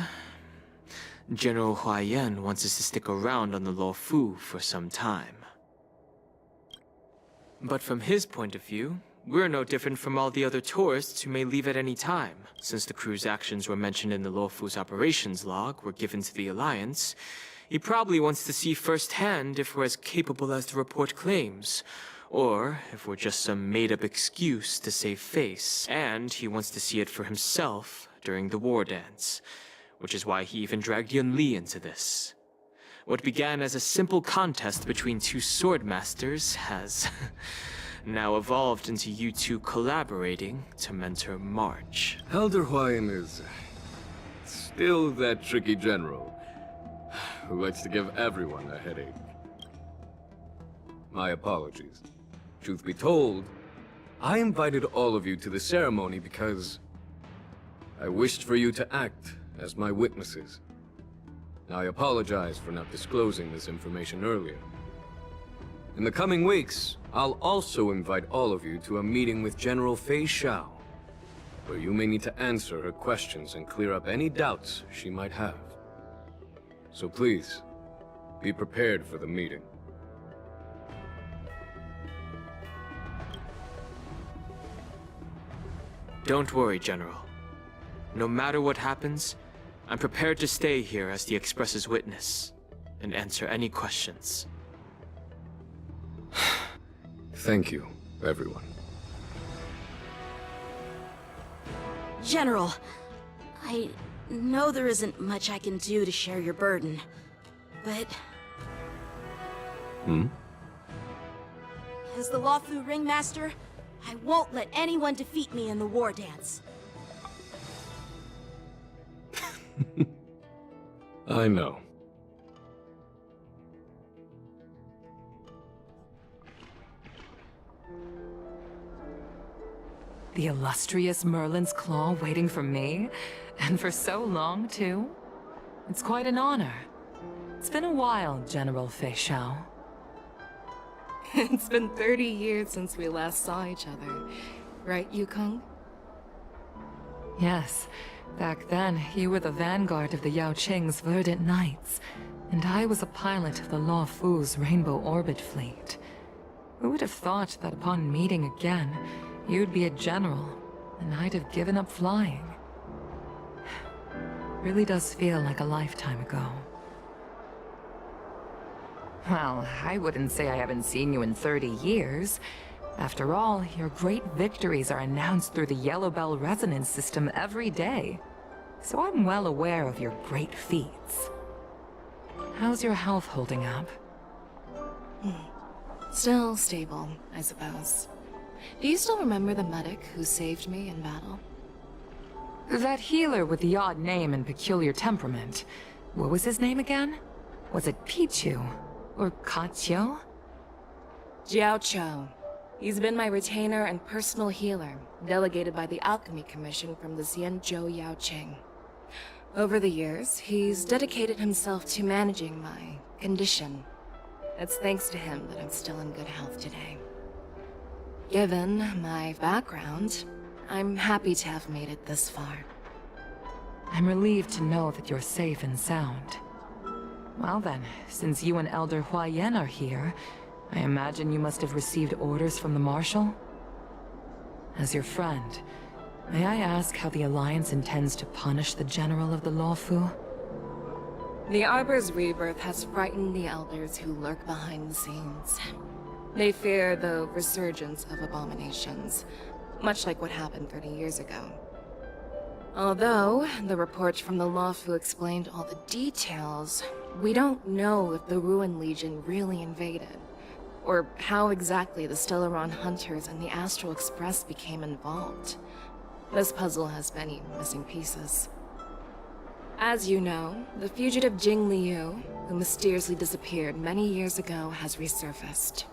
General Huaiyan wants us to stick around on the Luofu for some time. But from his point of view, we're no different from all the other tourists who may leave at any time. Since the crew's actions were mentioned in the Luofu's operations log were given to the Alliance, he probably wants to see firsthand if we're as capable as to report claims, or if we're just some made-up excuse to save face. And he wants to see it for himself during the war dance, which is why he even dragged Yun Li into this. What began as a simple contest between two sword masters has now evolved into you two collaborating to mentor March. Elder Huaiyan is still that tricky general who likes to give everyone a headache. My apologies. Truth be told, I invited all of you to the ceremony because I wished for you to act as my witnesses. I apologize for not disclosing this information earlier. In the coming weeks, I'll also invite all of you to a meeting with General Fei Xiao, where you may need to answer her questions and clear up any doubts she might have. So please, be prepared for the meeting. Don't worry, General. No matter what happens, I'm prepared to stay here as the Express's witness and answer any questions. Thank you, everyone. General, I know there isn't much I can do to share your burden, but... As the Luofu Ringmaster, I won't let anyone defeat me in the war dance. I know. The illustrious Merlin's Claw waiting for me? And for so long, too? It's quite an honor. It's been a while, General Fei Xiao. It's been 30 years since we last saw each other. Right, Yukong? Yes. Back then, you were the vanguard of the Yao Qing's Verdant Knights, and I was a pilot of the Luofu's Rainbow Orbit Fleet. Who would have thought that upon meeting again, you'd be a general, and I'd have given up flying? Really does feel like a lifetime ago. Well, I wouldn't say I haven't seen you in 30 years. After all, your great victories are announced through the Yellow Bell resonance system every day. So I'm well aware of your great feats. How's your health holding up? Still stable, I suppose. Do you still remember the medic who saved me in battle? That healer with the odd name and peculiar temperament. What was his name again? Was it Pichu? Or Kachio? Jiao Cho. He's been my retainer and personal healer, delegated by the Alchemy Commission from the Xianzhou Yao Qing. Over the years, he's dedicated himself to managing my condition. It's thanks to him that I'm still in good health today. Given my background, I'm happy to have made it this far. I'm relieved to know that you're safe and sound. Well then, since you and Elder Hua Yen are here, I imagine you must have received orders from the Marshal? As your friend, may I ask how the Alliance intends to punish the General of the Lawfu? The Arbor's rebirth has frightened the elders who lurk behind the scenes. They fear the resurgence of abominations, much like what happened 30 years ago. Although the report from the Lawfu explained all the details, we don't know if the Ruin Legion really invaded, or how exactly the Stellaron Hunters and the Astral Express became involved. This puzzle has many missing pieces. As you know, the fugitive Jing Liu, who mysteriously disappeared many years ago, has resurfaced.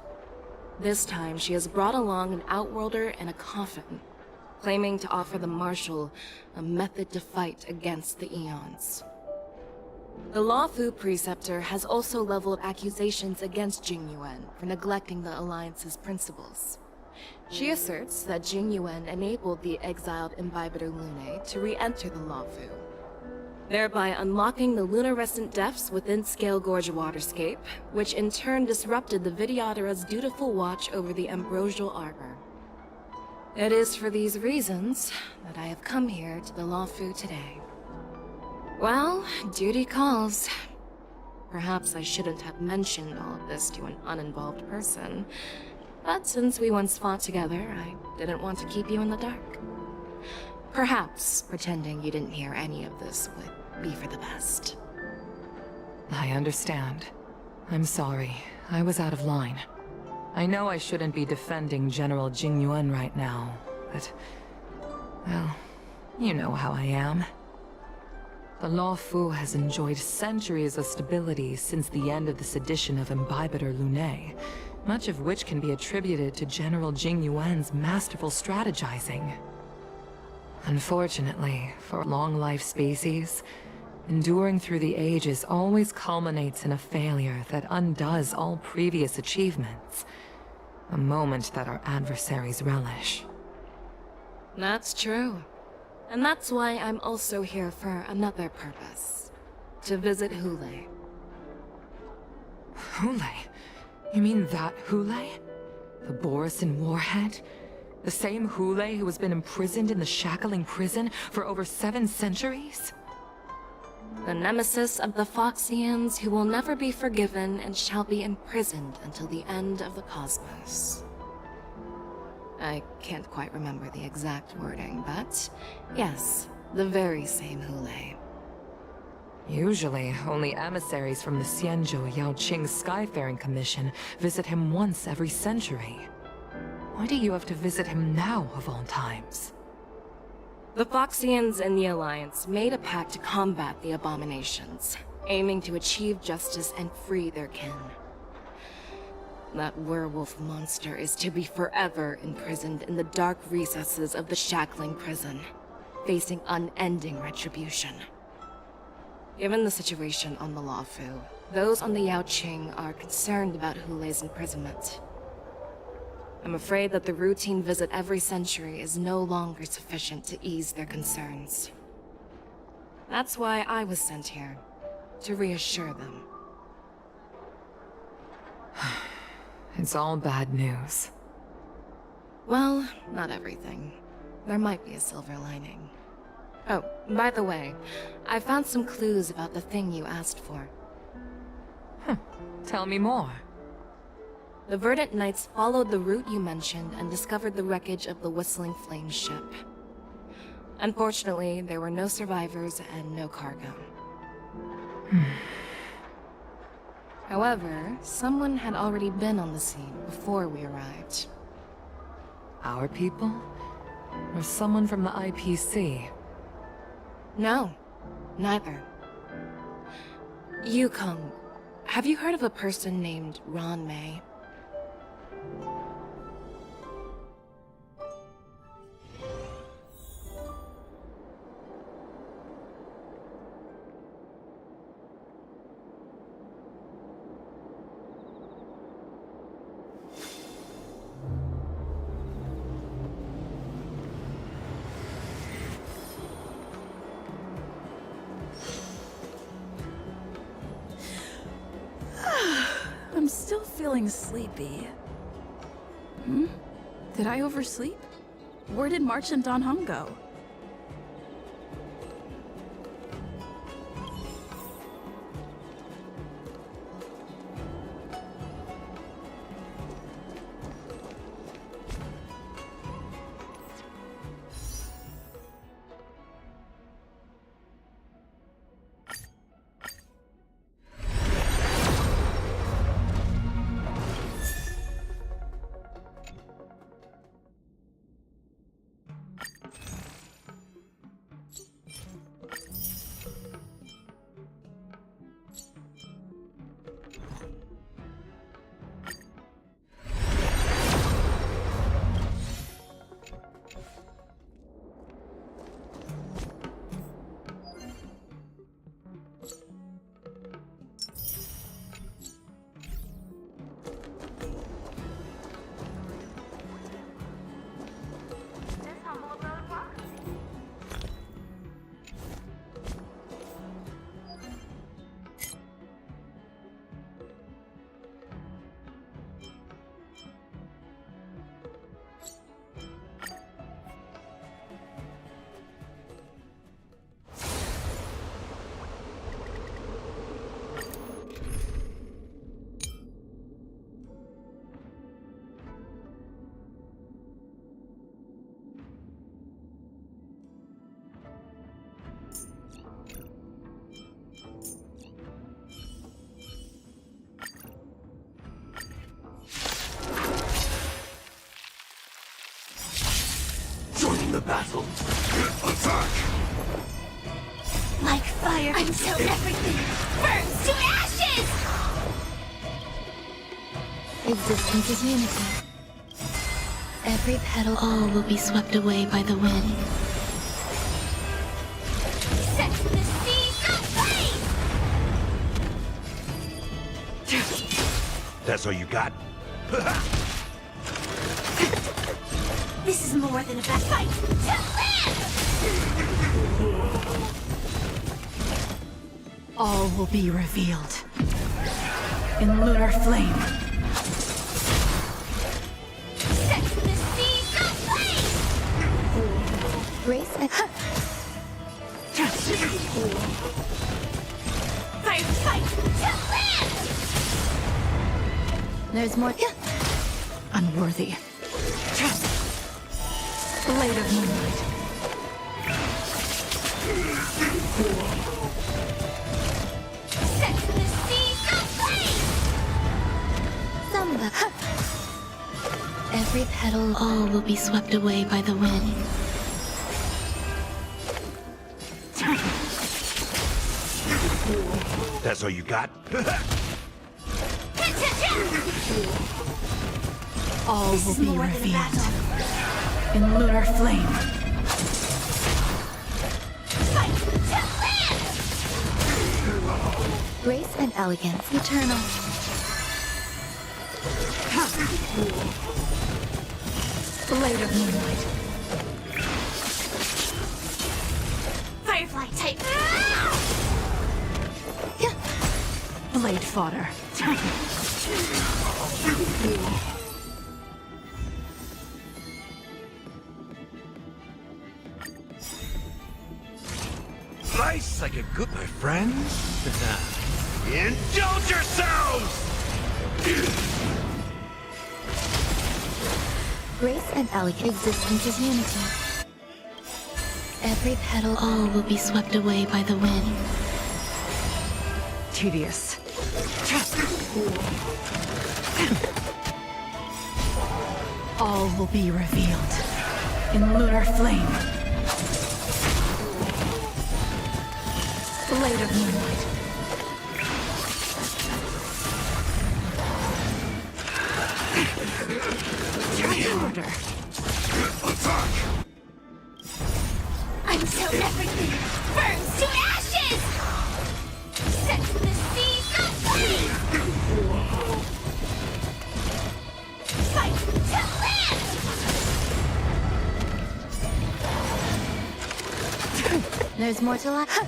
This time, she has brought along an Outworlder in a coffin, claiming to offer the Marshal a method to fight against the Eons. The Lawfu Preceptor has also leveled accusations against Jing Yuan for neglecting the Alliance's principles. She asserts that Jing Yuan enabled the exiled Imbibitor Lunae to re-enter the Lawfu, thereby unlocking the lunarescent depths within Scale Gorge Waterscape, which in turn disrupted the Vidyadhara's dutiful watch over the Ambrosial Arbor. It is for these reasons that I have come here to the Lawfu today. Well, duty calls. Perhaps I shouldn't have mentioned all of this to an uninvolved person, but since we once fought together, I didn't want to keep you in the dark. Perhaps pretending you didn't hear any of this would be for the best. I understand. I'm sorry. I was out of line. I know I shouldn't be defending General Jing Yuan right now, but... well, you know how I am. The Lawfu has enjoyed centuries of stability since the end of the sedition of Imbibitor Lunae, much of which can be attributed to General Jing Yuan's masterful strategizing. Unfortunately, for a long-life species, enduring through the ages always culminates in a failure that undoes all previous achievements. A moment that our adversaries relish. That's true. And that's why I'm also here for another purpose. To visit Hule. Hule? You mean that Hule? The Borisin warhead? The same Hule who has been imprisoned in the Shackling prison for over 7 centuries? The nemesis of the Foxians who will never be forgiven and shall be imprisoned until the end of the cosmos. I can't quite remember the exact wording, but yes, the very same Hule. Usually, only emissaries from the Xianzhou Yaoqing Skyfaring Commission visit him once every century. Why do you have to visit him now, of all times? The Foxians and the Alliance made a pact to combat the abominations, aiming to achieve justice and free their kin. That werewolf monster is to be forever imprisoned in the dark recesses of the Shackling prison, facing unending retribution. Given the situation on the Lawfu, those on the Yaoqing are concerned about Hule's imprisonment. I'm afraid that the routine visit every century is no longer sufficient to ease their concerns. That's why I was sent here, to reassure them. It's all bad news. Well, not everything. There might be a silver lining. Oh, by the way, I found some clues about the thing you asked for. Tell me more. The Verdant Knights followed the route you mentioned and discovered the wreckage of the Whistling Flame ship. Unfortunately, there were no survivors and no cargo. However, someone had already been on the scene before we arrived. Our people? Or someone from the IPC? No, neither. Yukong, have you heard of a person named Ron May? feeling sleepy. Hmm? Did I oversleep? Where did March and Don Hung go? The battle. Attack! Like fire until everything burns to ashes! Existence is unity. Every petal, all will be swept away by the wind. Set the seas ablaze! That's all you got? This is more than a bad fight to live! All will be revealed. In lunar flame. Set the seas ablaze! Grace and... Fight to live! There's more... Unworthy. Blade of moonlight. Set the seas ablaze! Samba. Every petal, all will be swept away by the wind. That's all you got? All will be revealed. In lunar flame. Fight to live! Grace and elegance, eternal. Blade of moonlight. Firefly type! Blade fodder. Nice like a good, my friends. Indulge yourselves! Grace and elegance, existence is unity. Every petal, all will be swept away by the wind. Tedious. All will be revealed. In lunar flame. Blade of moonlight. Order. Attack! Until everything burns to ashes! Set the seas ablaze! Fight to live! There's more to life.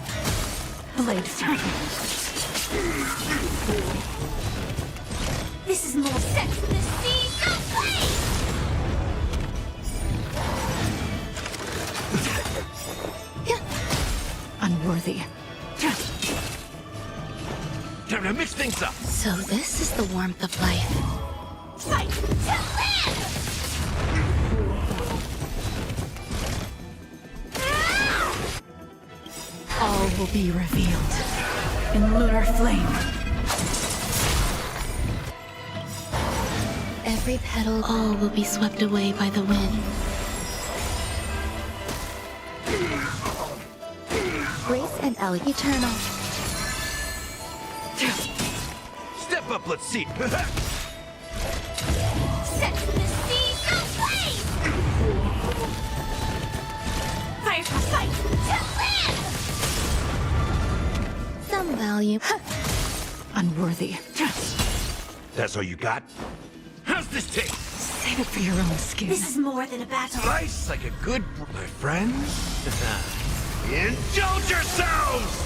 Blade. This is more sex than the sea. Go play! Unworthy. Time to mix things up. So this is the warmth of life. Fight to live! All will be revealed in lunar flame. Every petal, all will be swept away by the wind. Grace and Ellie, eternal. Step up, let's see. Sex in the sea. Go play! Fire for fight to live! Some value. Unworthy. That's all you got? How's this taste? Save it for your own skin. This is more than a battle. Slice like a good my friends. Indulge yourselves!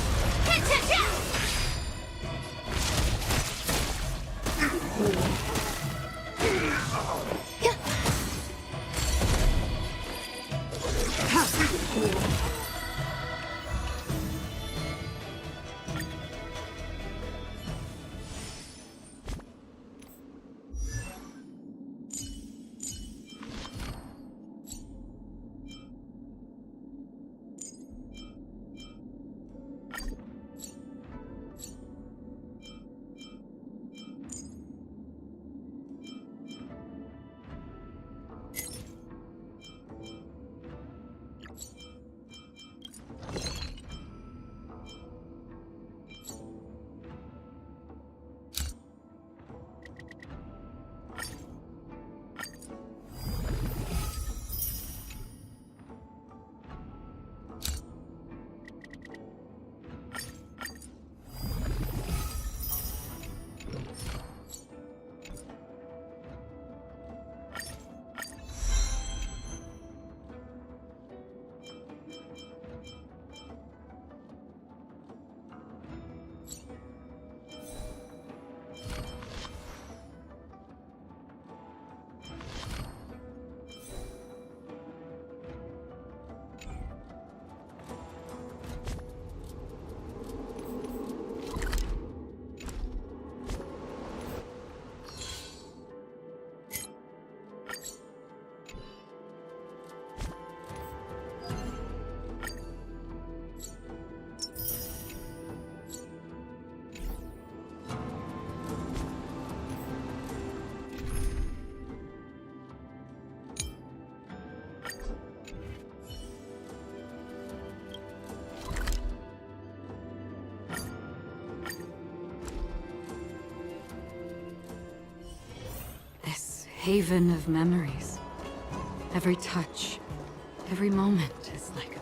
Haven of memories. Every touch, every moment is like a...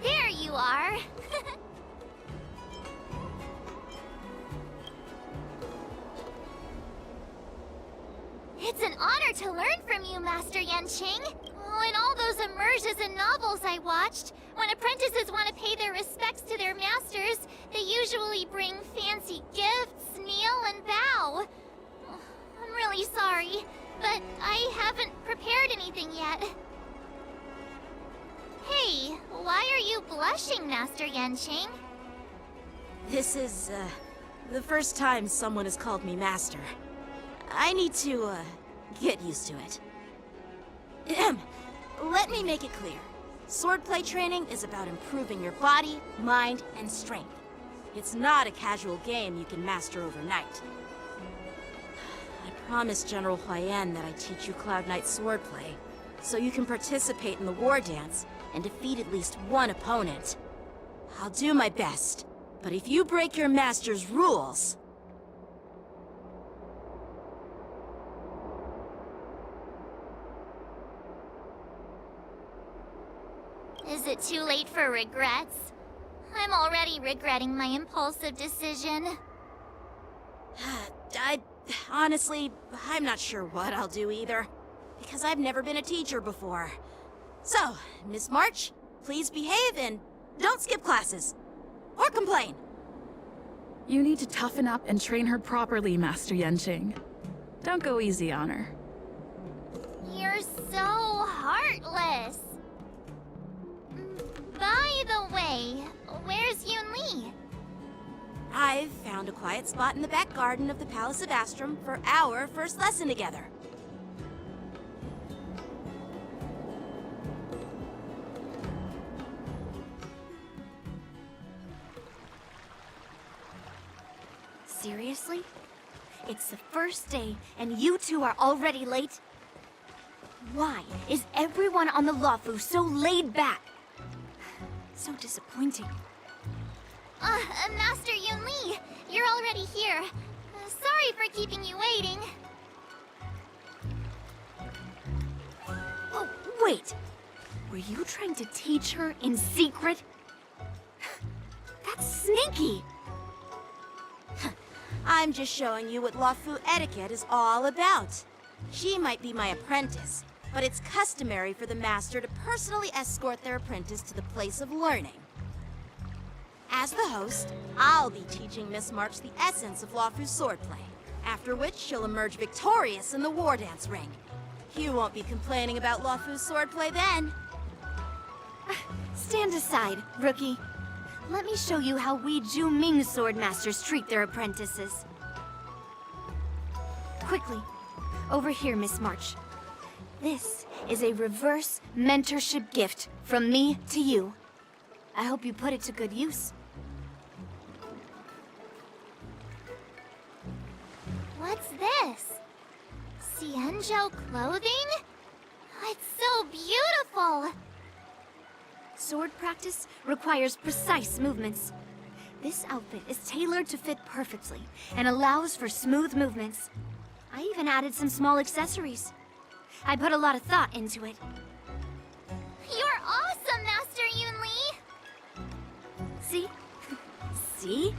There you are. It's an honor to learn from you, Master Yanqing. Oh, in all those immersions and novels I watched, when apprentices want to pay their respects to their masters, they usually bring fancy gifts, kneel, and bow. I'm really sorry, but I haven't prepared anything yet. Hey, why are you blushing, Master Yanqing? This is, the first time someone has called me Master. I need to, get used to it. Let me make it clear. Swordplay training is about improving your body, mind, and strength. It's not a casual game you can master overnight. I promised General Huayan that I'd teach you Cloud Knight swordplay, so you can participate in the war dance and defeat at least one opponent. I'll do my best, but if you break your master's rules... Is it too late for regrets? I'm already regretting my impulsive decision. Honestly, I'm not sure what I'll do either, because I've never been a teacher before. So, Miss March, please behave and don't skip classes. Or complain. You need to toughen up and train her properly, Master Yenching. Don't go easy on her. You're so heartless. By the way, where's Yunli? I've found a quiet spot in the back garden of the Palace of Astrum for our first lesson together. Seriously? It's the first day, and you two are already late? Why is everyone on the Luofu so laid back? So disappointing. Master Yunli, you're already here. Sorry for keeping you waiting. Oh, wait! Were you trying to teach her in secret? That's sneaky! I'm just showing you what Luofu etiquette is all about. She might be my apprentice, but it's customary for the master to personally escort their apprentice to the place of learning. As the host, I'll be teaching Miss March the essence of Luofu's swordplay, after which she'll emerge victorious in the war dance ring. You won't be complaining about Luofu's swordplay then. Stand aside, rookie. Let me show you how we Ju-Ming swordmasters treat their apprentices. Quickly, over here, Miss March. This is a reverse mentorship gift from me to you. I hope you put it to good use. What's this? Xianzhou clothing? It's so beautiful! Sword practice requires precise movements. This outfit is tailored to fit perfectly and allows for smooth movements. I even added some small accessories. I put a lot of thought into it. You're awesome, Master Yunli! See? See?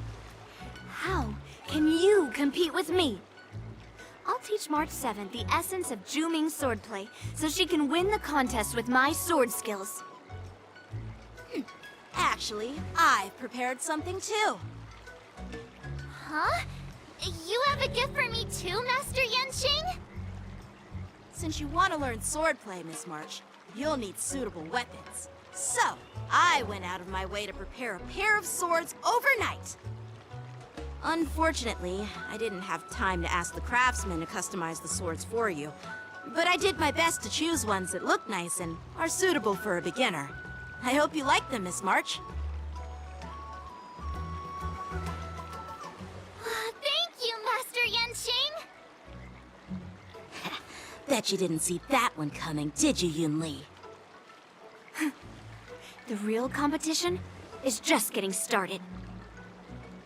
How can you compete with me? I'll teach March 7th the essence of Ju-Ming swordplay so she can win the contest with my sword skills. Actually, I've prepared something too. Huh? You have a gift for me too, Master Yenching? Since you want to learn swordplay, Miss March, you'll need suitable weapons. So, I went out of my way to prepare a pair of swords overnight. Unfortunately, I didn't have time to ask the craftsman to customize the swords for you, but I did my best to choose ones that look nice and are suitable for a beginner. I hope you like them, Miss March. Thank you, Master Yenching! Bet you didn't see that one coming, did you, Yunli? The real competition is just getting started.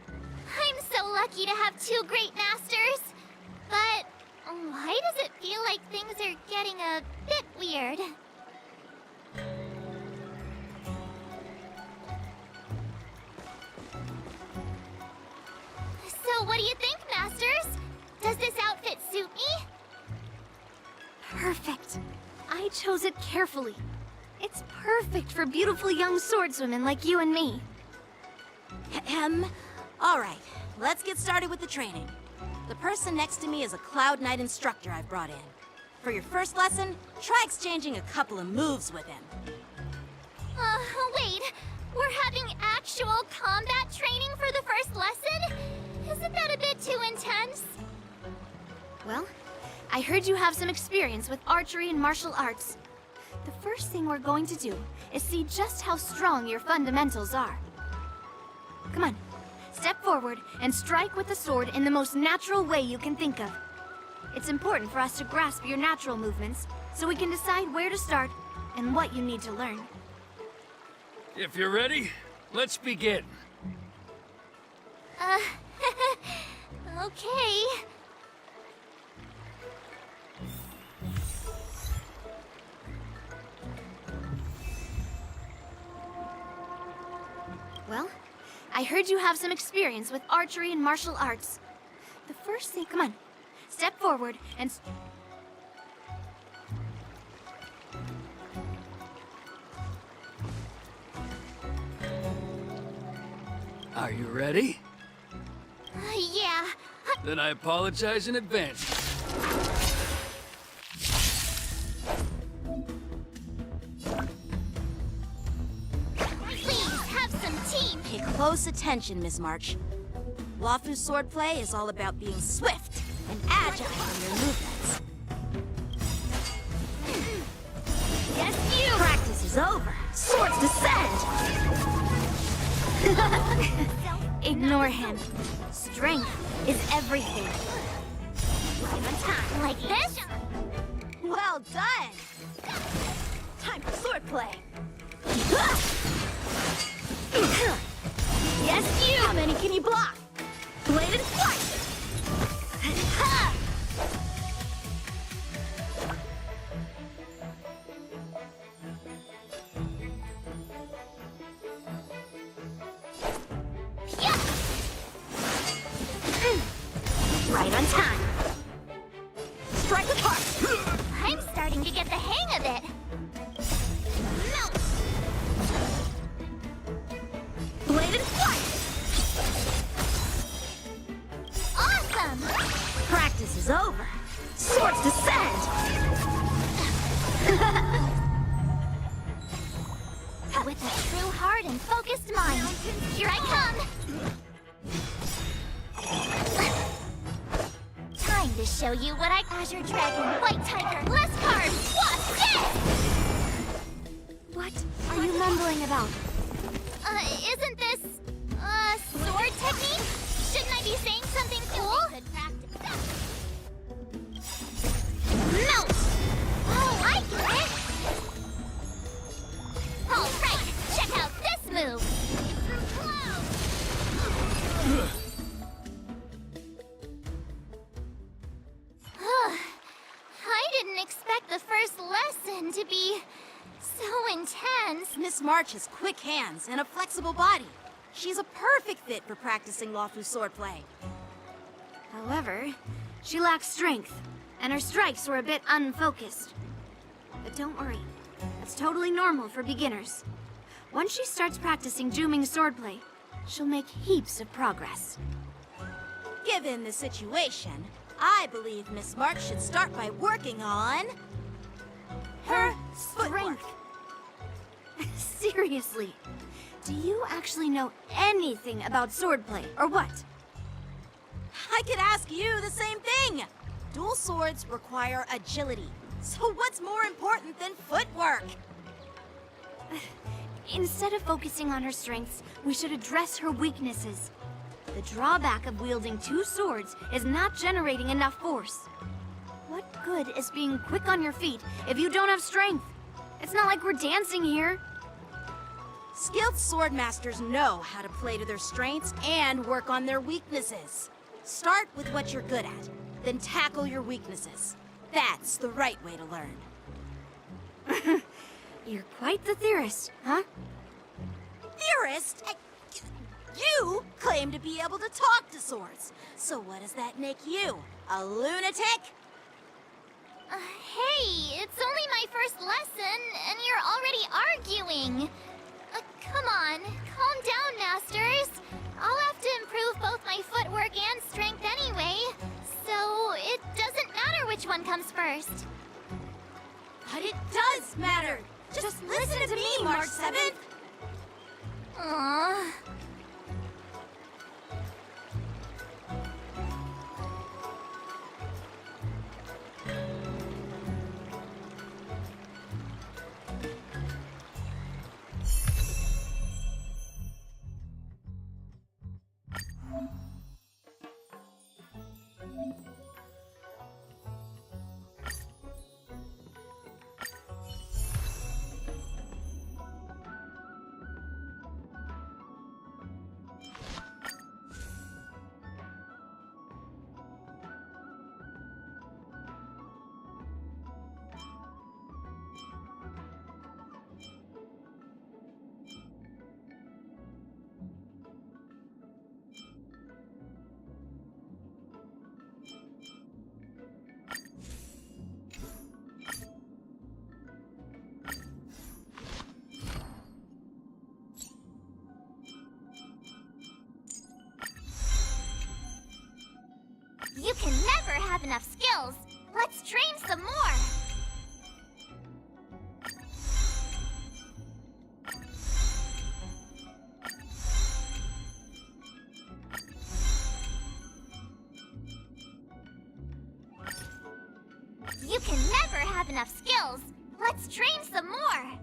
I'm so lucky to have two great masters. But why does it feel like things are getting a bit weird? So what do you think, Masters? Does this outfit suit me? Perfect. I chose it carefully. It's perfect for beautiful young swordswomen like you and me. All right, let's get started with the training. The person next to me is a Cloud Knight instructor I've brought in. For your first lesson, try exchanging a couple of moves with him. Wait. We're having actual combat training for the first lesson? Isn't that a bit too intense? Well, I heard you have some experience with archery and martial arts. The first thing we're going to do is see just how strong your fundamentals are. Come on, step forward and strike with the sword in the most natural way you can think of. It's important for us to grasp your natural movements, so we can decide where to start and what you need to learn. If you're ready, let's begin. Okay. Well, I heard you have some experience with archery and martial arts. The first thing, come on, step forward and... Are you ready? Then I apologize in advance. Please, have some team! Pay close attention, Miss March. Wafu's swordplay is all about being swift and agile in your movements. Yes, you! Practice is over. Swords descend! Ignore him. Strength is everything. Right on time. Like this? Well done! Time for swordplay. Yes, you! How many can you block? Bladed flight! Right on time. Strike with heart! I'm starting to get the hang of it. Melt! Bladed flight! Awesome! Practice is over. Swords descend! With a true heart and focused mind, here I come! Time to show you what I... Azure Dragon, White Tiger, less cards, what's this? What are you mumbling about? Isn't this... sword technique? Shouldn't I be saying something cool? Melt! Oh, I get it! Alright, check out this move! I didn't expect the first lesson to be so intense. Miss March has quick hands and a flexible body. She's a perfect fit for practicing Wafu swordplay. However, she lacks strength, and her strikes were a bit unfocused. But don't worry, that's totally normal for beginners. Once she starts practicing Juming swordplay, she'll make heaps of progress. Given the situation, I believe Miss March should start by working on... her strength. Seriously, do you actually know anything about swordplay, or what? I could ask you the same thing! Dual swords require agility, so what's more important than footwork? Instead of focusing on her strengths, we should address her weaknesses. The drawback of wielding two swords is not generating enough force. What good is being quick on your feet if you don't have strength? It's not like we're dancing here. Skilled swordmasters know how to play to their strengths and work on their weaknesses. Start with what you're good at, then tackle your weaknesses. That's the right way to learn. You're quite the theorist, huh? Theorist? You claim to be able to talk to swords. So what does that make you? A lunatic? Hey, it's only my first lesson, and you're already arguing. Come on, calm down, masters. I'll have to improve both my footwork and strength anyway, so it doesn't matter which one comes first. But it does matter. Just listen to me, March 7th. Aww. have enough skills. Let's train some more! You can never have enough skills! Let's train some more!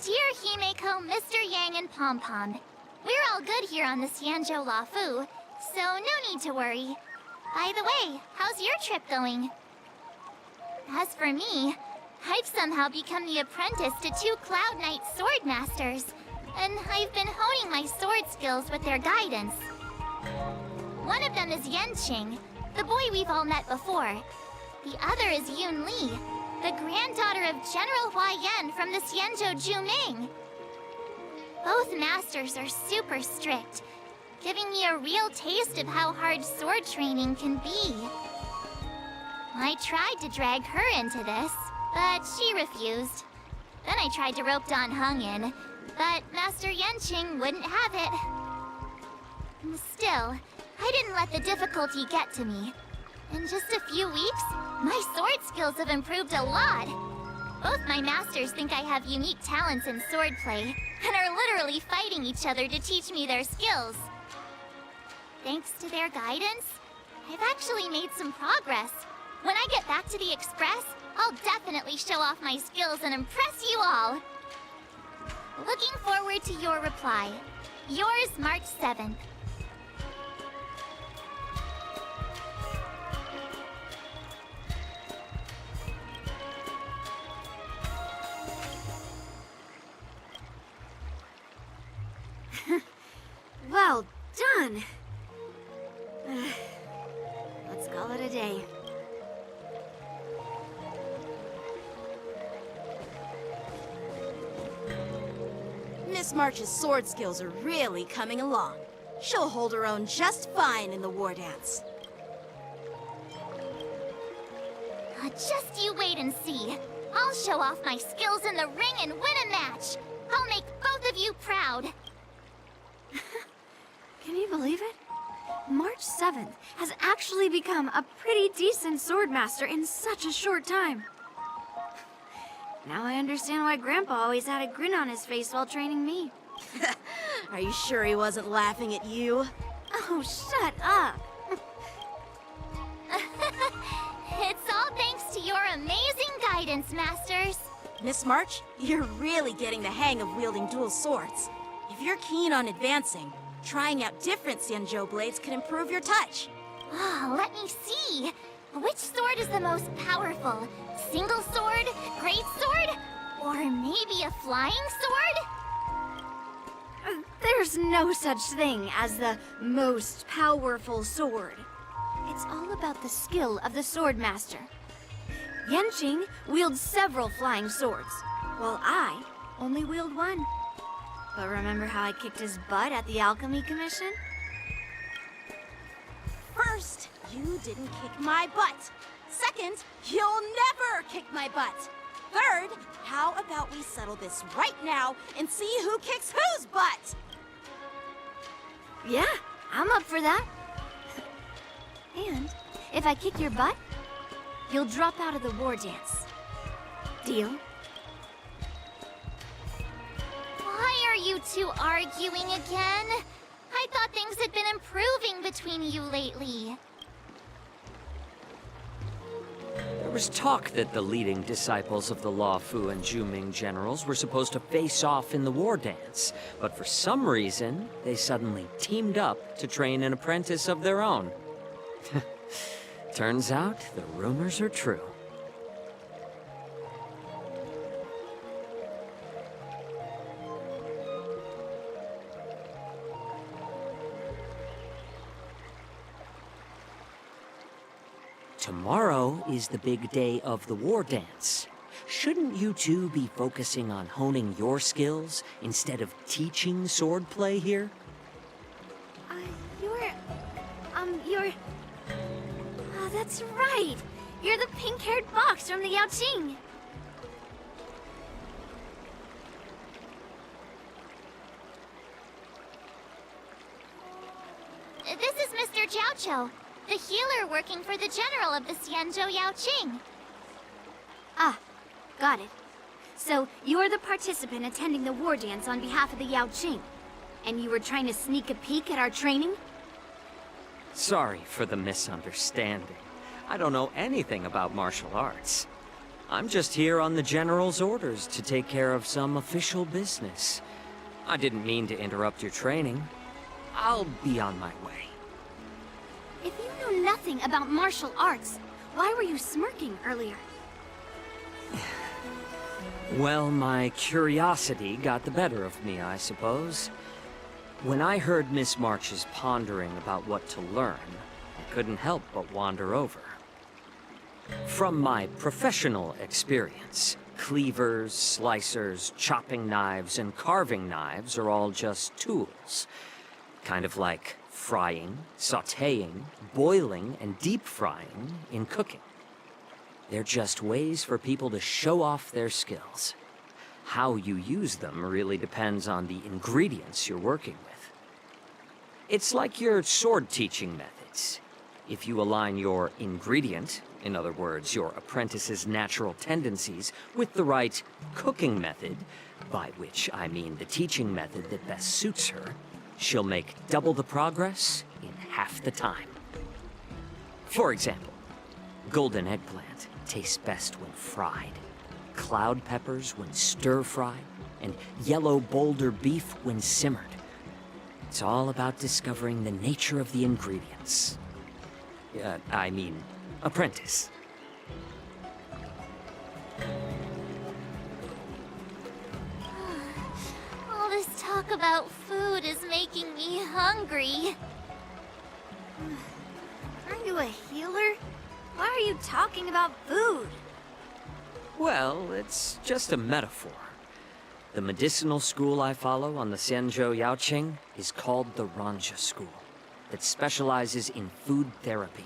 Dear Himeko, Mr. Yang, and Pom Pom, we're all good here on the Xianzhou Lafu, so no need to worry. By the way, how's your trip going? As for me, I've somehow become the apprentice to 2 Cloud Knight sword masters, and I've been honing my sword skills with their guidance. One of them is Yanqing, the boy we've all met before. The other is Yun Li, the granddaughter of General Hua Yan from the Xianzhou Juming. Both masters are super strict, giving me a real taste of how hard sword training can be. I tried to drag her into this, but she refused. Then I tried to rope Dan Heng in, but Master Yanqing wouldn't have it. Still, I didn't let the difficulty get to me. In just a few weeks, my sword skills have improved a lot. Both my masters think I have unique talents in swordplay, and are literally fighting each other to teach me their skills. Thanks to their guidance, I've actually made some progress. When I get back to the Express, I'll definitely show off my skills and impress you all. Looking forward to your reply. Yours, March 7th. done. Let's call it a day. Miss March's sword skills are really coming along. She'll hold her own just fine in the war dance. Just you wait and see. I'll show off my skills in the ring and win a match. I'll make both of you proud. Can you believe it? March 7th has actually become a pretty decent swordmaster in such a short time. Now I understand why Grandpa always had a grin on his face while training me. Are you sure he wasn't laughing at you? Oh, shut up! It's all thanks to your amazing guidance, Masters. Miss March, you're really getting the hang of wielding dual swords. If you're keen on advancing, trying out different Xianzhou blades can improve your touch. Oh, let me see. Which sword is the most powerful? Single sword? Great sword? Or maybe a flying sword? There's no such thing as the most powerful sword. It's all about the skill of the swordmaster. Yanqing wields several flying swords, while I only wield one. But remember how I kicked his butt at the Alchemy Commission? First, you didn't kick my butt. Second, you'll never kick my butt. Third, how about we settle this right now and see who kicks whose butt? Yeah, I'm up for that. And if I kick your butt, you'll drop out of the war dance. Deal? Why are you two arguing again? I thought things had been improving between you lately. There was talk that the leading disciples of the Luofu and Zhuming generals were supposed to face off in the war dance, but for some reason, they suddenly teamed up to train an apprentice of their own. Turns out, the rumors are true. Tomorrow is the big day of the war dance. Shouldn't you two be focusing on honing your skills instead of teaching swordplay here? You're... Oh, that's right! You're the pink-haired box from the Yaoqing! This is Mr. Jiaoqiu, the healer working for the general of the Xianzhou Yaoqing. Ah, got it. So, you're the participant attending the war dance on behalf of the Yaoqing. And you were trying to sneak a peek at our training? Sorry for the misunderstanding. I don't know anything about martial arts. I'm just here on the General's orders to take care of some official business. I didn't mean to interrupt your training. I'll be on my way. If you know nothing about martial arts, why were you smirking earlier? Well, my curiosity got the better of me, I suppose. When I heard Miss March's pondering about what to learn, I couldn't help but wander over. From my professional experience, cleavers, slicers, chopping knives, and carving knives are all just tools. Kind of like frying, sautéing, boiling, and deep frying in cooking. They're just ways for people to show off their skills. How you use them really depends on the ingredients you're working with. It's like your sword teaching methods. If you align your ingredient, in other words, your apprentice's natural tendencies, with the right cooking method, by which I mean the teaching method that best suits her, she'll make double the progress in half the time. For example, golden eggplant tastes best when fried, cloud peppers when stir-fried, and yellow boulder beef when simmered. It's all about discovering the nature of the ingredients. Apprentice. All this talk about food is making me hungry. Are you a healer? Why are you talking about food? Well, it's just a metaphor. The medicinal school I follow on the Xianzhou Yaoqing is called the Ranja School, that specializes in food therapy.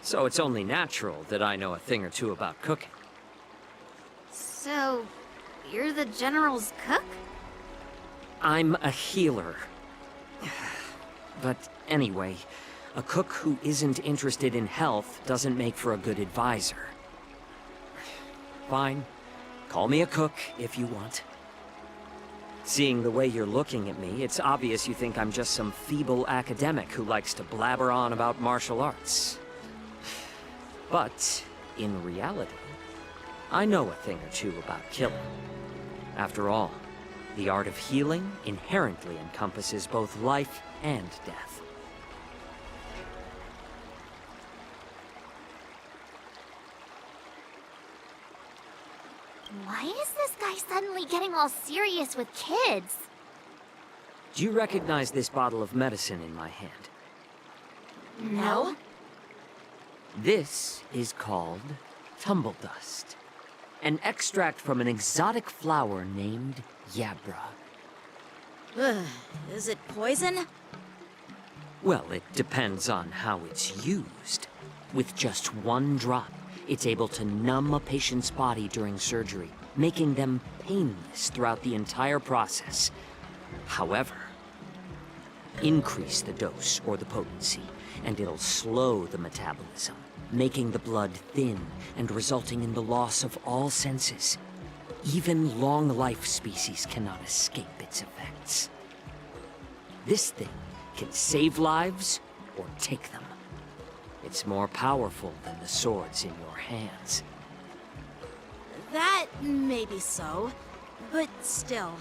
So it's only natural that I know a thing or two about cooking. So, you're the General's cook? I'm a healer. But anyway, a cook who isn't interested in health doesn't make for a good advisor. Fine. Call me a cook if you want. Seeing the way you're looking at me, it's obvious you think I'm just some feeble academic who likes to blabber on about martial arts. But, in reality, I know a thing or two about killing. After all, the art of healing inherently encompasses both life and death. Why is this guy suddenly getting all serious with kids? Do you recognize this bottle of medicine in my hand? No. This is called tumble dust, an extract from an exotic flower named Yabra. Is it poison? Well, it depends on how it's used. With just one drop, it's able to numb a patient's body during surgery, making them painless throughout the entire process. However, increase the dose or the potency, and it'll slow the metabolism, making the blood thin and resulting in the loss of all senses. Even long-life species cannot escape its effects. This thing can save lives or take them. It's more powerful than the swords in your hands. That may be so, but still,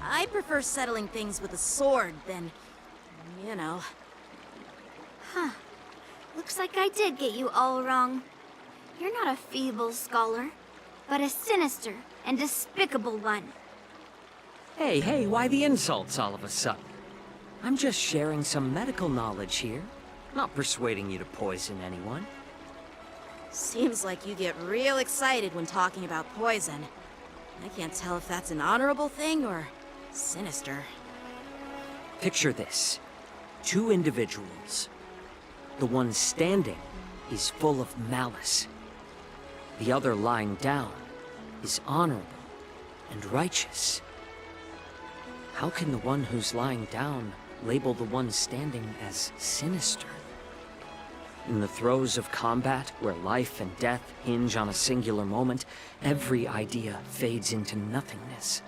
I prefer settling things with a sword than, you know. Huh. Looks like I did get you all wrong. You're not a feeble scholar, but a sinister and despicable one. Hey, why the insults all of a sudden? I'm just sharing some medical knowledge here, not persuading you to poison anyone. Seems like you get real excited when talking about poison. I can't tell if that's an honorable thing or sinister. Picture this. 2 individuals. The one standing is full of malice. The other lying down is honorable and righteous. How can the one who's lying down label the one standing as sinister? In the throes of combat, where life and death hinge on a singular moment, every idea fades into nothingness.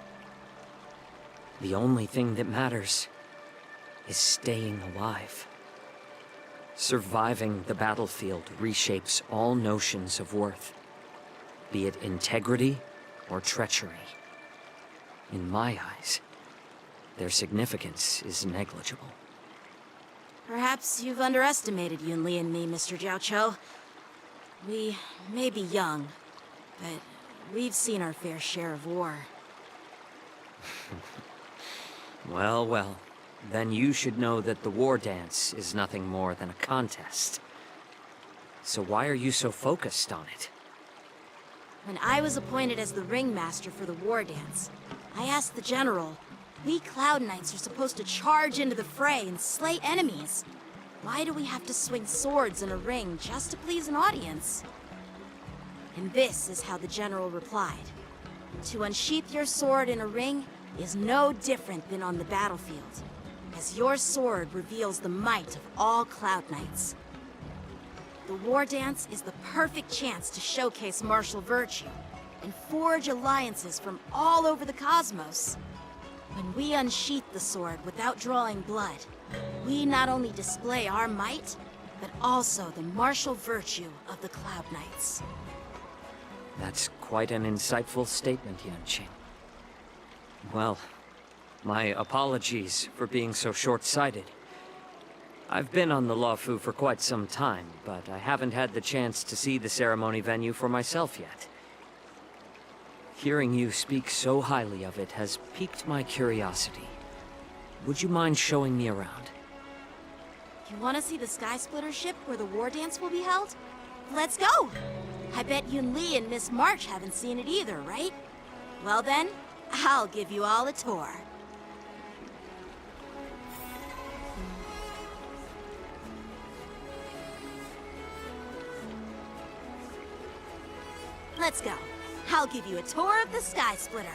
The only thing that matters is staying alive. Surviving the battlefield reshapes all notions of worth, be it integrity or treachery. In my eyes, their significance is negligible. Perhaps you've underestimated Yunli and me, Mr. Jiaoqiu. We may be young, but we've seen our fair share of war. Well, then you should know that the war dance is nothing more than a contest. So why are you so focused on it? When I was appointed as the ringmaster for the war dance, I asked the general, we Cloud Knights are supposed to charge into the fray and slay enemies. Why do we have to swing swords in a ring just to please an audience? And this is how the general replied. To unsheath your sword in a ring is no different than on the battlefield, as your sword reveals the might of all Cloud Knights. The war dance is the perfect chance to showcase martial virtue and forge alliances from all over the cosmos. When we unsheath the sword without drawing blood, we not only display our might, but also the martial virtue of the Cloud Knights. That's quite an insightful statement, Yanqing. Well, my apologies for being so short-sighted. I've been on the Luofu for quite some time, but I haven't had the chance to see the ceremony venue for myself yet. Hearing you speak so highly of it has piqued my curiosity. Would you mind showing me around? You want to see the Sky Splitter ship where the war dance will be held? Let's go! I bet Yun Li and Miss March haven't seen it either, right? Well then, I'll give you all a tour. Let's go. I'll give you a tour of the Sky Splitter.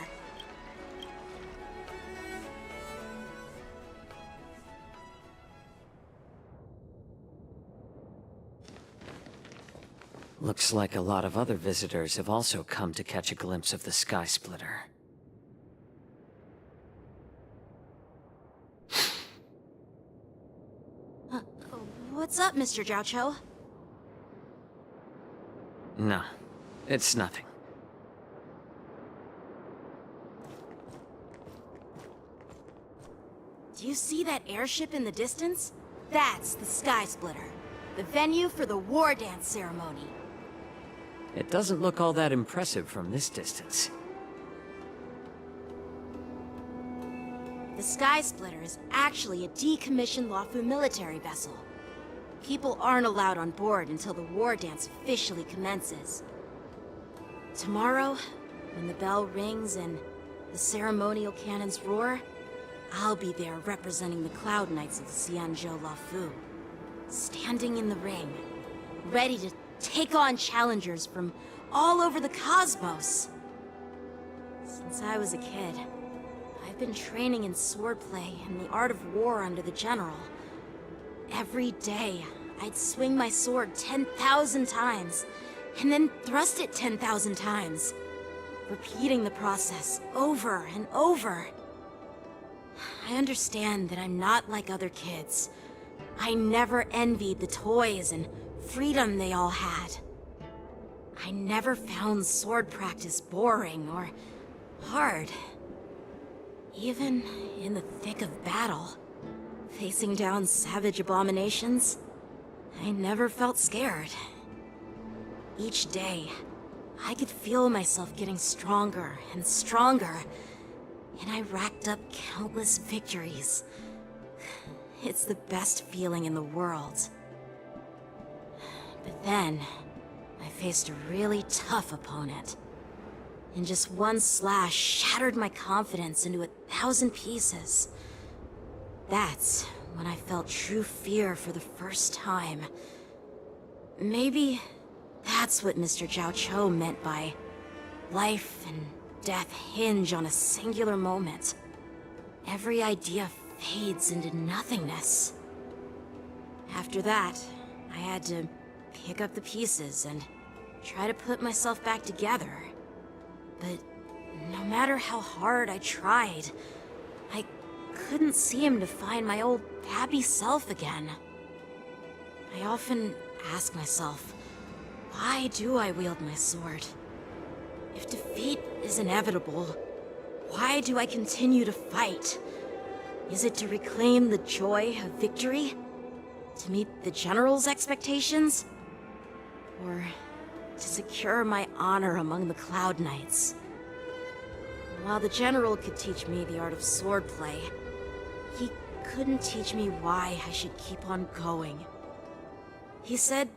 Looks like a lot of other visitors have also come to catch a glimpse of the Sky Splitter. What's up, Mr. Jiaoqiu? No, it's nothing. Do you see that airship in the distance? That's the Sky Splitter, the venue for the war dance ceremony. It doesn't look all that impressive from this distance. The Sky Splitter is actually a decommissioned Luofu military vessel. People aren't allowed on board until the war dance officially commences. Tomorrow, when the bell rings and the ceremonial cannons roar, I'll be there representing the Cloud Knights of the Xianzhou Luofu, standing in the ring, ready to take on challengers from all over the cosmos. Since I was a kid, I've been training in swordplay and the art of war under the general. Every day, I'd swing my sword 10,000 times, and then thrust it 10,000 times, repeating the process over and over. I understand that I'm not like other kids. I never envied the toys and freedom they all had. I never found sword practice boring or hard. Even in the thick of battle, facing down savage abominations, I never felt scared. Each day, I could feel myself getting stronger and stronger, and I racked up countless victories. It's the best feeling in the world. But then, I faced a really tough opponent. And just one slash shattered my confidence into 1,000 pieces. That's when I felt true fear for the first time. Maybe that's what Mr. Jiaoqiu meant by life and death hinge on a singular moment. Every idea fades into nothingness. After that, I had to pick up the pieces and try to put myself back together. But no matter how hard I tried, I couldn't seem to find my old happy self again. I often ask myself, why do I wield my sword? If defeat is inevitable, why do I continue to fight? Is it to reclaim the joy of victory? To meet the General's expectations? Or to secure my honor among the Cloud Knights? While the General could teach me the art of swordplay, he couldn't teach me why I should keep on going. He said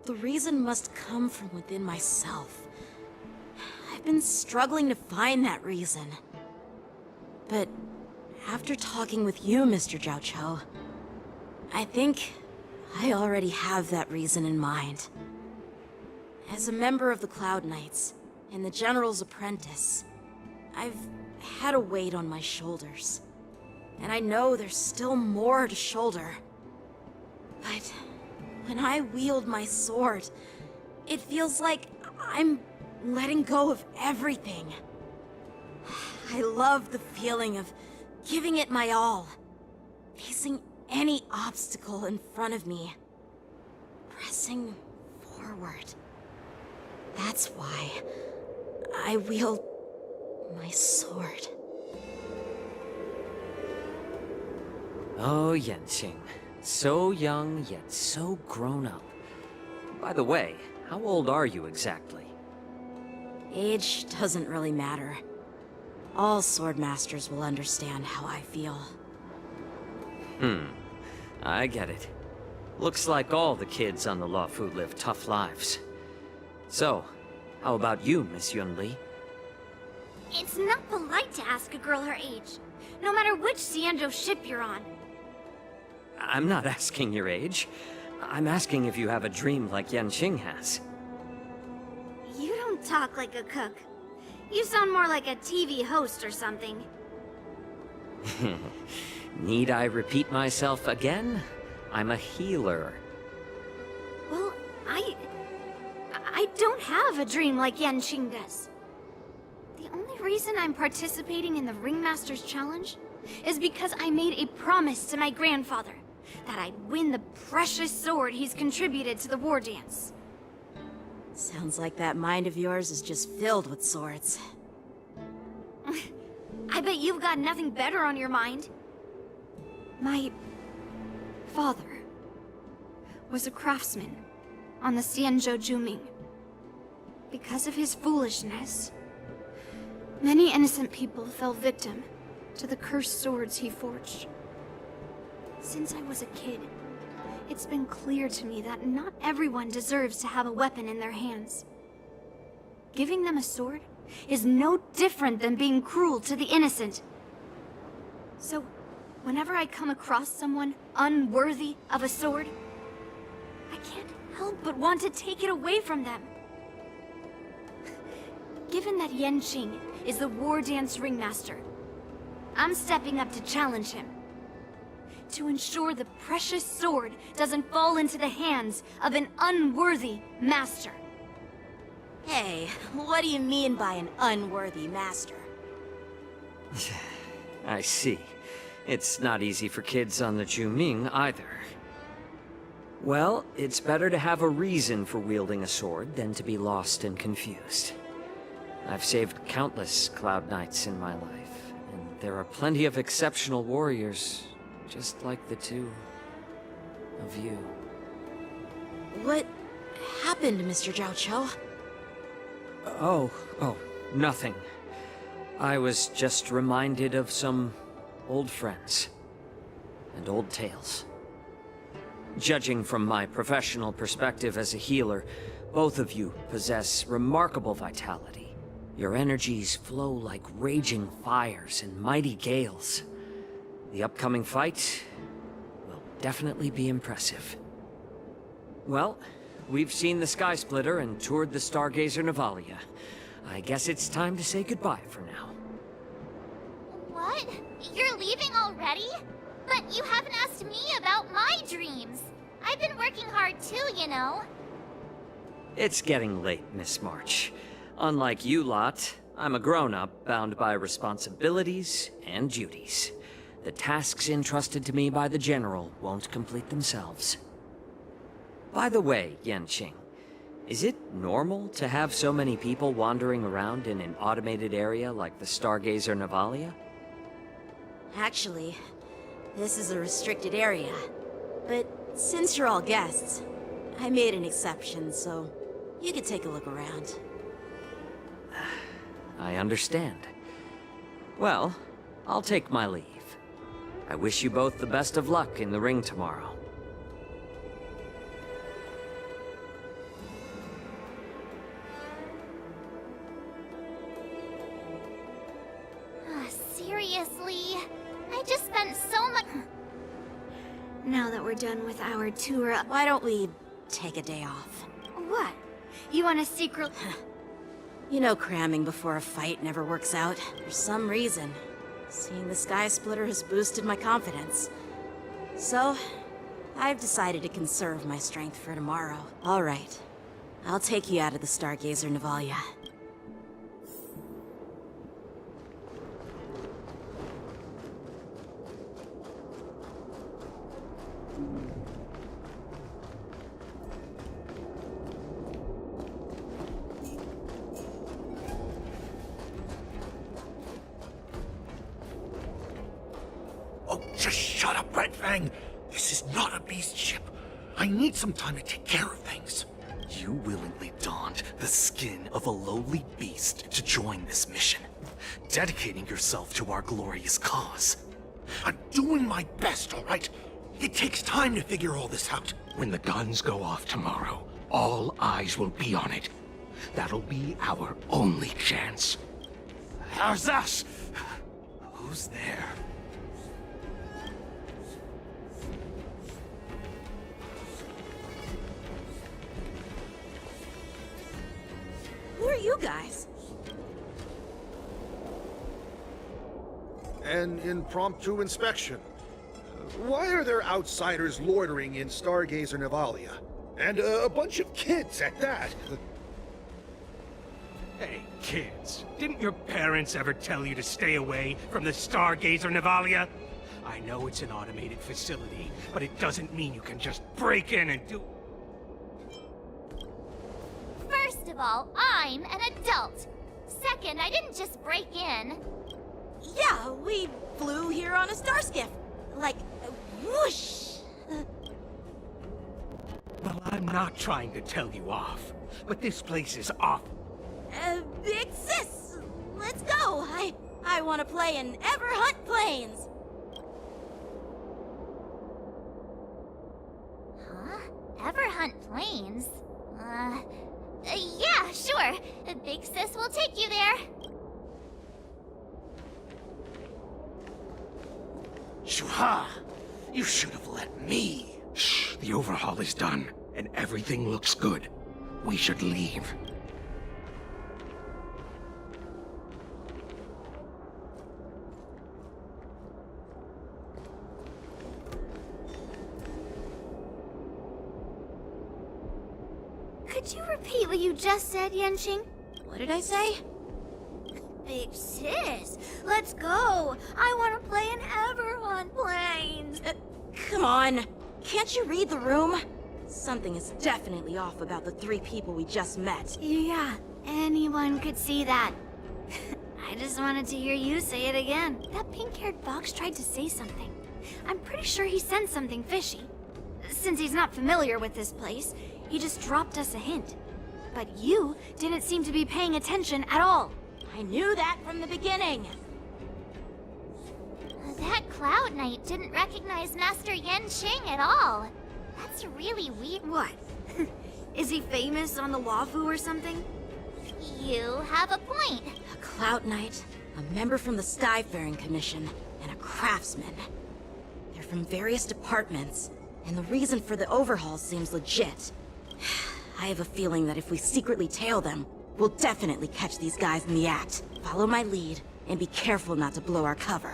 the reason must come from within myself. I've been struggling to find that reason. But after talking with you, Mr. Jiaoqiu, I think I already have that reason in mind. As a member of the Cloud Knights and the General's apprentice, I've had a weight on my shoulders. And I know there's still more to shoulder. But when I wield my sword, it feels like I'm letting go of everything. I love the feeling of giving it my all, facing any obstacle in front of me, pressing forward. That's why I wield my sword. Oh, Yanqing. So young, yet so grown up. By the way, how old are you exactly? Age doesn't really matter. All swordmasters will understand how I feel. I get it. Looks like all the kids on the Luofu live tough lives. So, how about you, Miss Yunli? It's not polite to ask a girl her age, no matter which Xianzhou ship you're on. I'm not asking your age. I'm asking if you have a dream like Yanqing has. You don't talk like a cook. You sound more like a TV host or something. Need I repeat myself again? I'm a healer. Well, I don't have a dream like Yanqing does. The only reason I'm participating in the Ringmaster's Challenge is because I made a promise to my grandfather that I'd win the precious sword he's contributed to the war dance. Sounds like that mind of yours is just filled with swords. I bet you've got nothing better on your mind. My father was a craftsman on the Xianzhou Juming. Because of his foolishness, many innocent people fell victim to the cursed swords he forged. Since I was a kid, it's been clear to me that not everyone deserves to have a weapon in their hands. Giving them a sword is no different than being cruel to the innocent. So, whenever I come across someone unworthy of a sword, I can't help but want to take it away from them. Given that Yanqing is the war dance ringmaster, I'm stepping up to challenge him. To ensure the precious sword doesn't fall into the hands of an unworthy master. Hey, what do you mean by an unworthy master? I see. It's not easy for kids on the Juming either. Well, it's better to have a reason for wielding a sword than to be lost and confused. I've saved countless Cloud Knights in my life, and there are plenty of exceptional warriors, just like the two of you. What happened, Mr. Zhao Cho? Oh, nothing. I was just reminded of some old friends and old tales. Judging from my professional perspective as a healer, both of you possess remarkable vitality. Your energies flow like raging fires and mighty gales. The upcoming fight will definitely be impressive. Well, we've seen the Sky Splitter and toured the Stargazer Navalia. I guess it's time to say goodbye for now. What? You're leaving already? But you haven't asked me about my dreams. I've been working hard too, you know. It's getting late, Miss March. Unlike you lot, I'm a grown-up bound by responsibilities and duties. The tasks entrusted to me by the General won't complete themselves. By the way, Yanqing, is it normal to have so many people wandering around in an automated area like the Stargazer Navalia? Actually, this is a restricted area. But since you're all guests, I made an exception, so you could take a look around. I understand. Well, I'll take my leave. I wish you both the best of luck in the ring tomorrow. Seriously? I just spent so much... Now that we're done with our tour, why don't we take a day off? What? You want a secret... You know cramming before a fight never works out. For some reason, seeing the Sky Splitter has boosted my confidence. So, I've decided to conserve my strength for tomorrow. Alright, I'll take you out of the Stargazer Navalia. Oh, just shut up, Red Fang! This is not a beast ship. I need some time to take care of things. You willingly donned the skin of a lowly beast to join this mission, dedicating yourself to our glorious cause. I'm doing my best, all right? It takes time to figure all this out. When the guns go off tomorrow, all eyes will be on it. That'll be our only chance. How's us? Who's there? Who are you guys? An impromptu inspection. Why are there outsiders loitering in Stargazer Navalia? And a bunch of kids at that. Hey, kids. Didn't your parents ever tell you to stay away from the Stargazer Navalia? I know it's an automated facility, but it doesn't mean you can just break in and do... First of all, I'm an adult. Second, I didn't just break in. Yeah, we flew here on a starskiff. Like, whoosh! Well, I'm not trying to tell you off, but this place is off. Big sis! Let's go! I want to play in Ever Hunt Planes! Huh? Ever hunt planes? Yeah, sure. Big sis will take you there. Shuha! You should have let me. Shh, the overhaul is done, and everything looks good. We should leave. Could you repeat what you just said, Yenqing? What did I say? Big sis, let's go. I want to play in Ever Hunt Planes. Come on. Can't you read the room? Something is definitely off about the 3 people we just met. Yeah, anyone could see that. I just wanted to hear you say it again. That pink-haired fox tried to say something. I'm pretty sure he sensed something fishy. Since he's not familiar with this place, he just dropped us a hint. But you didn't seem to be paying attention at all. I knew that from the beginning. That Cloud Knight didn't recognize Master Yenqing at all. That's really weird. What? Is he famous on the Wafu or something? You have a point. A Cloud Knight, a member from the Skyfaring Commission, and a craftsman. They're from various departments, and the reason for the overhaul seems legit. I have a feeling that if we secretly tail them, we'll definitely catch these guys in the act. Follow my lead, and be careful not to blow our cover.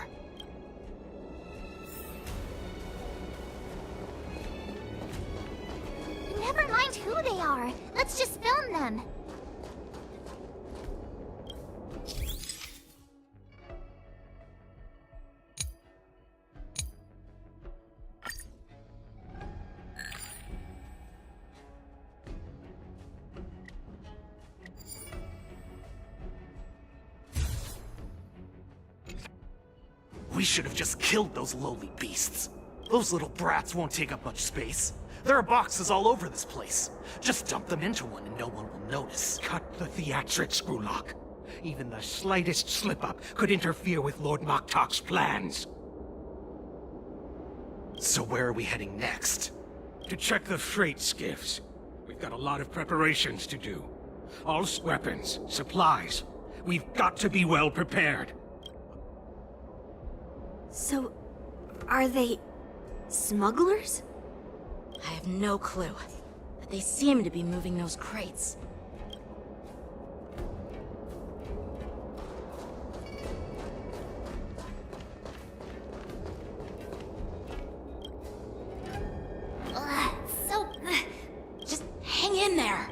Never mind who they are. Let's just film them. We should have just killed those lowly beasts. Those little brats won't take up much space. There are boxes all over this place. Just dump them into one and no one will notice. Cut the theatrics, Screwlock. Even the slightest slip-up could interfere with Lord Moktok's plans. So where are we heading next? To check the freight skiffs. We've got a lot of preparations to do. All weapons, supplies. We've got to be well prepared. So, are they smugglers? I have no clue, but they seem to be moving those crates. Just hang in there.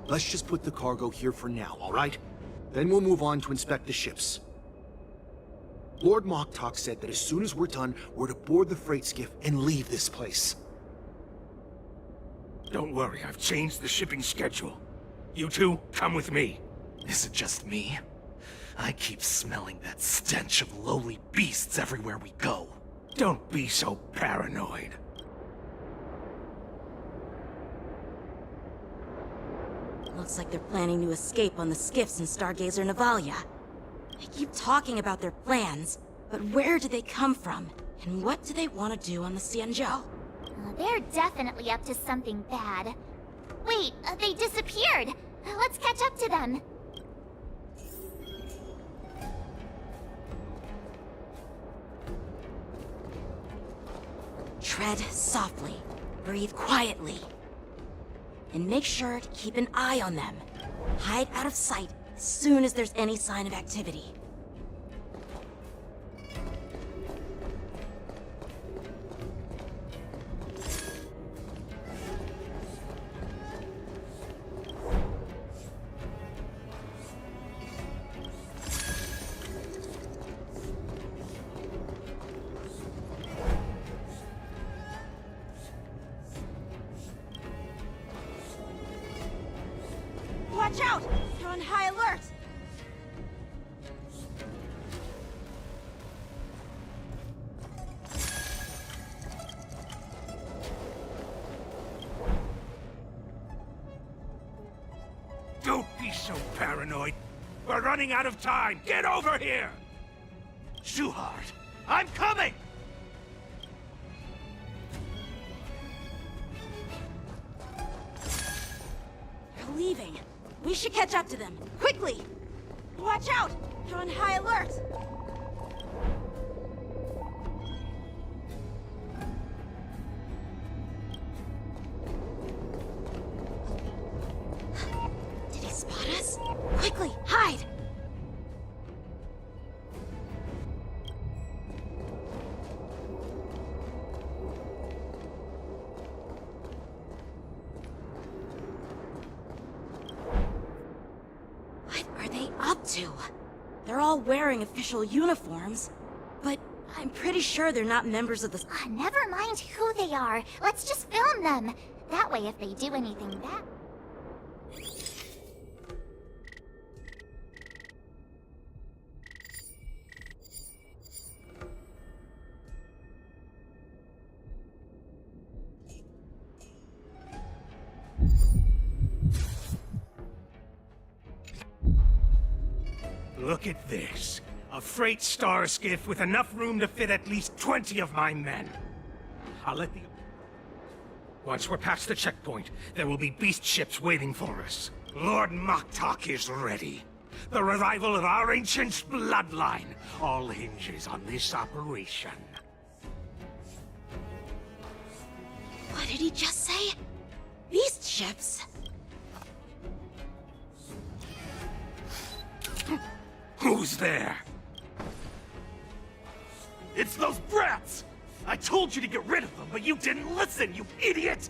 let's just put the cargo here for now, all right? Then we'll move on to inspect the ships. Lord Moktok said that as soon as we're done, we're to board the freight skiff and leave this place. Don't worry, I've changed the shipping schedule. You two, come with me. Is it just me? I keep smelling that stench of lowly beasts everywhere we go. Don't be so paranoid. Looks like they're planning to escape on the skiffs in Stargazer Navalia. They keep talking about their plans, but where do they come from? And what do they want to do on the Xianzhou? They're definitely up to something bad. Wait, they disappeared! Let's catch up to them. Tread softly, breathe quietly, and make sure to keep an eye on them. Hide out of sight as soon as there's any sign of activity. Watch out! You're on high alert! Don't be so paranoid. We're running out of time. Get over here! Shuhart, I'm coming! They're leaving. We should catch up to them. Quickly! Watch out! You're on high alert! Did he spot us? Quickly, hide! They're all wearing official uniforms, but I'm pretty sure they're not members of the... Never mind who they are. Let's just film them. That way, if they do anything bad... Look at this. A freight star skiff with enough room to fit at least 20 of my men. I'll let the... Once we're past the checkpoint, there will be beast ships waiting for us. Lord Moktok is ready. The revival of our ancient bloodline all hinges on this operation. What did he just say? Beast ships? Who's there? It's those brats! I told you to get rid of them, but you didn't listen, you idiot!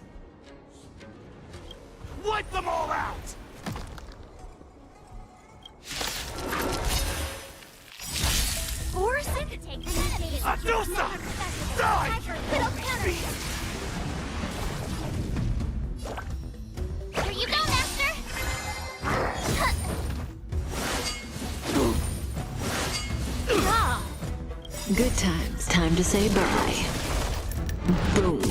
Wipe them all out! Force it to take the animated... Adusa! Die! Little counter... Here you go, Master! Good times. Time to say bye. Boom.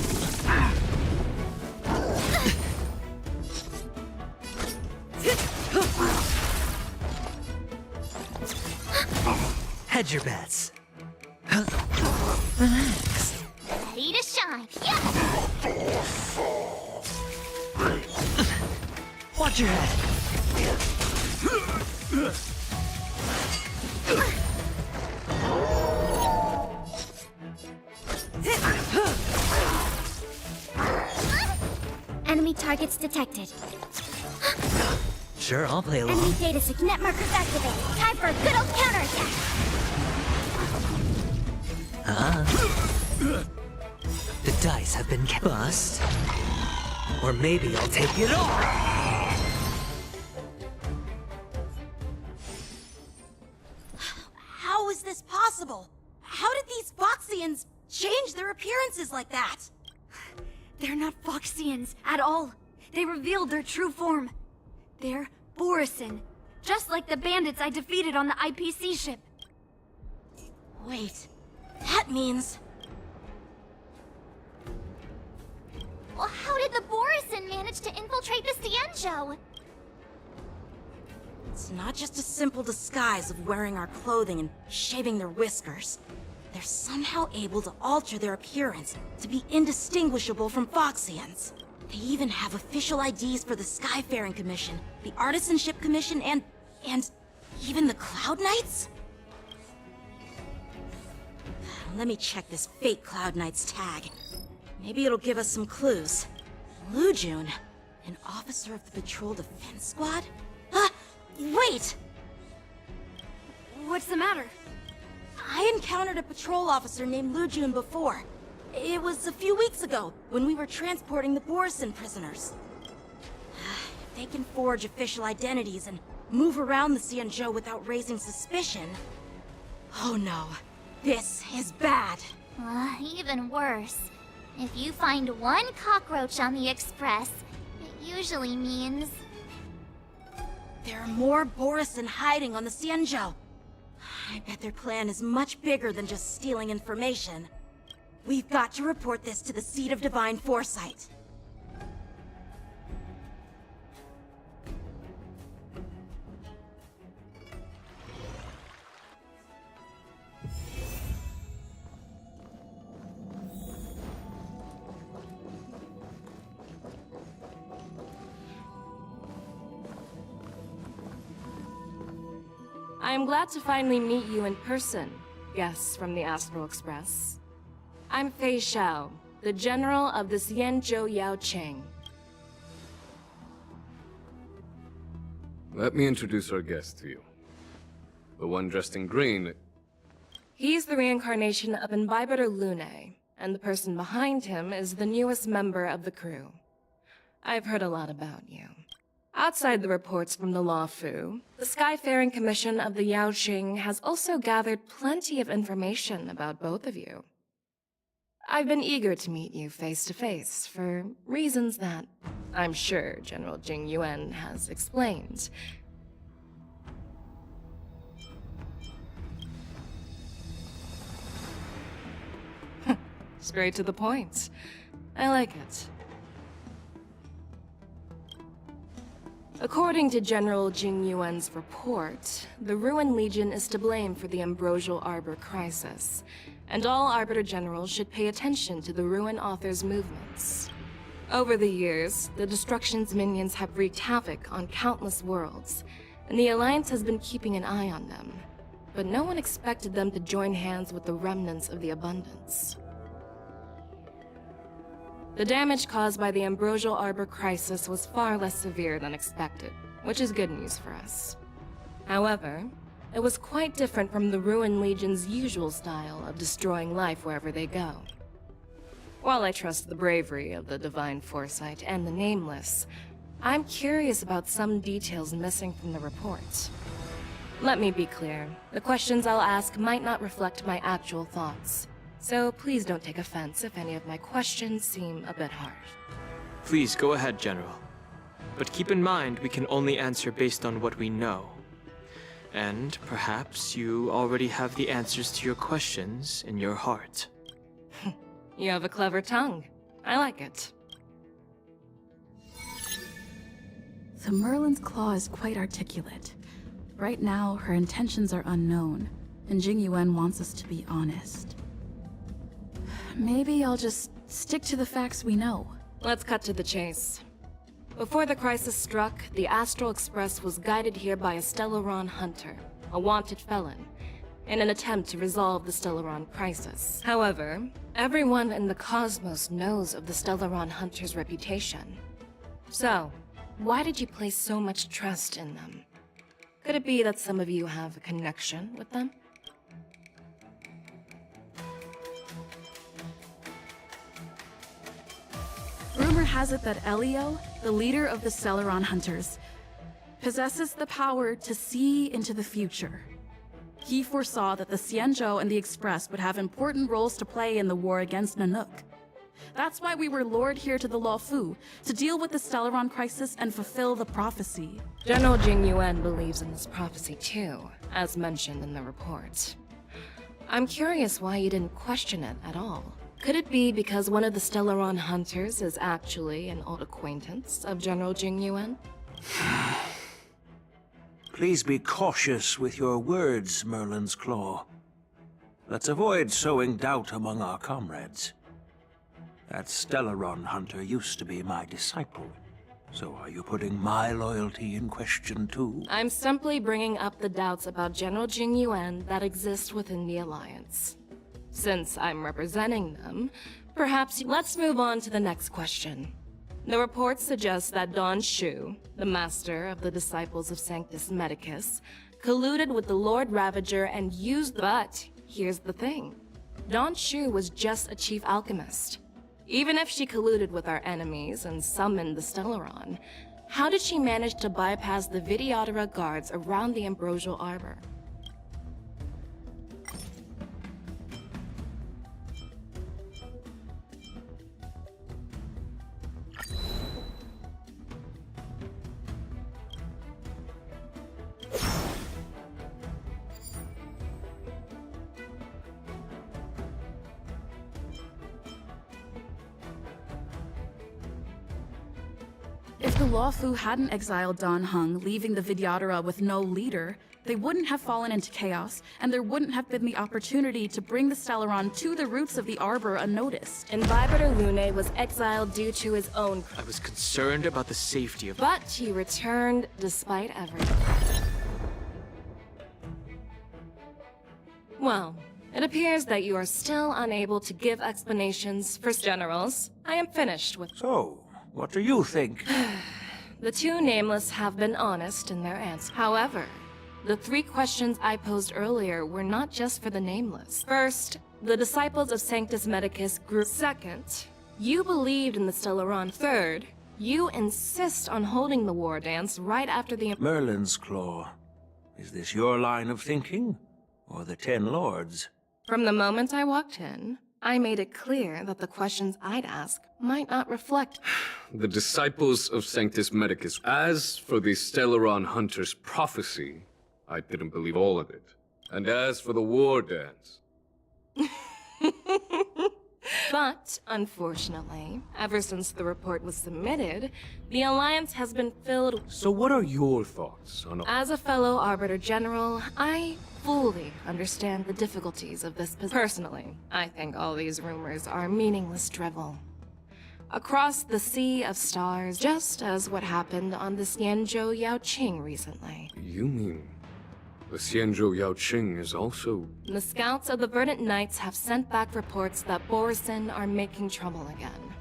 Hedge your bets. Relax. Ready to shine. Yeah! Watch your head. Enemy targets detected. Sure, I'll play along. Enemy data signet markers activated. Time for a good old counterattack. The dice have been bust. Or maybe I'll take it all. this possible? How did these Foxians change their appearances like that? They're not Foxians at all. They revealed their true form. They're Borisin, just like the bandits I defeated on the IPC ship. Wait, that means... Well, how did the Borisin manage to infiltrate the Xianzhou? It's not just a simple disguise of wearing our clothing and shaving their whiskers. They're somehow able to alter their appearance to be indistinguishable from Foxians. They even have official IDs for the Skyfaring Commission, the Artisanship Commission, and even the Cloud Knights? Let me check this fake Cloud Knight's tag. Maybe it'll give us some clues. Lu Jun, an officer of the Patrol Defense Squad? Wait! What's the matter? I encountered a patrol officer named Lu Jun before. It was a few weeks ago, when we were transporting the Borisin prisoners. If they can forge official identities and move around the Xianzhou without raising suspicion... Oh no, this is bad. Even worse. If you find one cockroach on the Express, it usually means... There are more Borisin hiding on the Xianzhou. I bet their plan is much bigger than just stealing information. We've got to report this to the Seat of Divine Foresight. I am glad to finally meet you in person, guests from the Astral Express. I'm Fei Xiao, the General of the Xianzhou Yaoqing. Let me introduce our guest to you. The one dressed in green. He's the reincarnation of Imbibitor Lune, and the person behind him is the newest member of the crew. I've heard a lot about you. Outside the reports from the Law Fu, the Skyfaring Commission of the Yaoqing has also gathered plenty of information about both of you. I've been eager to meet you face to face for reasons that I'm sure General Jing Yuan has explained. Straight to the point. I like it. According to General Jing Yuan's report, the Ruin Legion is to blame for the Ambrosial Arbor crisis, and all Arbiter Generals should pay attention to the Ruin Author's movements. Over the years, the Destruction's minions have wreaked havoc on countless worlds, and the Alliance has been keeping an eye on them, but no one expected them to join hands with the remnants of the Abundance. The damage caused by the Ambrosial Arbor crisis was far less severe than expected, which is good news for us. However, it was quite different from the Ruin Legion's usual style of destroying life wherever they go. While I trust the bravery of the Divine Foresight and the Nameless, I'm curious about some details missing from the report. Let me be clear, the questions I'll ask might not reflect my actual thoughts. So please don't take offense if any of my questions seem a bit harsh. Please go ahead, General. But keep in mind we can only answer based on what we know. And perhaps you already have the answers to your questions in your heart. You have a clever tongue. I like it. The Merlin's claw is quite articulate. Right now, her intentions are unknown, and Jing Yuan wants us to be honest. Maybe I'll just stick to the facts we know. Let's cut to the chase. Before the crisis struck, the Astral Express was guided here by a Stellaron hunter, a wanted felon, in an attempt to resolve the Stellaron crisis. However, everyone in the cosmos knows of the Stellaron hunter's reputation. So, why did you place so much trust in them? Could it be that some of you have a connection with them? Rumor has it that Elio, the leader of the Stellaron Hunters, possesses the power to see into the future. He foresaw that the Xianzhou and the Express would have important roles to play in the war against Nanook. That's why we were lured here to the Luofu, to deal with the Stellaron crisis and fulfill the prophecy. General Jing Yuan believes in this prophecy too, as mentioned in the report. I'm curious why you didn't question it at all. Could it be because one of the Stellaron hunters is actually an old acquaintance of General Jing Yuan? Please be cautious with your words, Merlin's Claw. Let's avoid sowing doubt among our comrades. That Stellaron hunter used to be my disciple. So are you putting my loyalty in question too? I'm simply bringing up the doubts about General Jing Yuan that exist within the Alliance. Since I'm representing them, perhaps let's move on to the next question. The report suggests that Don Shu, the master of the Disciples of Sanctus Medicus, colluded with the Lord Ravager and used— But here's the thing. Don Shu was just a chief alchemist. Even if she colluded with our enemies and summoned the Stellaron, how did she manage to bypass the Videodora guards around the Ambrosial Arbor? If the Luofu hadn't exiled Dan Heng, leaving the Videodora with no leader, they wouldn't have fallen into chaos, and there wouldn't have been the opportunity to bring the Stellaron to the roots of the Arbor unnoticed. Invibitor Lune was exiled due to his own— I was concerned about the safety of— But he returned despite everything. Well, it appears that you are still unable to give explanations for generals. I am finished with— So, what do you think? The two Nameless have been honest in their answer. However, the 3 questions I posed earlier were not just for the Nameless. First, the Disciples of Sanctus Medicus grew. Second, you believed in the Stellaron. Third, you insist on holding the war dance right after the— Merlin's Claw. Is this your line of thinking? Or the 10 Lords? From the moment I walked in, I made it clear that the questions I'd ask might not reflect— The Disciples of Sanctus Medicus. As for the Stellaron Hunter's prophecy, I didn't believe all of it. And as for the war dance... But, unfortunately, ever since the report was submitted, the Alliance has been filled— So what are your thoughts on— As a fellow Arbiter General, I fully understand the difficulties of this position. Personally, I think all these rumors are meaningless drivel. Across the sea of stars, just as what happened on the Xianzhou Yaoqing recently. You mean... the Xianzhou Yaoqing is also... The scouts of the Verdant Knights have sent back reports that Borisin are making trouble again.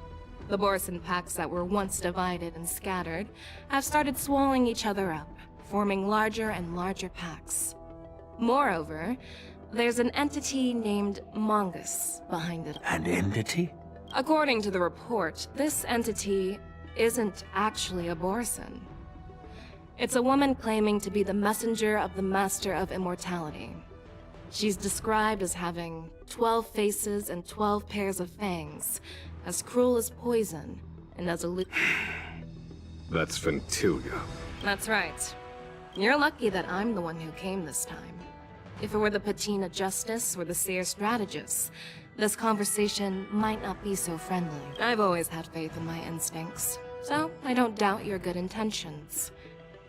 The Borisin packs that were once divided and scattered have started swallowing each other up, forming larger and larger packs. Moreover, there's an entity named Mongus behind it. An entity? According to the report, this entity isn't actually a Borisin. It's a woman claiming to be the messenger of the Master of Immortality. She's described as having 12 faces and 12 pairs of fangs, as cruel as poison, and as a That's Ventilia. That's right. You're lucky that I'm the one who came this time. If it were the Patina Justice or the Seer Strategist, this conversation might not be so friendly. I've always had faith in my instincts, so I don't doubt your good intentions.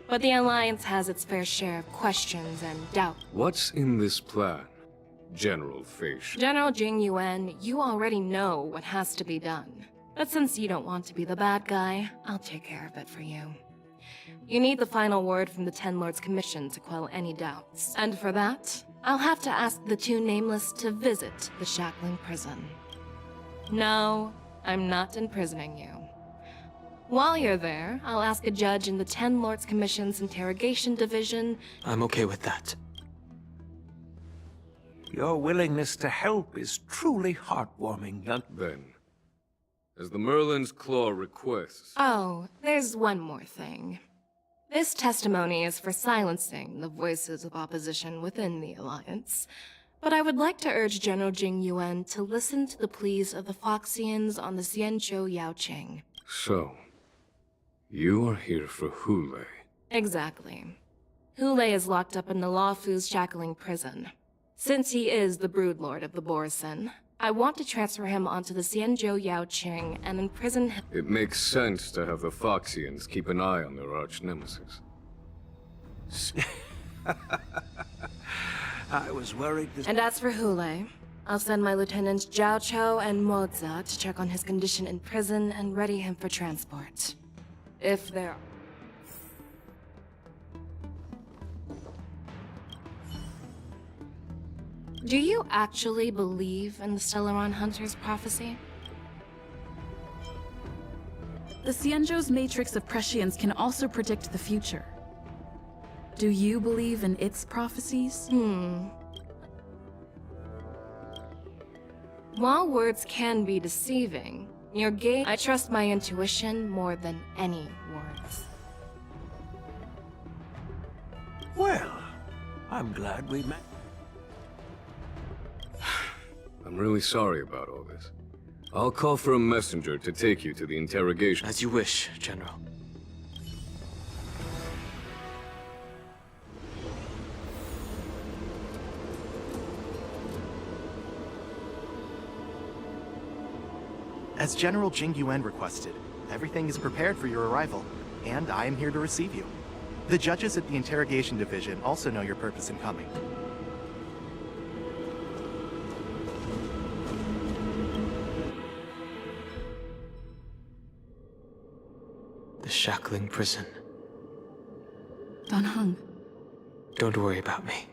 But the Alliance has its fair share of questions and doubt. What's in this plan, General Fish? General Jing Yuan, you already know what has to be done. But since you don't want to be the bad guy, I'll take care of it for you. You need the final word from the 10 Lords Commission to quell any doubts. And for that, I'll have to ask the two Nameless to visit the Shackling Prison. No, I'm not imprisoning you. While you're there, I'll ask a judge in the 10 Lords Commission's Interrogation Division— I'm okay with that. Your willingness to help is truly heartwarming, young— Then, as the Merlin's Claw requests— Oh, there's one more thing. This testimony is for silencing the voices of opposition within the Alliance. But I would like to urge General Jing Yuan to listen to the pleas of the Foxians on the Xianzhou Yaoqing. So, you are here for Hule. Exactly. Hule is locked up in the Luofu's shackling prison. Since he is the broodlord of the Borison, I want to transfer him onto the Xianzhou Yaoqing and imprison him. It makes sense to have the Foxians keep an eye on their arch-nemesis. I was worried this... And as for Hule, I'll send my lieutenants Zhao Chou and Moza to check on his condition in prison and ready him for transport. If there... Do you actually believe in the Stellaron Hunter's prophecy? The Xianzhou's matrix of prescience can also predict the future. Do you believe in its prophecies? While words can be deceiving, your gate... I trust my intuition more than any words. Well, I'm glad we met. I'm really sorry about all this. I'll call for a messenger to take you to the interrogation. As you wish, General. As General Jing Yuan requested, everything is prepared for your arrival, and I am here to receive you. The judges at the Interrogation Division also know your purpose in coming. The shackling prison. Don Hung. Don't worry about me.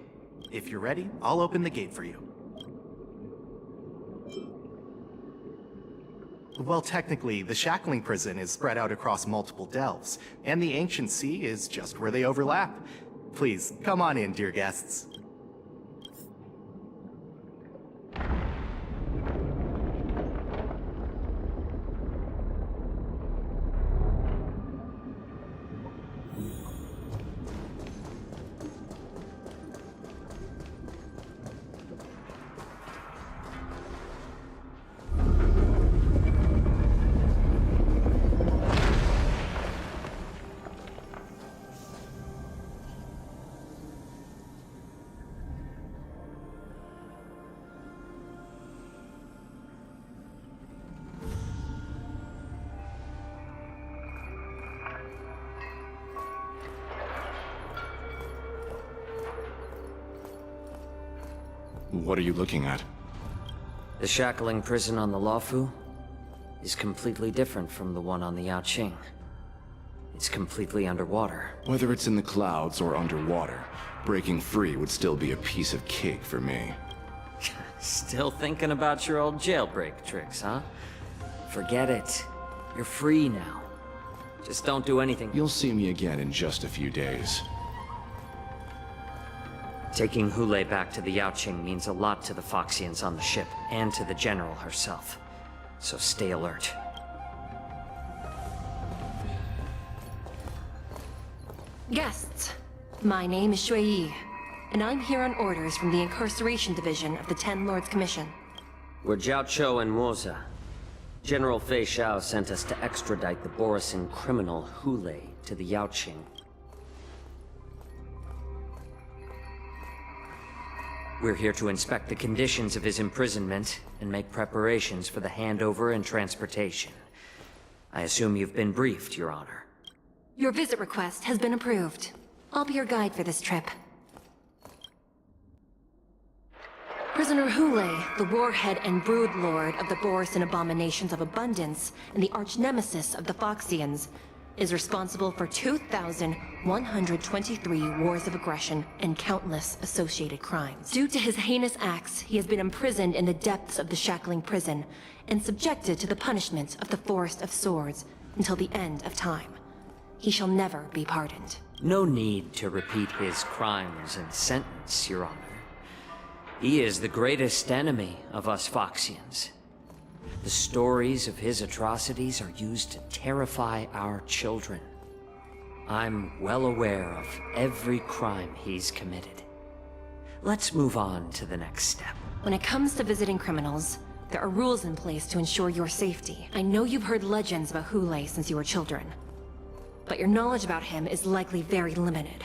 If you're ready, I'll open the gate for you. Well, technically, the shackling prison is spread out across multiple delves, and the ancient sea is just where they overlap. Please, come on in, dear guests. What are you looking at? The shackling prison on the Luofu is completely different from the one on the Yaoqing. It's completely underwater. Whether it's in the clouds or underwater, breaking free would still be a piece of cake for me. Still thinking about your old jailbreak tricks, huh? Forget it. You're free now. Just don't do anything. You'll see me again in just a few days. Taking Hule back to the Yaoqing means a lot to the Foxians on the ship, and to the General herself. So stay alert. Guests, my name is Shui Yi, and I'm here on orders from the Incarceration Division of the Ten Lords Commission. We're Zhao Chou and Moza. General Fei Xiao sent us to extradite the Borison criminal Hule to the Yaoqing. We're here to inspect the conditions of his imprisonment and make preparations for the handover and transportation. I assume you've been briefed, Your Honor. Your visit request has been approved. I'll be your guide for this trip. Prisoner Hule, the warhead and broodlord of the Borison Abominations of Abundance and the arch-nemesis of the Foxians, is responsible for 2,123 wars of aggression and countless associated crimes. Due to his heinous acts, he has been imprisoned in the depths of the shackling prison and subjected to the punishment of the Forest of Swords until the end of time. He shall never be pardoned. No need to repeat his crimes and sentence, Your Honor. He is the greatest enemy of us Foxians. The stories of his atrocities are used to terrify our children. I'm well aware of every crime he's committed. Let's move on to the next step. When it comes to visiting criminals, there are rules in place to ensure your safety. I know you've heard legends about Hule since you were children, but your knowledge about him is likely very limited.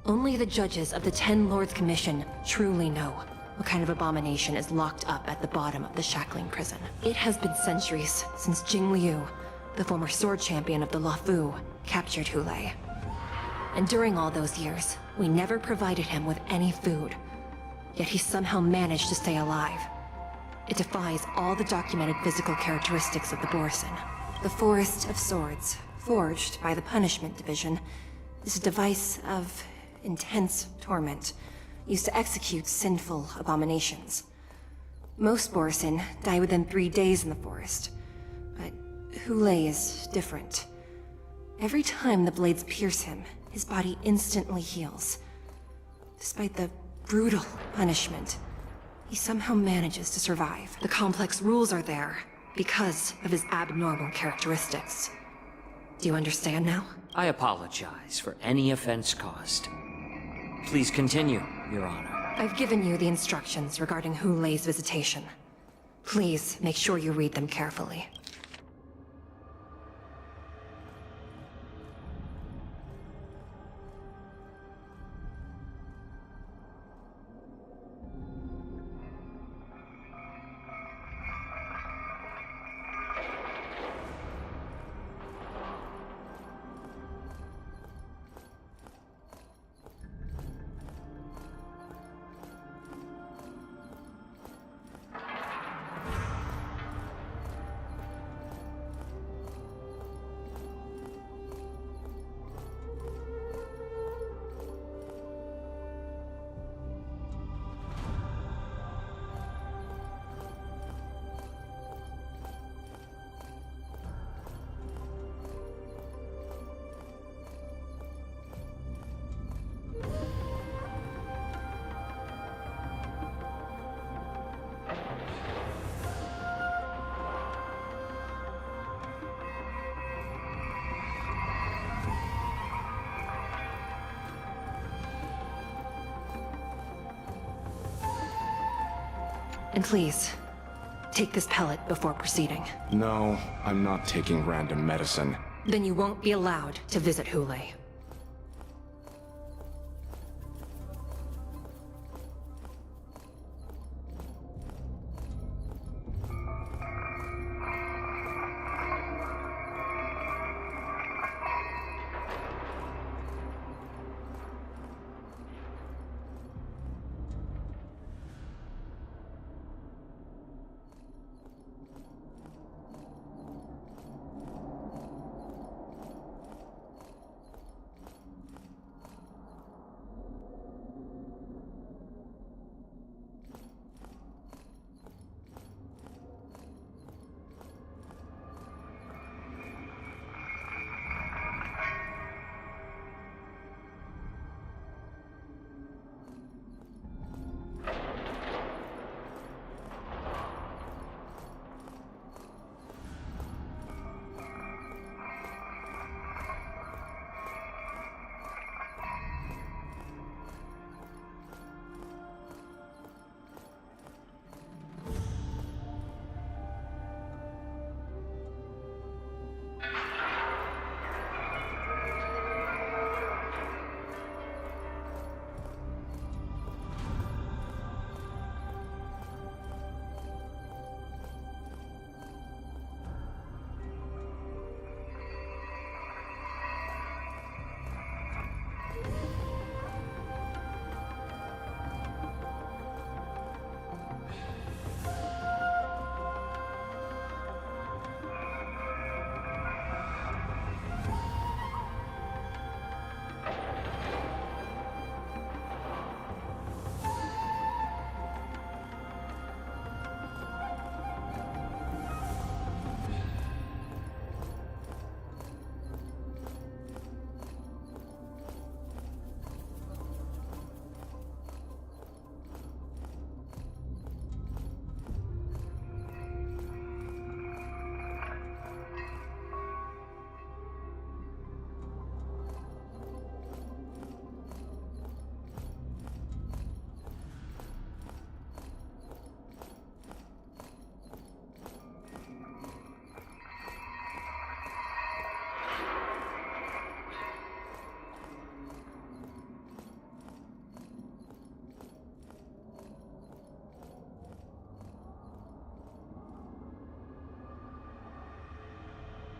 Only the judges of the Ten Lords Commission truly know what kind of abomination is locked up at the bottom of the Shackling prison. It has been centuries since Jing Liu, the former sword champion of the Luofu, captured Hule. And during all those years, we never provided him with any food. Yet he somehow managed to stay alive. It defies all the documented physical characteristics of the Borison. The Forest of Swords, forged by the Punishment Division, is a device of intense torment, used to execute sinful abominations. Most Borison die within 3 days in the forest, but Hule is different. Every time the blades pierce him, his body instantly heals. Despite the brutal punishment, he somehow manages to survive. The complex rules are there because of his abnormal characteristics. Do you understand now? I apologize for any offense caused. Please continue, Your Honor. I've given you the instructions regarding Hule's visitation. Please make sure you read them carefully. And please, take this pellet before proceeding. No, I'm not taking random medicine. Then you won't be allowed to visit Hule.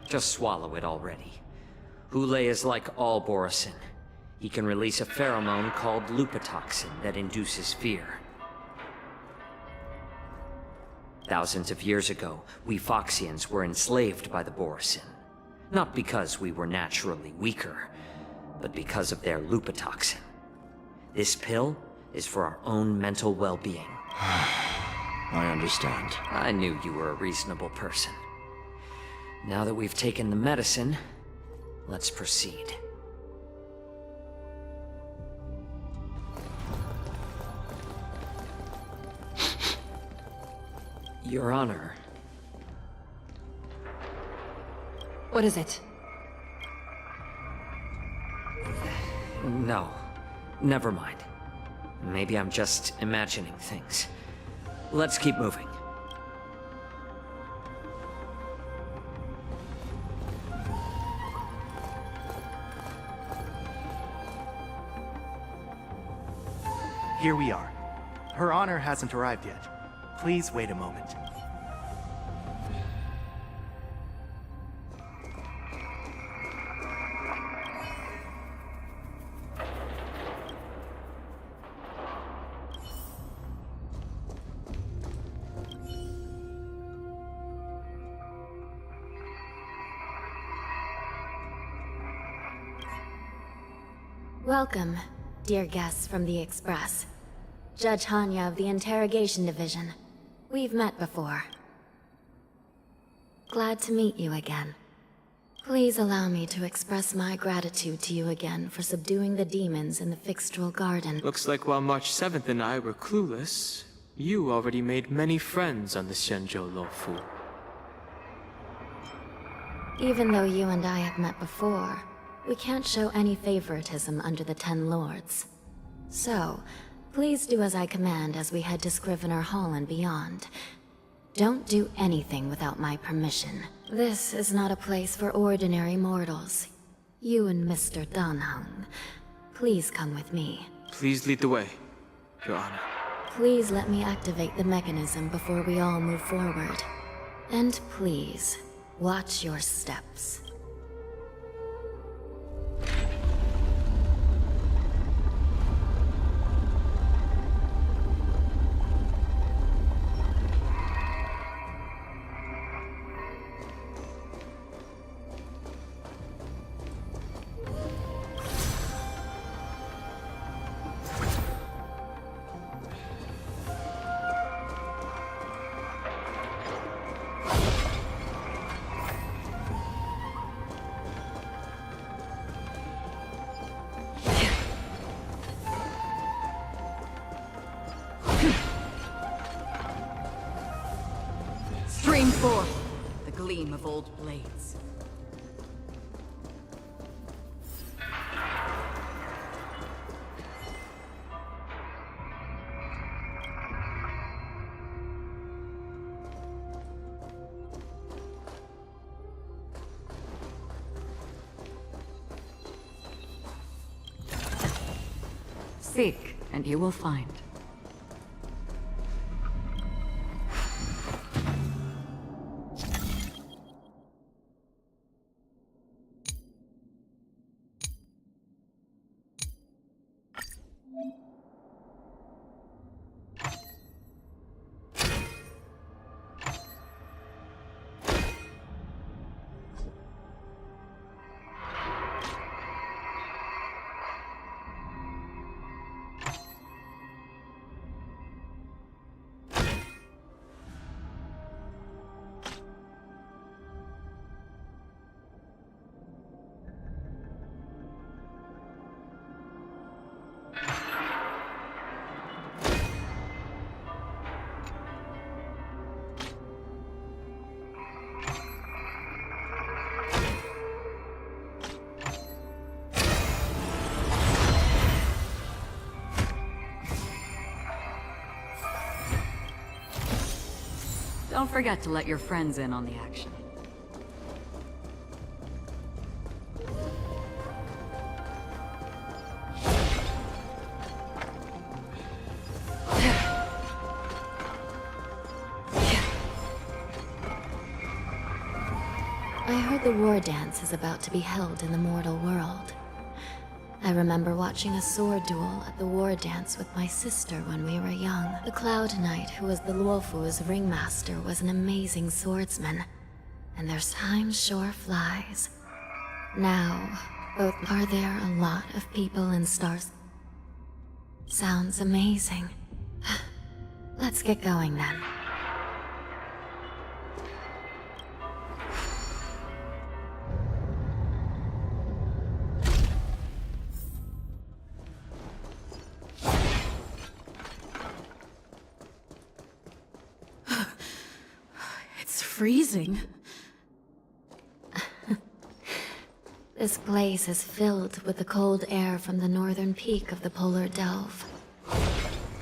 Just swallow it already. Hule is like all Borisin. He can release a pheromone called lupatoxin that induces fear. Thousands of years ago, we Foxians were enslaved by the Borisin. Not because we were naturally weaker, but because of their lupatoxin. This pill is for our own mental well-being. I understand. I knew you were a reasonable person. Now that we've taken the medicine, let's proceed. Your Honor. What is it? No. Never mind. Maybe I'm just imagining things. Let's keep moving. Here we are. Her Honor hasn't arrived yet. Please wait a moment. Welcome, dear guests from the Express. Judge Hanya of the Interrogation Division. We've met before. Glad to meet you again. Please allow me to express my gratitude to you again for subduing the demons in the Fixtral Garden. Looks like while March 7th and I were clueless, you already made many friends on the Xianzhou Luofu. Even though you and I have met before, we can't show any favoritism under the Ten Lords. So, please do as I command as we head to Scrivener Hall and beyond. Don't do anything without my permission. This is not a place for ordinary mortals. You and Mr. Danheng, please come with me. Please lead the way, Your Honor. Please let me activate the mechanism before we all move forward. And please, watch your steps. Stream forth, the gleam of old blades. Seek, and you will find. Don't forget to let your friends in on the action. I heard the war dance is about to be held in the mortal world. I remember watching a sword duel at the war dance with my sister when we were young. The Cloud Knight, who was the Luofu's ringmaster, was an amazing swordsman. And their time sure flies. Now, are there a lot of people in Stars? Sounds amazing. Let's get going then. It's freezing. This place is filled with the cold air from the northern peak of the polar delve.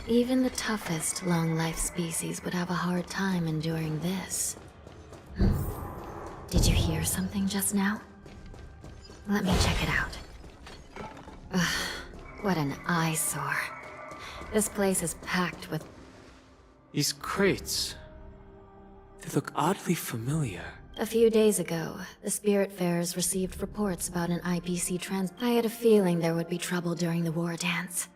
Even the toughest long-life species would have a hard time enduring this. Did you hear something just now? Let me check it out. Ugh, what an eyesore. This place is packed with... These crates... they look oddly familiar. A few days ago, the Spiritfarers received reports about an IPC I had a feeling there would be trouble during the war dance.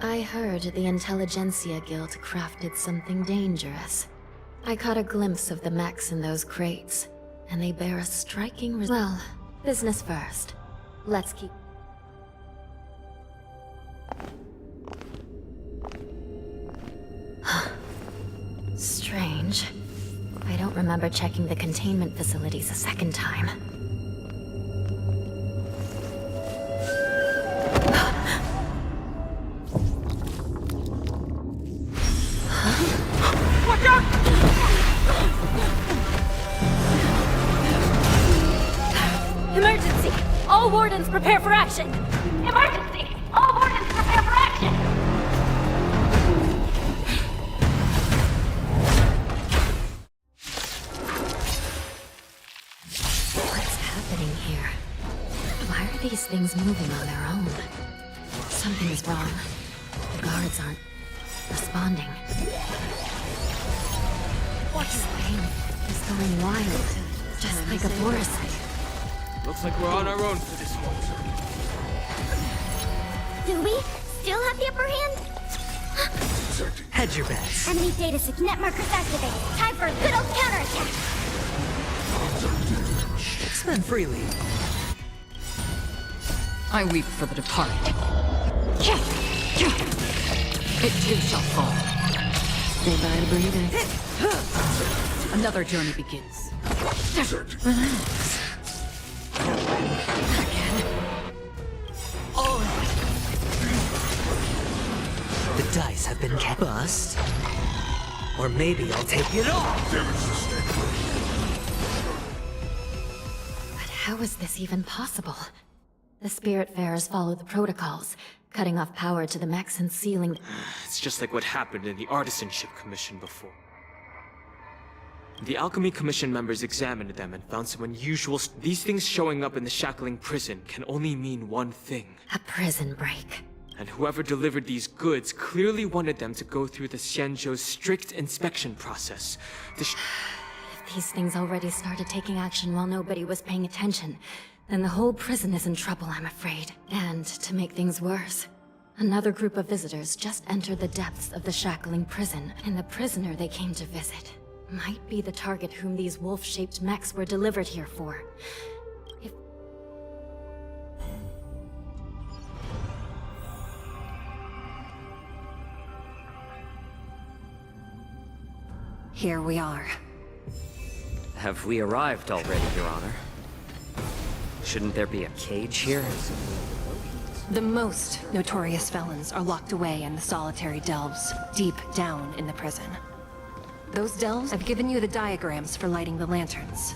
I heard the Intelligentsia Guild crafted something dangerous. I caught a glimpse of the mechs in those crates, and they bear a striking Well, business first. Let's keep... Strange. I don't remember checking the containment facilities a second time. Watch out! Emergency! All wardens prepare for action! Emergency! All wardens prepare for action! These things moving on their own. Something is wrong. The guards aren't responding. This thing is going wild, just like a forest. Looks like we're on our own for this one. Do we still have the upper hand? Hedge your bets. Enemy data sig net markers activated. Time for a good old counterattack. Spend freely. I weep for the departed. It too shall fall. Stay by to breathe. Another journey begins. Relax. Again. All of it. The dice have been kept. Bust. Or maybe I'll take it all. But how is this even possible? The Spiritfarers follow the protocols, cutting off power to the mechs and sealing... It's just like what happened in the Artisanship Commission before. The Alchemy Commission members examined them and found some unusual... These things showing up in the Shackling prison can only mean one thing. A prison break. And whoever delivered these goods clearly wanted them to go through the Xianzhou's strict inspection process. If these things already started taking action while nobody was paying attention, then the whole prison is in trouble, I'm afraid. And to make things worse, another group of visitors just entered the depths of the Shackling prison, and the prisoner they came to visit might be the target whom these wolf-shaped mechs were delivered here for. Here we are. Have we arrived already, Your Honor? Shouldn't there be a cage here? The most notorious felons are locked away in the solitary delves, deep down in the prison. Those delves, I've given you the diagrams for lighting the lanterns.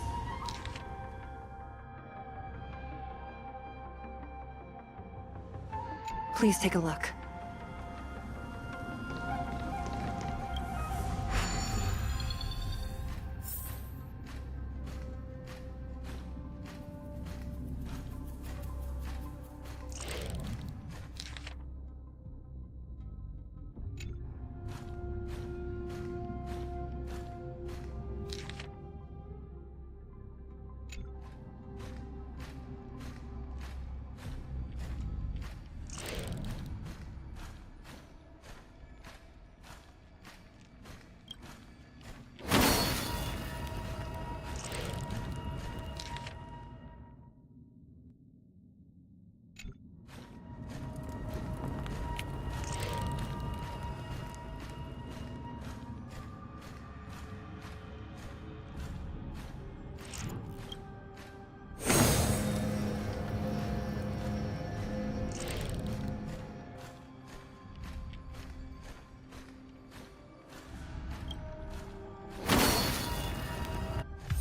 Please take a look.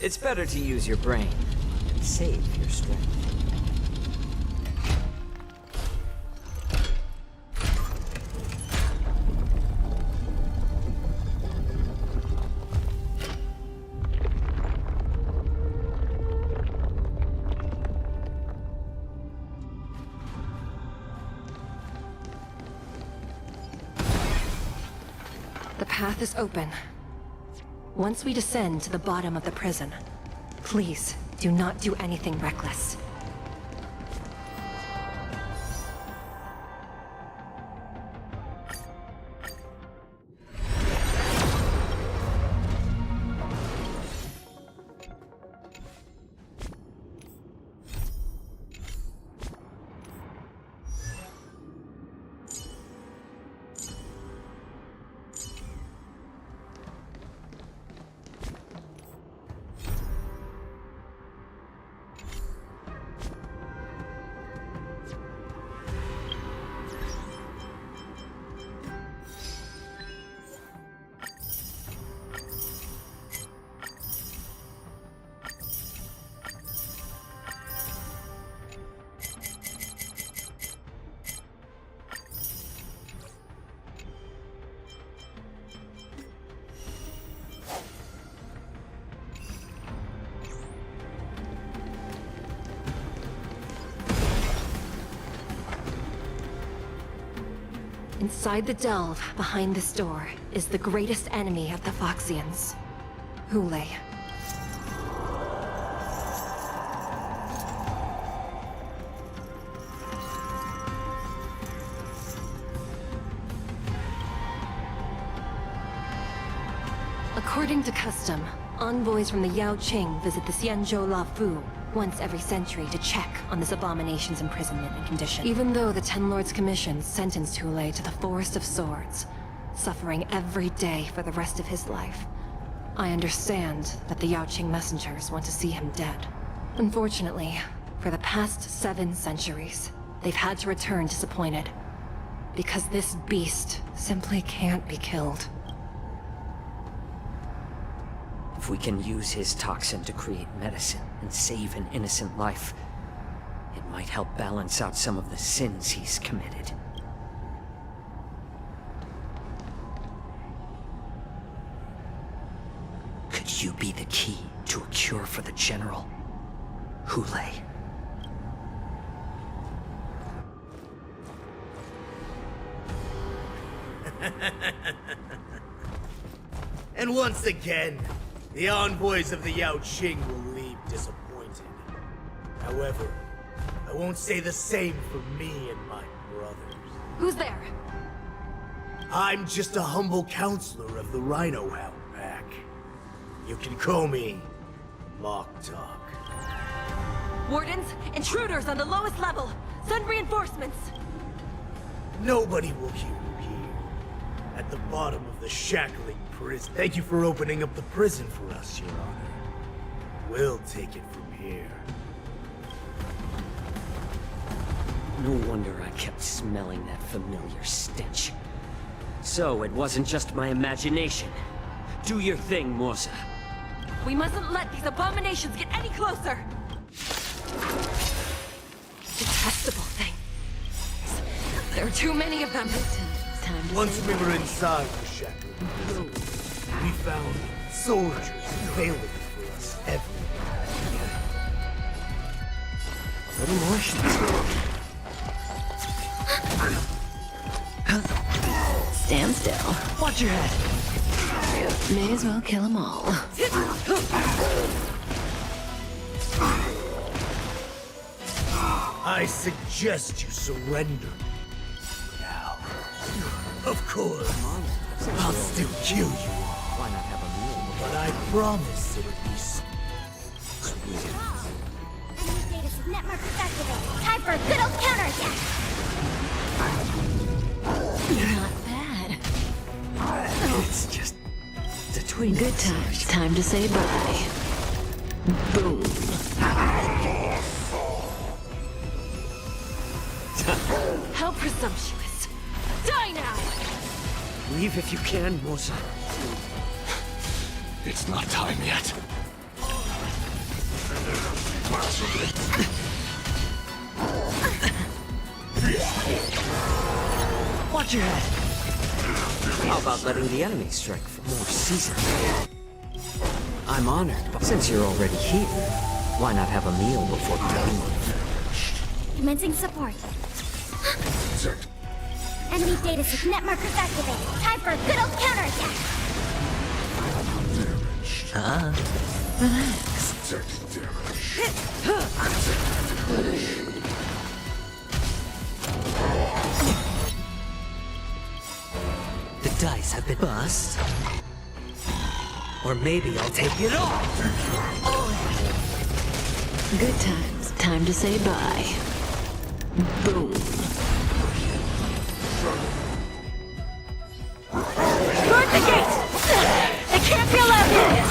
It's better to use your brain and save your strength. The path is open. Once we descend to the bottom of the prison, please do not do anything reckless. Inside the delve, behind this door, is the greatest enemy of the Foxians, Hule. According to custom, envoys from the Yao Qing visit the Xianzhou La Fu once every century to check on this abomination's imprisonment and condition. Even though the Ten Lords Commission sentenced Hule to the Forest of Swords, suffering every day for the rest of his life, I understand that the Yao Qing messengers want to see him dead. Unfortunately, for the past 7 centuries, they've had to return disappointed, because this beast simply can't be killed. If we can use his toxin to create medicine and save an innocent life, it might help balance out some of the sins he's committed. Could you be the key to a cure for the General, Hule? And once again, the envoys of the Yao Qing will leave disappointed. However, I won't say the same for me and my brothers. Who's there? I'm just a humble counselor of the Rhino Hound Pack. You can call me Mock Talk. Wardens, intruders on the lowest level! Send reinforcements! Nobody will hear you here. At the bottom of the shackling prison. Thank you for opening up the prison for us, Your Honor. We'll take it from here. No wonder I kept smelling that familiar stench. So it wasn't just my imagination. Do your thing, Morza. We mustn't let these abominations get any closer! Detestable things. There are too many of them. Once we were inside the shackling prison, we found soldiers available for us everywhere. Little more Stand still. Watch your head. May as well kill them all. I suggest you surrender. Now, of course, I'll still kill you. Why not have a meal? But I promise it'll be sweet. Enemy data net markers activated. Time for a good old counterattack. Not bad. It's just between Good times. Time to say bye. Boom. How presumptuous! Die now! Leave if you can, Morza. It's not time yet. Watch your head. How about letting the enemy strike for more seasoning? I'm honored, but since you're already here, why not have a meal before dining? Commencing support. Enemy data net markers activated. Time for a good old counterattack. Relax. The dice have been bust. Or maybe I'll take it all. Good times. Time to say bye. Boom. Guard the gate! They can't be allowed in!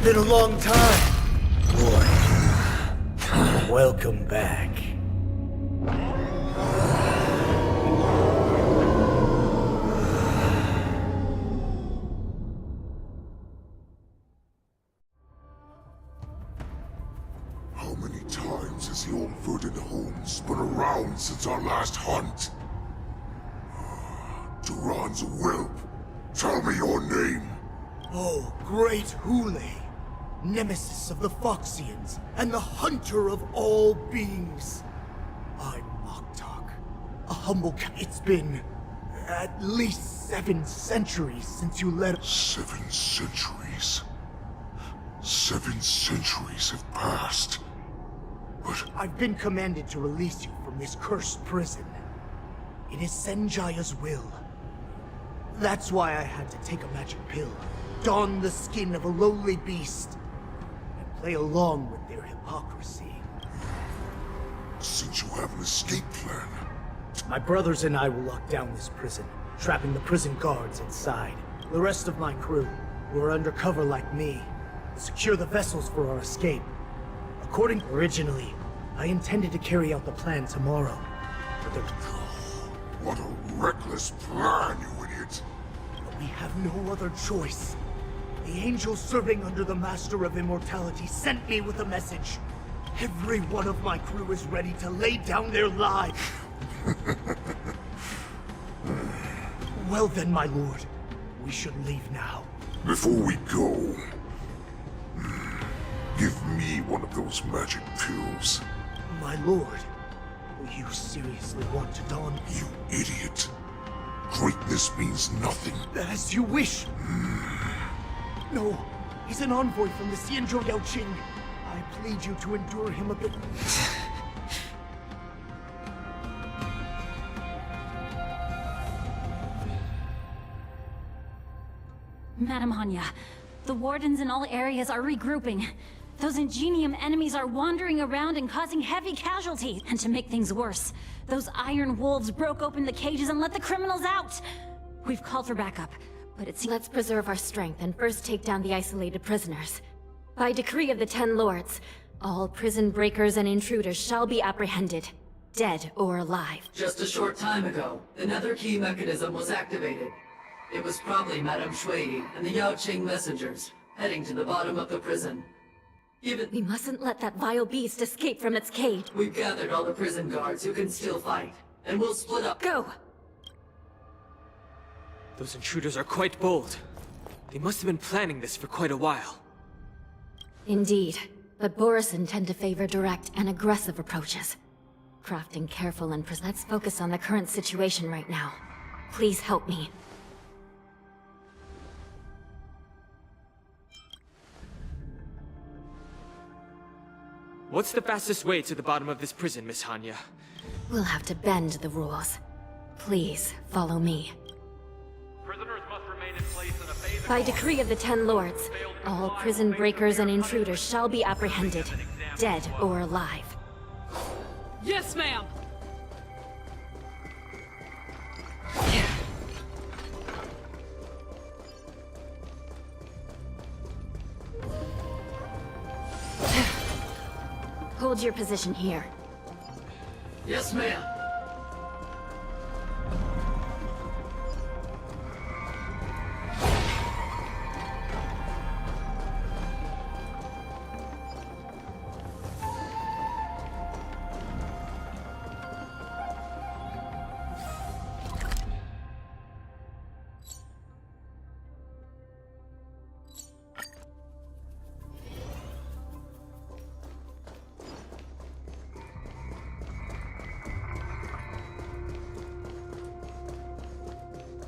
Been a long time. Boy, welcome back. How many times has the old verdant home spun around since our last hunt? Duran's whelp. Tell me your name. Oh, great Hule, nemesis of the Foxians, and the hunter of all beings. I'm Moktok, a humble It's been at least 7 centuries since you led— 7 centuries? 7 centuries have passed. But I've been commanded to release you from this cursed prison. It is Senjaya's will. That's why I had to take a magic pill, don the skin of a lowly beast, and play along with their hypocrisy. Since you have an escape plan, my brothers and I will lock down this prison, trapping the prison guards inside. The rest of my crew, who are undercover like me, will secure the vessels for our escape. Originally, I intended to carry out the plan tomorrow, but what a reckless plan, you idiot! But we have no other choice. The angel serving under the Master of Immortality sent me with a message. Every one of my crew is ready to lay down their lives. Well then, my lord, we should leave now. Before we go, give me one of those magic pills. My lord, will you seriously want to don— You idiot. Greatness means nothing. As you wish. No, he's an envoy from the Xianzhou Yaoqing. I plead you to endure him a bit. Madam Hanya, the wardens in all areas are regrouping. Those Ingenium enemies are wandering around and causing heavy casualties. And to make things worse, those iron wolves broke open the cages and let the criminals out. We've called for backup, but it's— Let's preserve our strength and first take down the isolated prisoners. By decree of the 10 Lords, all prison breakers and intruders shall be apprehended, dead or alive. Just a short time ago, the nether key mechanism was activated. It was probably Madame Shui and the Yaoqing messengers, heading to the bottom of the prison. We mustn't let that vile beast escape from its cage. We've gathered all the prison guards who can still fight, and we'll split up. Go! Those intruders are quite bold. They must have been planning this for quite a while. Indeed, but Borison tend to favor direct and aggressive approaches. Crafting careful and let's focus on the current situation right now. Please help me. What's the fastest way to the bottom of this prison, Miss Hanya? We'll have to bend the rules. Please, follow me. By decree of the Ten Lords, all prison breakers and intruders shall be apprehended, dead or alive. Yes, ma'am! Hold your position here. Yes, ma'am.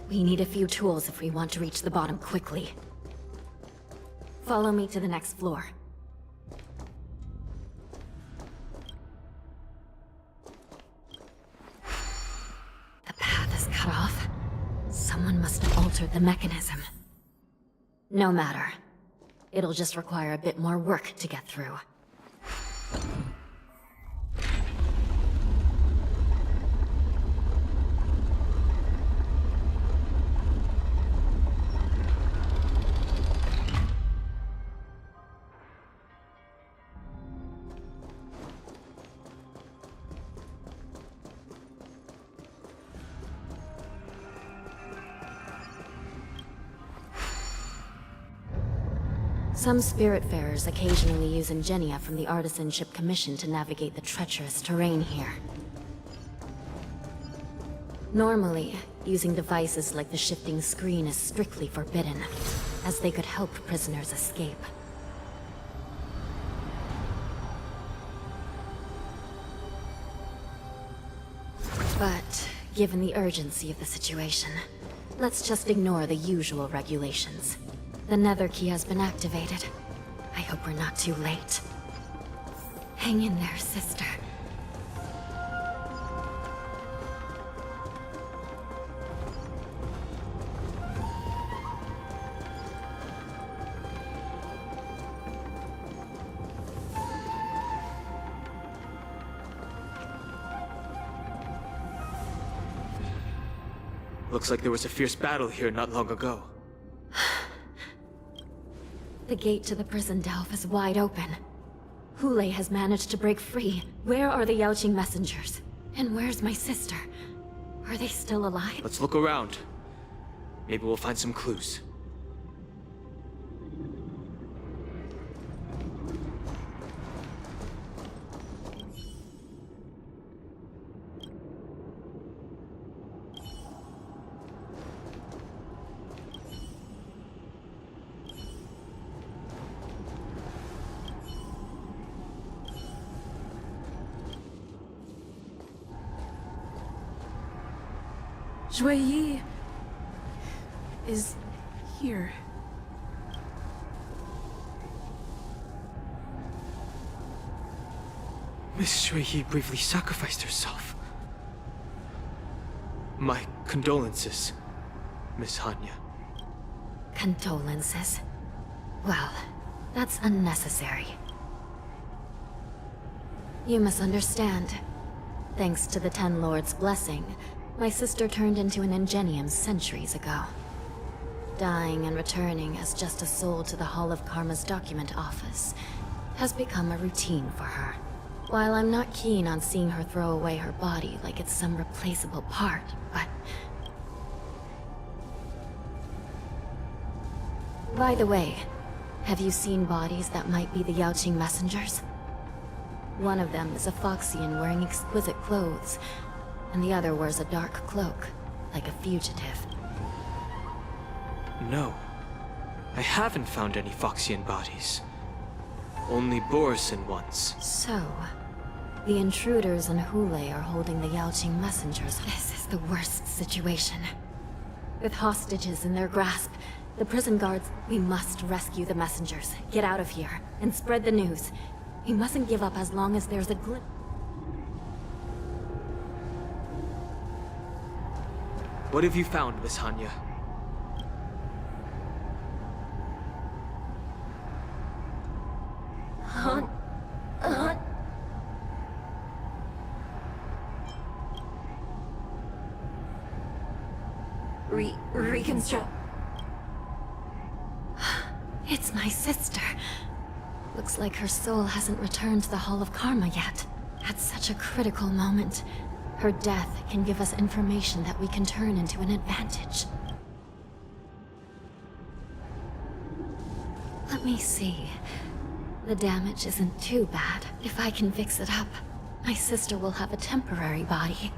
We need a few tools if we want to reach the bottom quickly. Follow me to the next floor. The path is cut off. Someone must have altered the mechanism. No matter. It'll just require a bit more work to get through. Some Spiritfarers occasionally use ingenia from the Artisanship Commission to navigate the treacherous terrain here. Normally, using devices like the shifting screen is strictly forbidden, as they could help prisoners escape. But, given the urgency of the situation, let's just ignore the usual regulations. The Nether Key has been activated. I hope we're not too late. Hang in there, sister. Looks like there was a fierce battle here not long ago. The gate to the prison delve is wide open. Hule has managed to break free. Where are the Yaoqing messengers? And where's my sister? Are they still alive? Let's look around. Maybe we'll find some clues. Shui Yi is here. Miss Shui Yi bravely sacrificed herself. My condolences, Miss Hanya. Condolences? Well, that's unnecessary. You must understand. Thanks to the Ten Lords' blessing, my sister turned into an ingenium centuries ago. Dying and returning as just a soul to the Hall of Karma's document office has become a routine for her. While I'm not keen on seeing her throw away her body like it's some replaceable part, but... By the way, have you seen bodies that might be the Yaoqing messengers? One of them is a Foxian wearing exquisite clothes, and the other wears a dark cloak, like a fugitive. No. I haven't found any Foxian bodies. Only Borisin ones. So, the intruders and Hule are holding the Yaoqing messengers. This is the worst situation. With hostages in their grasp, the prison guards... We must rescue the messengers, get out of here, and spread the news. We mustn't give up as long as there's a glimpse. What have you found, Miss Hanya? Reconstruct. It's my sister. Looks like her soul hasn't returned to the Hall of Karma yet. At such a critical moment, her death can give us information that we can turn into an advantage. Let me see. The damage isn't too bad. If I can fix it up, my sister will have a temporary body.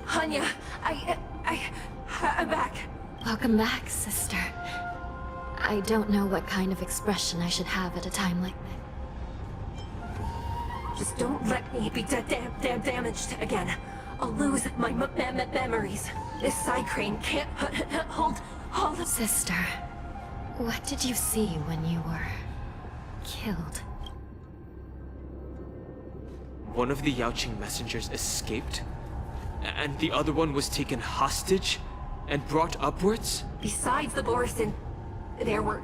Hanya, I'm back. Welcome back, sister. I don't know what kind of expression I should have at a time like this. Just don't let me be damaged again. I'll lose my memories. This side crane can't hold all the... Sister, what did you see when you were... killed? One of the Yaoqing messengers escaped? And the other one was taken hostage and brought upwards? Besides the Borisin, there were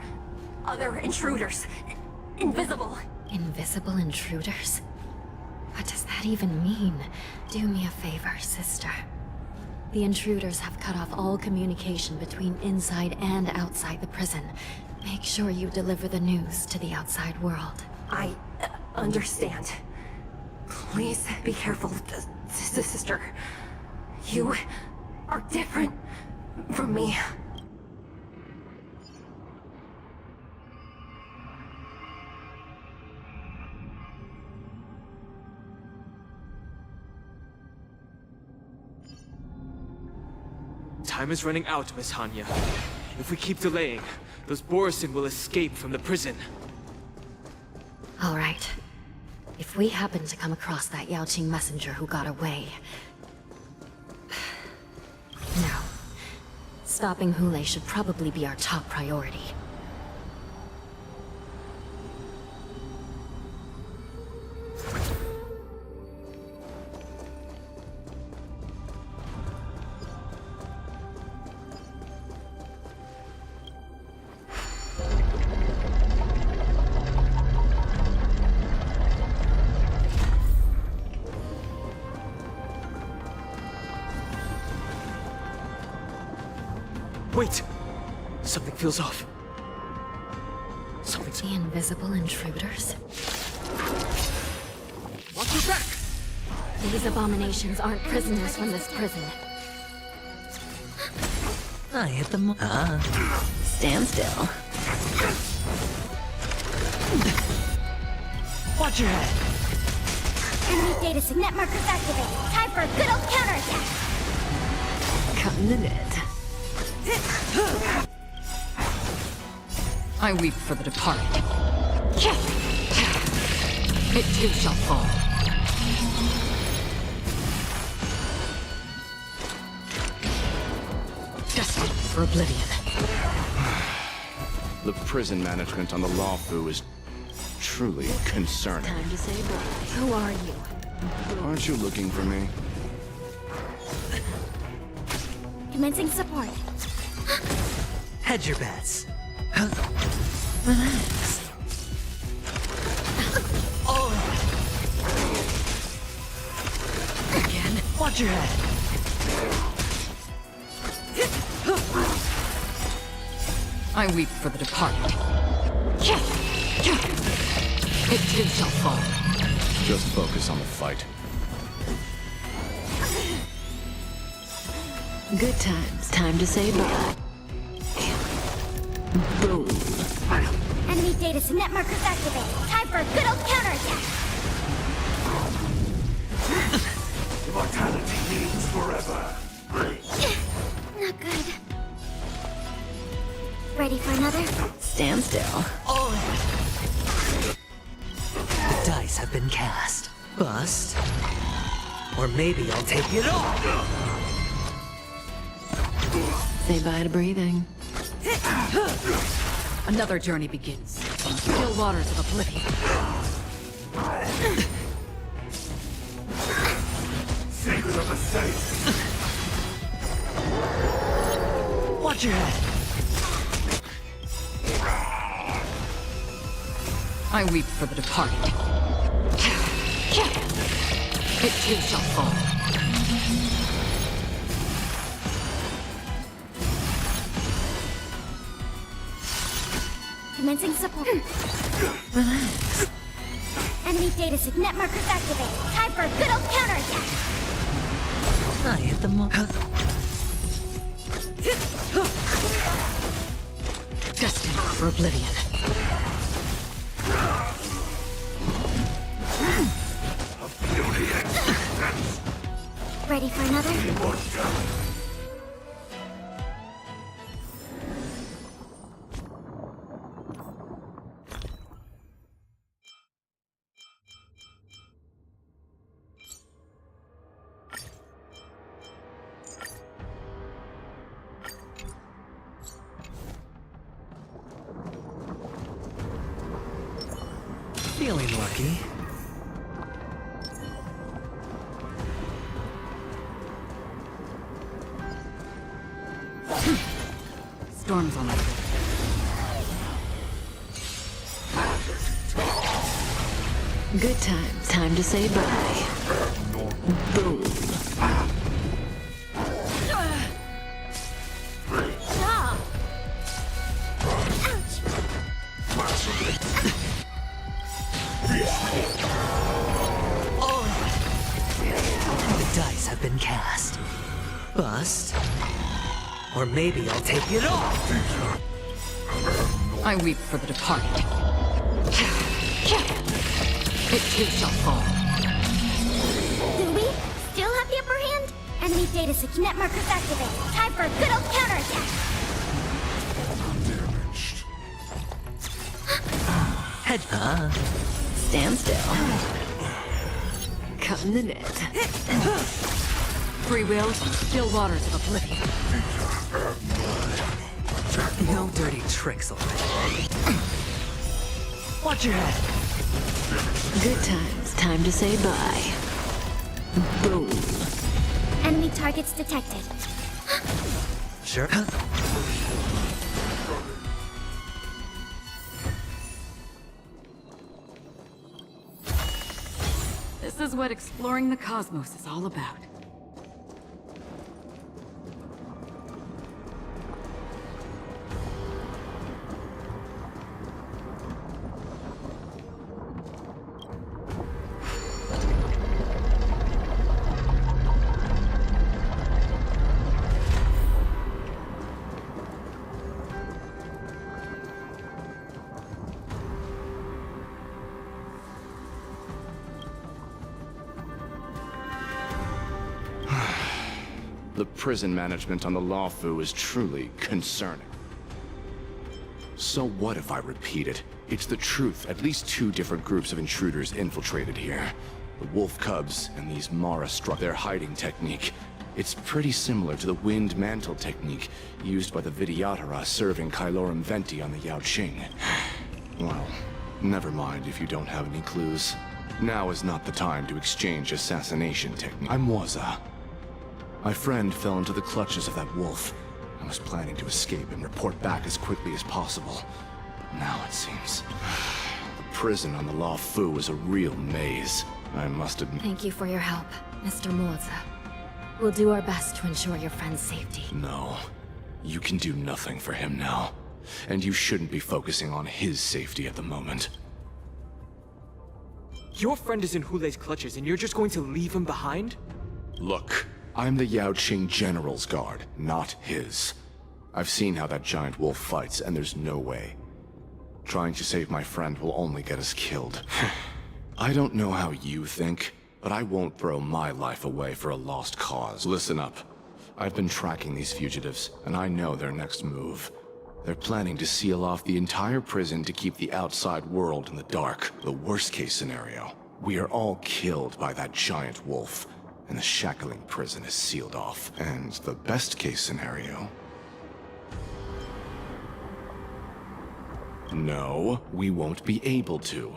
other intruders. Invisible. Invisible intruders? What does that even mean? Do me a favor, sister. The intruders have cut off all communication between inside and outside the prison. Make sure you deliver the news to the outside world. I understand. Please be careful, sister. You are different from me. Time is running out, Miss Hanya. If we keep delaying, those Borisin will escape from the prison. All right. If we happen to come across that Yaoqing messenger who got away... No. Stopping Hule should probably be our top priority. Wait! Something feels off. Something's... The invisible intruders? Watch your back! These abominations aren't prisoners from this prison. I hit them. Stand still. Watch your head. Enemy data signet markers activated. Time for a good old counterattack. Cutting the net. I weep for the departed. It too shall fall. Destined for oblivion. The prison management on the Lawfu is truly concerning. Time to say bye. Who are you? Aren't you looking for me? Commencing support. Hedge your bets. Relax. Watch your head. I weep for the departed. It too shall fall. Just focus on the fight. Good times. Time to say bye. Boom. Enemy data net markers activated. Time for a good old counterattack. Immortality means forever. Not good. Ready for another? Stand still. The dice have been cast. Bust. Or maybe I'll take it off. Say bye to breathing. Another journey begins. On the still waters of oblivion. Secret of the safe. Watch your head. I weep for the departed. It too shall fall. Commencing support. Relax. Enemy data net markers activated. Time for a good old counterattack. I hit the mark. Destined for oblivion. Ready for another? Feeling lucky. Storm's on the way. Good times. Time to say bye. Boom. Stop! Ouch! The dice have been cast. Bust. Or maybe I'll take it off. I weep for the departed. It too shall fall. Do we still have the upper hand? Enemy data net markers activated. Time for a good old counterattack. Head. Stand still. Cut in the net. Free will, still waters of oblivion. No dirty tricks already. Watch your head. Good times. Time to say bye. Boom. Enemy targets detected. Sure. This is what exploring the cosmos is all about. The prison management on the Lawfu is truly concerning. So what if I repeat it? It's the truth. At least 2 different groups of intruders infiltrated here. The Wolf Cubs and these Mara struck their hiding technique. It's pretty similar to the Wind Mantle technique used by the Vidyadhara serving Kailorum Venti on the Yaoqing. Well, never mind if you don't have any clues. Now is not the time to exchange assassination technique. I'm Waza. My friend fell into the clutches of that wolf. I was planning to escape and report back as quickly as possible. But now it seems... the prison on the Lawfu is a real maze. I must admit... Thank you for your help, Mr. Moza. We'll do our best to ensure your friend's safety. No. You can do nothing for him now. And you shouldn't be focusing on his safety at the moment. Your friend is in Hule's clutches and you're just going to leave him behind? Look, I'm the Yaoqing General's guard, not his. I've seen how that giant wolf fights, and there's no way. Trying to save my friend will only get us killed. I don't know how you think, but I won't throw my life away for a lost cause. Listen up. I've been tracking these fugitives, and I know their next move. They're planning to seal off the entire prison to keep the outside world in the dark. The worst-case scenario, we are all killed by that giant wolf, and the shackling prison is sealed off. And the best-case scenario... No, we won't be able to.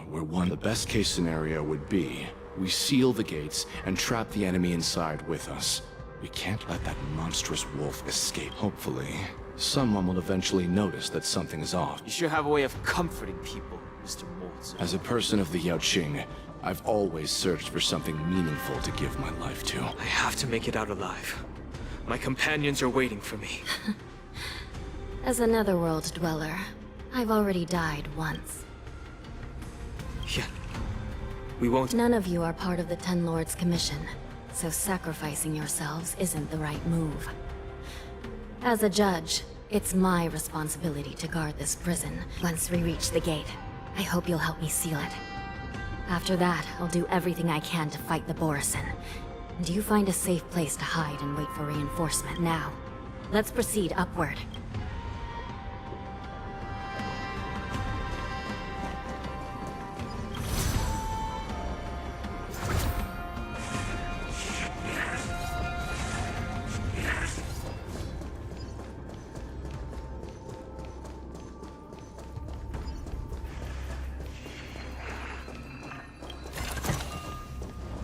The best-case scenario would be, we seal the gates and trap the enemy inside with us. We can't let that monstrous wolf escape. Hopefully, someone will eventually notice that something is off. You sure have a way of comforting people, Mr. Moltz. As a person of the Yaoqing, I've always searched for something meaningful to give my life to. I have to make it out alive. My companions are waiting for me. As a netherworld dweller, I've already died once. Yeah. We won't— None of you are part of the Ten Lords' Commission, so sacrificing yourselves isn't the right move. As a judge, it's my responsibility to guard this prison. Once we reach the gate, I hope you'll help me seal it. After that, I'll do everything I can to fight the Borisin. And you find a safe place to hide and wait for reinforcement. Now, let's proceed upward.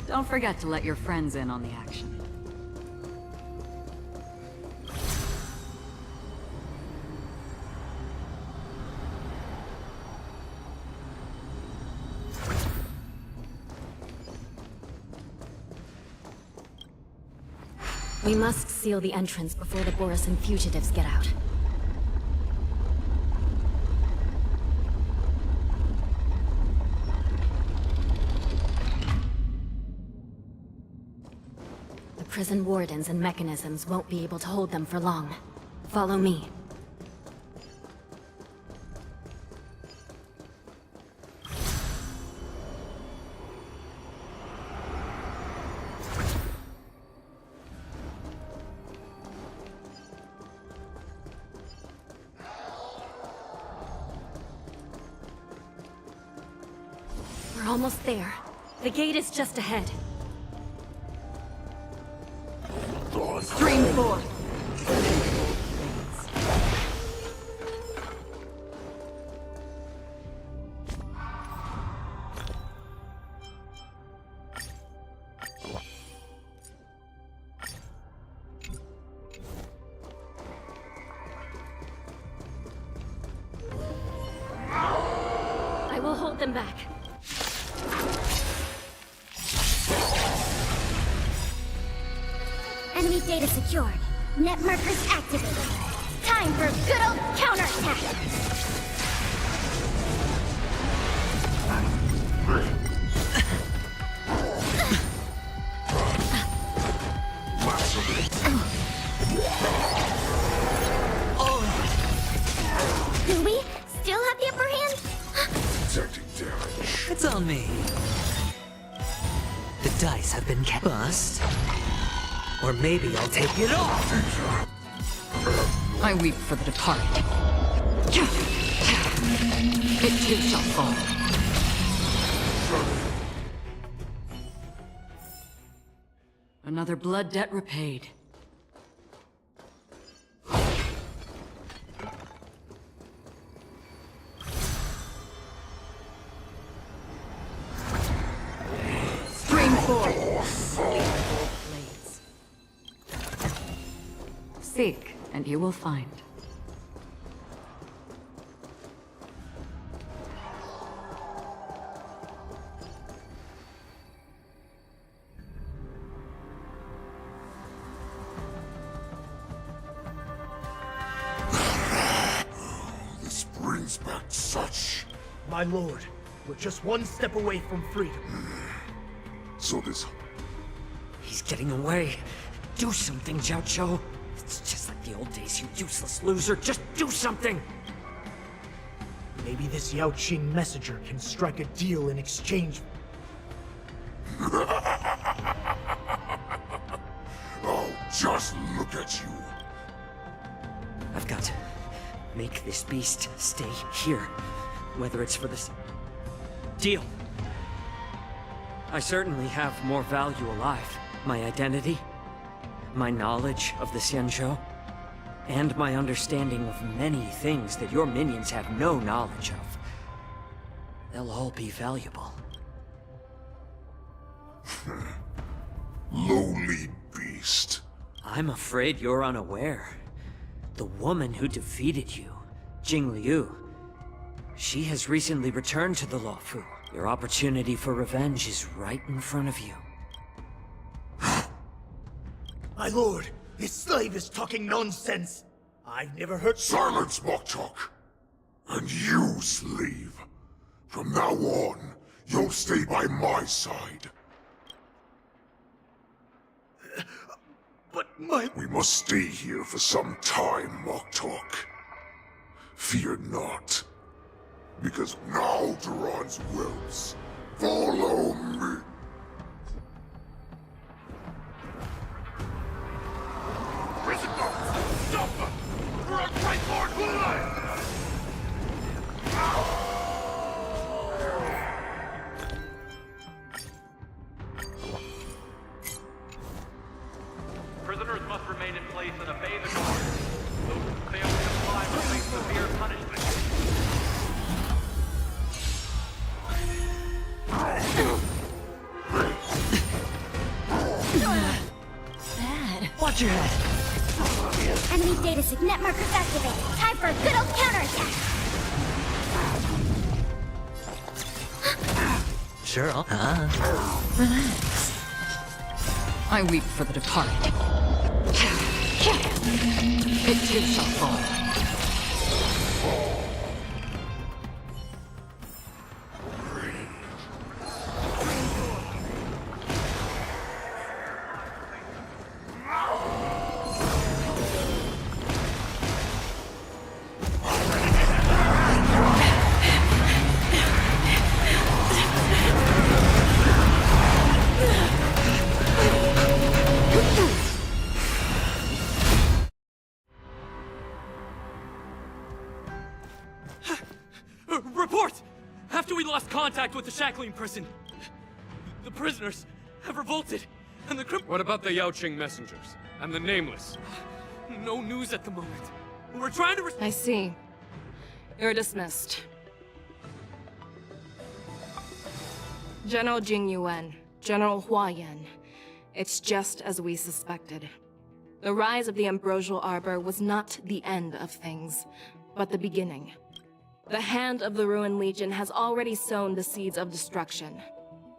Don't forget to let your friends in on the action. We must seal the entrance before the Borisin fugitives get out. The prison wardens and mechanisms won't be able to hold them for long. Follow me. We're almost there. The gate is just ahead. Stream 4. I will hold them back. Enemy data secured. Net markers activated. Time for a good old counterattack. Do we still have the upper hand? Detecting damage. It's on me. The dice have been bust. Or maybe I'll take it off. I weep for the departed. It too shall fall. Another blood debt repaid. Stream 4. Seek, and you will find. expect such. My lord, we're just one step away from freedom. So this... He's getting away. Do something, Jiao. It's just like the old days, you useless loser. Just do something! Maybe this Yao Qing messenger can strike a deal in exchange. Oh, just look at you. I've got to make this beast stay here. Whether it's for this... deal. I certainly have more value alive. My identity, my knowledge of the Xianzhou, and my understanding of many things that your minions have no knowledge of. They'll all be valuable. Lowly beast. I'm afraid you're unaware. The woman who defeated you, Jing Liu, she has recently returned to the Luofu. Your opportunity for revenge is right in front of you. My lord, this slave is talking nonsense. I've never heard— Silence, Moktok. And you, slave. From now on, you'll stay by my side. But my— We must stay here for some time, Moktok. Fear not. Because now Duran's wills. Follow me. Prison guards! Stop them! For our great Lord Hulai! Prisoners must remain in place and obey the guards. Those who fail to comply will face severe punishment. Bad. Watch your head. Enemy data signet markers activated. Time for a good old counterattack. Sure, I'll... Relax. I weep for the departed. It too shall fall. Report! After we lost contact with the Shackling prison, the prisoners have revolted, and the What about the Yaoqing messengers? And the Nameless? No news at the moment. We're trying to I see. You're dismissed. General Jing Yuan, General Hua Yan. It's just as we suspected. The rise of the Ambrosial Arbor was not the end of things, but the beginning. The hand of the Ruined Legion has already sown the seeds of destruction.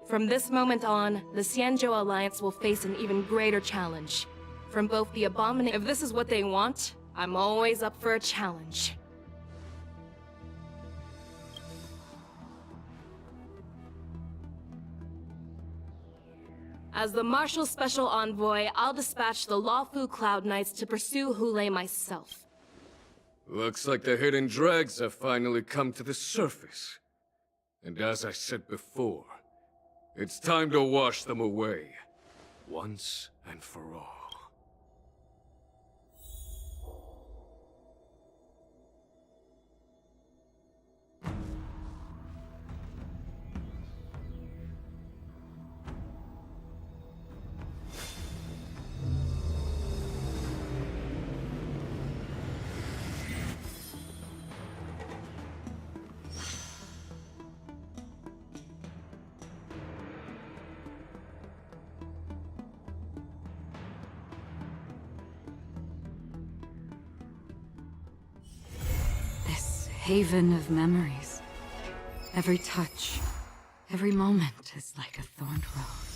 From this moment on, the Xianzhou Alliance will face an even greater challenge. From both the abomination— If this is what they want, I'm always up for a challenge. As the Marshal Special Envoy, I'll dispatch the Luofu Cloud Knights to pursue Hulei myself. Looks like the hidden dregs have finally come to the surface. And as I said before, it's time to wash them away, once and for all. Haven of memories. Every touch, every moment is like a thorned rose.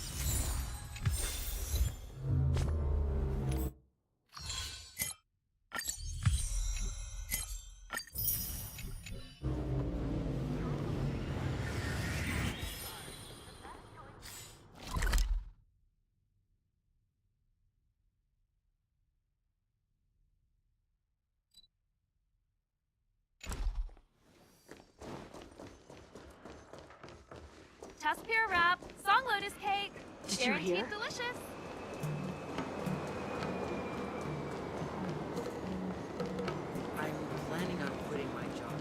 Caspira wrap, song lotus cake. Did you Guaranteed hear? delicious. I'm planning on quitting my job.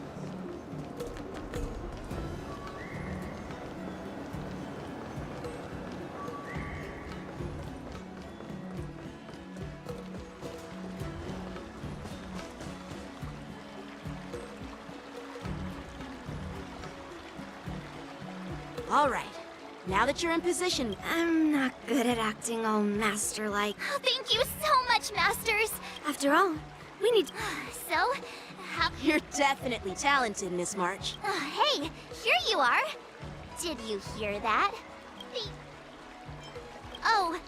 All right. Now that you're in position, I'm not good at acting all master-like. Oh, thank you so much, Masters. After all, we need... So, how... You're definitely talented, Miss March. Hey, here you are. Did you hear that? Oh,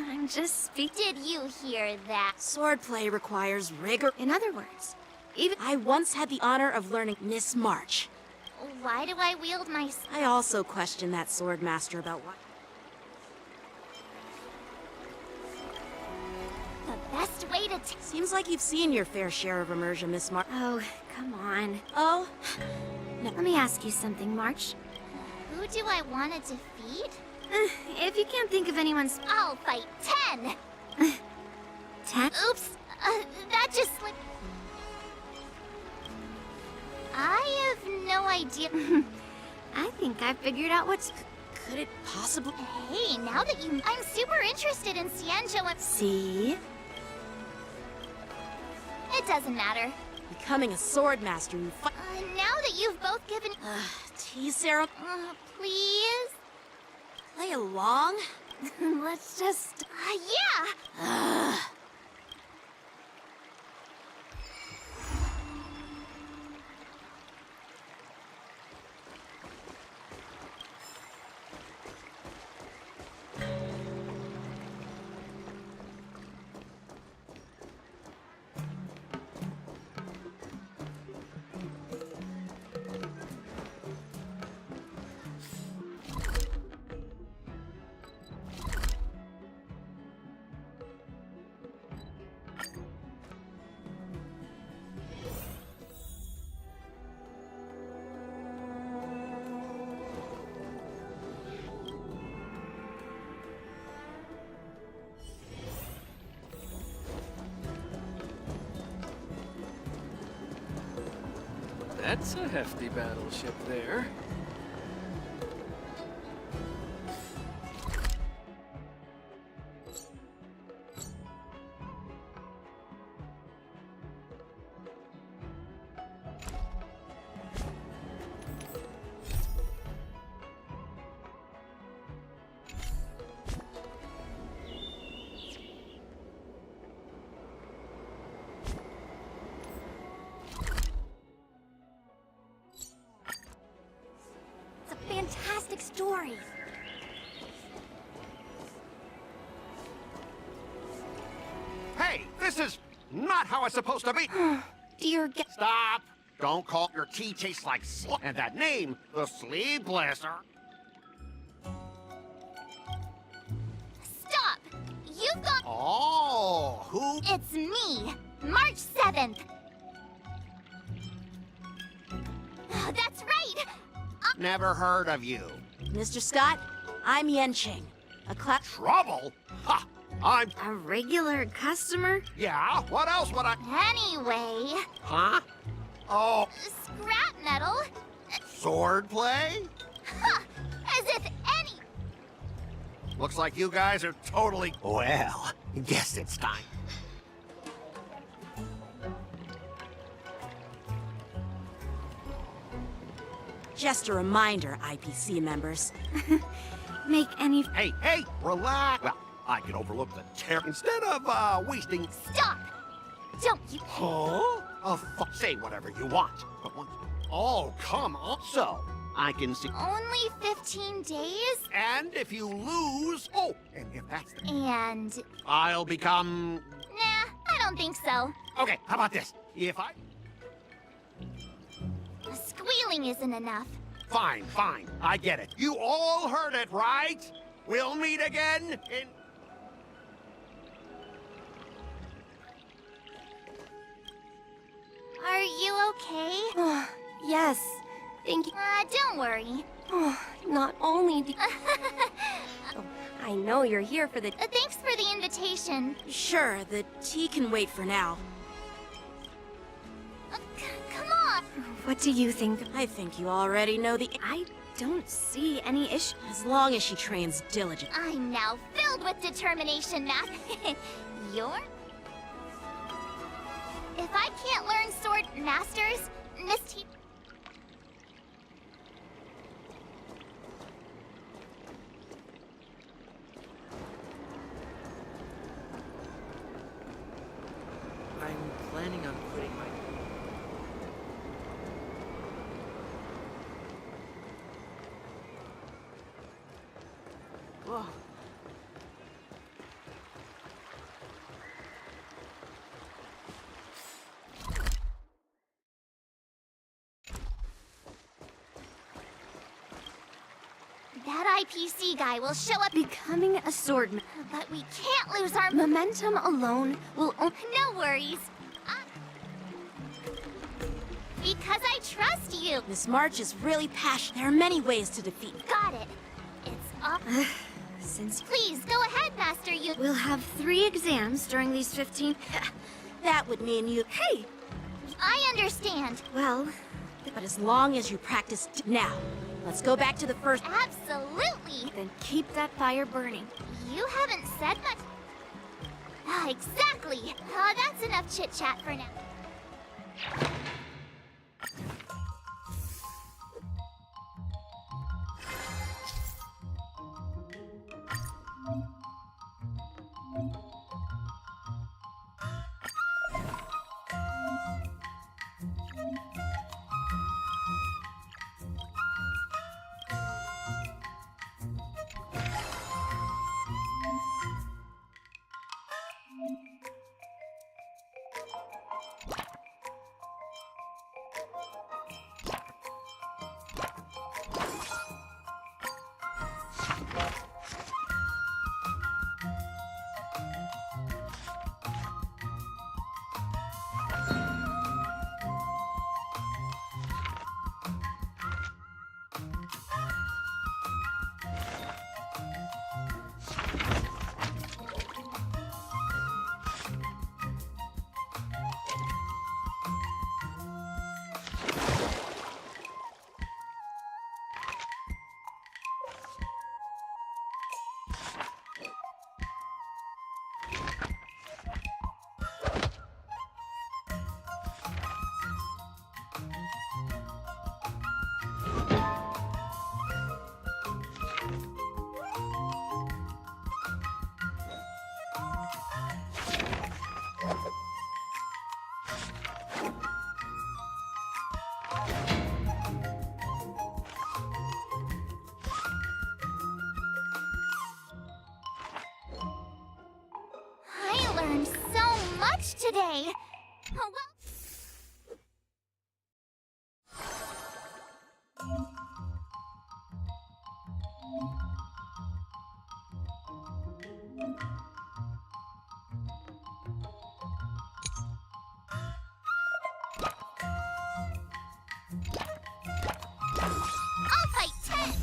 I'm just speaking. Did you hear that? Swordplay requires rigor. In other words, I once had the honor of learning Miss March. Why do I wield my... I also question that sword master about why. The best way to... Seems like you've seen your fair share of immersion, Miss March. Oh, come on. Oh? No. Let me ask you something, March. Who do I want to defeat? If you can't think of anyone's... I'll fight 10! 10? Oops, that just slipped... I have no idea. I think I figured out what's... Could it possibly... Hey, now that you... I'm super interested in Xianzhou and... See? It doesn't matter. Becoming a sword master who now that you've both given... Tea serum? Please? Play along? Let's just... Yeah! That's a hefty battleship there. Fantastic story. Hey, this is not how it's supposed to be. Dear Stop! Don't call your tea tastes like slut. And that name, the Sleeplesser. Stop! You've got... Oh, who? It's me, March 7th. That's right! Never heard of you. Mr. Scott, I'm Yenching. Trouble? Ha! I'm... A regular customer? Yeah, what else would I... Anyway... Huh? Oh... Scrap metal? Swordplay? Huh! As if any... Looks like you guys are totally... Well, guess it's time. Just a reminder, IPC members. Make any... Hey, relax. Well, I can overlook the terror instead of, wasting... Stop! Don't you... Huh? Say whatever you want. But once... Oh, come on. So, I can see... Only 15 days? And if you lose... Oh, and if that's the... And... I'll become... Nah, I don't think so. Okay, how about this? If I... Squealing isn't enough. Fine. I get it. You all heard it, right? We'll meet again in... Are you okay? Yes. Thank you. Don't worry. Oh, not only do... Oh, I know you're here for the... Thanks for the invitation. Sure, the tea can wait for now. Come on! What do you think? I think you already know the... I don't see any issue. As long as she trains diligently. I'm now filled with determination, Matt. You're? If I can't learn sword masters, Miss T... I'm planning on quitting my... Whoa. That IPC guy will show up, Becoming a swordman. but we can't lose our Momentum alone will No worries. Because I trust you. Miss March is really passionate. There are many ways to defeat. Got it. It's up. Since Please, go ahead, Master Yu. we'll have 3 exams during these 15... That would mean you... Hey! I understand. Well, But as long as you practice... Now, let's go back to the first... Absolutely. then keep that fire burning. You haven't said much. Exactly. That's enough chit-chat for now. I learned so much today. Oh, well. I'll fight 10.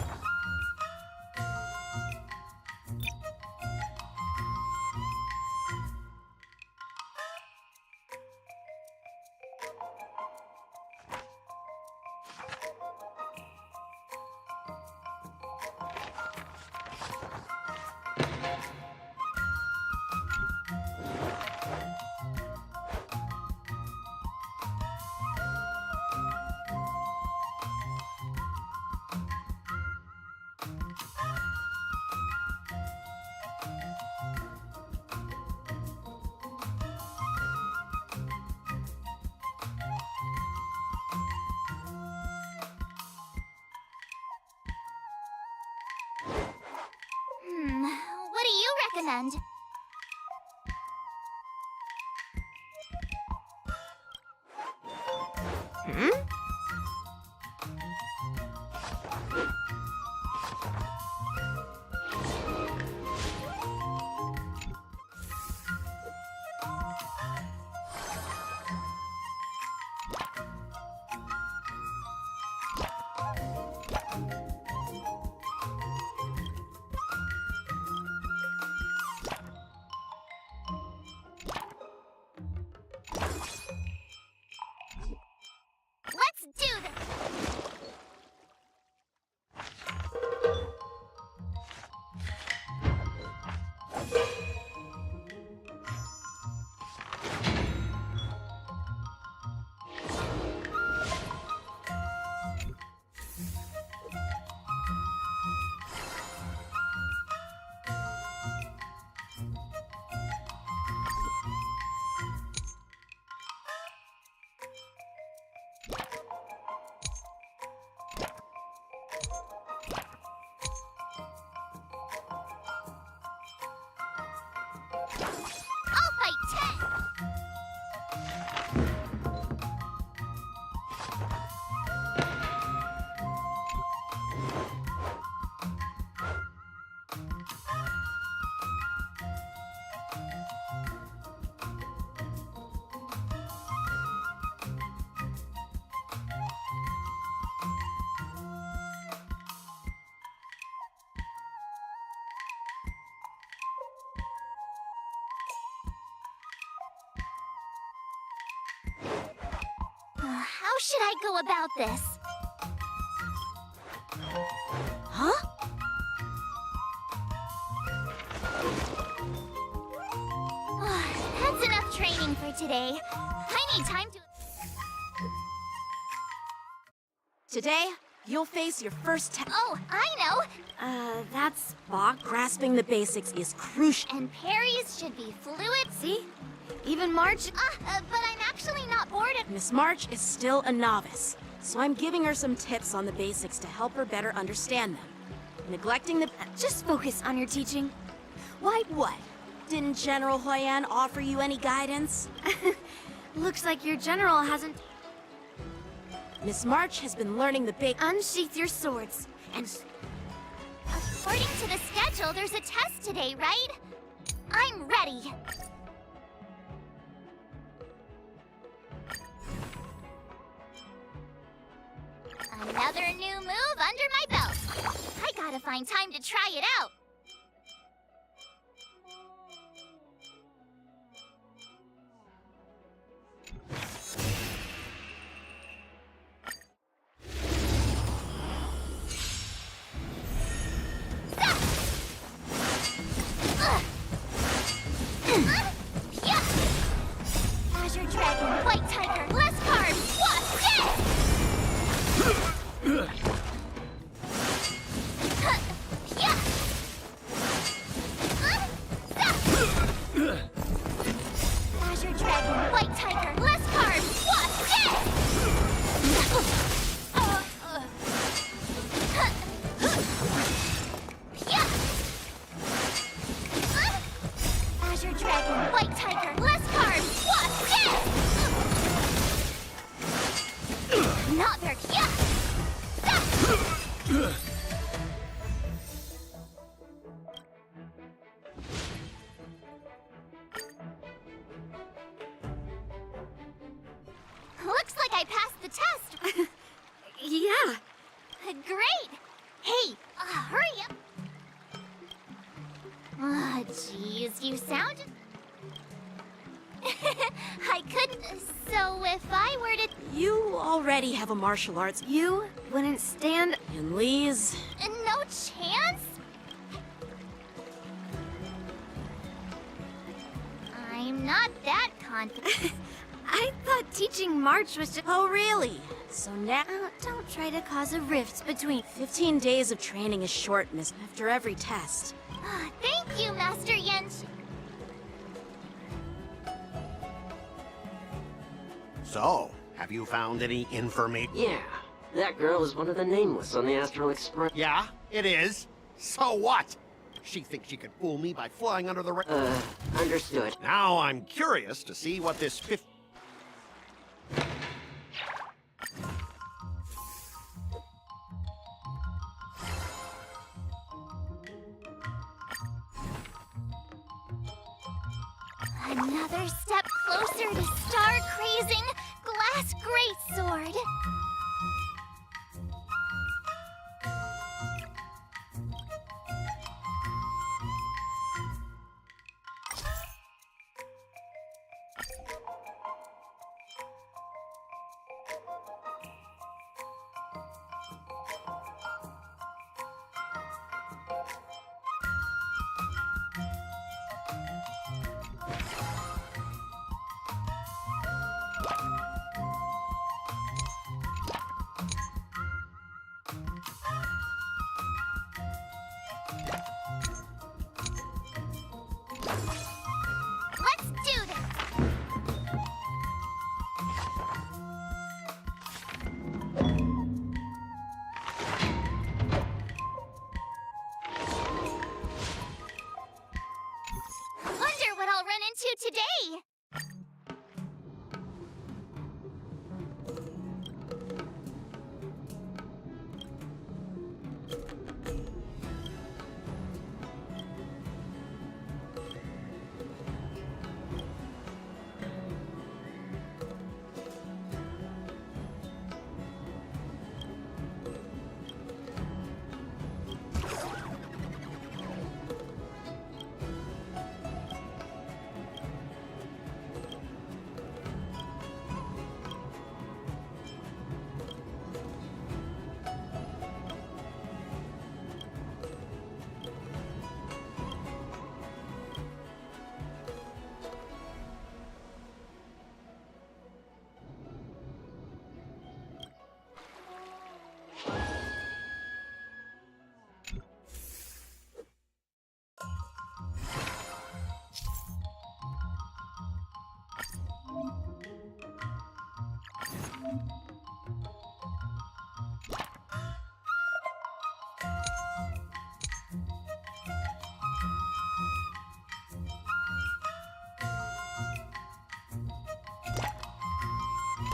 What do you recommend? How should I go about this? Huh? That's enough training for today. I need time to... Today, you'll face your first test. Oh, I know! That's Bach. Grasping the basics is crucial. And parries should be fluid. See? Even March... But I'm actually not bored of... Miss March is still a novice, so I'm giving her some tips on the basics to help her better understand them. Neglecting the... Just focus on your teaching. Why, what? Didn't General Huayan offer you any guidance? Looks like your general hasn't... Miss March has been learning the big... Unsheath your swords, and... According to the schedule, there's a test today, right? I'm ready. Another new move under my belt. I gotta find time to try it out. Azure Dragon, White Tiger, less carbs, what's Azure Dragon, White Tiger, less carbs, what's Azure Dragon, White Tiger, less carbs, what's Not there, Looks like I passed the test. Yeah. Great. Hey, hurry up. Jeez, you sound... I couldn't... So if I were to... You already have a martial arts. You wouldn't stand... In Lee's... No chance? I'm not that confident. I thought teaching March was just... Oh, really? So now... don't try to cause a rift between... 15 days of training is short, miss, after every test. Thank you, Master Yench. So, have you found any information? Yeah, that girl is one of the Nameless on the Astral Express. Yeah, it is. So what? She thinks she could fool me by flying under the Understood. Now I'm curious to see what this Another step closer to star-crazing glass greatsword.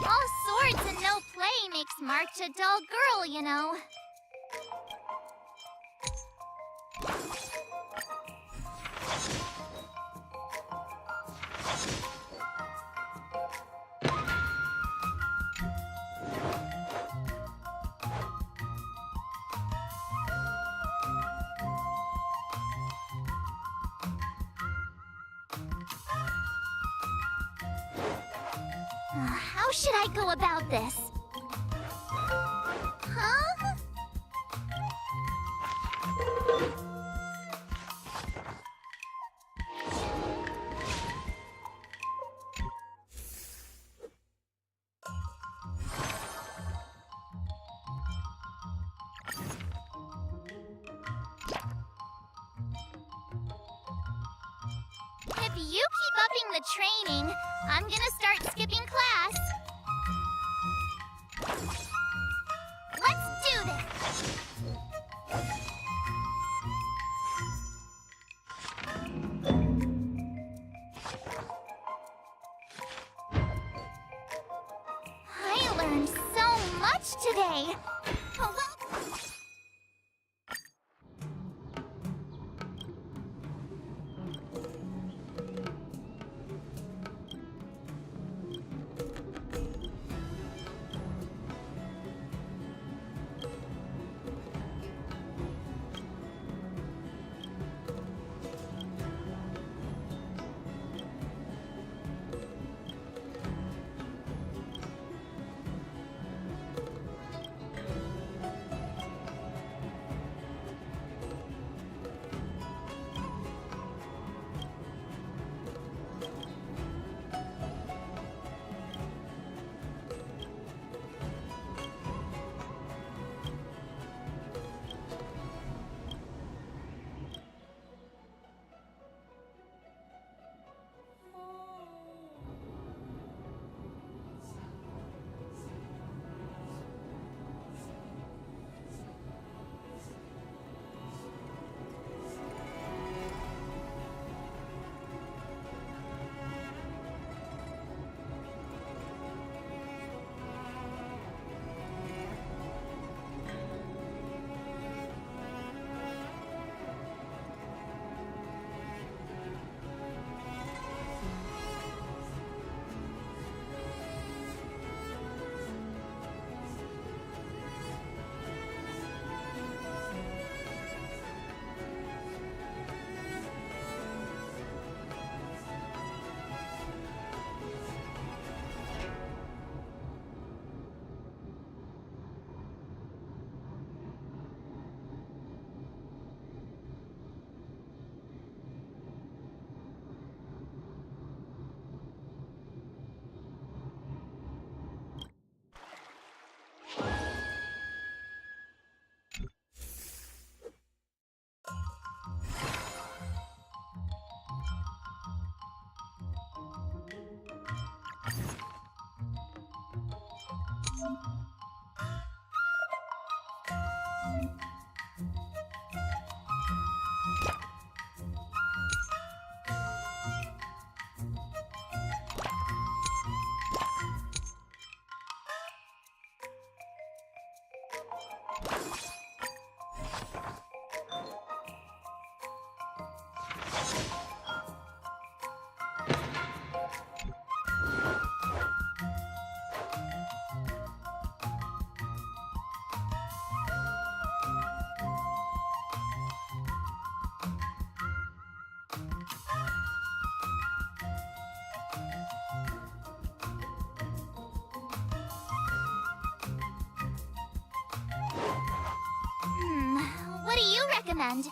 All swords and no play makes March a dull girl, you know. How should I go about this? Huh? If you keep upping the training, I'm gonna start skipping class. Let's do this! I learned so much today! Oh, well. What do you recommend?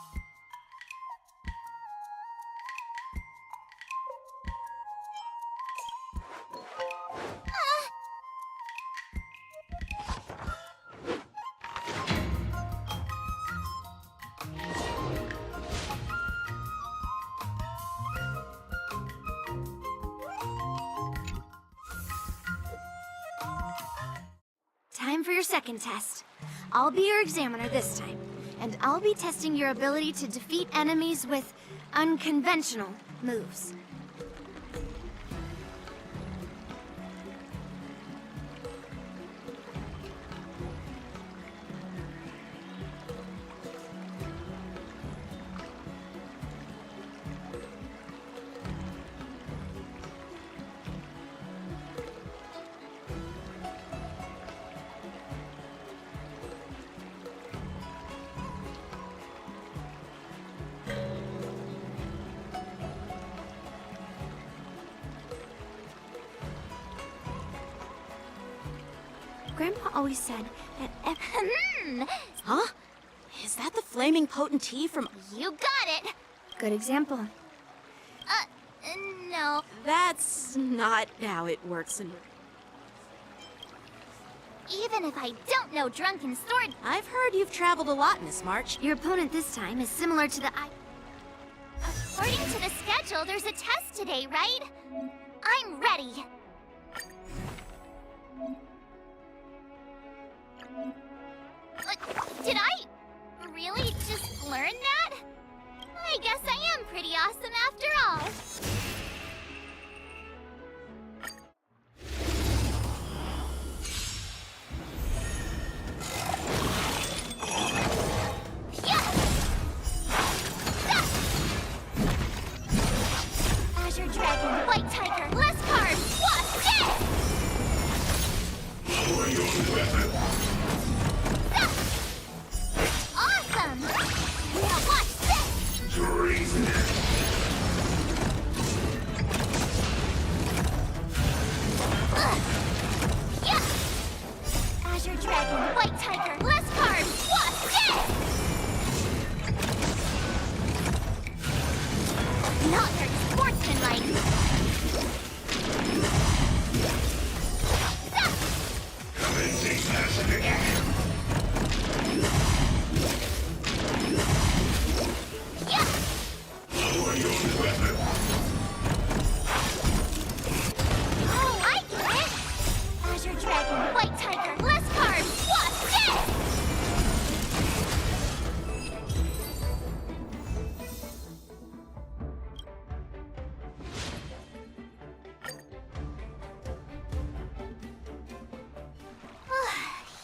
Time for your second test. I'll be your examiner this time, and I'll be testing your ability to defeat enemies with unconventional moves. Grandpa always said that Huh? Is that the flaming potentee from... You got it! Good example. No. That's not how it works in... Even if I don't know drunken sword... I've heard you've traveled a lot, Miss March. Your opponent this time is similar to the According to the schedule, there's a test today, right? I'm ready. Did I really just learn that? I guess I am pretty awesome after all. Azure Dragon, White Tiger, less carbs, what's this? Awesome! Now watch this! Yeah! Azure Dragon, White Tiger, less carbs, what's this? Not very sportsmanlike. Oh, I get it! Azure Dragon, White Tiger, less carbs, what's this?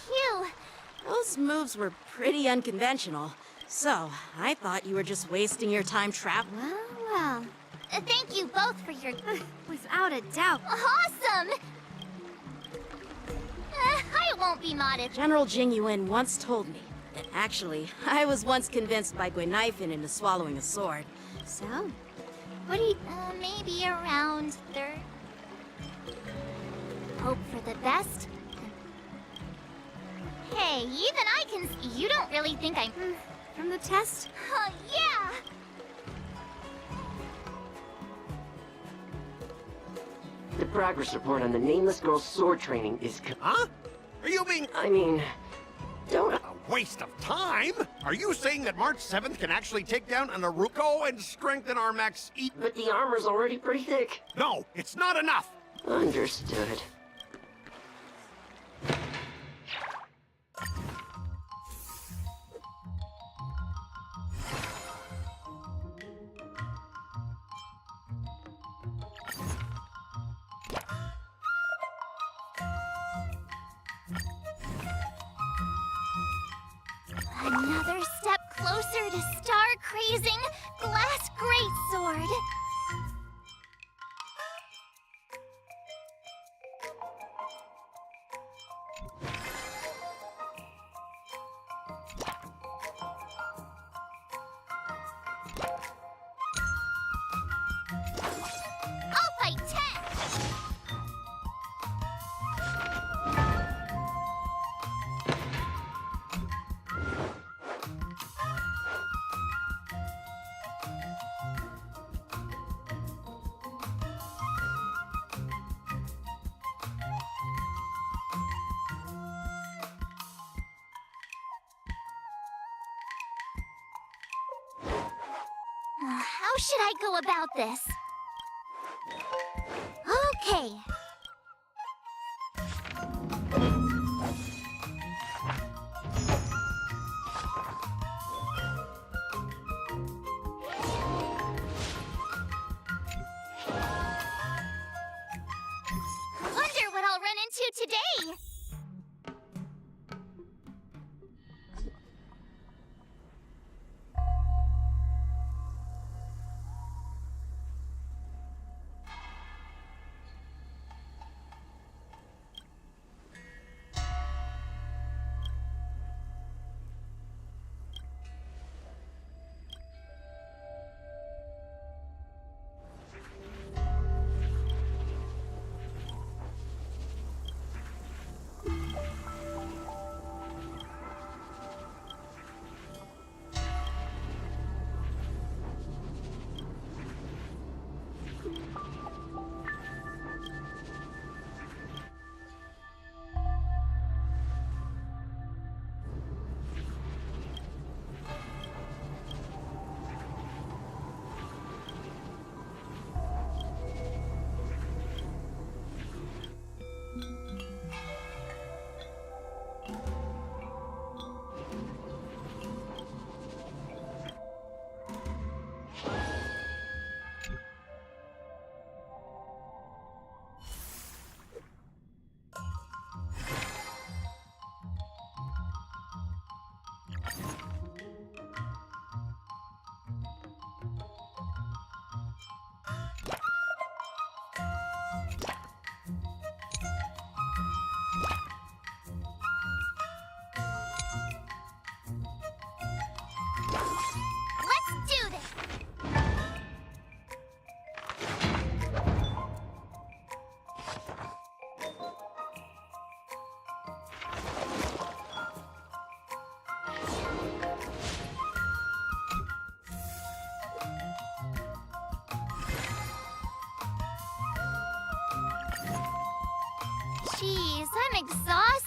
Phew. Those moves were pretty unconventional. So, I thought you were just wasting your time traveling. Well. Thank you both for your... Without a doubt. Awesome! I won't be modded. General Jing Yuan once told me that actually, I was once convinced by Guinifin into swallowing a sword. So? What do you... Maybe around third. Hope for the best. Hey, even I can... You don't really think I'm... From the test? Yeah! The progress report on the Nameless Girl's sword training is Huh? Are you being... I mean... Don't... A waste of time? Are you saying that March 7th can actually take down an Aruko and strengthen our max eat? But the armor's already pretty thick. No, it's not enough! Understood. Another step closer to star-crazing Glass Greatsword. I'll fight 10! How should I go about this? Okay. Wonder what I'll run into today.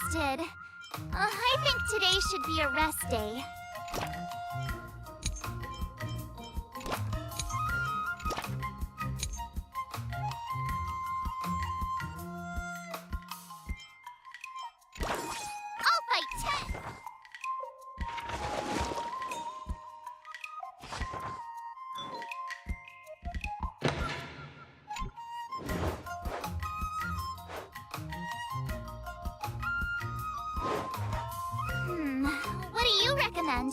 exhausted. I think today should be a rest day. I'll fight 10! What do you recommend?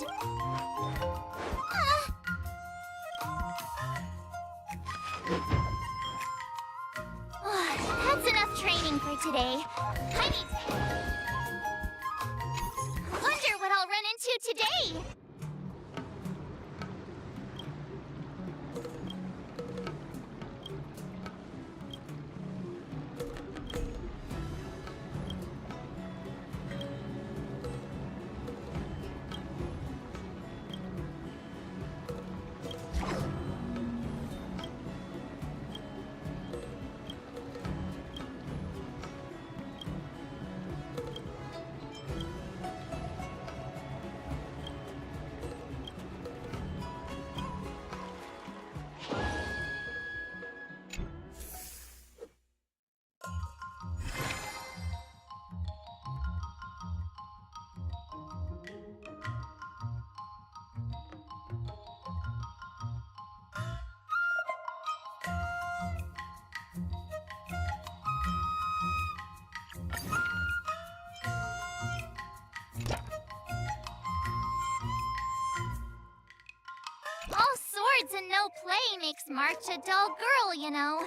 That's enough training for today. I need to... Wonder what I'll run into today! All swords and no play makes March a dull girl, you know.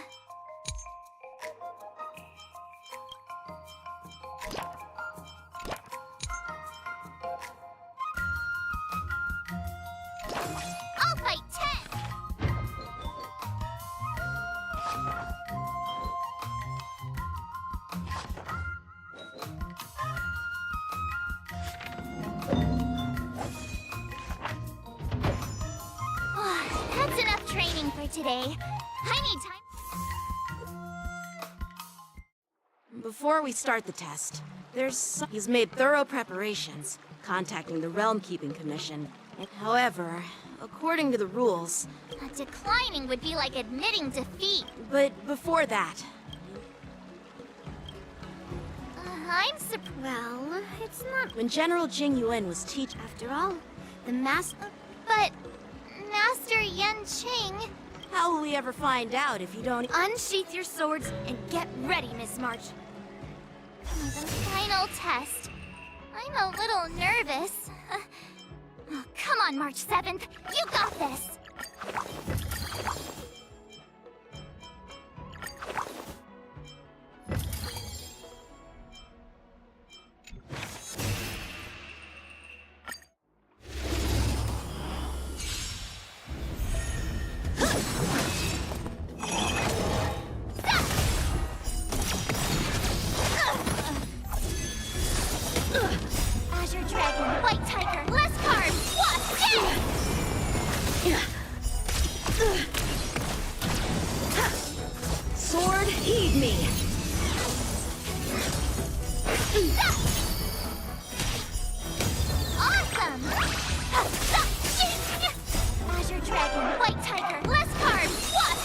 I'll fight 10! That's enough training for today. I need time. Before we start the test, he's made thorough preparations, contacting the Realm Keeping Commission. However, according to the rules... Declining would be like admitting defeat. But before that... Well, it's not... When General Jing Yuan was teaching... After all, the master... But... Master Yan Qing... How will we ever find out if you don't... Unsheath your swords and get ready, Miss March. The final test. I'm a little nervous. Oh, come on, March 7th. You got this! Azure Dragon, White Tiger, less cards, what? Sword, heed me! Awesome! Azure Dragon, White Tiger, less cards, what?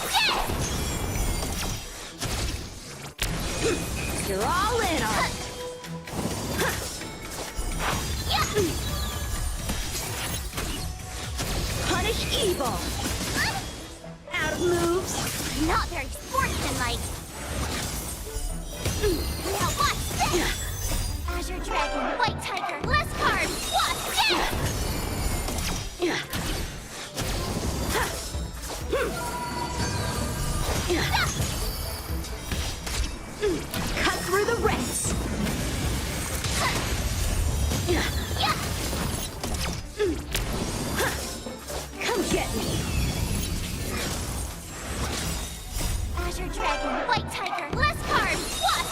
You're all in on it! Punish evil! Out of moves! Not very sportsmanlike. Now watch this! Azure Dragon, White Tiger, less cards, what? Cut through the ranks! Come get me! Azure Dragon, White Tiger, less cards, what?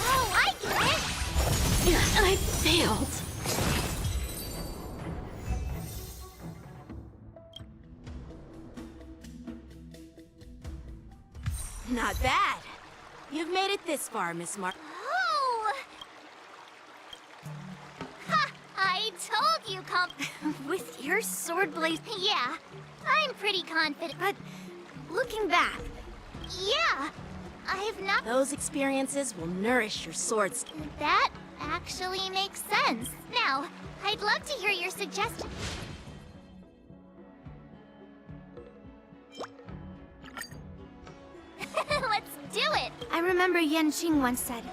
Oh, I get it! I failed. Not bad. You've made it this far, Miss Mark. Oh! told you, With your sword blade... Yeah, I'm pretty confident. But looking back... Yeah, I've not... Those experiences will nourish your swords. That actually makes sense. Now, I'd love to hear your suggestion. Let's do it! I remember Yanqing once said,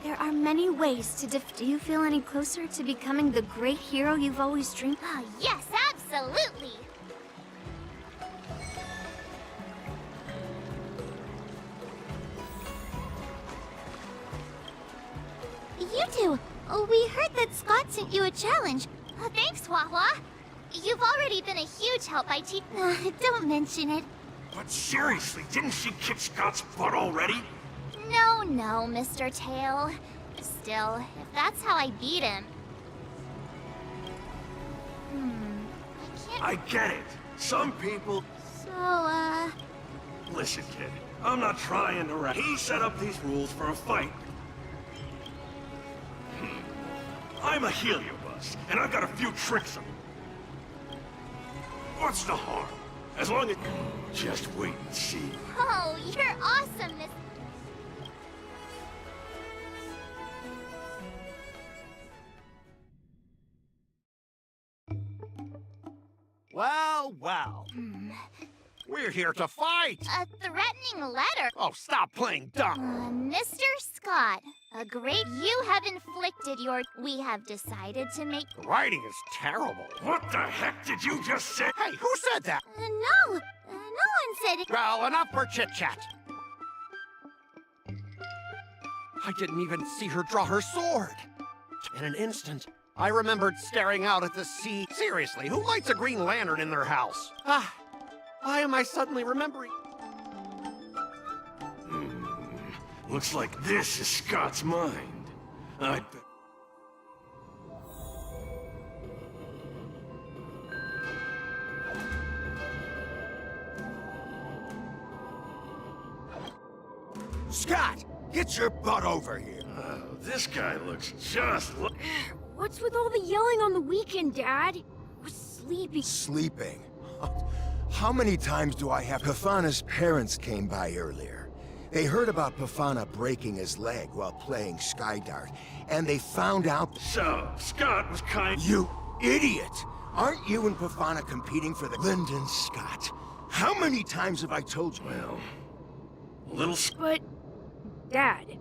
there are many ways to Do you feel any closer to becoming the great hero you've always dreamed? Oh, yes, absolutely! You two, we heard that Scott sent you a challenge. Thanks, Hua. You've already been a huge help by don't mention it. But seriously, didn't she kick Scott's butt already? No, Mr. Tail. Still, if that's how I beat him... I get it. Some people... So, Listen, kid. I'm not trying to He set up these rules for a fight. I'm a heliobus, and I've got a few tricks up. What's the harm? As long as... Just wait and see. Oh, you're awesome, Miss... Well. We're here to fight! A threatening letter? Oh, stop playing dumb! Mr. Scott, you have inflicted your... We have decided to make... The writing is terrible. What the heck did you just say? Hey, who said that? No one said it. Well, enough for chit-chat. I didn't even see her draw her sword. In an instant, I remembered staring out at the sea. Seriously, who lights a green lantern in their house? Why am I suddenly remembering? Looks like this is Scott's mind. I bet... Scott, get your butt over here. This guy looks just... What's with all the yelling on the weekend, Dad? We're sleepy. Sleeping? How many times do I have... Pafana's parents came by earlier. They heard about Pafana breaking his leg while playing Skydart, and they found out... So, Scott was kind... You idiot! Aren't you and Pafana competing for the... Lyndon Scott, how many times have I told you... Well... Little... But... Dad,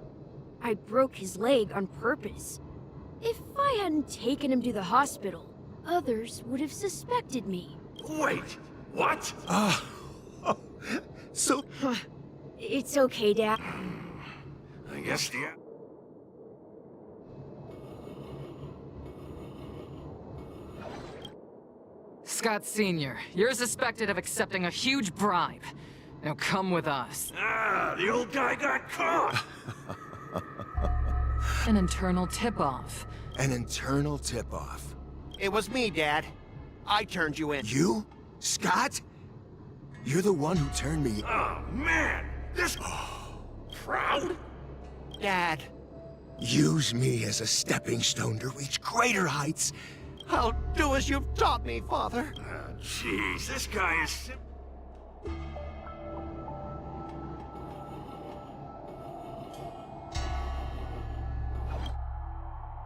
I broke his leg on purpose. If I hadn't taken him to the hospital, others would have suspected me. Wait, what? So... It's okay, Dad. I guess the... Scott Sr., you're suspected of accepting a huge bribe. Now come with us. The old guy got caught! An internal tip-off. An internal tip-off. It was me, Dad. I turned you in. You? Scott? You're the one who turned me... Oh, man! This... Proud? Dad. Use me as a stepping stone to reach greater heights. I'll do as you've taught me, Father. Jeez, this guy is...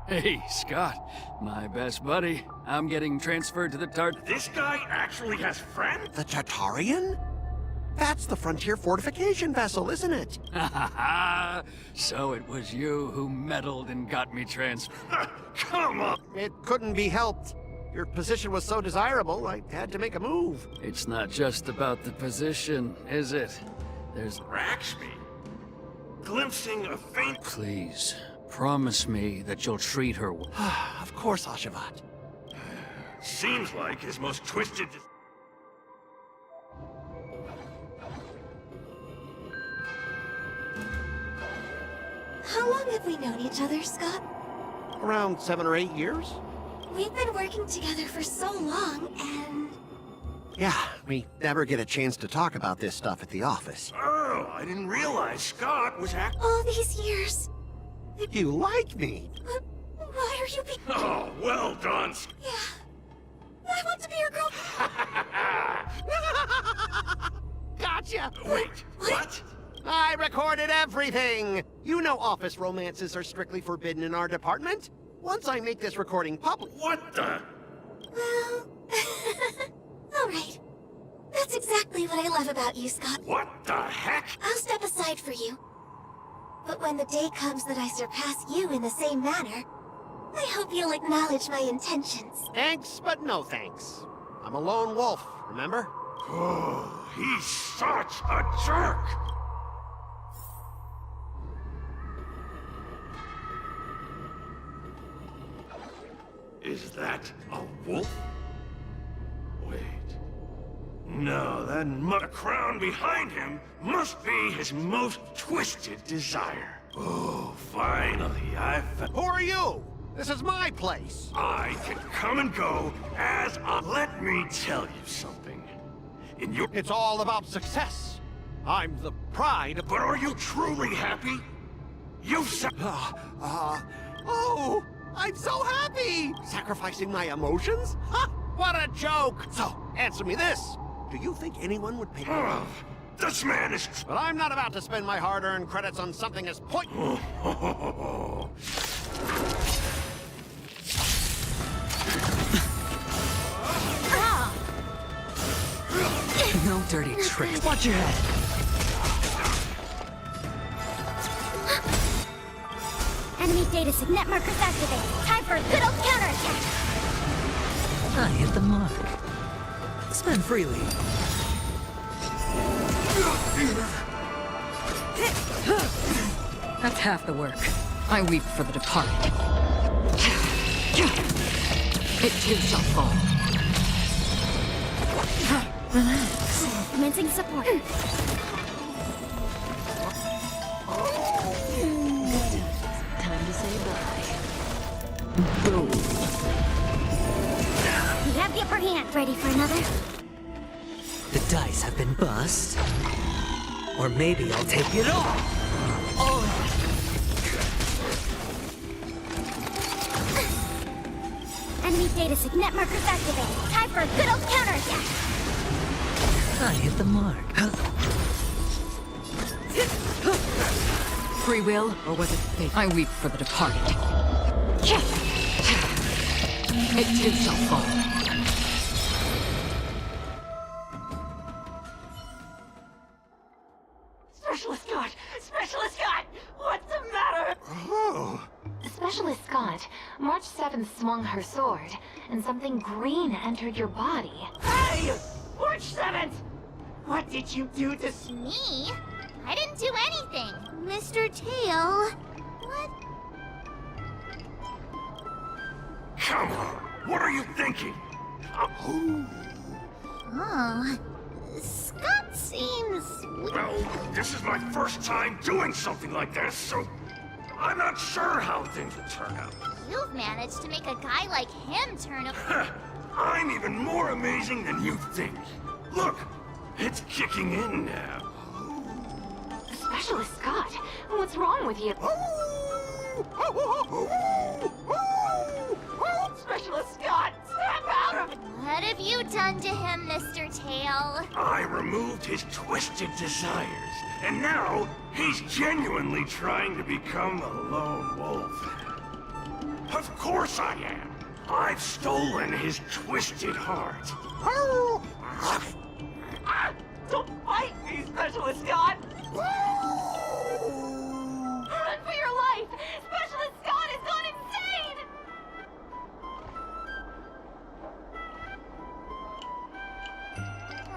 Hey, Scott. My best buddy. I'm getting transferred to the This guy actually has friends? The Tartarian? That's the frontier fortification vessel, isn't it? Ha ha ha! So it was you who meddled and got me transferred. Come on! It couldn't be helped. Your position was so desirable, I had to make a move. It's not just about the position, is it? There's... Raxby? Glimpsing a faint... Please, promise me that you'll treat her well. Of course, Ashavat. Seems like his most twisted... How long have we known each other, Scott? Around 7 or 8 years? We've been working together for so long, and... Yeah, we never get a chance to talk about this stuff at the office. Oh, I didn't realize Scott was all these years... You like me? Why are you be- Oh, well done. Yeah. I want to be your girl. Gotcha! Wait, what? I recorded everything! You know office romances are strictly forbidden in our department. Once I make this recording public... What the? Well... Alright. That's exactly what I love about you, Scott. What the heck? I'll step aside for you. But when the day comes that I surpass you in the same manner, I hope you'll acknowledge my intentions. Thanks, but no thanks. I'm a lone wolf, remember? Oh, he's such a jerk! Is that a wolf? Wait. No, the crown behind him must be his most twisted desire. Oh, finally, Who are you? This is my place. I can come and go as let me tell you something. It's all about success. I'm the pride of... But are you truly happy? You've said... Oh, I'm so happy! Sacrificing my emotions? Ha! What a joke! So, answer me this. Do you think anyone would pay me? This man is... But I'm not about to spend my hard-earned credits on something as pointless. No dirty tricks. Watch your head. Enemy data signet markers activated. Time for a good old counterattack. I hit the mark. Spend freely. That's half the work. I weep for the departed. It too shall fall. Relax. Commencing support. Time to say bye. Boom. You have the upper hand. Ready for another? The dice have been bust. Or maybe I'll take it all. Oh. Enemy data signet markers activated. Time for a good old counterattack. I hit the mark. Free will, or was it fate? I weep for the departed. It too shall fall. Specialist Scott! Specialist Scott! What's the matter? Oh. Specialist Scott, March 7th swung her sword, and something green entered your body. Hey! March 7th! What did you do to Me? I didn't do anything. Mr. Tail. What? Come on, what are you thinking? Oh. Scott seems... Well, this is my first time doing something like this, so I'm not sure how things will turn out. You've managed to make a guy like him turn a... I'm even more amazing than you think. Look, it's kicking in now. Specialist Scott, what's wrong with you? Specialist Scott, snap out of it! What have you done to him, Mr. Tail? I removed his twisted desires, and now he's genuinely trying to become a lone wolf. Of course I am. I've stolen his twisted heart. Don't fight me, Specialist Scott! Run for your life! Specialist Scott has gone insane!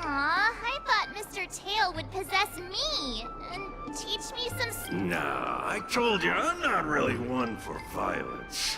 Aw, I thought Mr. Tail would possess me and teach me some... Nah, I told you, I'm not really one for violence.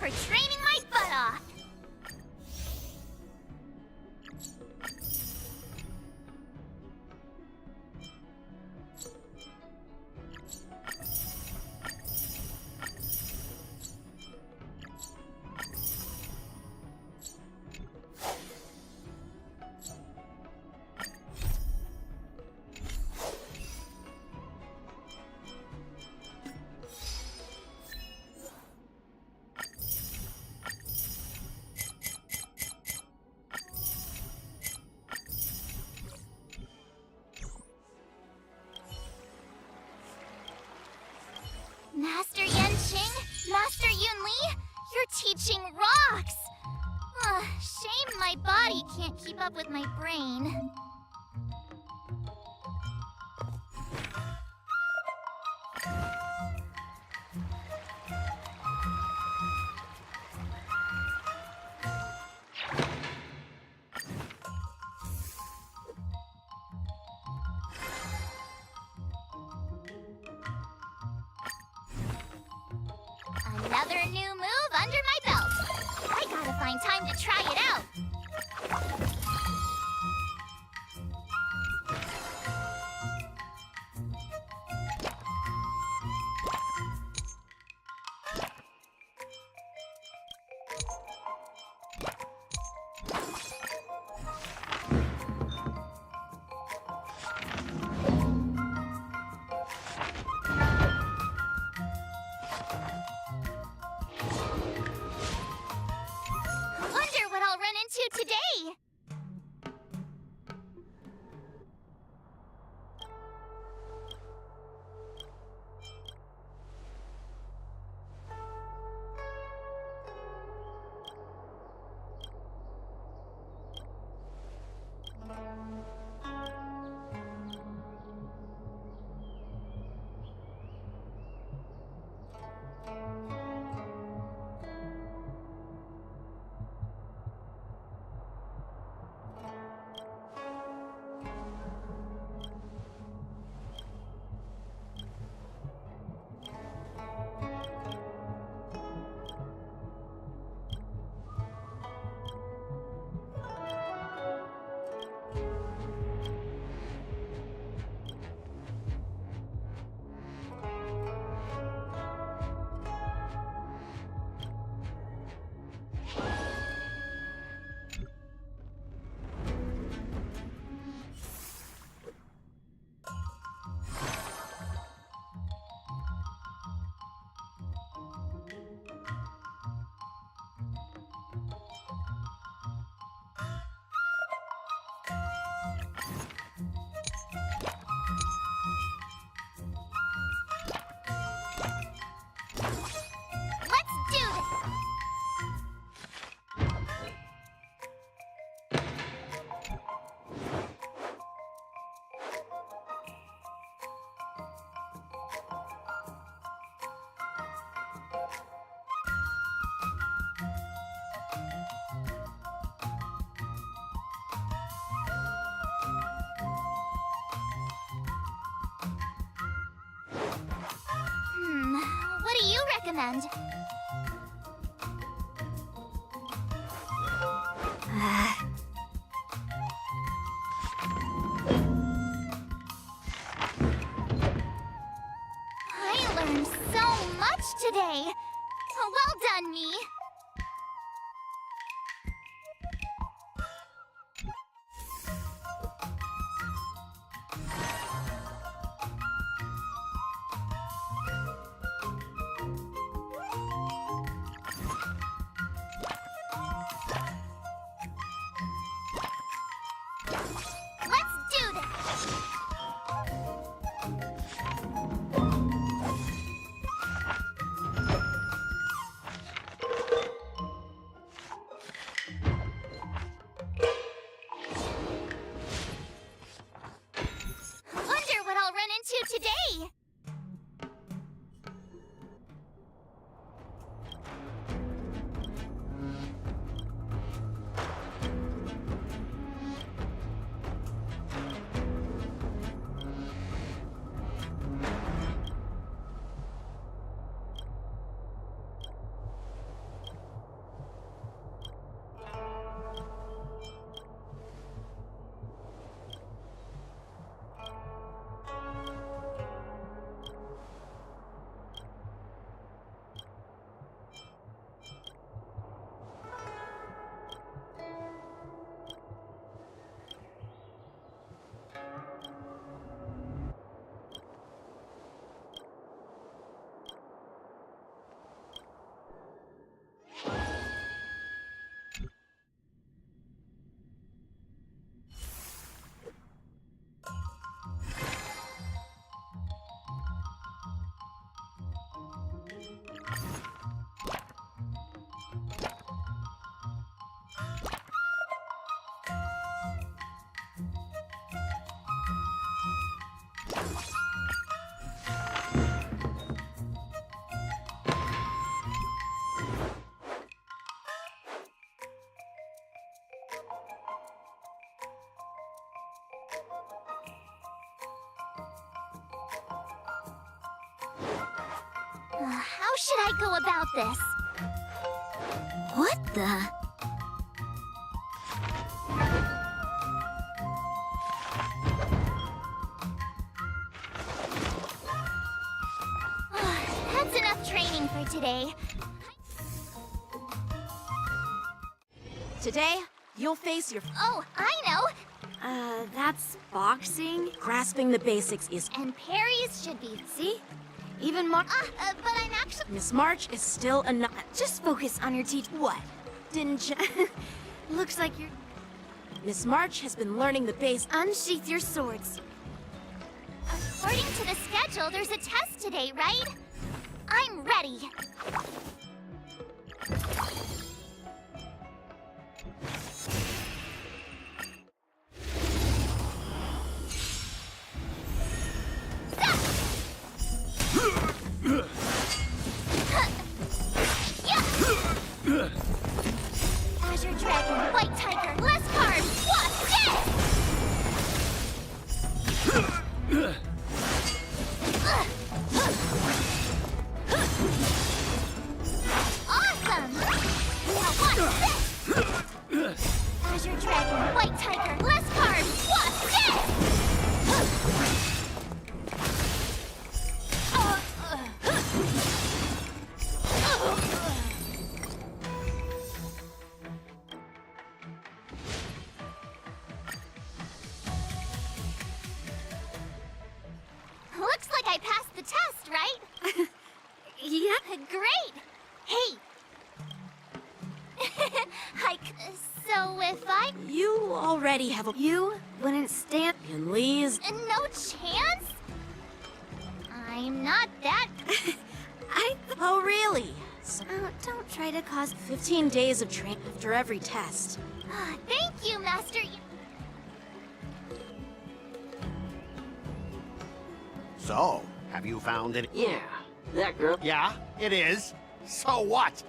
for training my butt off. Master Yanqing, Master Yunli, your teaching rocks! Shame my body can't keep up with my brain. Another new move under my belt. I gotta find time to try it out. Wonder what I'll run into today. Let's do this! What do you recommend? I learned so much today. Well done, me. Let's do this! should I go about this? What the? That's enough training for today. Today, you'll face your... Oh, I know! That's boxing? Grasping the basics is... And parries should be... See? Even more... but I'm actually... Miss March is still a... Just focus on your teach... What? Didn't you... Looks like you're... Miss March has been learning the base... Unsheath your swords. According to the schedule, there's a test today, right? I'm ready. Azure Dragon, White Tiger, less carbs, what's awesome! Now what's this? Azure Dragon, White Tiger, less carbs, what's Looks like I passed the test, right? Yeah. Great! Hey! So if I... You already have a... You wouldn't stand... In Lee's... No chance? I'm not that... Oh, really? So, don't try to cause... 15 days of training after every test. Thank you, Master... So, have you found it? Yeah, that girl. Yeah, it is. So what?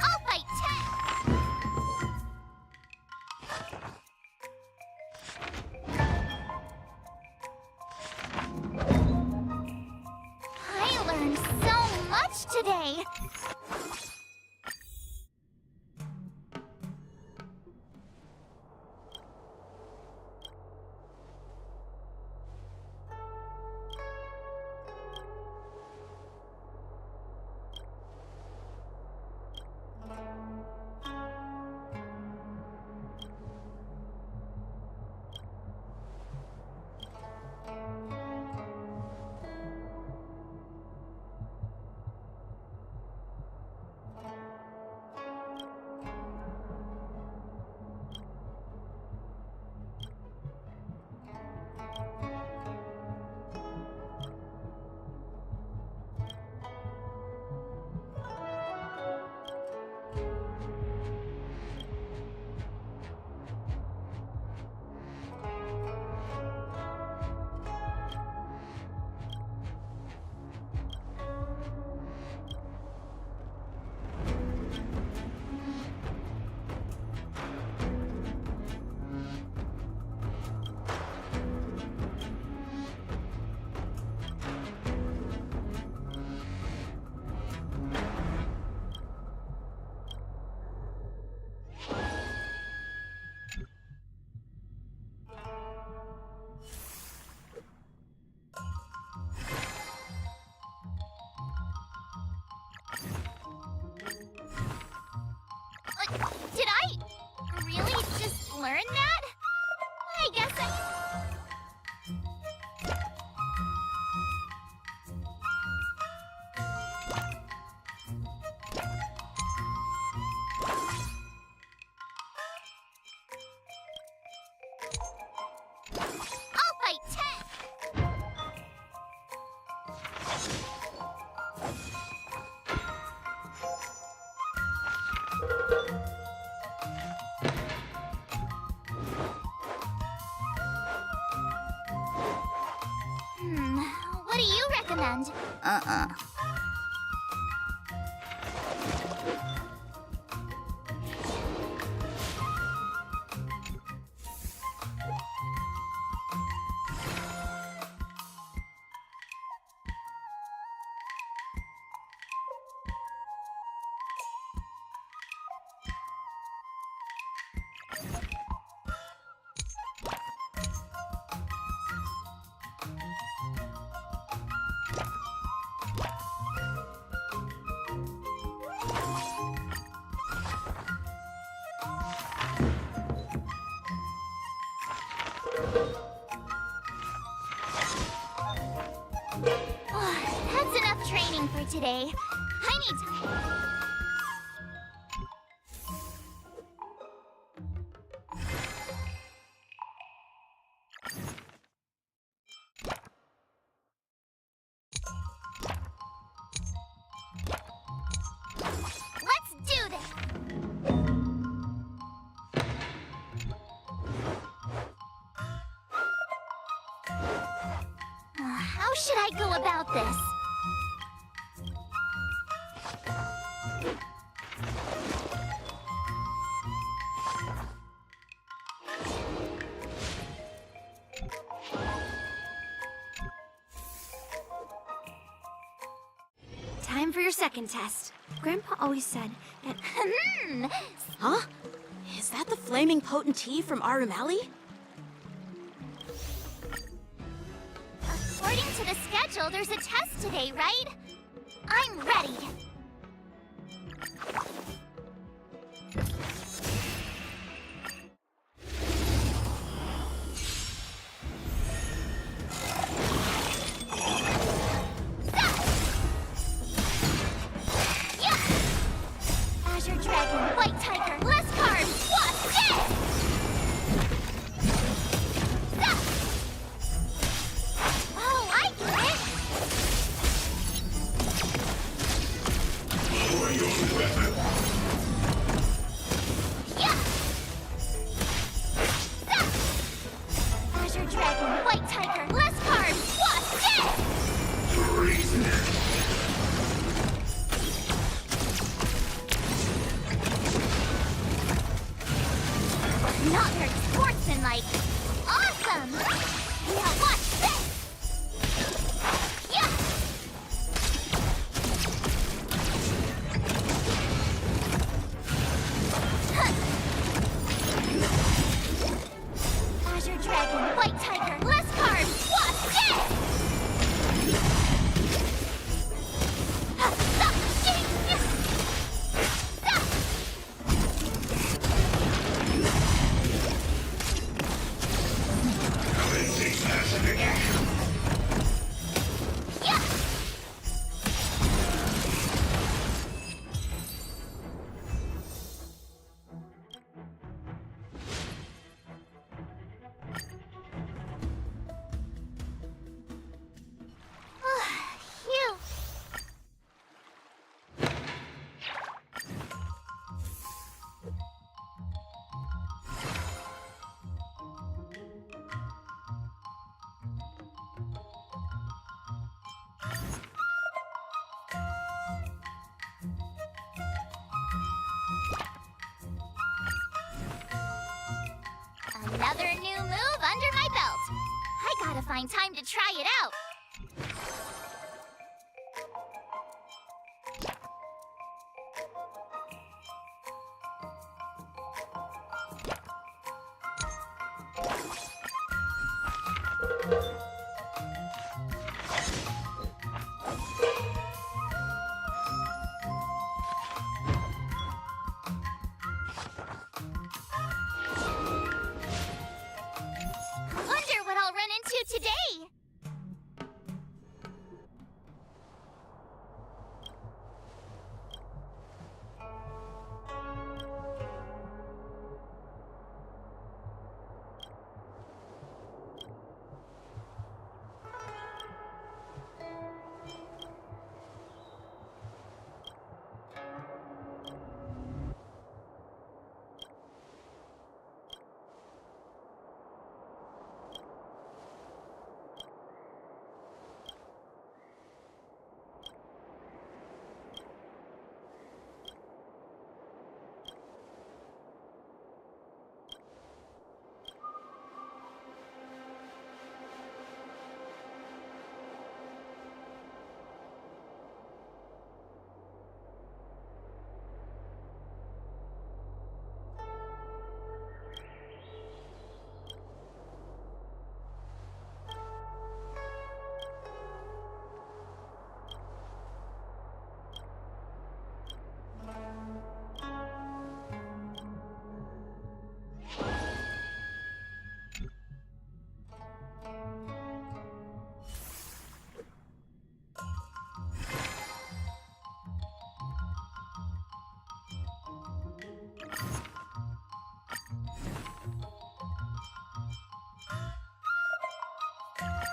I'll fight 10! I learned so much today! Did I really just learn that? I guess I... I'll fight 10! Anand. That's enough training for today. I need to... Let's do this! How should I go about this? Time for your second test. Grandpa always said that... Huh? Is that the flaming potentee from Arumali? According to the schedule, there's a test today, right? I'm ready. Azure Dragon, White Tiger, less carbs, what's this? Oh, I get it! Azure Dragon, White Tiger, less carbs, what's this? Not very sportsmanlike. Awesome! Now watch this! Yeah! Azure Dragon, White Tiger, less carbs, watch this! Phew. Another new move under my belt. I gotta find time to try it out. Wonder what I'll run into today.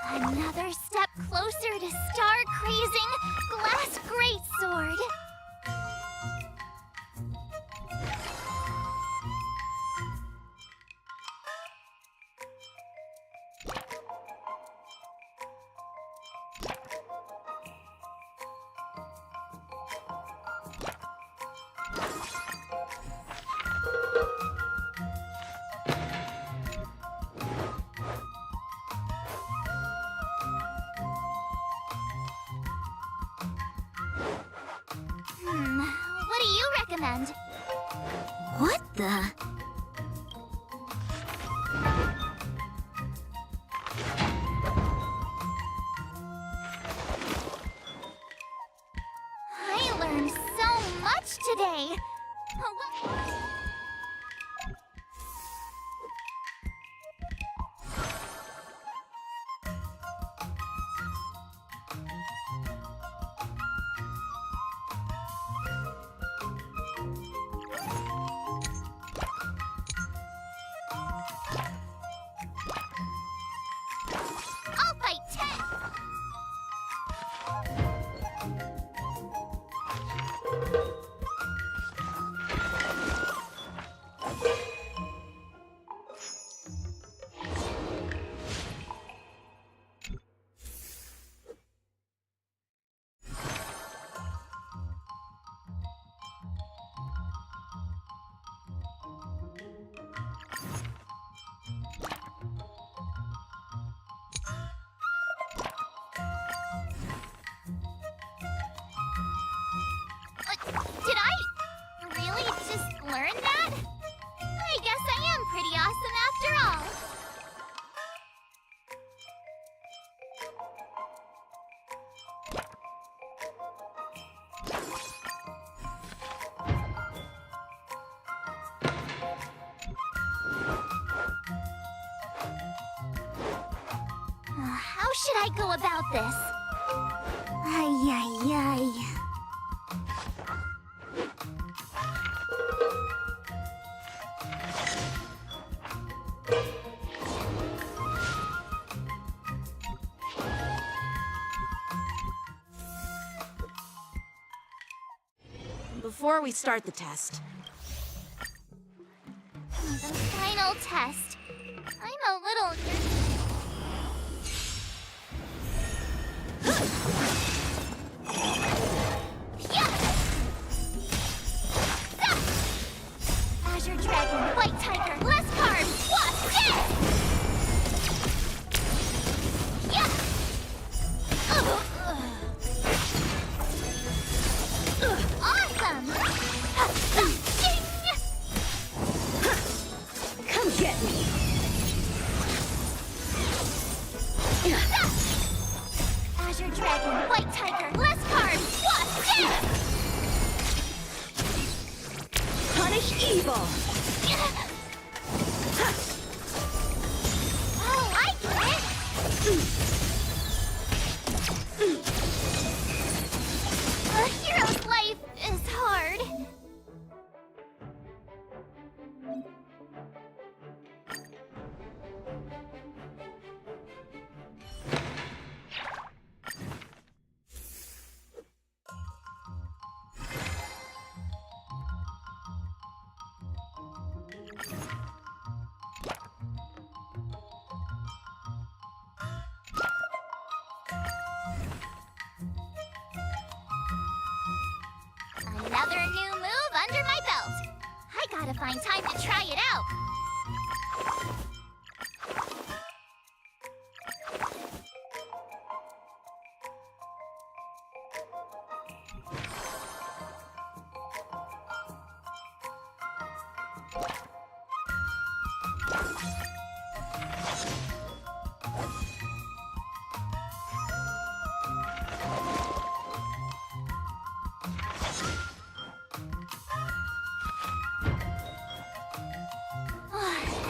Another step closer to star-crazing glass greatsword. What do you recommend? What the? I learned so much today. I'll fight 10. Did I really just learn that? I guess I am pretty awesome after all. How should I go about this? Ay, ay, ay. Before we start the test, The final test. I'm a little... Azure Dragon, White Tiger, less carbs, wasp, dead! Yeah! Awesome! Ding! Come get me! Azure Dragon, White Tiger, less carbs, wasp, dead! Punish evil! Oh, I get it! A hero's life is hard. Another new move under my belt. I gotta find time to try it out.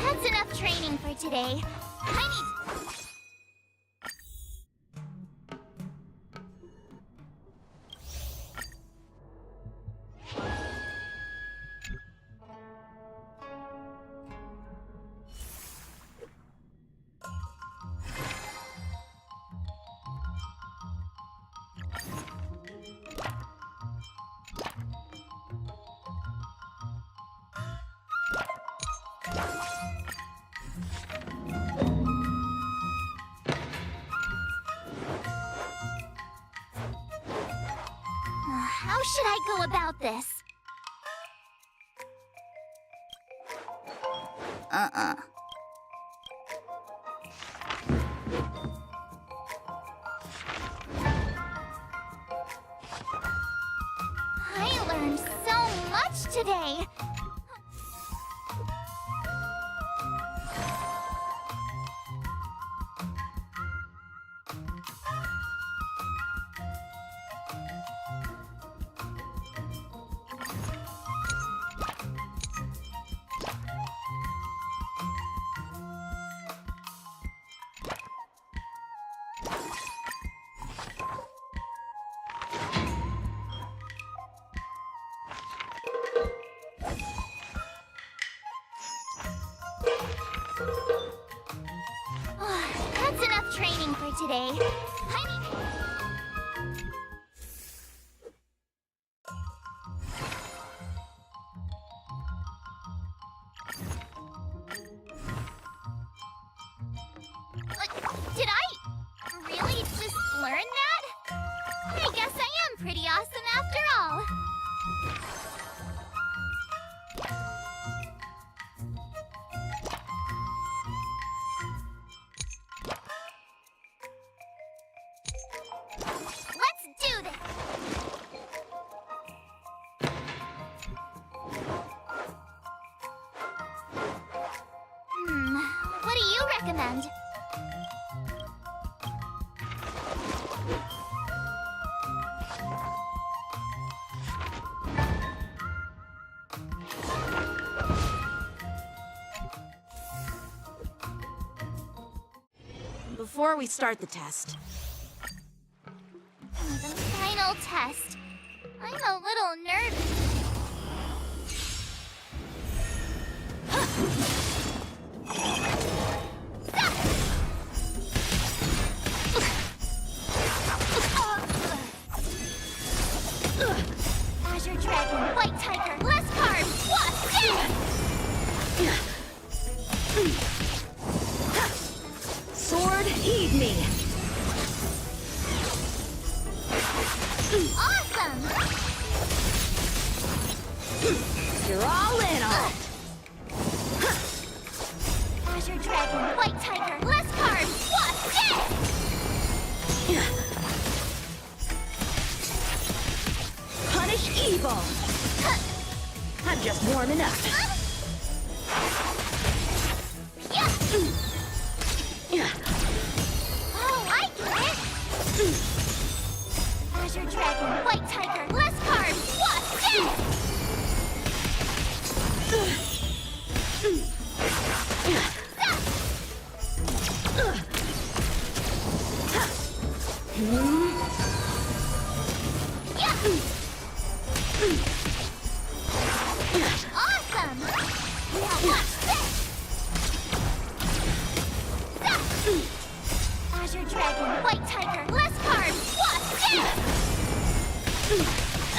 That's enough training for today. I need... I go about this? I learned so much today. That's enough training for today. Did I really just learn that? I guess I am pretty awesome after all. Let's do this! What do you recommend? Before we start the test, The final test. I'm a little nervous. Azure Dragon, White Tiger, less carbs, Sword, heed me! Awesome! You're all in on it! Azure Dragon, White Tiger, less carbs, Punish evil! I'm just warming up. Oh, I get it! Azure Dragon, White Tiger, less carbs, Awesome! Now watch this! Azure Dragon, White Tiger, less carbs,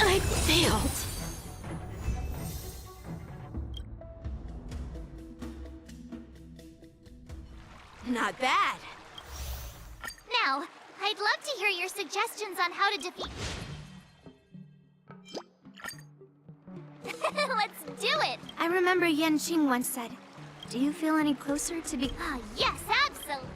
I failed. not bad. Now, I'd love to hear your suggestions on how to defeat... Let's do it! I remember Yanqing once said, "Do you feel any closer to be—" Ah, yes, absolutely!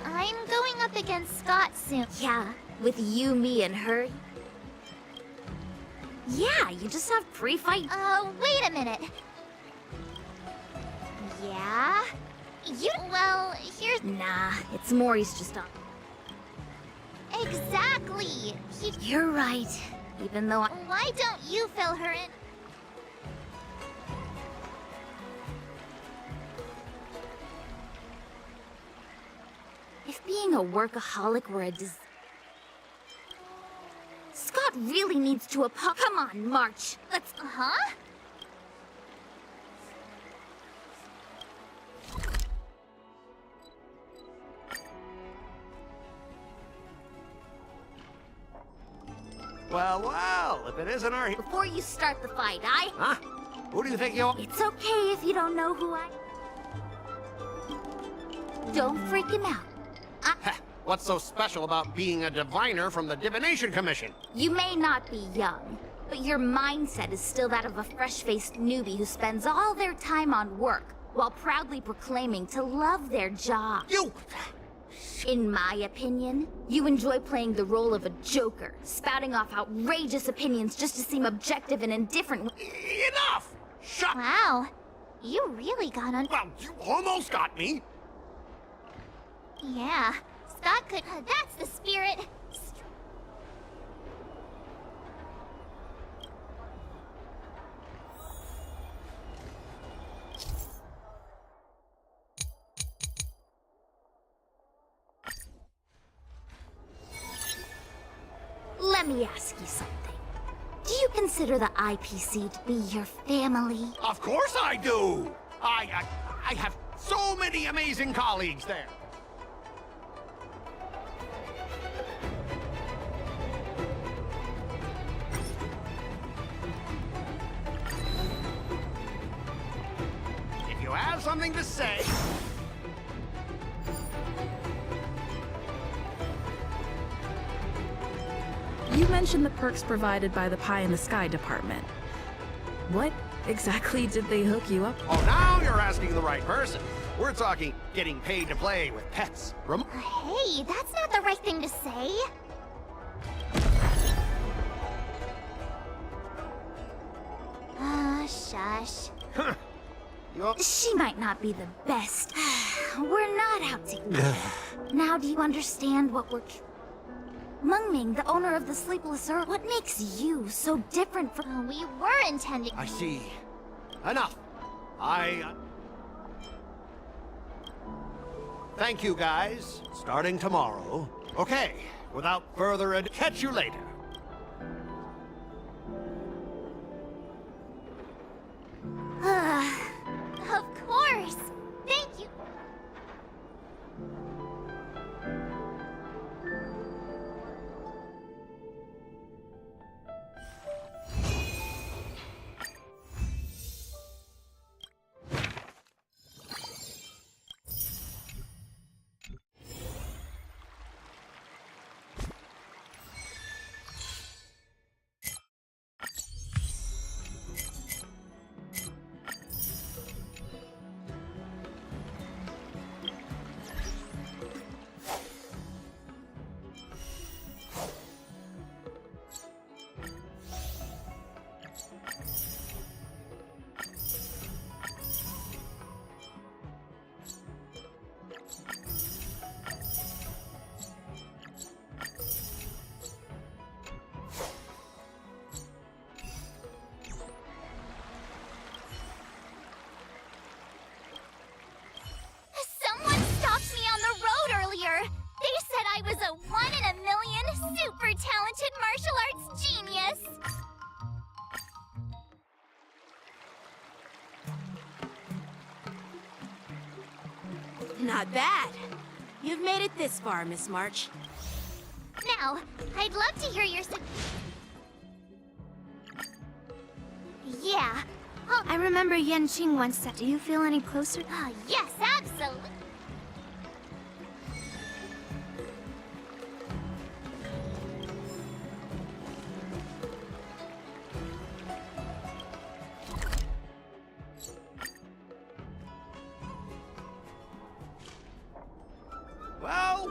I'm going up against Scott soon. Yeah, with you, me, and her. Yeah, you just have pre-fight. Wait a minute. Yeah? Well, here's... Nah, it's more he's just on. Exactly! You're right. Even though Why don't you fill her in? If being a workaholic were a Scott really needs to Come on, March. Let's... Huh? Well, if it isn't our... Before you start the fight, Huh? Who do you think you are? It's okay if you don't know who I... Don't freak him out. What's so special about being a diviner from the Divination Commission? You may not be young, but your mindset is still that of a fresh-faced newbie who spends all their time on work while proudly proclaiming to love their job. In my opinion, you enjoy playing the role of a joker, spouting off outrageous opinions just to seem objective and indifferent. Enough! Shut. Wow, you really got on. Well, you almost got me. Yeah, Scott could. That's the spirit. Let me ask you something. Do you consider the IPC to be your family? Of course I do! I have so many amazing colleagues there. If you have something to say... You mentioned the perks provided by the Pie in the Sky department. What exactly did they hook you up? Oh, now you're asking the right person. We're talking getting paid to play with pets. Hey, that's not the right thing to say. Shush. She might not be the best. We're not out to... Now do you understand what we're... Mungming, the owner of the Sleepless Earth, what makes you so different from... We were intending... I see. Enough. Thank you, guys. Starting tomorrow. Okay, without further ado, catch you later. Of course. Thank you. Super talented martial arts genius! Not bad. You've made it this far, Miss March. Now, I'd love to hear your Yeah. Oh, I remember Yanqing once said, do you feel any closer? Yes, absolutely.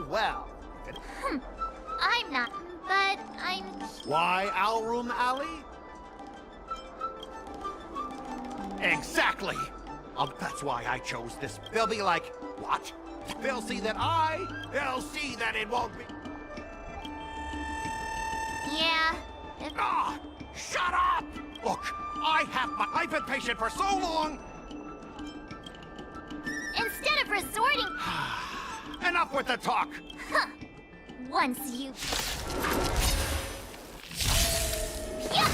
Well. I'm not, but I'm... Why Alroom Alley? Exactly! That's why I chose this. They'll be like, what? They'll see that they'll see that it won't be... Yeah. Shut up! Look, I've been patient for so long! Instead of resorting... Enough with the talk! Huh. Once you... Yeah!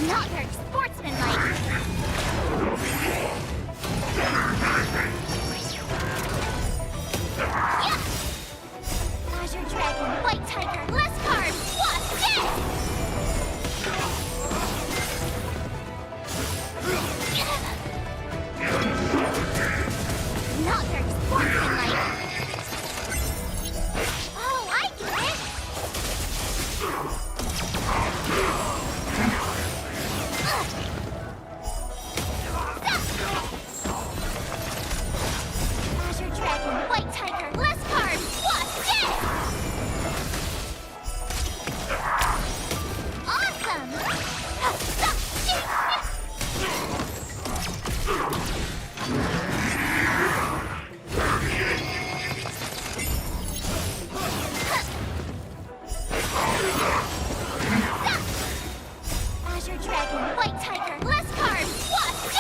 Not very sportsmanlike. Yeah! Azure Dragon, White Tiger, less carbs, wasp, not very sportsmanlike. Oh, I get it! Azure Dragon, White Tiger, less carbs, wasp, Azure Dragon, White Tiger, less carbs, wasp,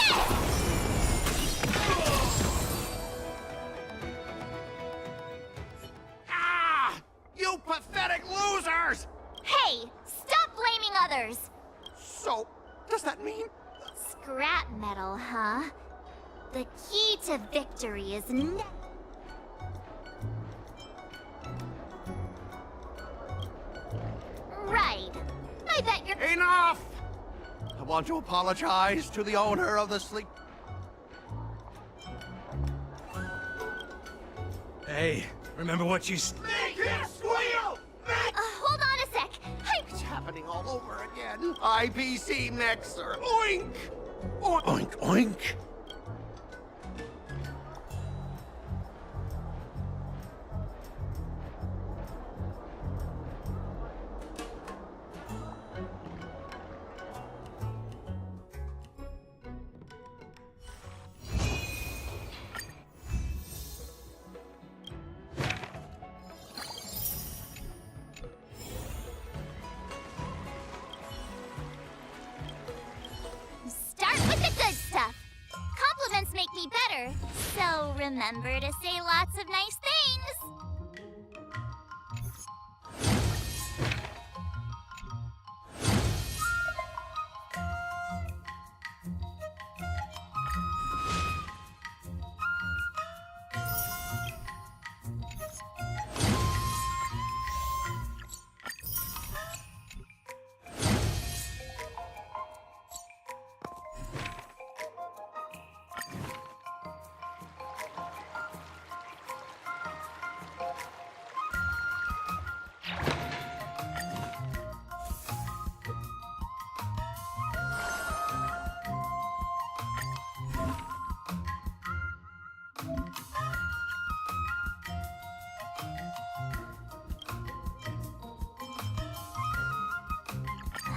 Ah! You pathetic losers! Hey, stop blaming others! So, does that mean... Scrap metal, huh? The key to victory is right. I bet you're... Enough! I want to apologize to the owner of the sleep... Hey, remember what you Make him squeal! hold on a sec. It's happening all over again. IPC mixer. Oink! Oink, oink. Start with the good stuff. Compliments make me better, so remember to say lots of nice things.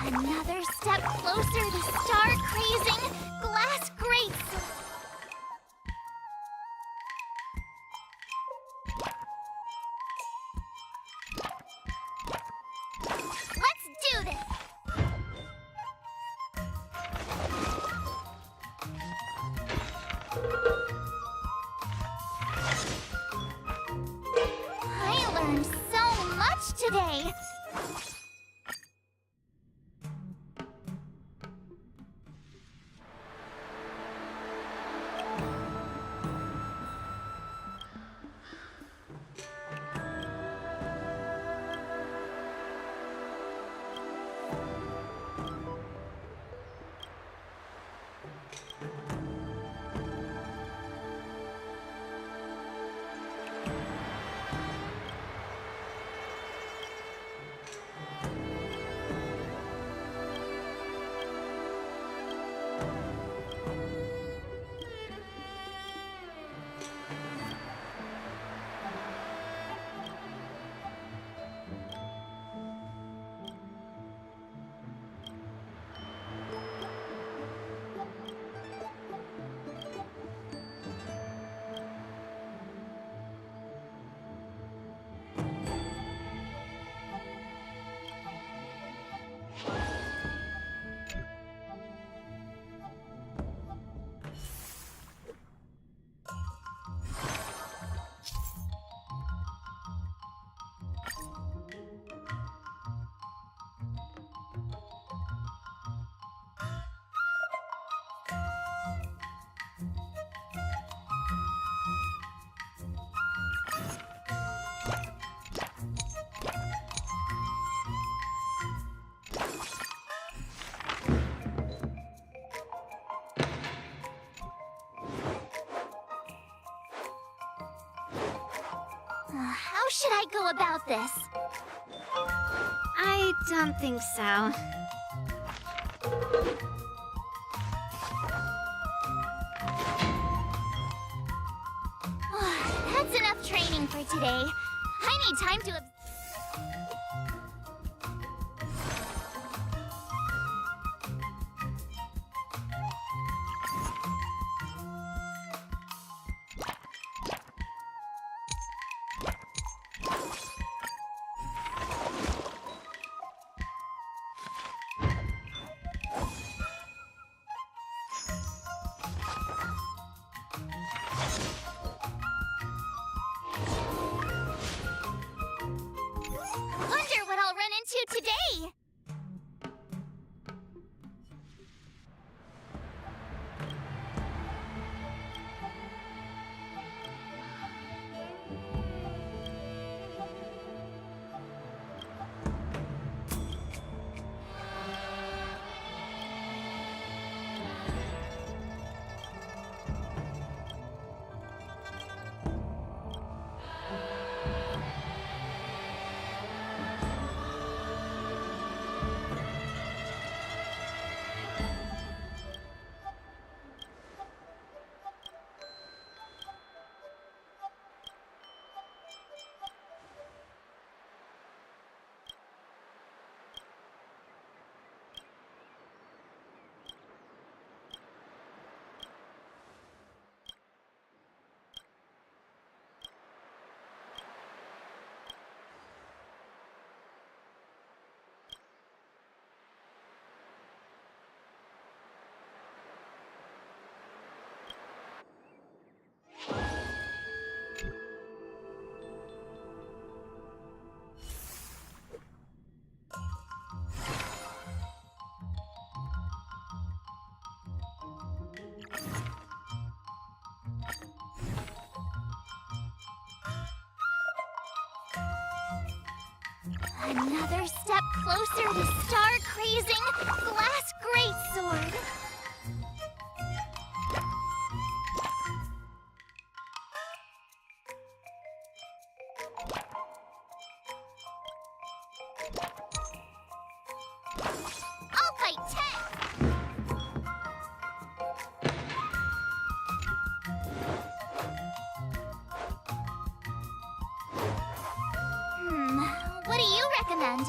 Another step closer to star-crazing glass grates. Let's do this. I learned so much today. How should I go about this? I don't think so. That's enough training for today. I need time to... Wonder what I'll run into today! Another step closer to star-crazing glass greatsword. I'll fight 10! What do you recommend?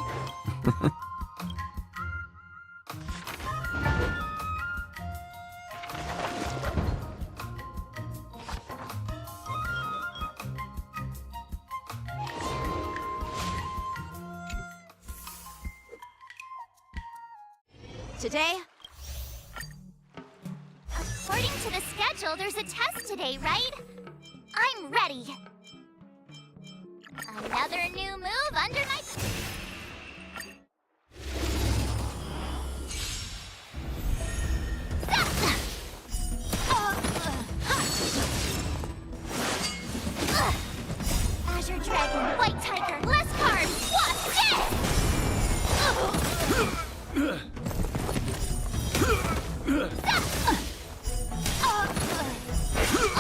Today? According to the schedule, there's a test today, right? I'm ready. Another new move under my... Azure Dragon, White Tiger, less cards, what's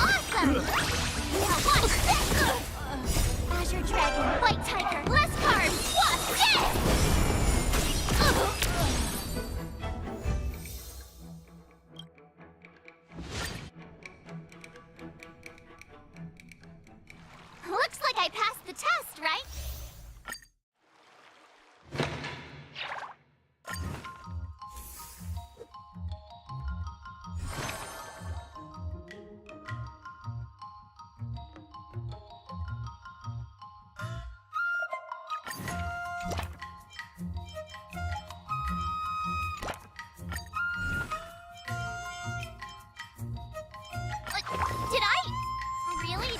Awesome! Now watch this! Azure Dragon, White Tiger, less cards, what's this? Looks like I passed the test, right? Did I really?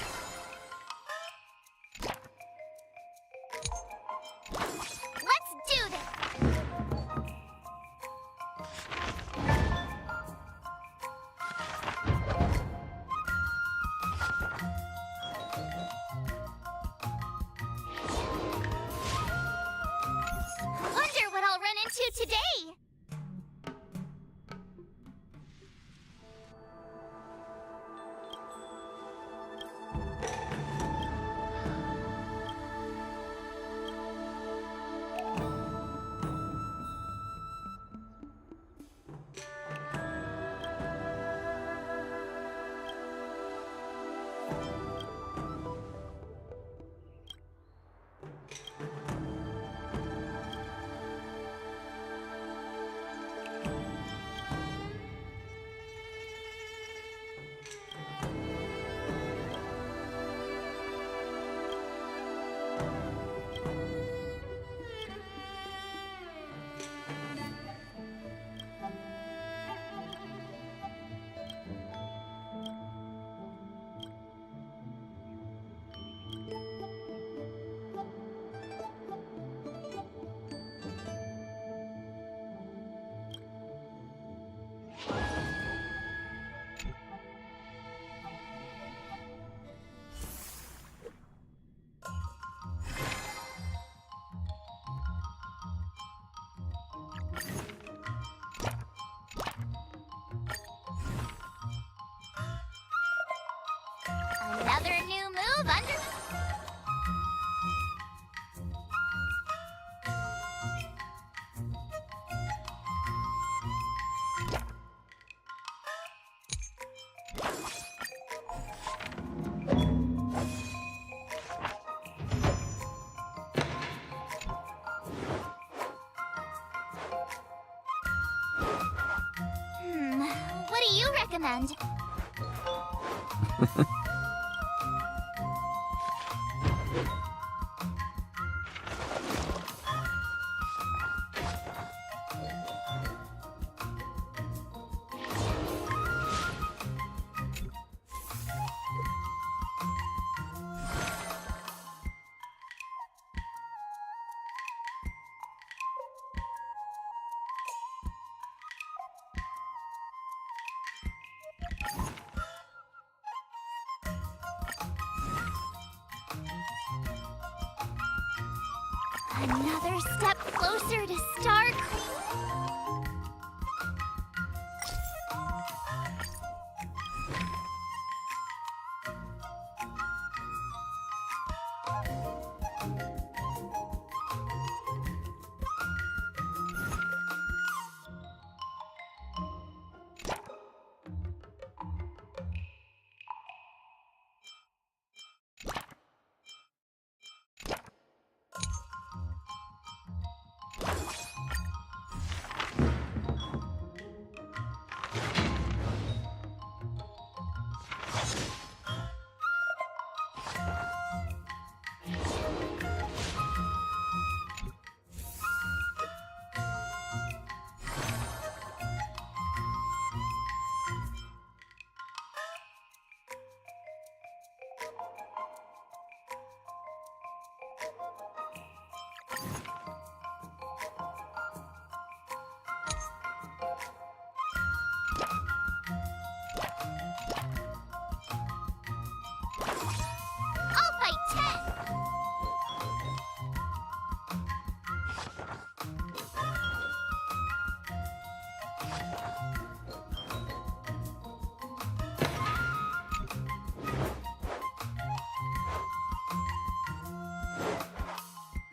What do you recommend? Another step closer to Star Cream. I'll fight 10.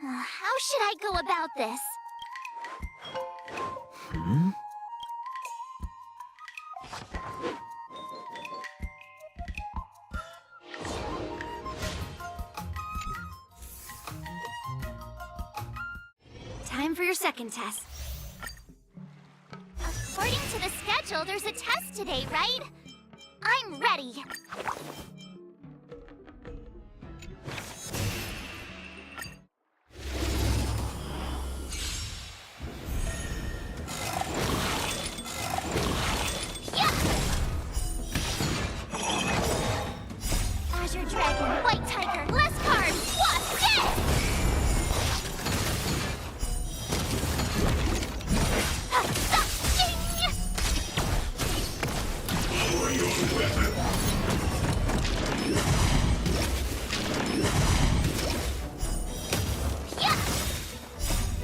How should I go about this? Time for your second test. According to the schedule, there's a test today, right? I'm ready. Azure Dragon, White Tiger, less cards, wasp, dead!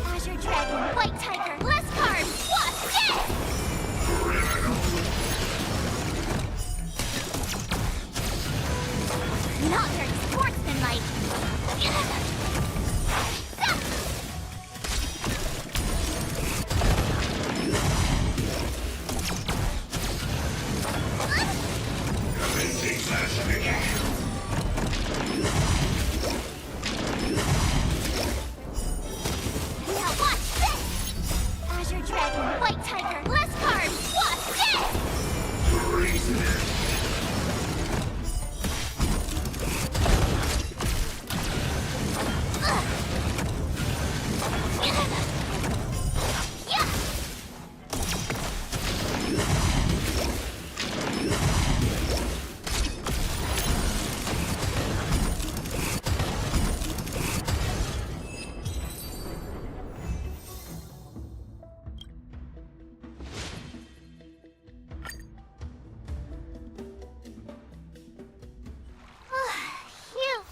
Azure Dragon, White Tiger, less cards, wasp, dead! Not very sportsmanlike. Now watch this! Azure Dragon, White Tiger, less cards, wasp, dead! Phew.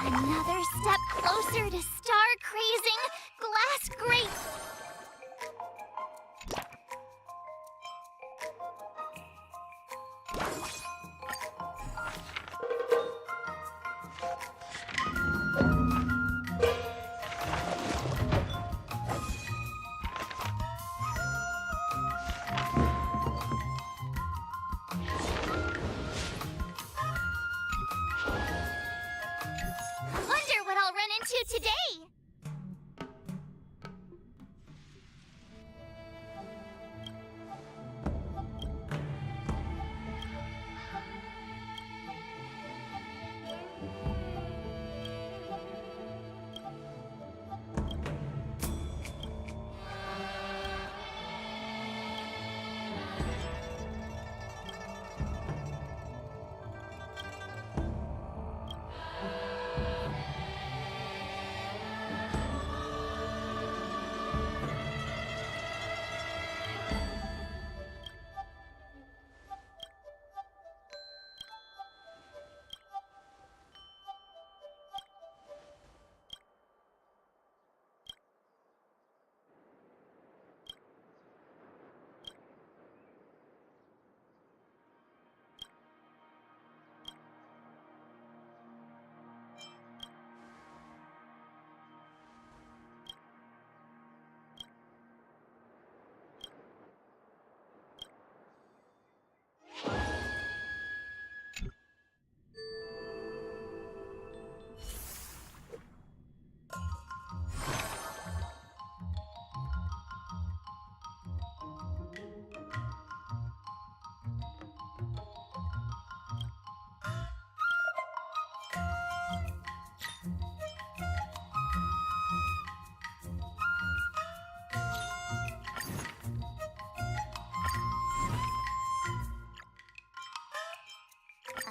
Another step closer to star crazing glass grate. I'll run into today.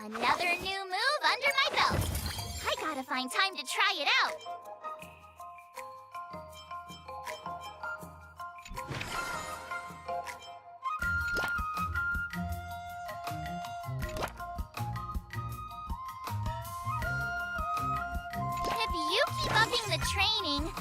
Another new move under my belt. I gotta find time to try it out. If you keep upping the training...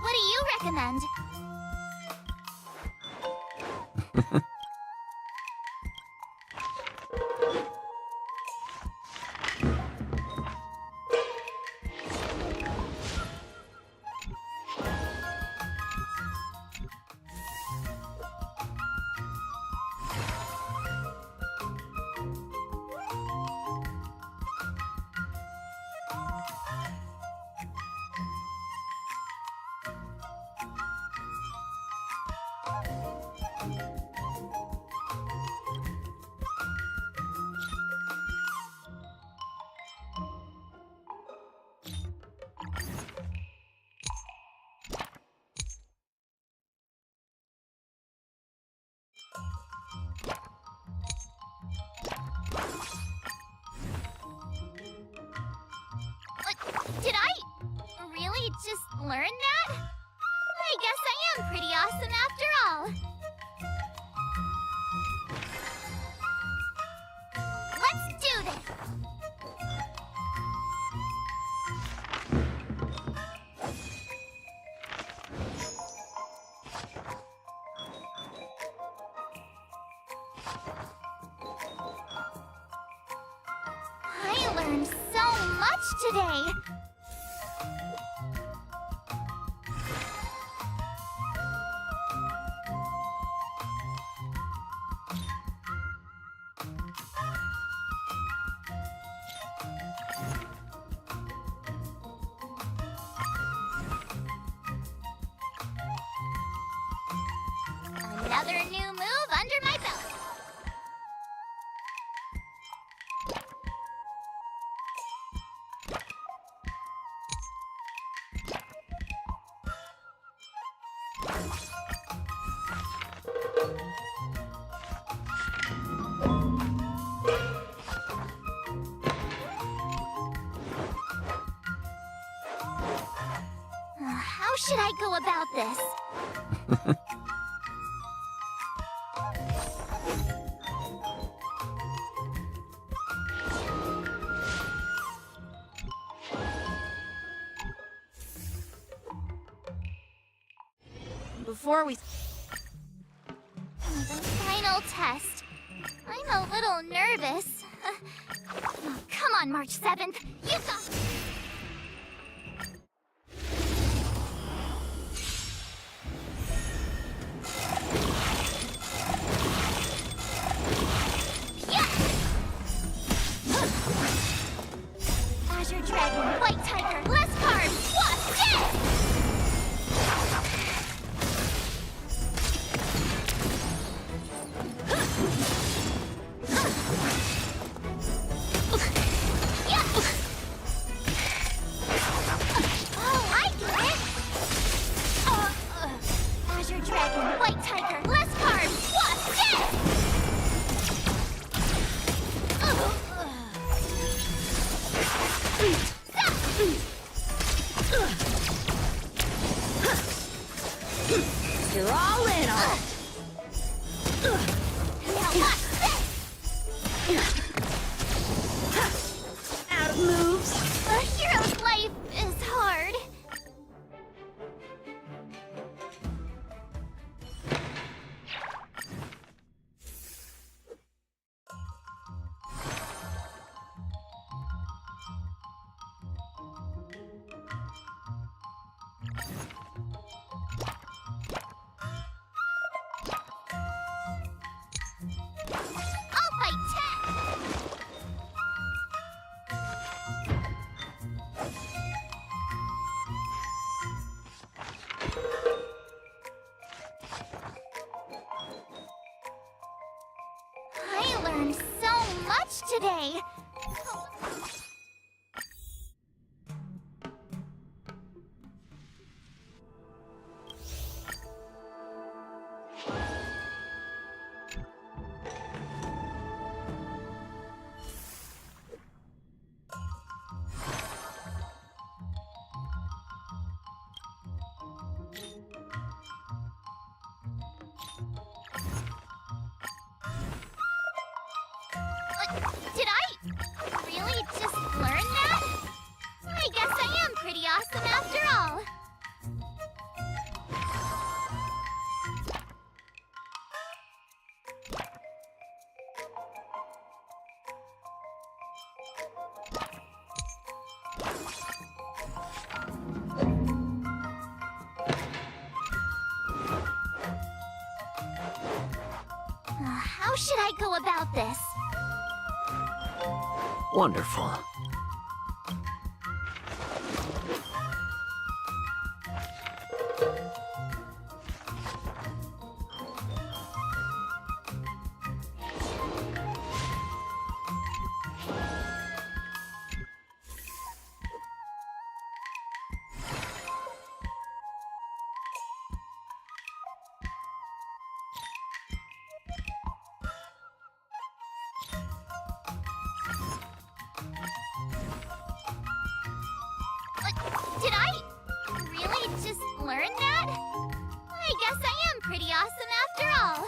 what do you recommend? Did I really just learn that? I guess I am pretty awesome after all. Let's do this! I learned so much today. Another new move under my belt. How should I go about this? Before we... The final test. I'm a little nervous. Oh, come on, March 7th. You got... Azure Dragon, White Tiger, less carbs, what? Dead! You're all in on it. Now watch this! Out of moves. A hero's life is hard. I'll fight 10! I learned so much today. Did I really just learn that? I guess I am pretty awesome after all. How should I go about this? Wonderful. Did I really just learn that? I guess I am pretty awesome after all.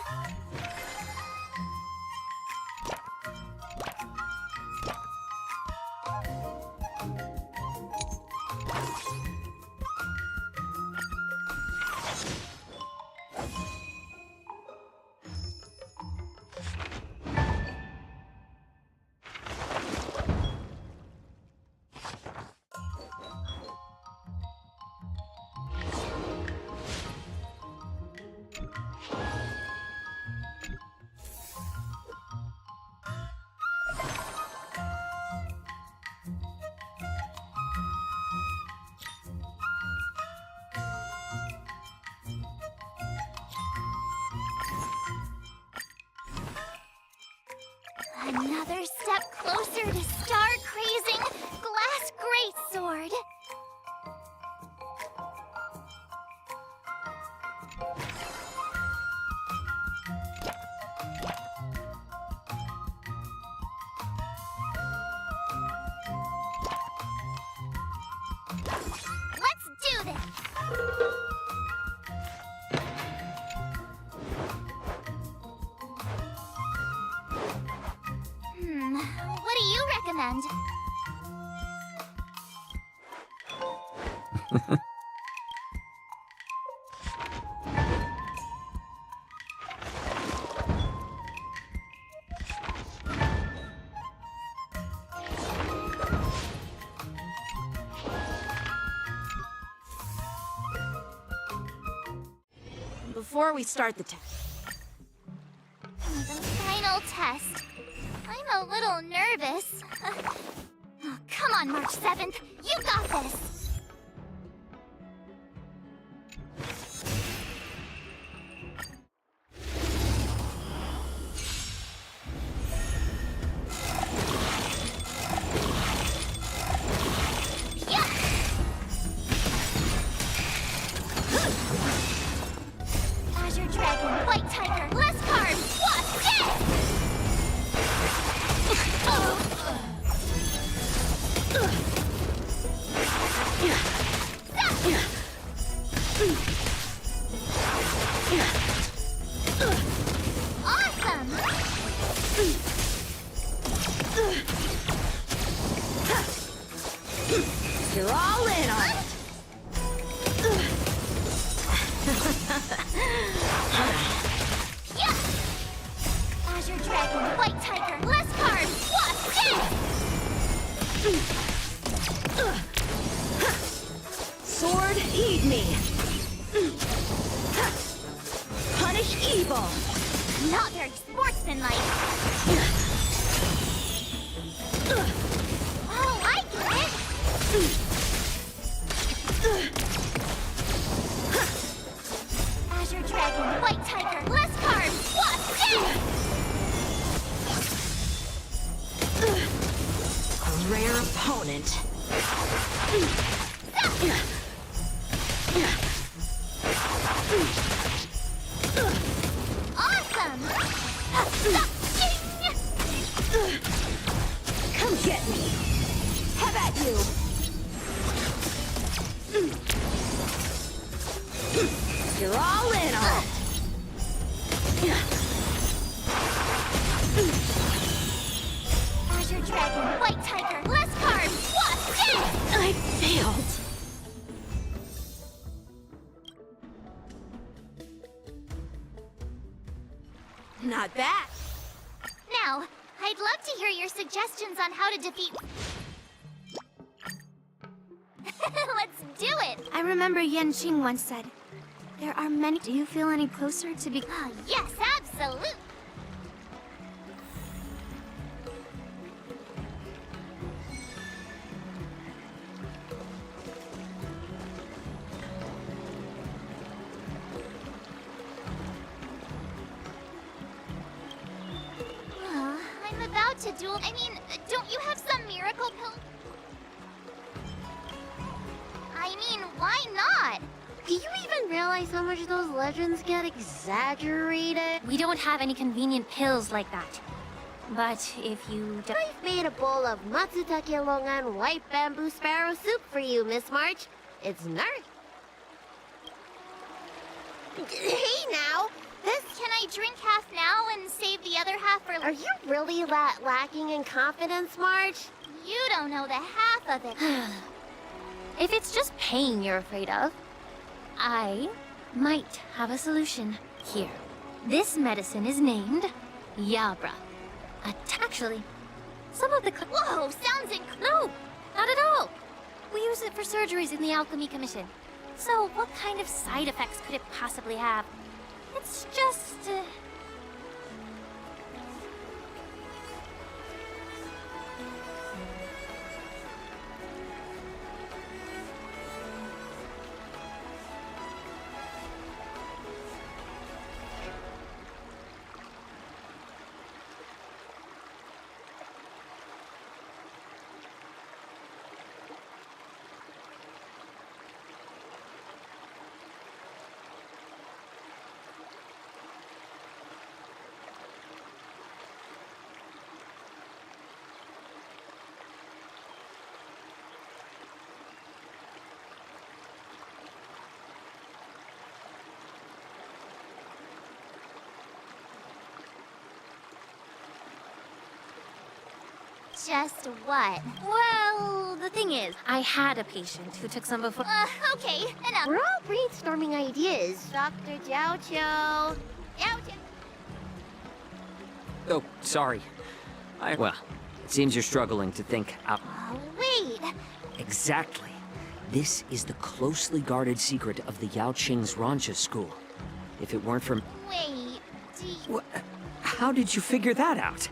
Another step closer to star-crazing Glass Greatsword. Let's do this! What do you recommend? Before we start the test. The final test. I'm a little nervous. Oh, come on, March 7th. You got this! ball. Not very sportsmanlike. Oh, I get it! Azure Dragon, White Tiger, less carbs, what? A rare opponent. Awesome! Come get me. Have at you. You're all in on it. Azure Dragon, White Tiger, less carbs, what? I failed. Not bad. Now, I'd love to hear your suggestions on how to defeat... Let's do it! I remember Yan Qing once said, there are many... Do you feel any closer to be... Oh, yes, absolutely! I'm about to duel... I mean, don't you have some miracle pill? I mean, why not? Do you even realize how much those legends get exaggerated? We don't have any convenient pills like that. But if you don't... I've made a bowl of Matsutake Longan white bamboo sparrow soup for you, Miss March. It's Hey now! Can I drink half now and save the other half for... Are you really that lacking in confidence, March? You don't know the half of it. If it's just pain you're afraid of, I might have a solution. Here. This medicine is named Yabra. Actually, some of the... Whoa, sounds No, not at all. We use it for surgeries in the Alchemy Commission. So what kind of side effects could it possibly have? It's just... Just what? Well, the thing is, I had a patient who took some before... Okay, enough. We're all brainstorming ideas. Dr. Jiao. Oh, sorry. Well, it seems you're struggling to think out. Oh, wait. Exactly. This is the closely guarded secret of the Yao Qing's Rancha school. If it weren't for... Wait, do you... How did you figure that out?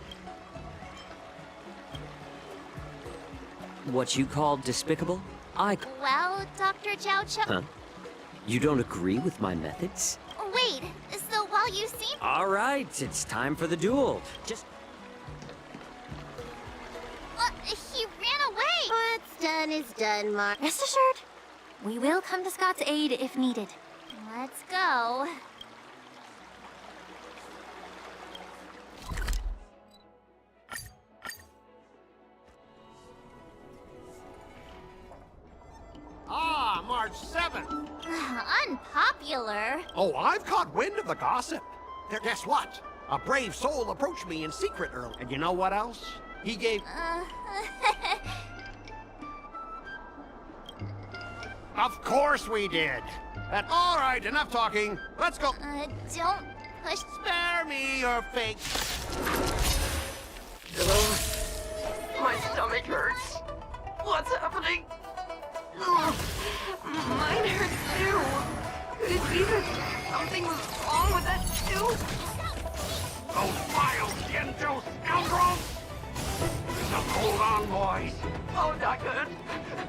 What you call despicable? Well, Dr. Jiao. Huh? You don't agree with my methods? Wait, so while you seem... All right, it's time for the duel. Just... he ran away! What's done is done, Mark. Rest assured, we will come to Scott's aid if needed. Let's go. Ah, March 7th. Unpopular. Oh, I've caught wind of the gossip. There, guess what? A brave soul approached me in secret earlier. And you know what else? He gave... Of course we did. And all right, enough talking. Let's go. Don't push... Spare me your fake... My stomach hurts. What's happening? Mine hurts too. Could it be that something was wrong with that too? Those vile Gento scoundrels! So hold on, boys. Oh, not good.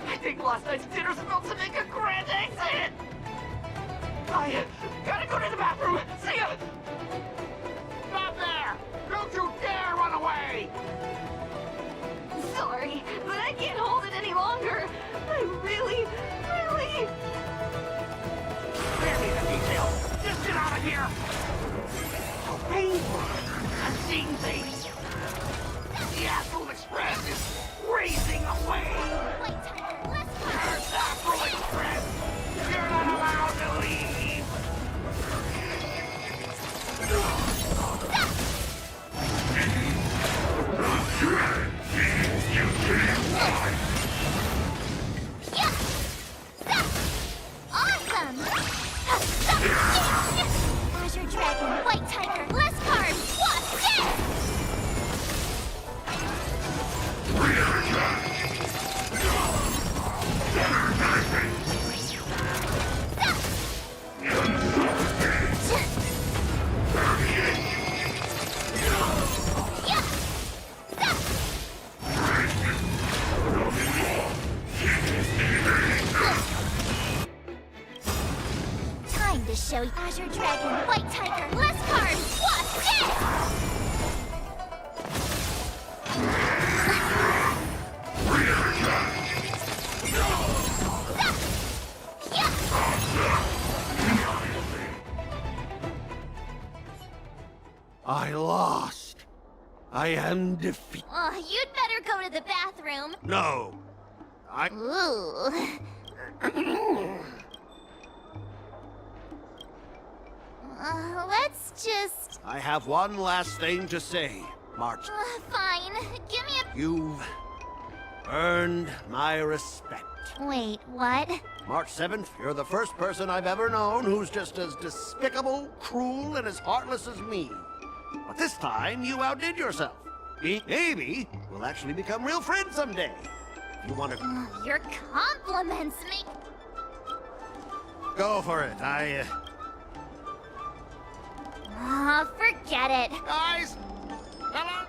I think last night's dinner's about to make a grand exit. I gotta go to the bathroom. See ya! Stop there! Don't you dare run away! Sorry, but I can't hold it any longer. I really... Spare me the details. Just get out of here! So painful. I'm seeing things. The Astral Express is racing away! Earth's Astral Express! You're not allowed to leave! Awesome! Azure Dragon, White Tiger, less cards, Wasp, dead! Time to show you Azure Dragon, White Tiger, less cards, Wasp, dead! I lost. I am defeated. Oh, you'd better go to the bathroom. No. Ooh. Let's just... I have one last thing to say, March. Fine. Give me a... You've earned my respect. Wait, what? March 7th, you're the first person I've ever known who's just as despicable, cruel, and as heartless as me. But this time, you outdid yourself. Maybe we'll actually become real friends someday. You want to... Your compliments make... Go for it. Forget it. Guys! Hello?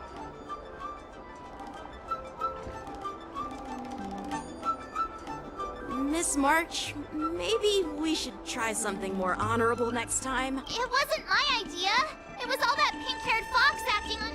Miss March, maybe we should try something more honorable next time. It wasn't my idea. It was all that pink-haired fox acting on...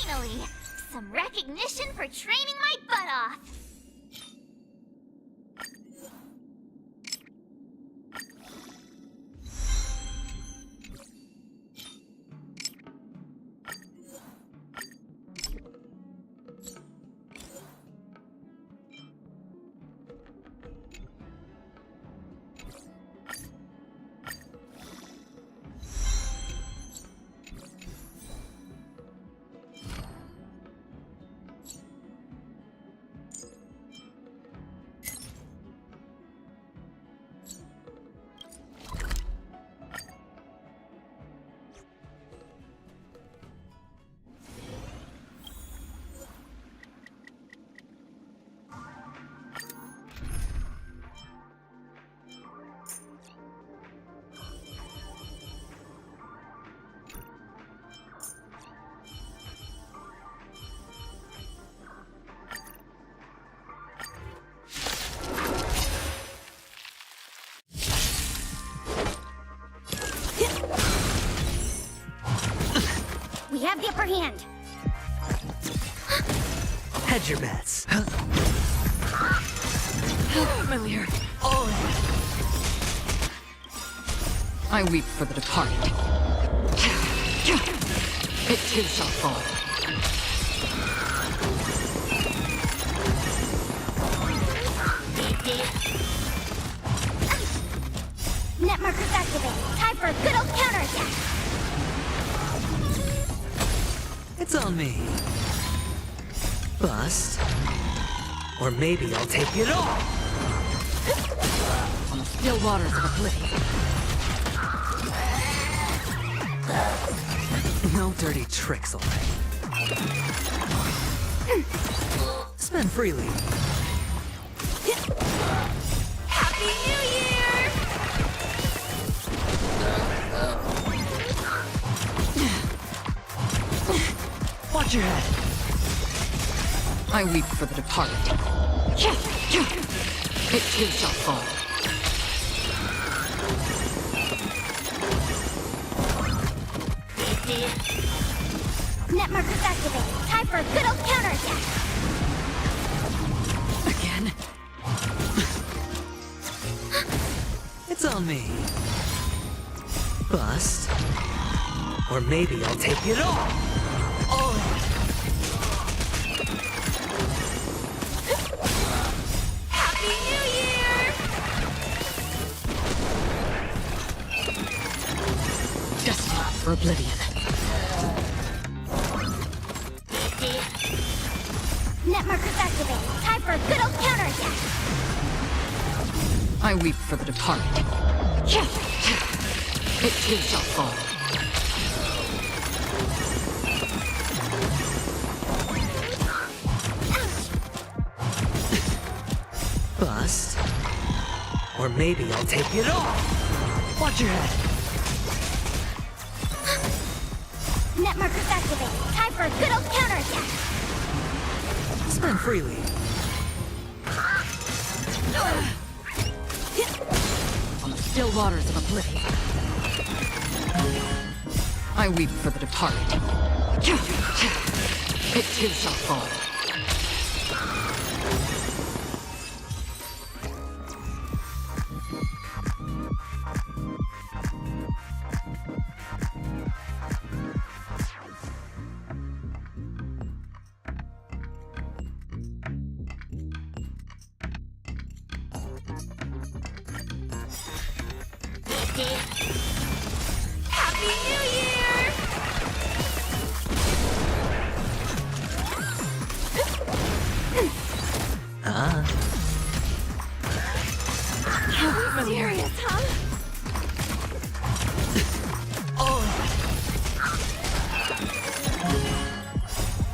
Finally! Some recognition for training my butt off! upper hand. Hedge your bets. Familiar. I weep for the departed. It too shall fall. Net markers activated. Time for a good old counterattack. It's on me. Bust. Or maybe I'll take it all! On the still waters of oblivion. No dirty tricks, alright. Spend freely. Happy New Year! Watch your head. I weep for the departed. It too shall fall. Net markers activated. Time for a good old counterattack. Again? It's on me. Bust. Or maybe I'll take it all! Happy New Year! Destined for oblivion. Net markers activated. Time for a good old counterattack. I weep for the departed. It too shall fall. Bust. Or maybe I'll take it all! Watch your head! Net markers activated. Time for a good old counterattack. Spend freely. On the still waters of oblivion. I weep for the departed. It too shall fall. Happy New Year! How serious, huh?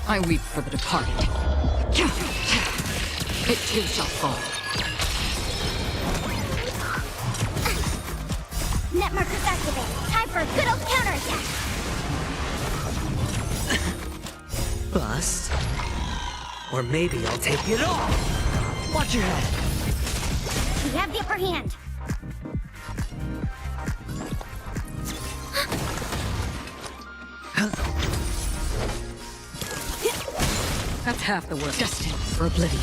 I weep for the departed. It too shall fall. Net markers activated. Time for a good old counterattack. Bust. Or maybe I'll take it all! Watch your head! We have the upper hand. That's half the work. Destined for oblivion.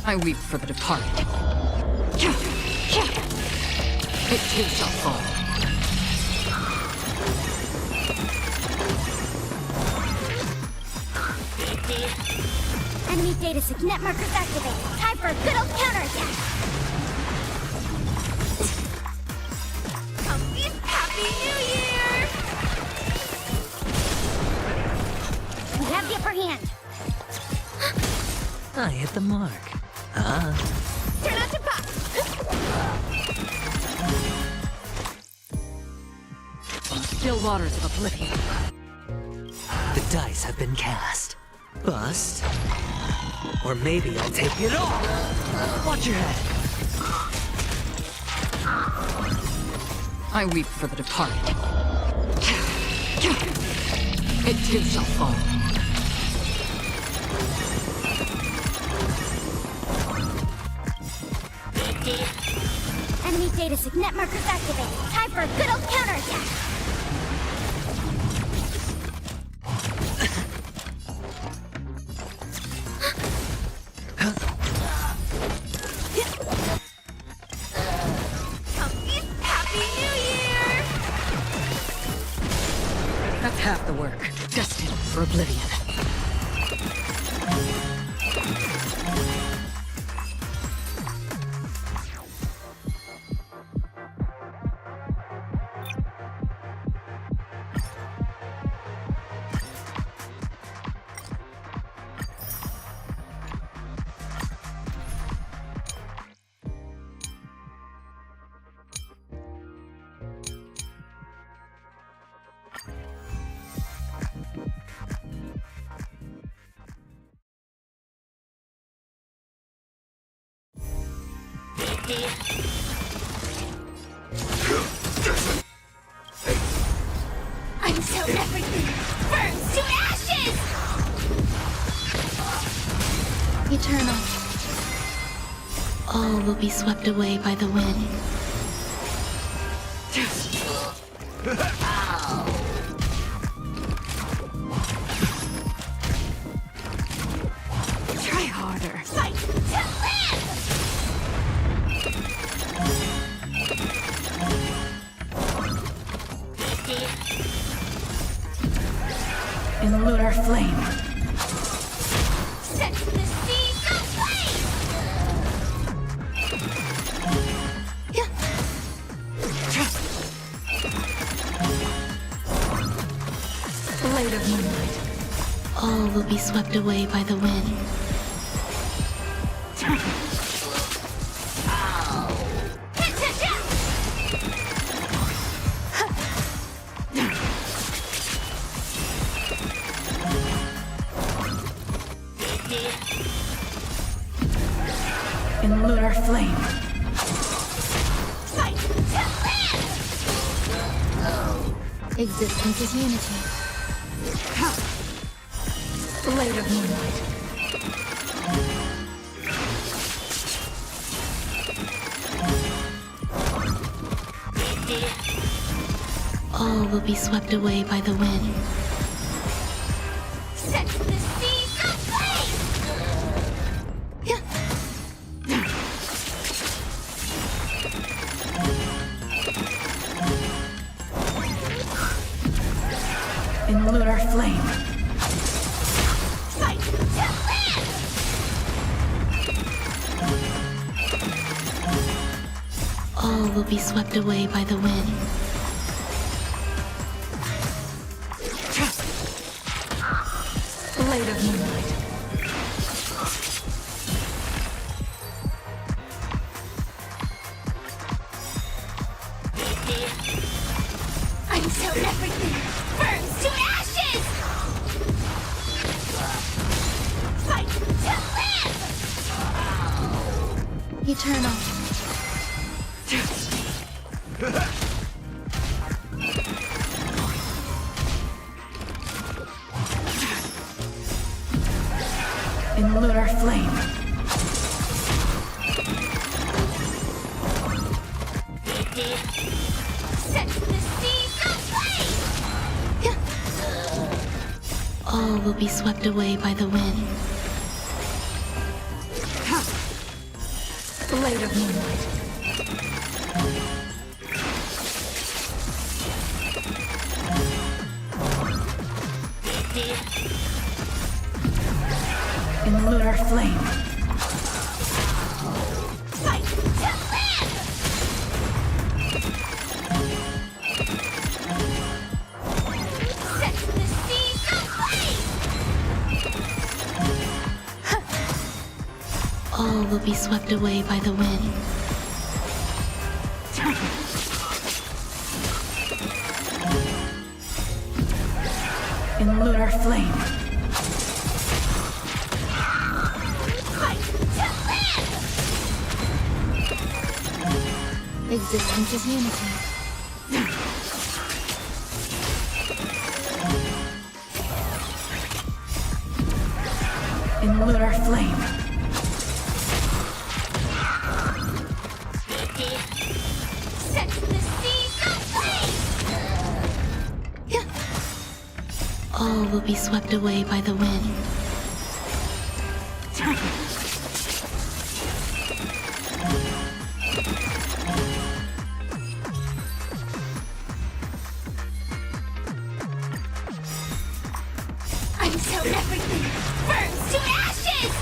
I weep for the departed. It too shall fall. Enemy data sig net markers activated. Time for a good old counterattack. Happy New Year! We have the upper hand. I hit the mark. Turn out to pop! On still waters of oblivion. The dice have been cast. Bust. Or maybe I'll take it all! Watch your head! I weep for the departed. It too shall fall. Data signet markers activated. Time for a good old counterattack. Happy New Year! That's half the work. Destined for oblivion. Until everything burns to ashes! Eternal. All will be swept away by the wind. Try harder. Fight to live! In lunar flame. Set the seas aflame! Blade of moonlight. All will be swept away by the wind. In lunar flame. Fight to live! Existence is unity. Blade of moonlight. All will be swept away by the wind. Set the seas aflame! In lunar flame. Fight to live! All will be swept away by the wind. Blade of moonlight. Until everything burns to ashes! Fight to live! Eternal. In lunar flame. Set the seas aflame! All will be swept away by the wind. Blade of moonlight. In lunar flame. Fight to live! Set the seas aflame! All will be swept away by the wind. In lunar flame. Fight to live! Existence is unity. In lunar flame. be swept away by the wind. Until everything burns to ashes!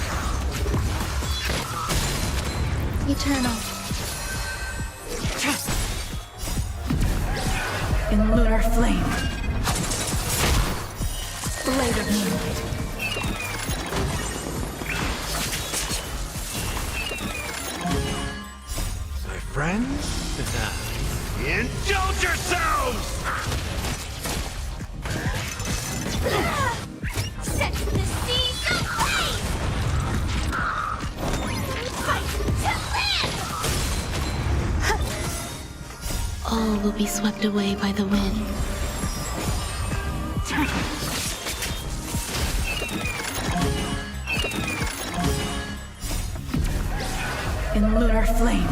Eternal. In lunar flame. Blade of moonlight. My friends? Indulge yourselves! Set the seas ablaze! Fight to live! All will be swept away by the wind. In lunar flame.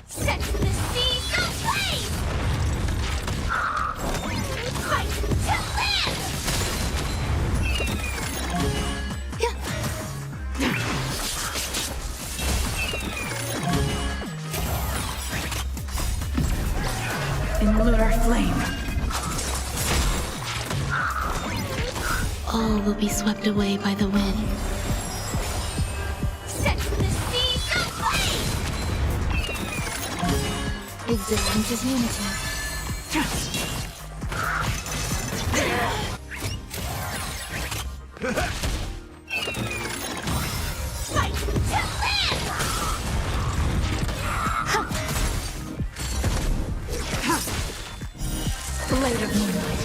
Set the seas ablaze! Fight to live! In lunar flame. All will be swept away by the wind. Set the seas ablaze! Existence is unity. Fight to live! Blade of moonlight.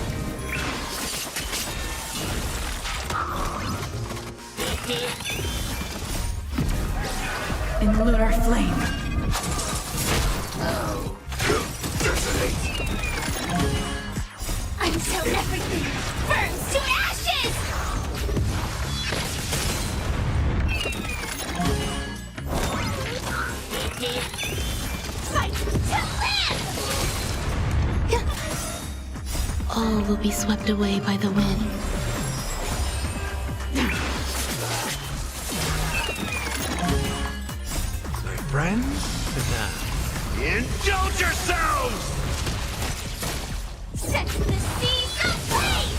In lunar flame. Until everything burns to ashes! Fight to live! All will be swept away by the wind. My friends? Indulge yourselves! Set the seas ablaze!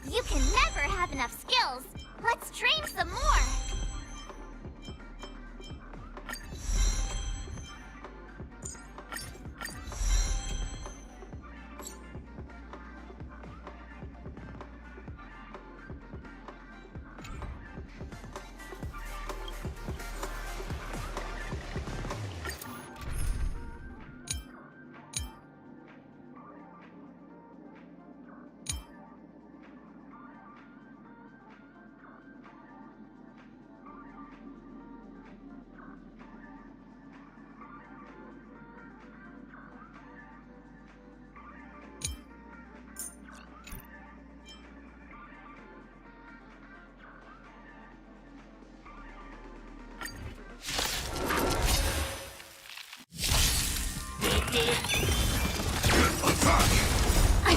You can never have enough skills. Let's train some more.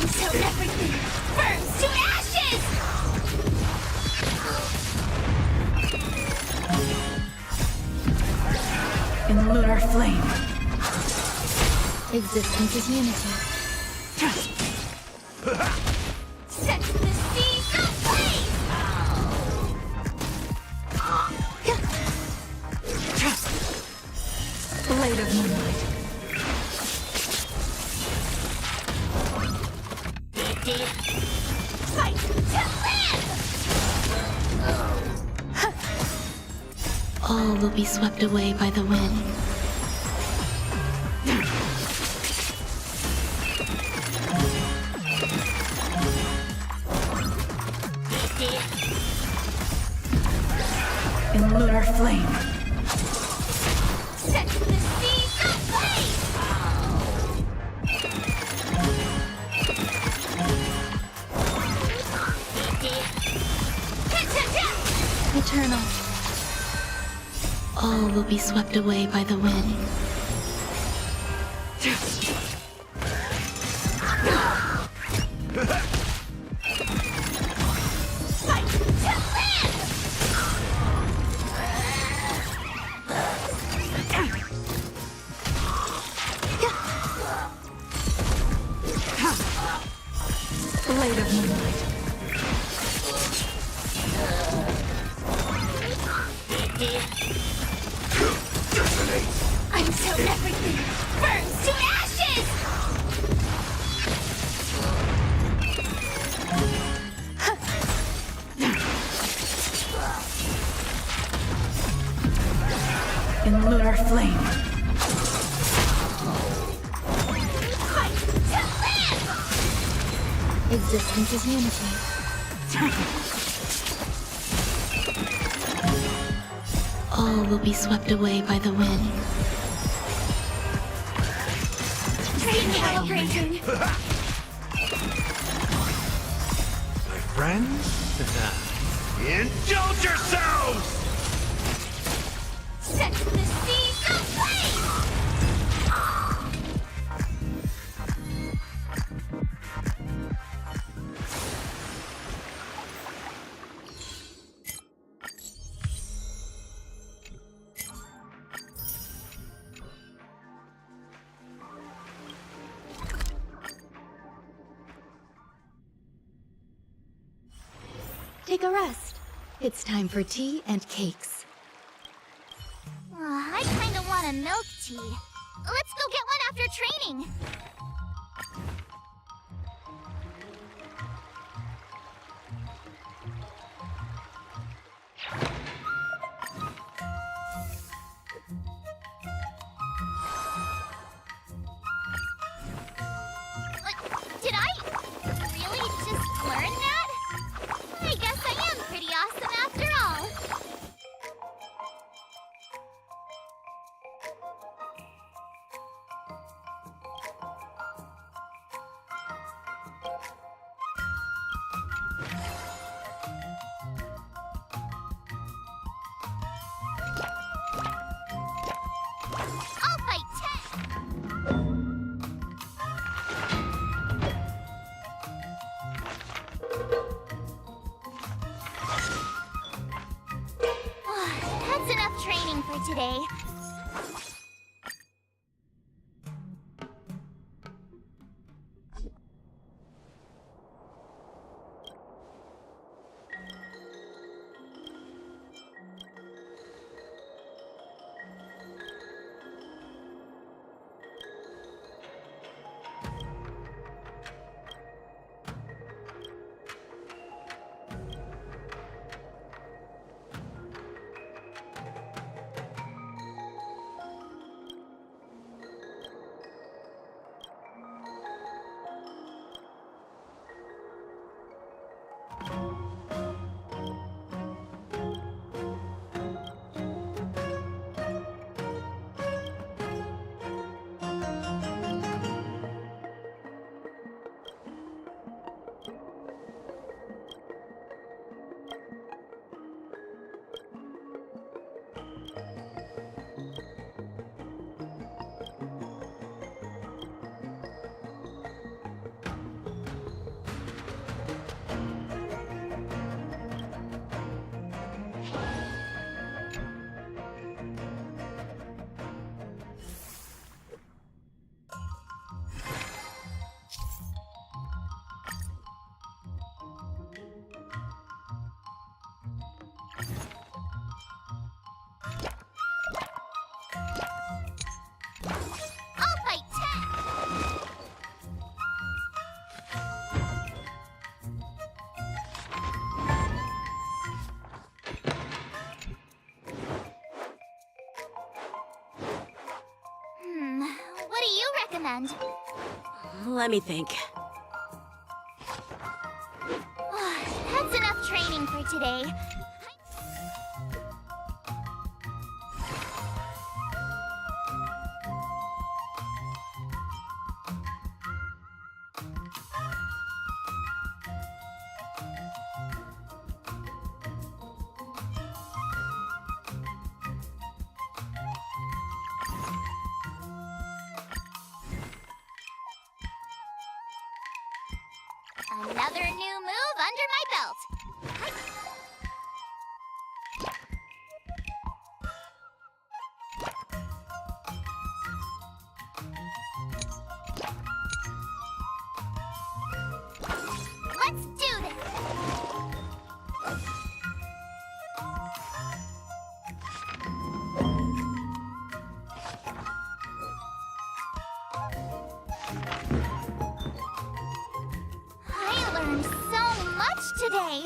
Until everything burns to ashes! In lunar flame. Existence is unity. Set the seas ablaze! Blade of moonlight. Fight to live! All will be swept away by the wind. In lunar flame. Set the seas ablaze! Eternal. All will be swept away by the wind. Fight to live! Blade of moonlight. Until everything burns to ashes! In lunar flame. Fight to live! Existence is unity. All will be swept away by the wind. Recalibrating! My friends? Indulge yourselves! Set the seas ablaze! Take a rest. It's time for tea and cakes. I kinda want a milk tea. Let's go get one after training. Did I really just learn that? I guess I am pretty awesome after all. I'll fight 10. That's enough training for today. I'll fight 10! What do you recommend? Let me think. That's enough training for today. Another new move under my belt. Let's do this! I learned so much today!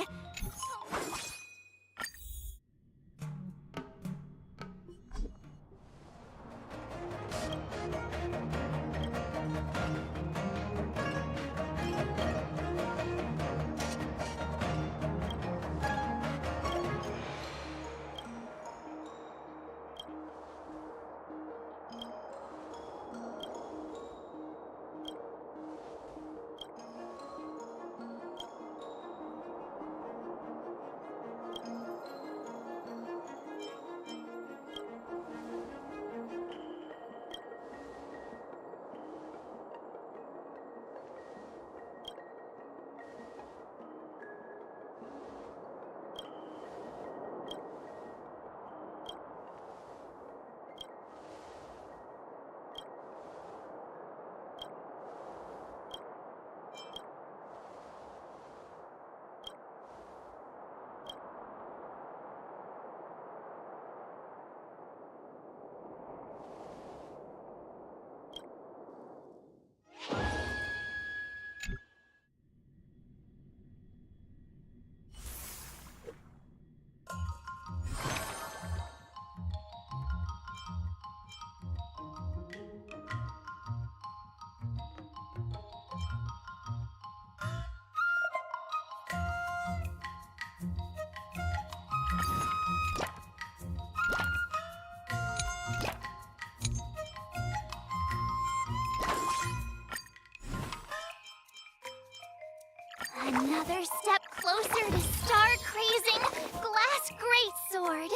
Another step closer to star-crazing glass greatsword.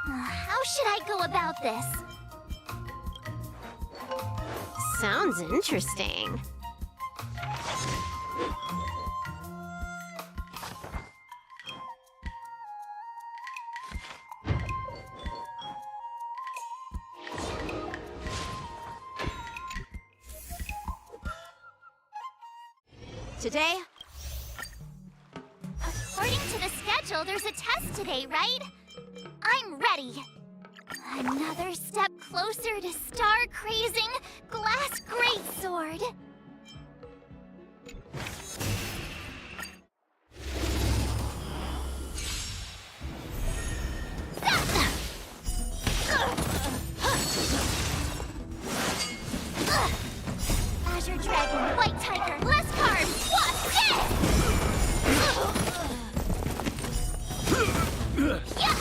How should I go about this? Sounds interesting. Today? According to the schedule, there's a test today, right? I'm ready. Another step closer to star-crazing glass greatsword. Azure Dragon, White Tiger, less carbs, what? Yeah!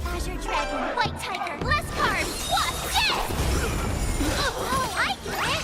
Azure Dragon, White Tiger, less carbs, what? Oh, I get it!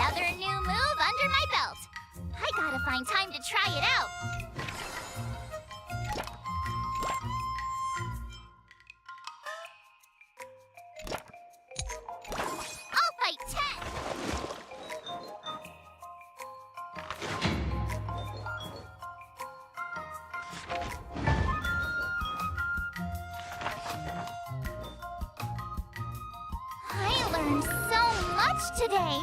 Another new move under my belt. I gotta find time to try it out. I'll fight 10! I learned so much today.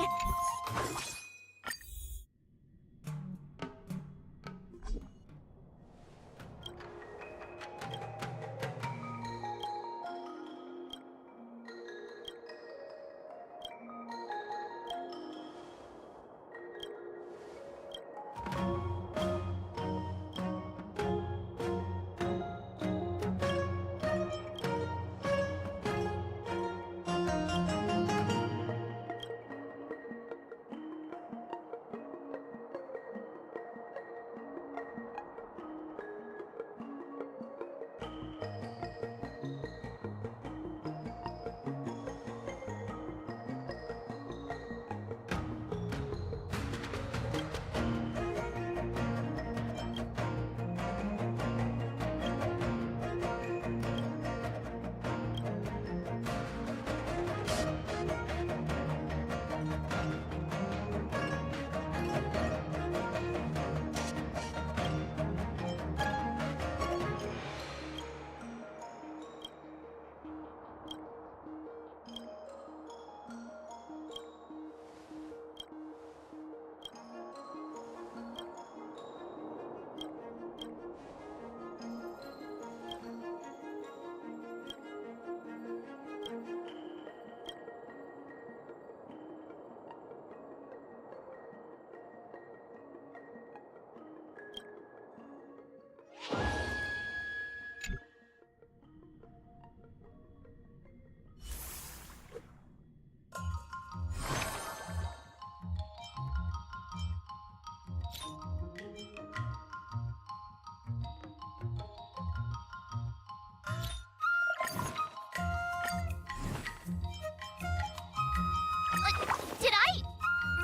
Did I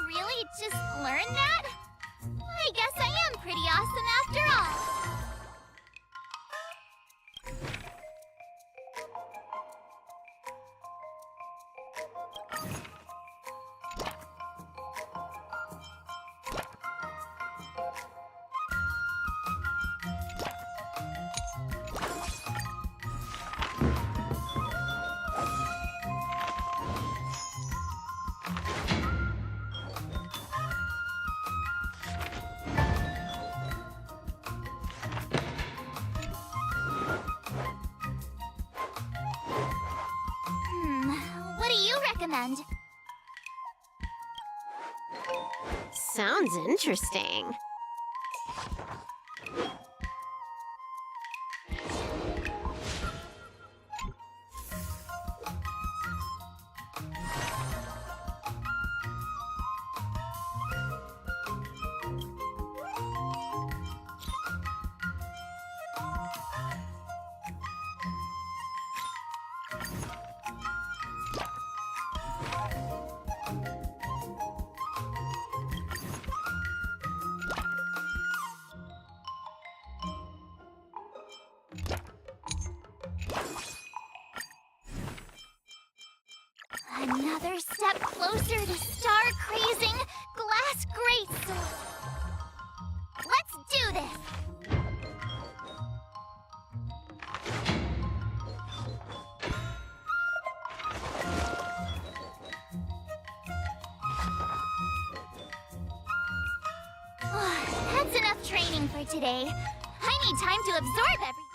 really just learn that? I guess I am pretty awesome after all. What do you recommend? Sounds interesting. Another step closer to star-crazing glass greatsword. Let's do this! That's enough training for today. I need time to absorb everything.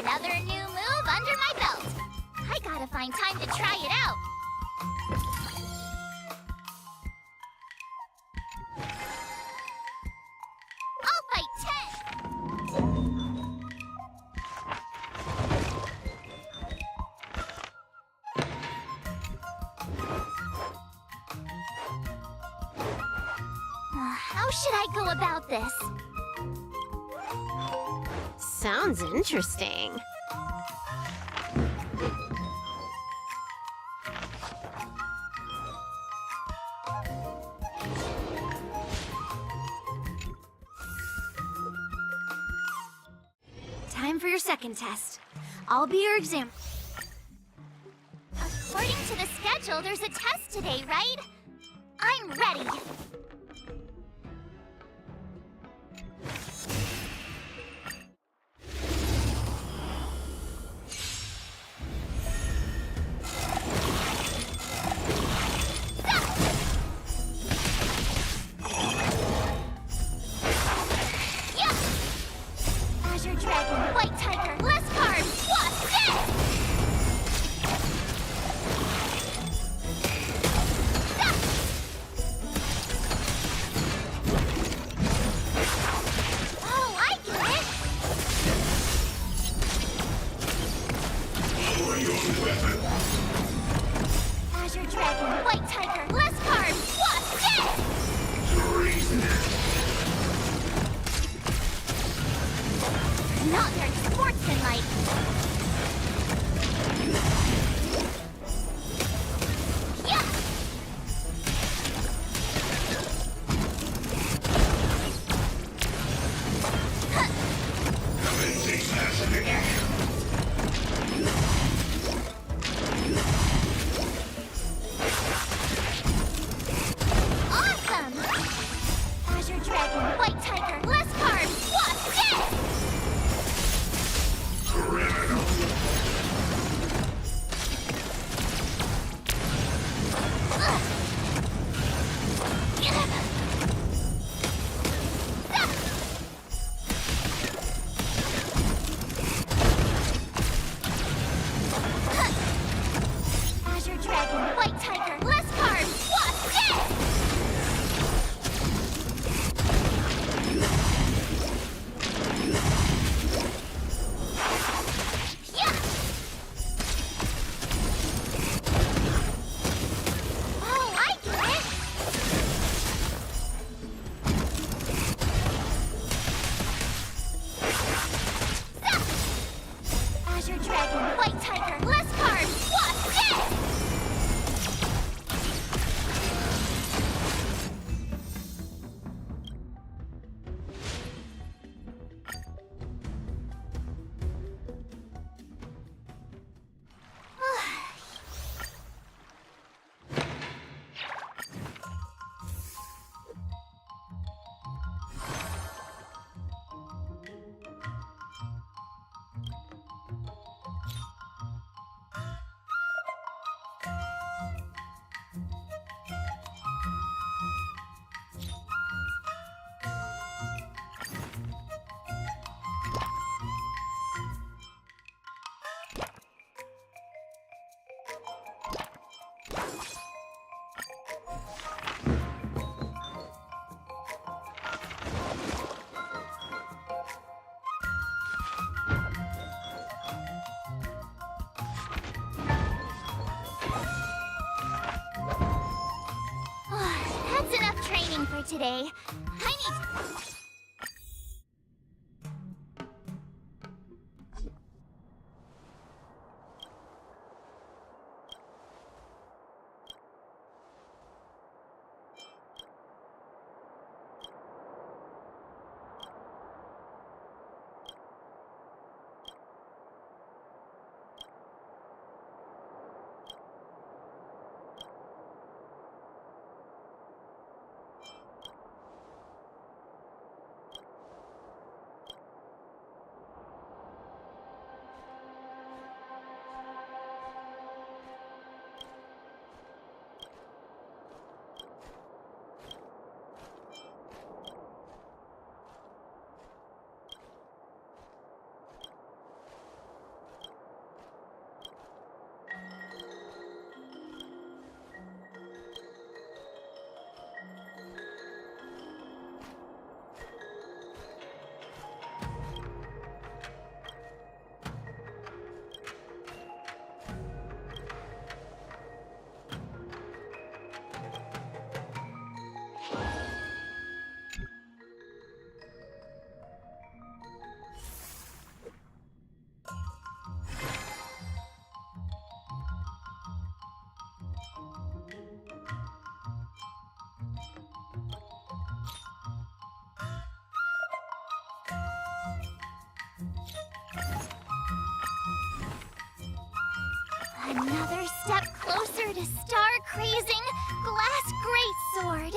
Another new move under my belt. I gotta find time to try it out. should I go about this? Sounds interesting. Time for your second test. I'll be your exam. According to the schedule, there's a test today, right? I'm ready. Azure Dragon, White Tiger, less carbs! What's this? Oh, I get it! Azure Dragon, White Tiger, less carbs! What's this? Not very sportsmanlike. Yeah! Awesome! Azure Dragon, White Tiger, less carbs! What's this? Azure Dragon, White Tiger, less carbs! What's this? Yeah! Oh, I get it! Azure Dragon, White Tiger, less carbs! What's this? That's enough training for today. I need... Another step closer to star-crazing glass greatsword.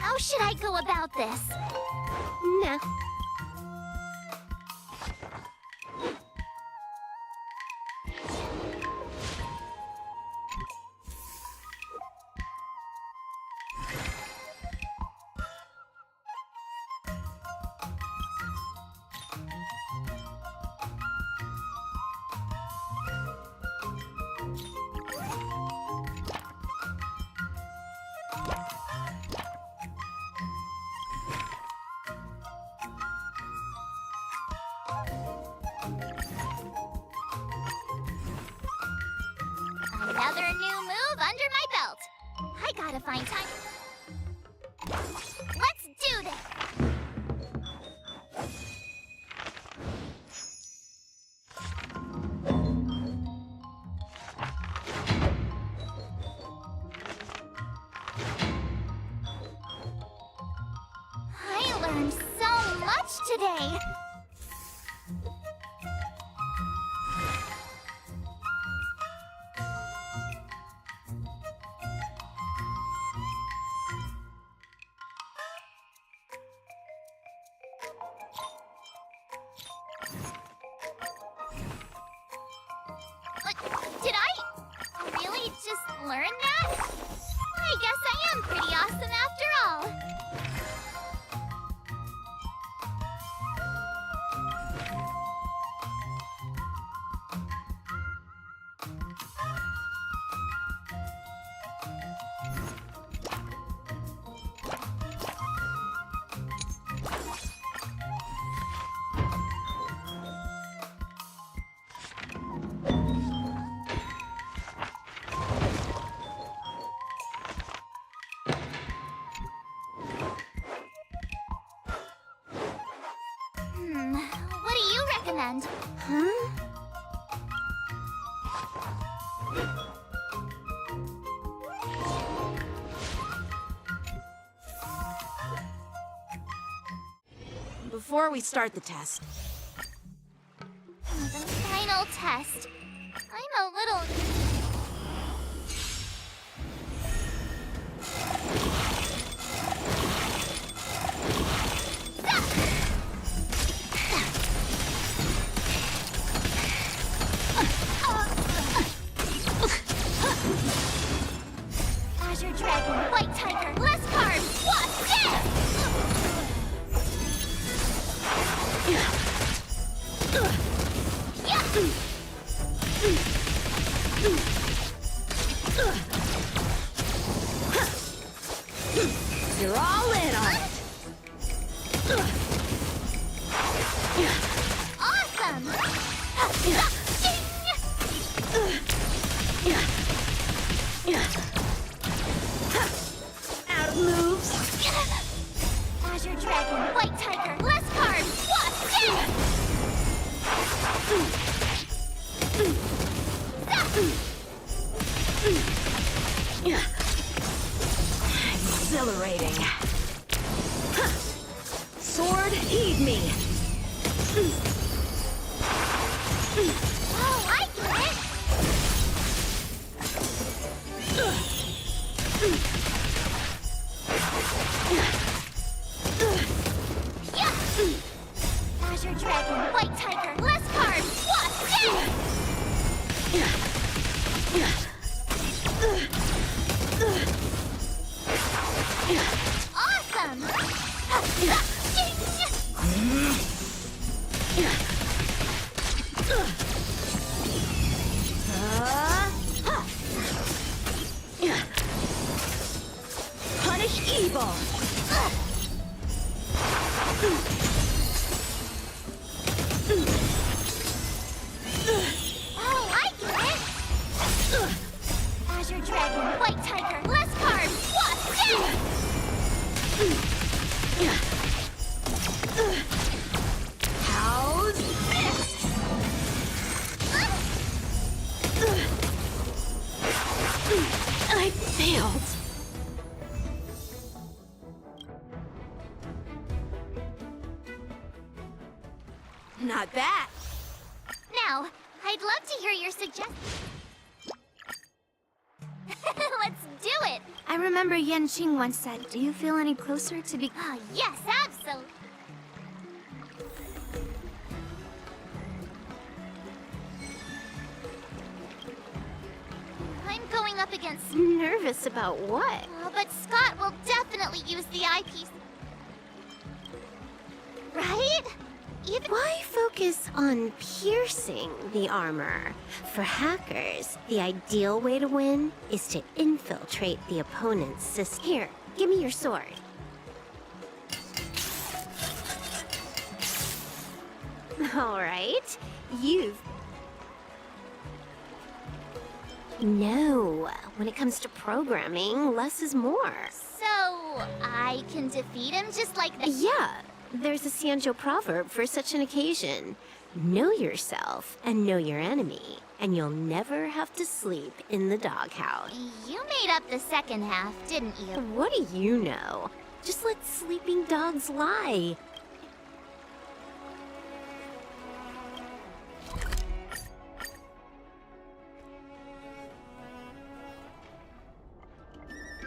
How should I go about this? Nah. Another new move under my belt. I gotta find time. Let's do this! I learned so much today. Did I really just learn that? I guess I am pretty awesome after all. What do you recommend? Huh? Before we start the test, The final test. I'm a little... Azure Dragon, White Tiger, less carbs, what's this? you're all in on it. Awesome! Out of moves. Azure Dragon, White Tiger, less carbs, what's Exhilarating. Sword, heed me. Oh, I get it! Azure Dragon, White Tiger, less carbs, what's awesome! Punish evil. Oh, Not bad. Now, I'd love to hear your suggestions. Let's do it! I remember Yan Qing once said, do you feel any closer to be— Oh, yes, absolutely. I'm going up against... Nervous about what? But Scott will definitely use the eyepiece. Right? Even... Why focus on piercing the armor? For hackers, the ideal way to win is to infiltrate the opponent's system. Here, give me your sword. All right, you've... No, when it comes to programming, less is more. So, I can defeat him just like that? Yeah, there's a Sanjo proverb for such an occasion. Know yourself and know your enemy, and you'll never have to sleep in the doghouse. You made up the second half, didn't you? What do you know? Just let sleeping dogs lie.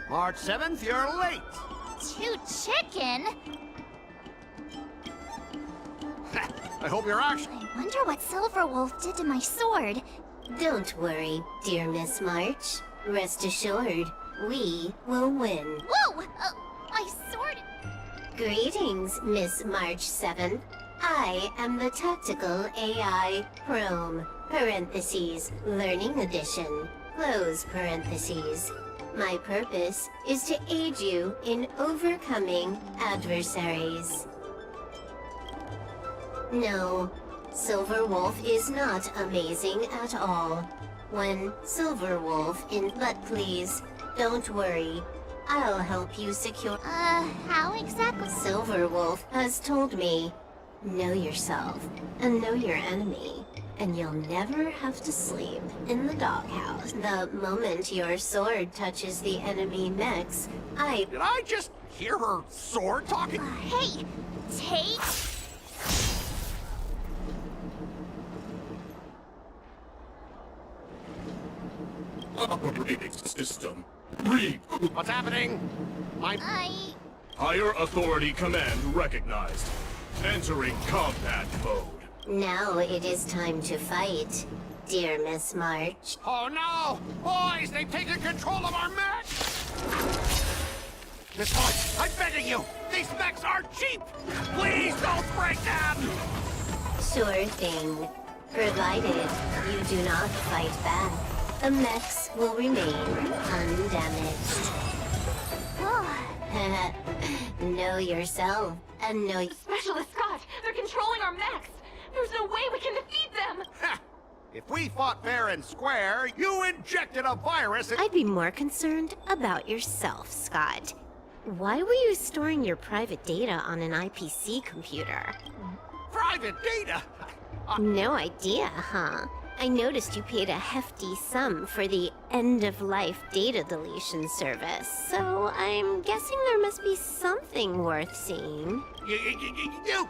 March 7th, you're late. To chicken? I hope you're actually... I wonder what Silverwolf did to my sword. Don't worry, dear Miss March. Rest assured, we will win. Whoa! My sword... Greetings, Miss March 7th. I am the Tactical AI Chrome, parentheses, Learning Edition, close parentheses. My purpose is to aid you in overcoming adversaries. No, Silverwolf is not amazing at all. When Silverwolf in... But please, don't worry. I'll help you secure... how exactly? Silverwolf has told me, know yourself and know your enemy, and you'll never have to sleep in the doghouse. The moment your sword touches the enemy mechs, Did I just hear her sword talking? Hey, take... Operating system. What's happening? Higher authority command recognized. Entering combat mode. Now it is time to fight, dear Miss March. Oh no! Boys, they've taken control of our mech! Miss March, I'm begging you! These mechs are cheap! Please don't break them! Sure thing. Provided you do not fight back, the mechs will remain undamaged. Know yourself and know... Specialist Scott! They're controlling our mechs! There's no way we can defeat them! If we fought fair and square, you injected a virus and... I'd be more concerned about yourself, Scott. Why were you storing your private data on an IPC computer? Private data? No idea, huh? I noticed you paid a hefty sum for the end-of-life data deletion service, so I'm guessing there must be something worth seeing. You,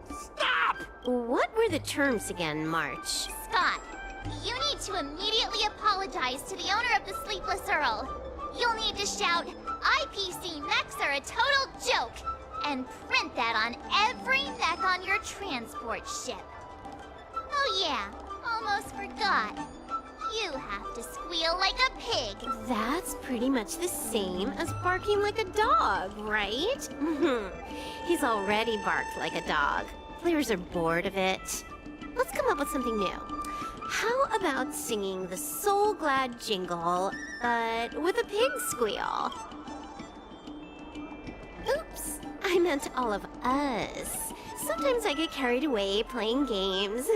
stop! What were the terms again, March? Scott, you need to immediately apologize to the owner of the Sleepless Earl. You'll need to shout, IPC mechs are a total joke, and print that on every mech on your transport ship. Oh yeah, almost forgot. You have to squeal like a pig. That's pretty much the same as barking like a dog, right? He's already barked like a dog. Players are bored of it. Let's come up with something new. How about singing the Soul Glad jingle, but with a pig squeal? Oops, I meant all of us. Sometimes I get carried away playing games.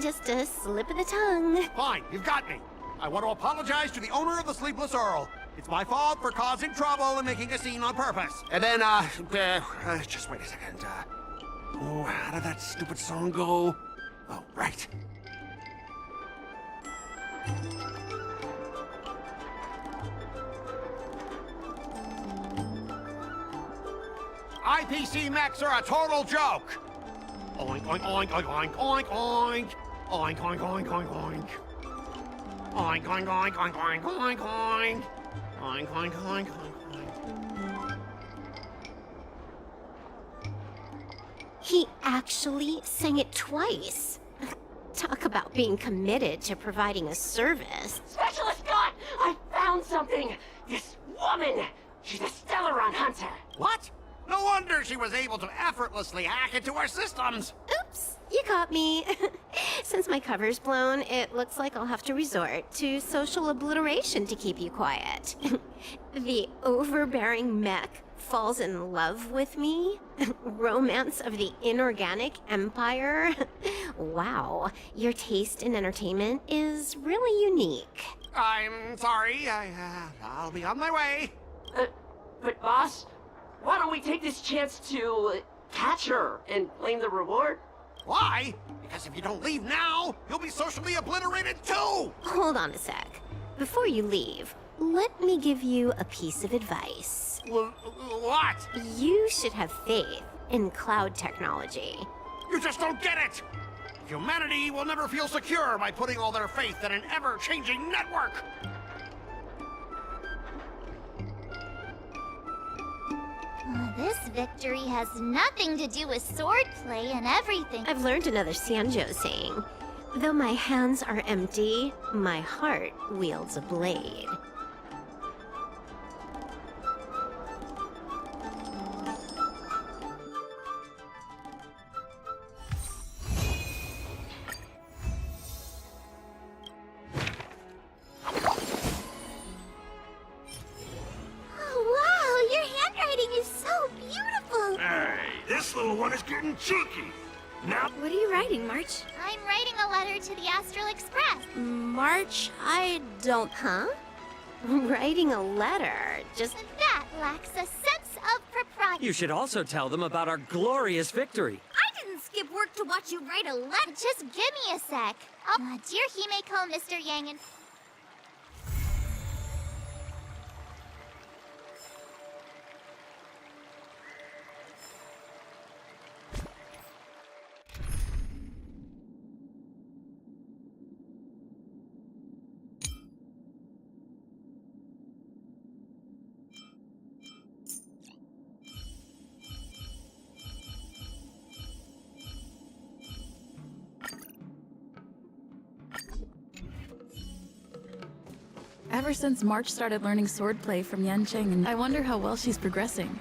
Just a slip of the tongue. Fine, you've got me. I want to apologize to the owner of the Sleepless Earl. It's my fault for causing trouble and making a scene on purpose. And then, just wait a second. How did that stupid song go? Oh, right. IPC mechs are a total joke. Oink, oink, oink, oink, oink, oink, oink. Oink, oink, oink, oink, oink. Oink, oink, oink, oink, oink, oink, oink. Oink, oink, oink, oink, oink. He actually sang it twice. Talk about being committed to providing a service. Specialist God! I found something! This woman! She's a Stellaron hunter! What? No wonder she was able to effortlessly hack into our systems! Oops, you caught me. Since my cover's blown, it looks like I'll have to resort to social obliteration to keep you quiet. The overbearing mech falls in love with me? Romance of the inorganic empire? Wow, your taste in entertainment is really unique. I'm sorry, I'll be on my way. But boss, why don't we take this chance to catch her and claim the reward? Why? Because if you don't leave now, you'll be socially obliterated too! Hold on a sec. Before you leave, let me give you a piece of advice. What? You should have faith in cloud technology. You just don't get it! Humanity will never feel secure by putting all their faith in an ever-changing network! This victory has nothing to do with swordplay and everything. I've learned another Sanjo saying. Though my hands are empty, my heart wields a blade. Oh, wow, your handwriting is so beautiful. Hey, this little one is getting cheeky. Now, What are you writing, March? I'm writing a letter to the Astral Express. March, I don't... Huh? Writing a letter, just... That lacks a sense of propriety. You should also tell them about our glorious victory. I didn't skip work to watch you write a letter. Just give me a sec. Dear Himeko, Mr. Yang, and... Ever since March started learning swordplay from Yancheng, and I wonder how well she's progressing.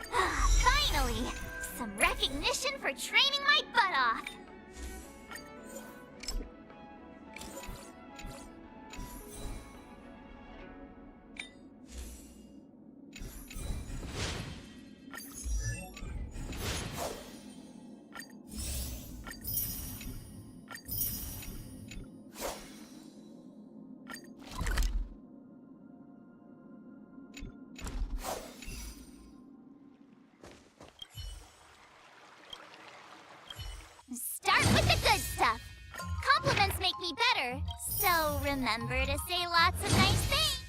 Finally! Some recognition for training my butt off! Start with the good stuff. Compliments make me better, so remember to say lots of nice things.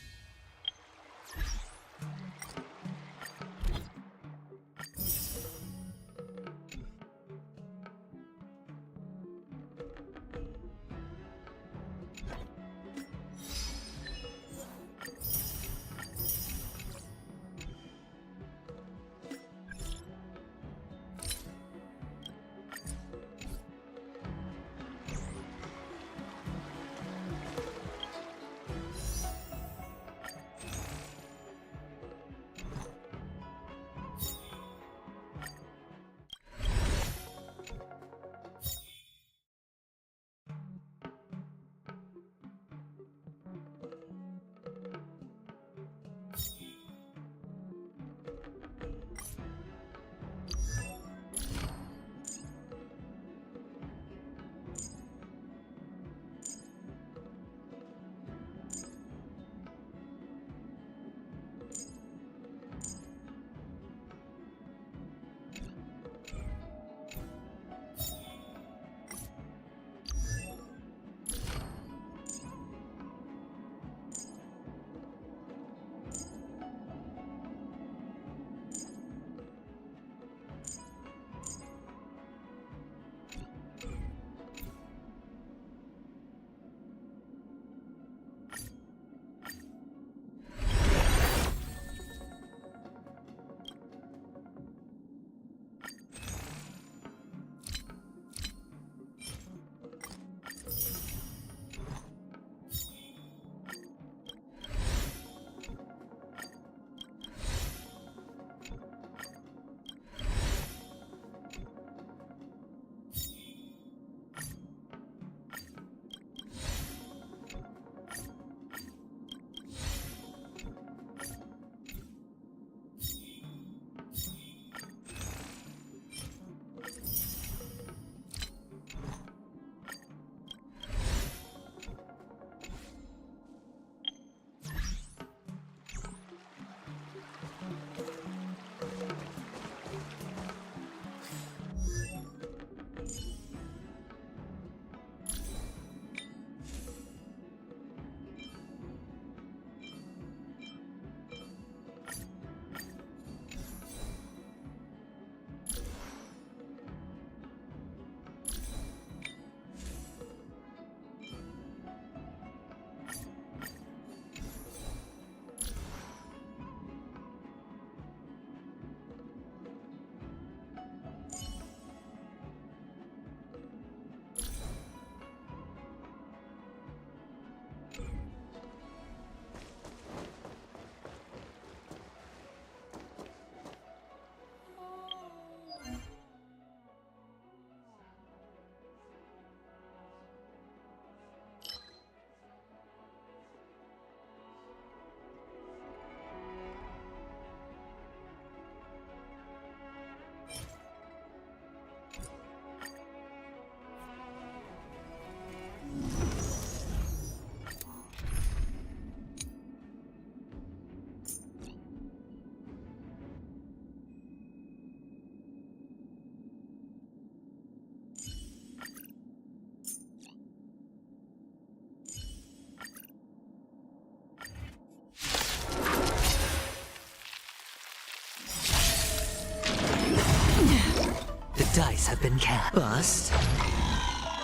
Dice have been cast. Bust.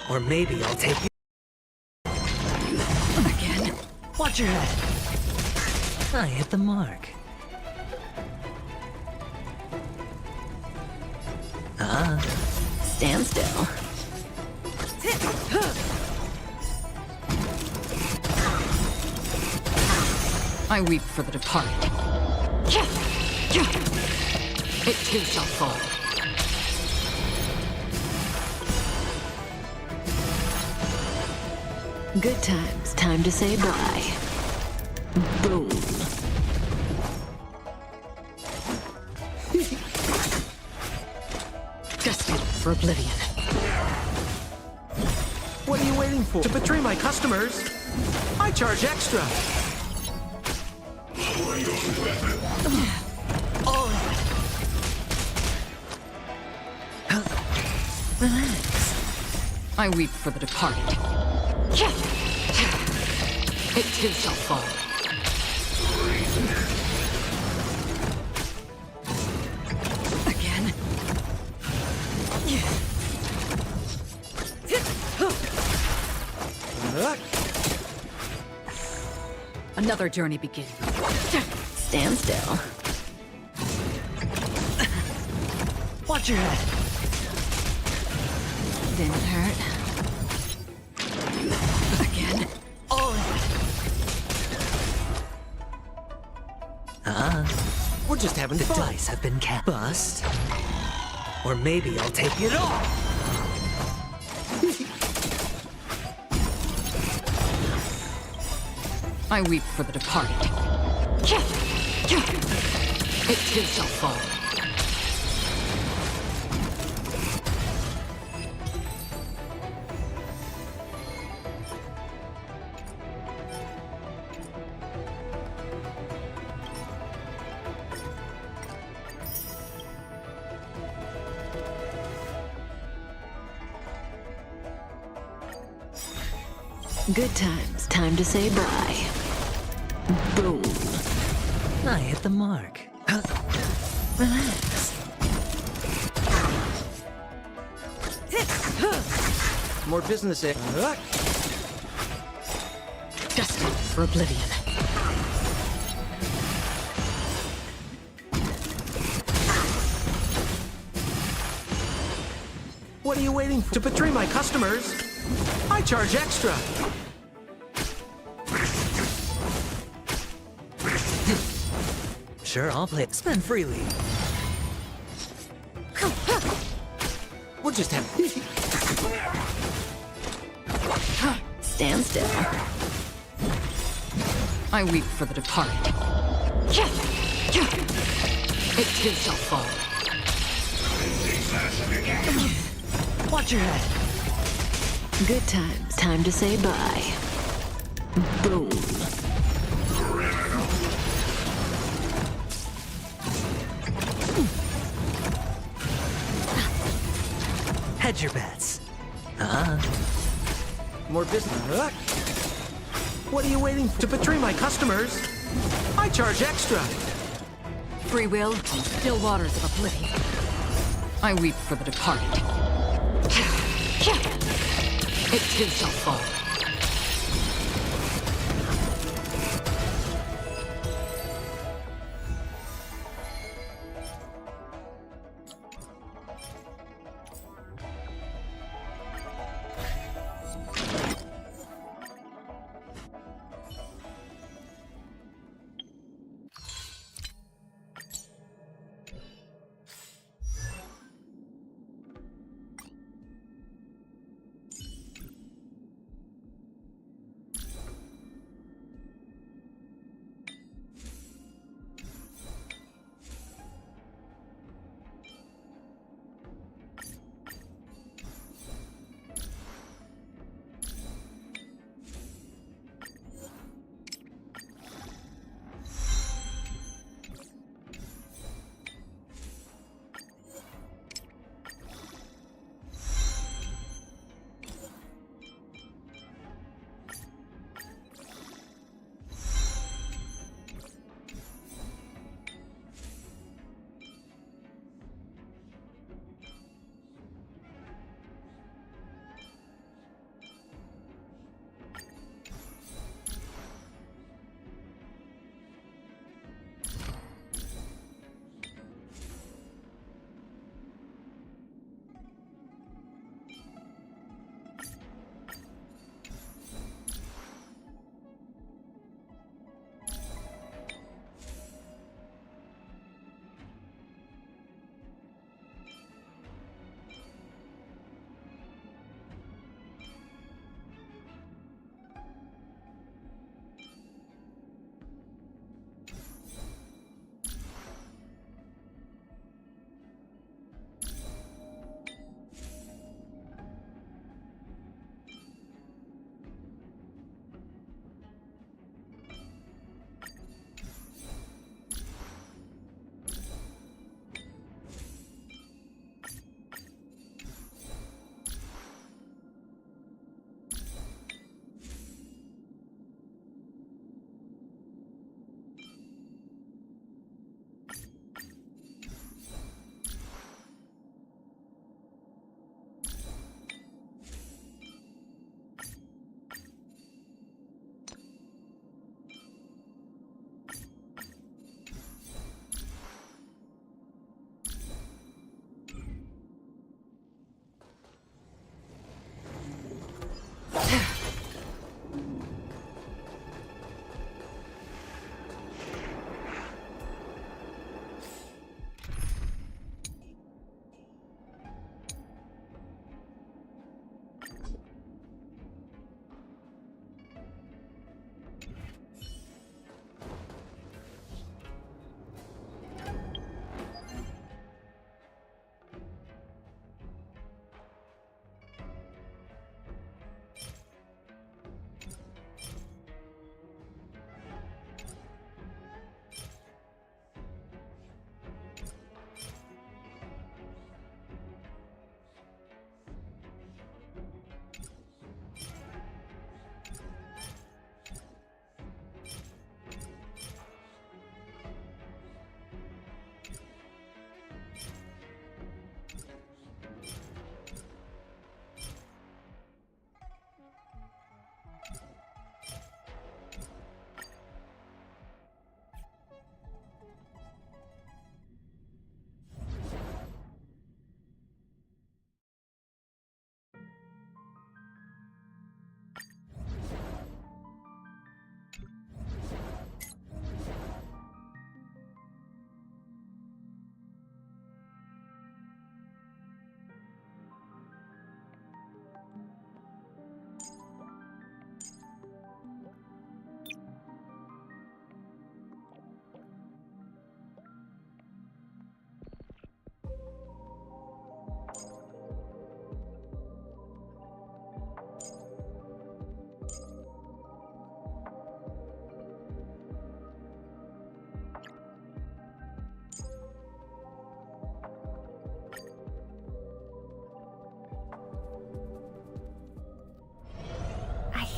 Or maybe I'll take you. Again. Watch your head. I hit the mark. Stand still. I weep for the departed. It too shall fall. Good times, time to say bye. Boom. Destined for oblivion. What are you waiting for? To betray my customers? I charge extra. All Relax. I weep for the departed. It too shall fall. Again. Another journey begins. Stand still. Watch your head. Didn't hurt. Again. All We're just having the fun. dice have been cast. Bust. Or maybe I'll take it all. I weep for the departed. It too shall fall. Good times, time to say bye. Boom. I hit the mark. Relax. More business. Destined for oblivion. What are you waiting for? To betray my customers? I charge extra. Sure, I'll play. Spend freely. We'll just have... Stand still. I weep for the departed. It too shall fall. Watch your head. Good times. Time to say bye. Boom. Hedge your bets. More business. What are you waiting for? To betray my customers? I charge extra. Free will and still waters of oblivion. I weep for the departed. It too shall fall.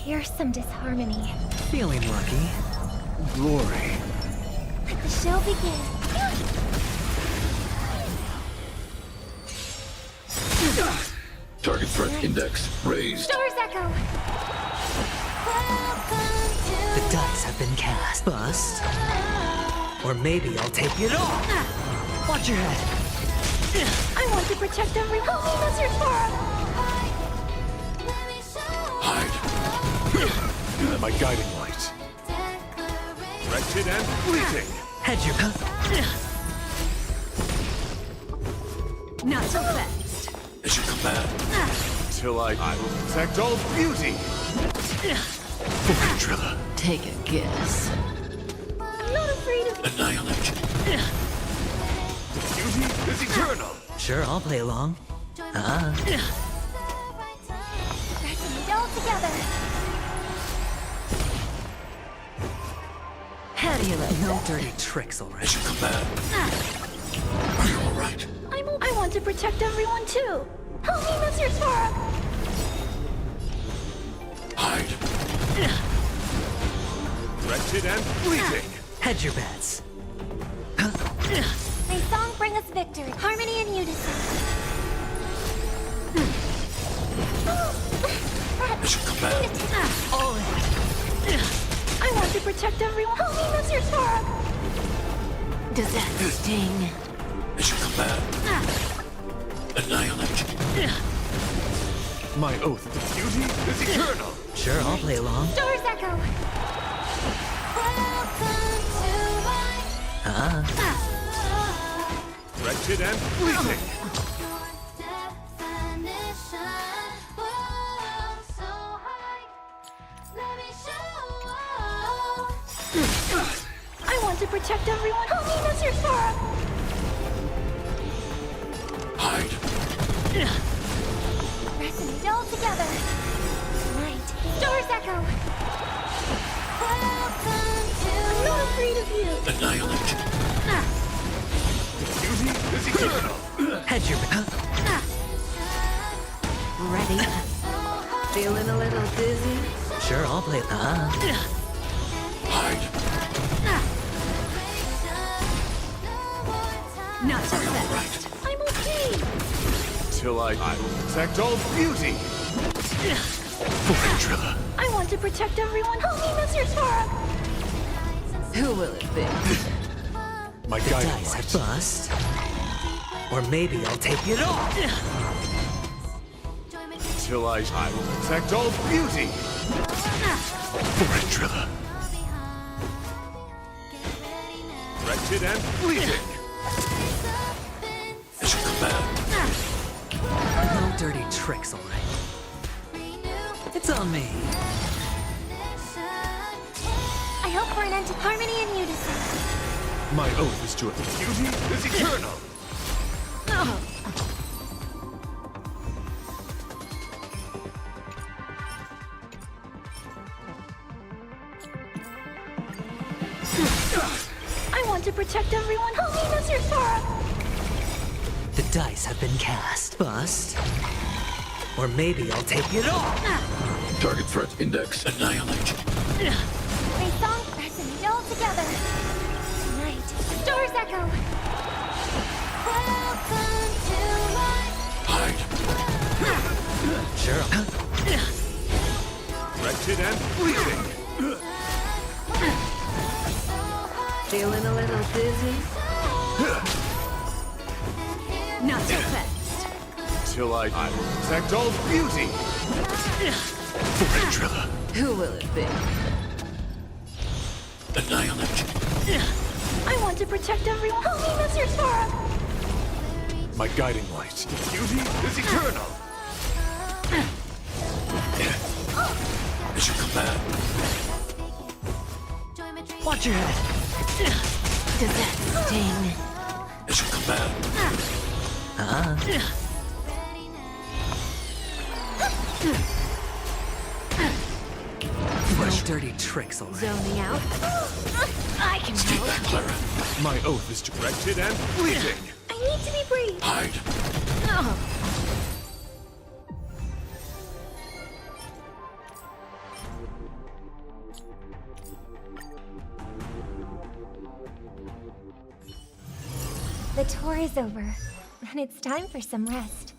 fearsome disharmony. Feeling lucky. Glory. Let the show begin. Target threat index raised. Stars echo. The dice have been cast. Bust. Or maybe I'll take it all. Watch your head. I want to protect everyone. Help me, Mr. Sora! Hide. My guiding light. Wretched and fleeting. Head your Not so fast. As you command. Till I will protect all beauty. Trilla. Take a guess. I'm not afraid of Annihilate. Beauty is eternal. Sure, I'll play along. Let's meet all together. How do you like no dirty tricks, alright? As you command. Are you alright? I want to protect everyone too. Help me, Mr. Sora! Hide. Wretched and fleeting. Hedge your bets. May song bring us victory, harmony and unison. As you command. I want to protect everyone. Help me, Mr. Sora! Does that sting? As you command. Annihilate. My oath to beauty is eternal. Sure, I'll play along. Stars echo. Wretched and fleeting. I want to protect everyone. Help me, Mr. Sora! Hide. Resonate all together. Tonight, stars echo. I'm not afraid of you. Annihilate. Beauty is eternal. Hedge your Ready? Feeling a little dizzy? Sure, I'll play. Hide. Not so fast. I'm okay. Till I will protect all beauty. Trilla. I want to protect everyone. Help me, Mr. Sora! Who will it be? My The guiding dice light. have bust. Or maybe I'll take it all. Till I will protect all beauty. Trilla. Wretched and fleeting. As you command. No dirty tricks, alright? It's on me. I hope for an end to harmony and unison. My oath is to it. Beauty is eternal. I want to protect everyone. Help me, Mr. Sora! The dice have been cast. Bust. Or maybe I'll take it all. Target threat index annihilate. May song resonate all together. Tonight, stars echo. Hide. Sure. Wretched and fleeting. Feeling a little dizzy? Not so fast. Till I will protect all beauty. Trilla. Who will it be? Annihilate. I want to protect everyone. Help me, Mr. Sora! My guiding light. Beauty is eternal. As you command. Watch your head. Does that sting? As you command. No dirty tricks, alright? Zoning out. I can Stay help. back, Clara. My oath is to wretched and fleeting. I need to be brave. Hide. is over, and it's time for some rest.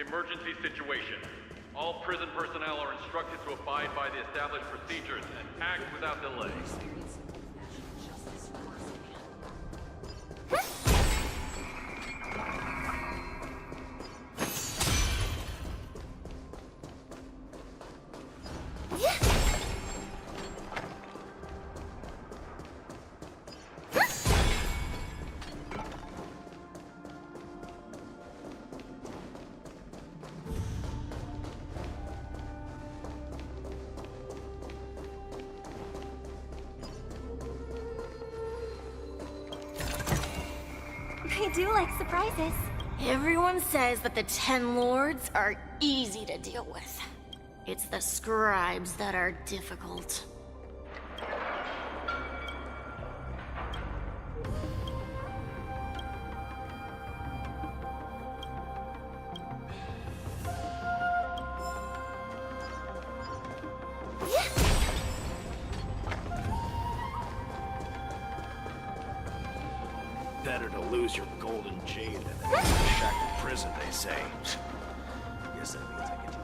Emergency situation. All prison personnel are instructed to abide by the established procedures and act without delay. I do like surprises. Everyone says that the 10 Lords are easy to deal with. It's the scribes that are difficult. Better to lose your golden jade than to have shack in prison, they say. Guess that means I get to...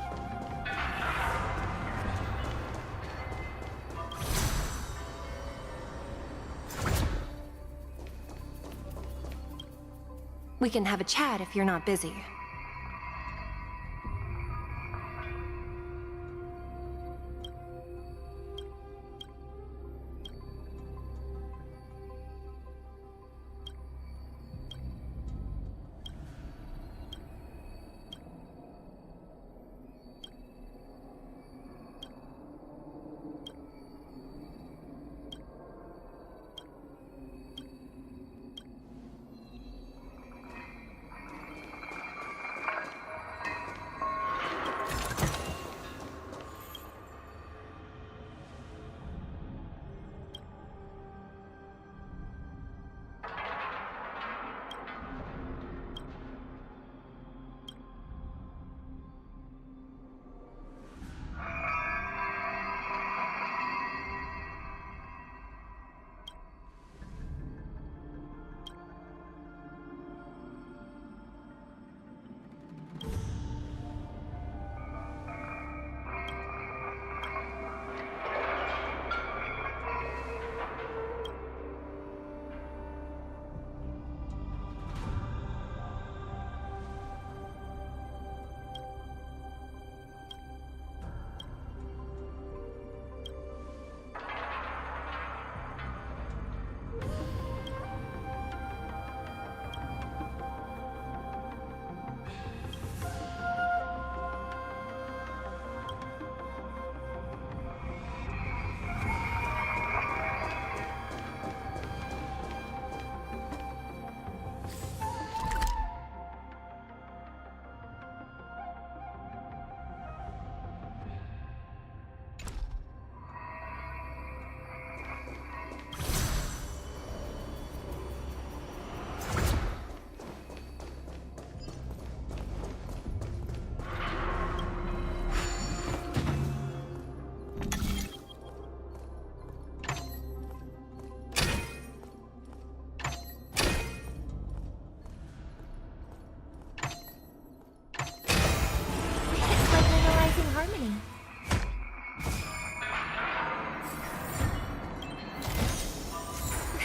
We can have a chat if you're not busy.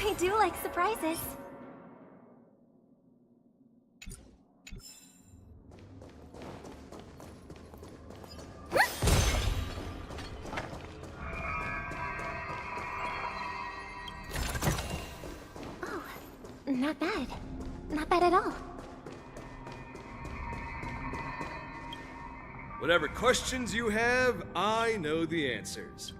I do like surprises. Oh, not bad. Not bad at all. Whatever questions you have, I know the answers.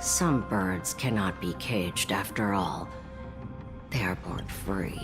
Some birds cannot be caged after all. They are born free.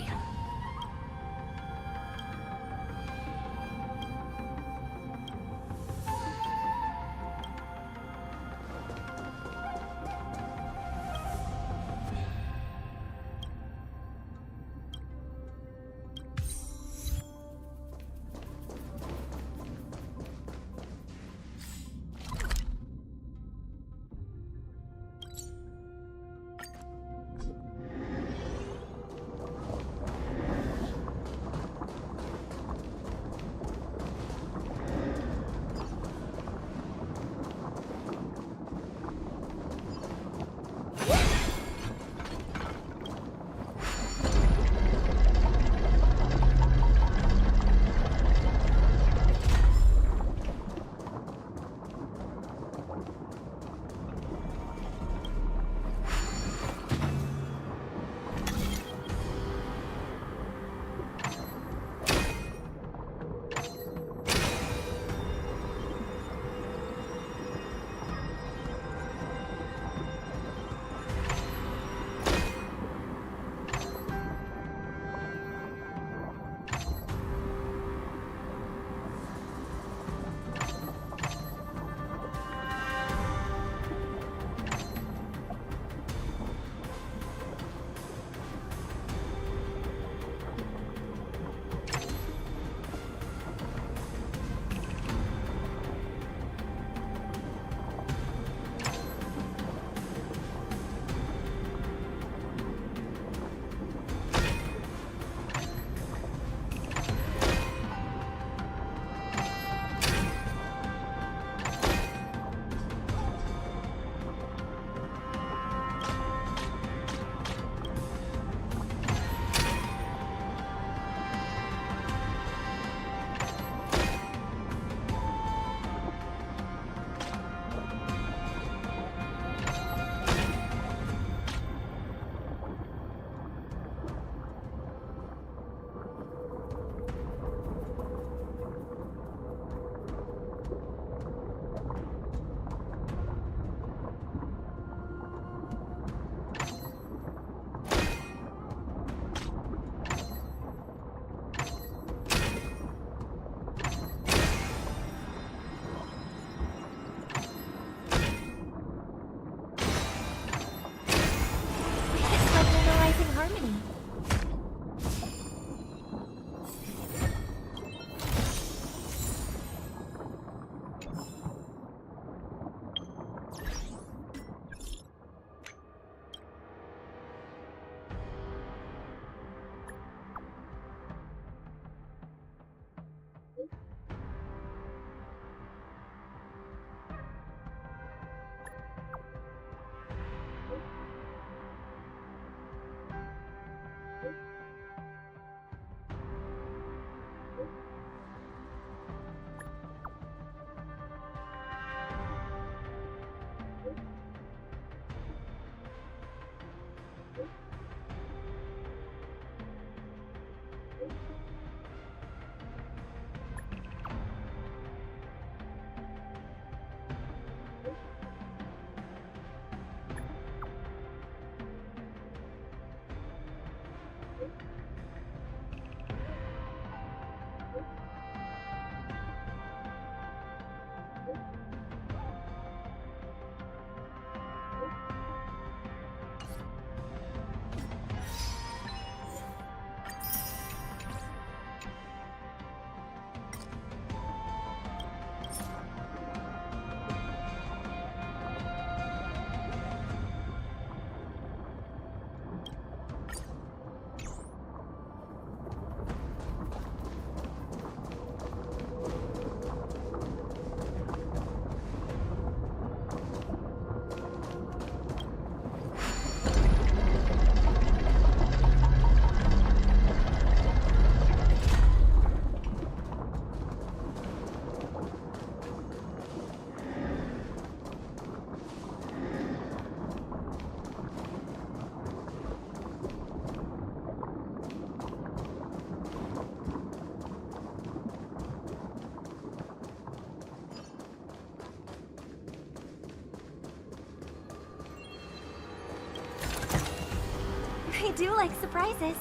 do like surprises.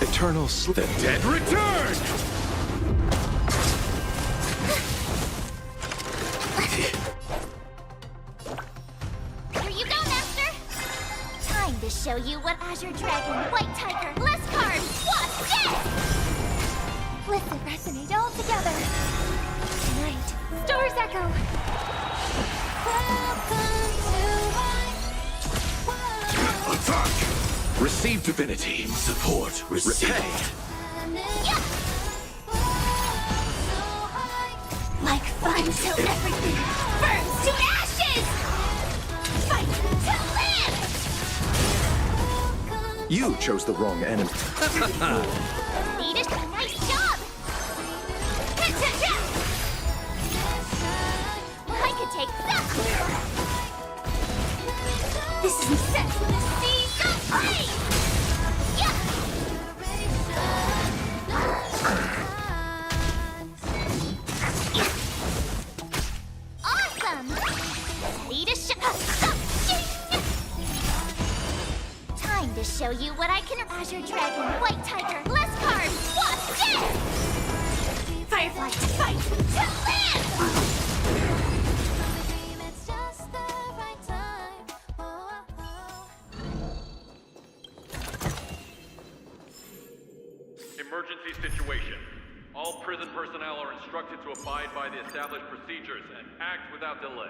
Eternal sleep. The dead return! Here you go, Master! Time to show you what Azure Dragon, White Tiger, less cards, what's this? Listen, resonate all together. Tonight, Stars Echo. Attack! Receive divinity. Support. Receive. Repay. Like fun till everything burns to ashes! Fight to live! You chose the wrong enemy. Lead nice job! I could take that! This is set for the seas of flame! Awesome! Lead time to show you what I can. Azure Dragon, White Tiger, less cards, what's this? Firefly, fight to live! Emergency situation. All prison personnel are instructed to abide by the established procedures and act without delay.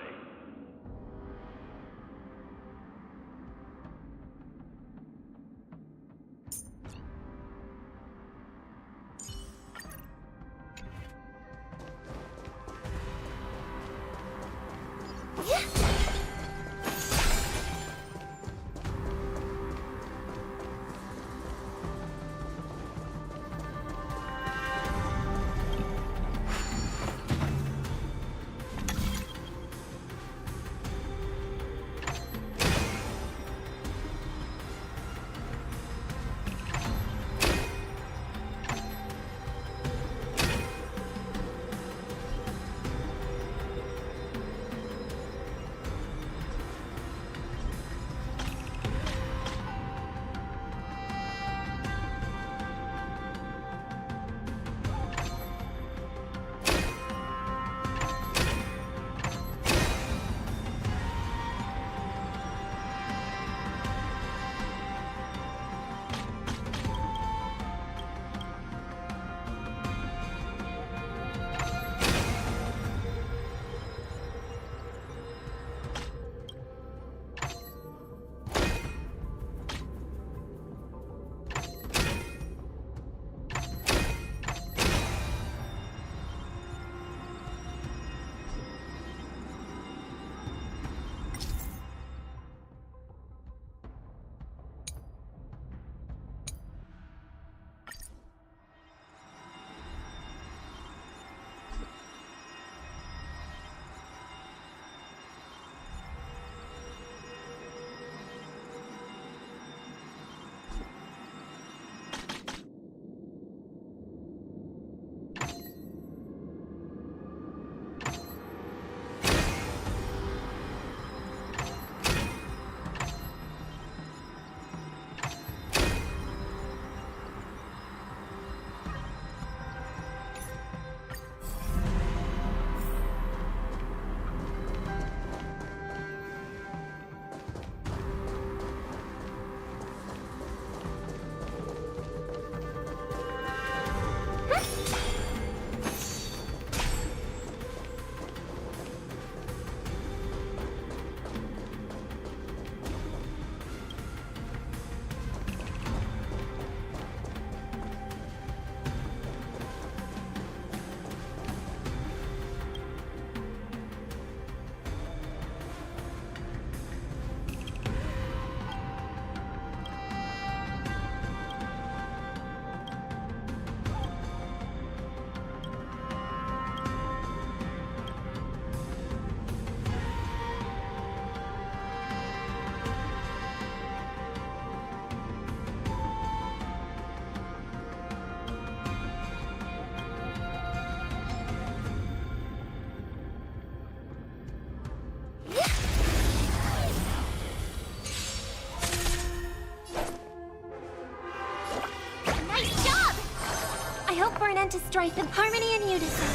plan to strife in harmony and unison.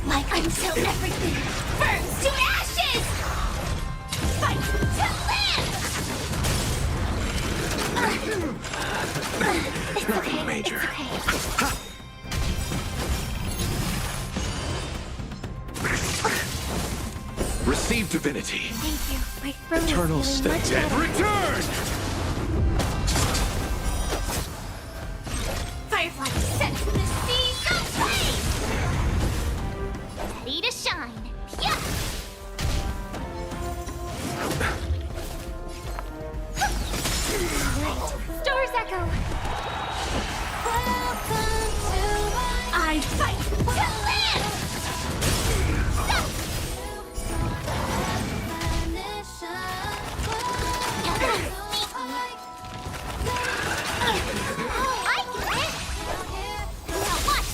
Like until everything burns to ashes! Fight to live! It's okay, Major. it's okay. Receive divinity. Thank you. My throat Eternal is feeling state. much better. Return! Firefly, set to the sea, go play! Ready to shine. Yeah! Stars echo. Welcome to I fight to live! Oh, I get it! Now watch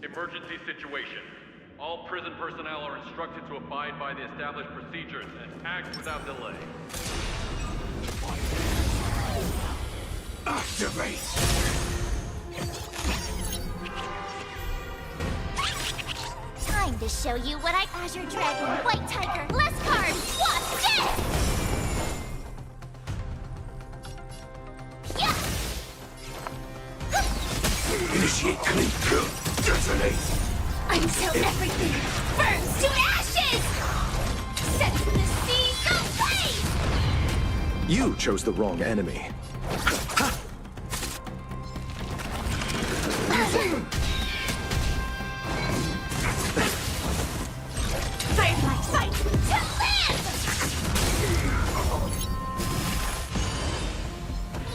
Emergency situation. All prison personnel are instructed to abide by the established procedures and act without delay. Activate! Time to show you what I Azure Dragon, White Tiger, less cards, watch this! Yeah! Initiate clean. Detonate! Until everything burns to ashes! Set to the sea, go play! You chose the wrong enemy. Firefly, fight to live!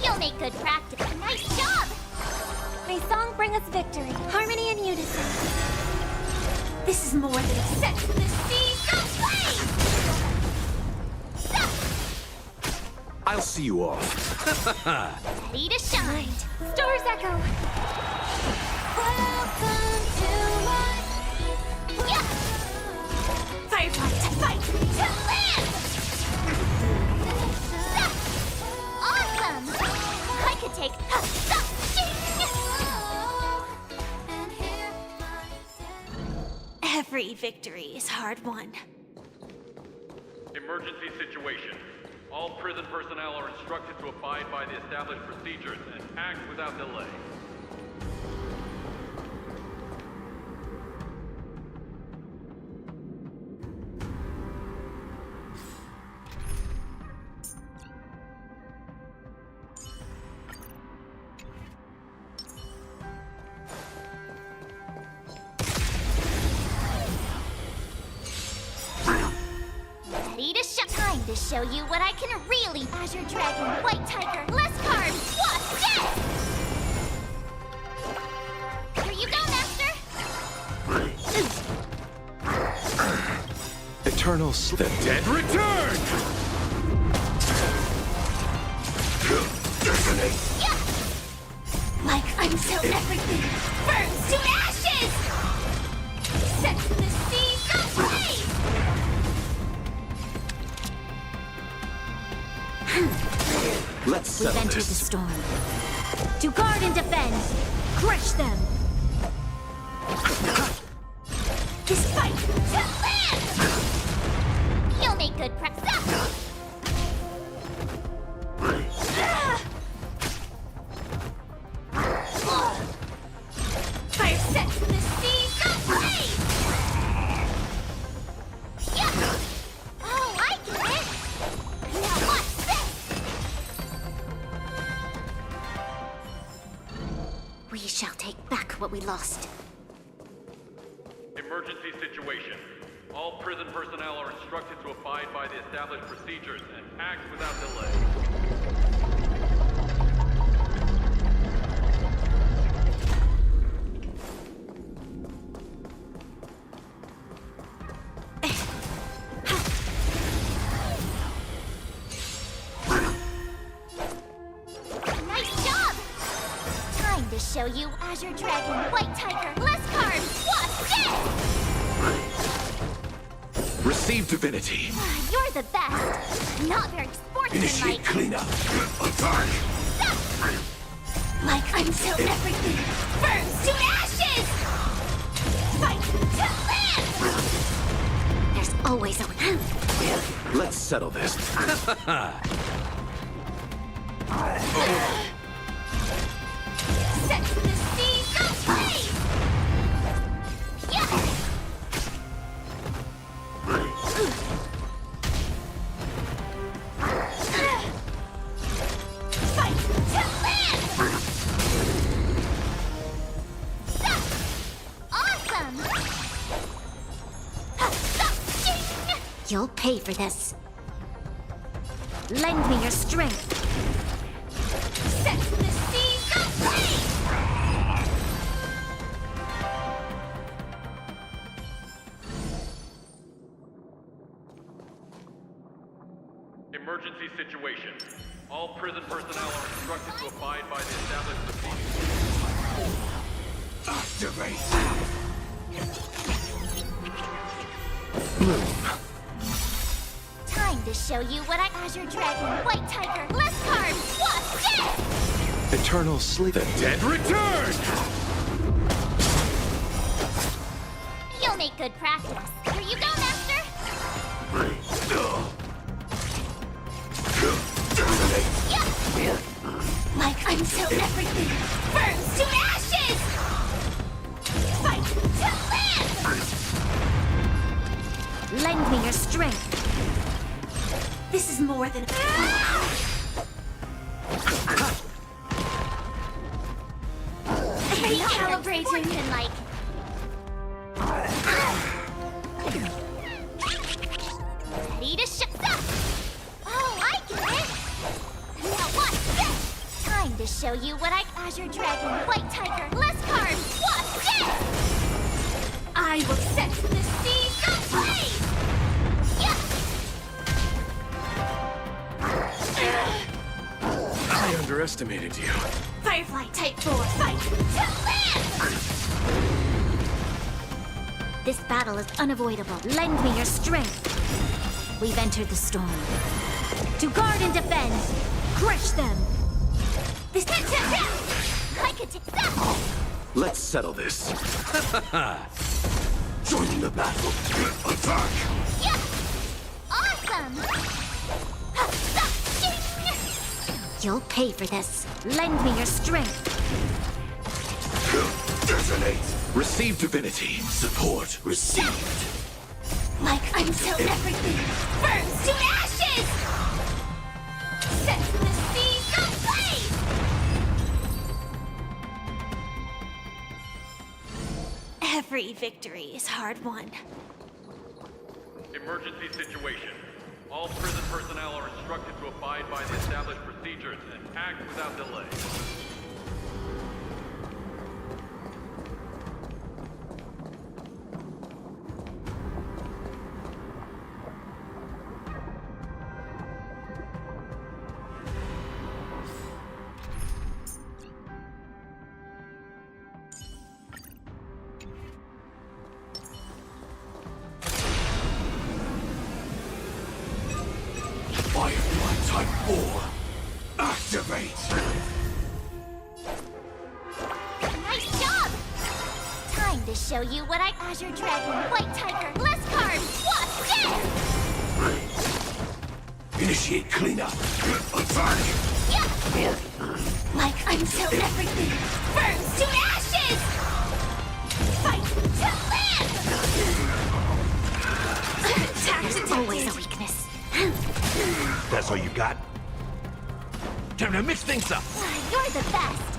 You'll make good practice. Nice job! May song bring us victory, harmony and unison. This is more than a set to the sea, go play! I'll see you off. Ready to shine. Stars echo. Welcome to my Yeah! Firefly, fight to live! Awesome! I could take Every victory is hard won. Emergency situation. All prison personnel are instructed to abide by the established procedures and act without delay. Ready to time to show you what I can really Azure Dragon, White Tiger, less cards, watch this! Here you go, Master! Eternal the dead return! Detonate! Yeah! Like until everything burns to ashes! Set to the sea, go play! Let's We've settle entered the this. storm. To guard and defend! Crush them! This fight to live! You'll make good practice. Fire set to the sea, go play! Yeah! Oh, I get it! Now watch this! We shall take back what we lost. Emergency situation. All prison personnel are instructed to abide by the established procedures and act without delay. show you Azure Dragon, White Tiger, less cards, what's dead? Receive divinity. You're the best. Not very Initiate sportsmanlike. cleanup. Attack! Like until everything burns to ashes! Fight to live! There's always a... Let's settle this. Set the seas ablaze! Yeah! Fight to live! Awesome! You'll pay for this. Lend me your strength. Set the seas ablaze! Emergency situation. All prison personnel are instructed to abide by the established procedures. Activate! Time to show you what I Azure Dragon, White Tiger, less cards, what's dead? Eternal sleep. The dead return! You'll make good practice. Here you go, Master! Yeah! Like until everything burns to ashes! Fight to live! Lend me your strength. This is more than Recalibrating. Like, ready to ship up! Oh, I get it! Now what's this? Time to show you what I Azure Dragon, White Tiger, less cards, what's this? I will set the seas ablaze! I underestimated you. Firefly Type 4, fight to live! This battle is unavoidable. Lend me your strength. We've entered the storm. To guard and defend. Crush them. This I could take that! Let's settle this. Joining the battle. Attack! Yeah! Awesome! You'll pay for this. Lend me your strength. Detonate! Receive divinity. Support received. Like until everything burns to ashes! Set the seas ablaze! Every victory is hard won. Emergency situation. All prison personnel are instructed to abide by the established procedures and act without delay. Firefly Type 4. Activate! Nice job! Time to show you what I Azure Dragon, White Tiger, less cards, what's dead? Initiate cleanup. Attack! Yeah! Like until everything burns to ashes! Fight to live! Attack detected! Always a weakness. That's all you got? Time to mix things up. You're the best!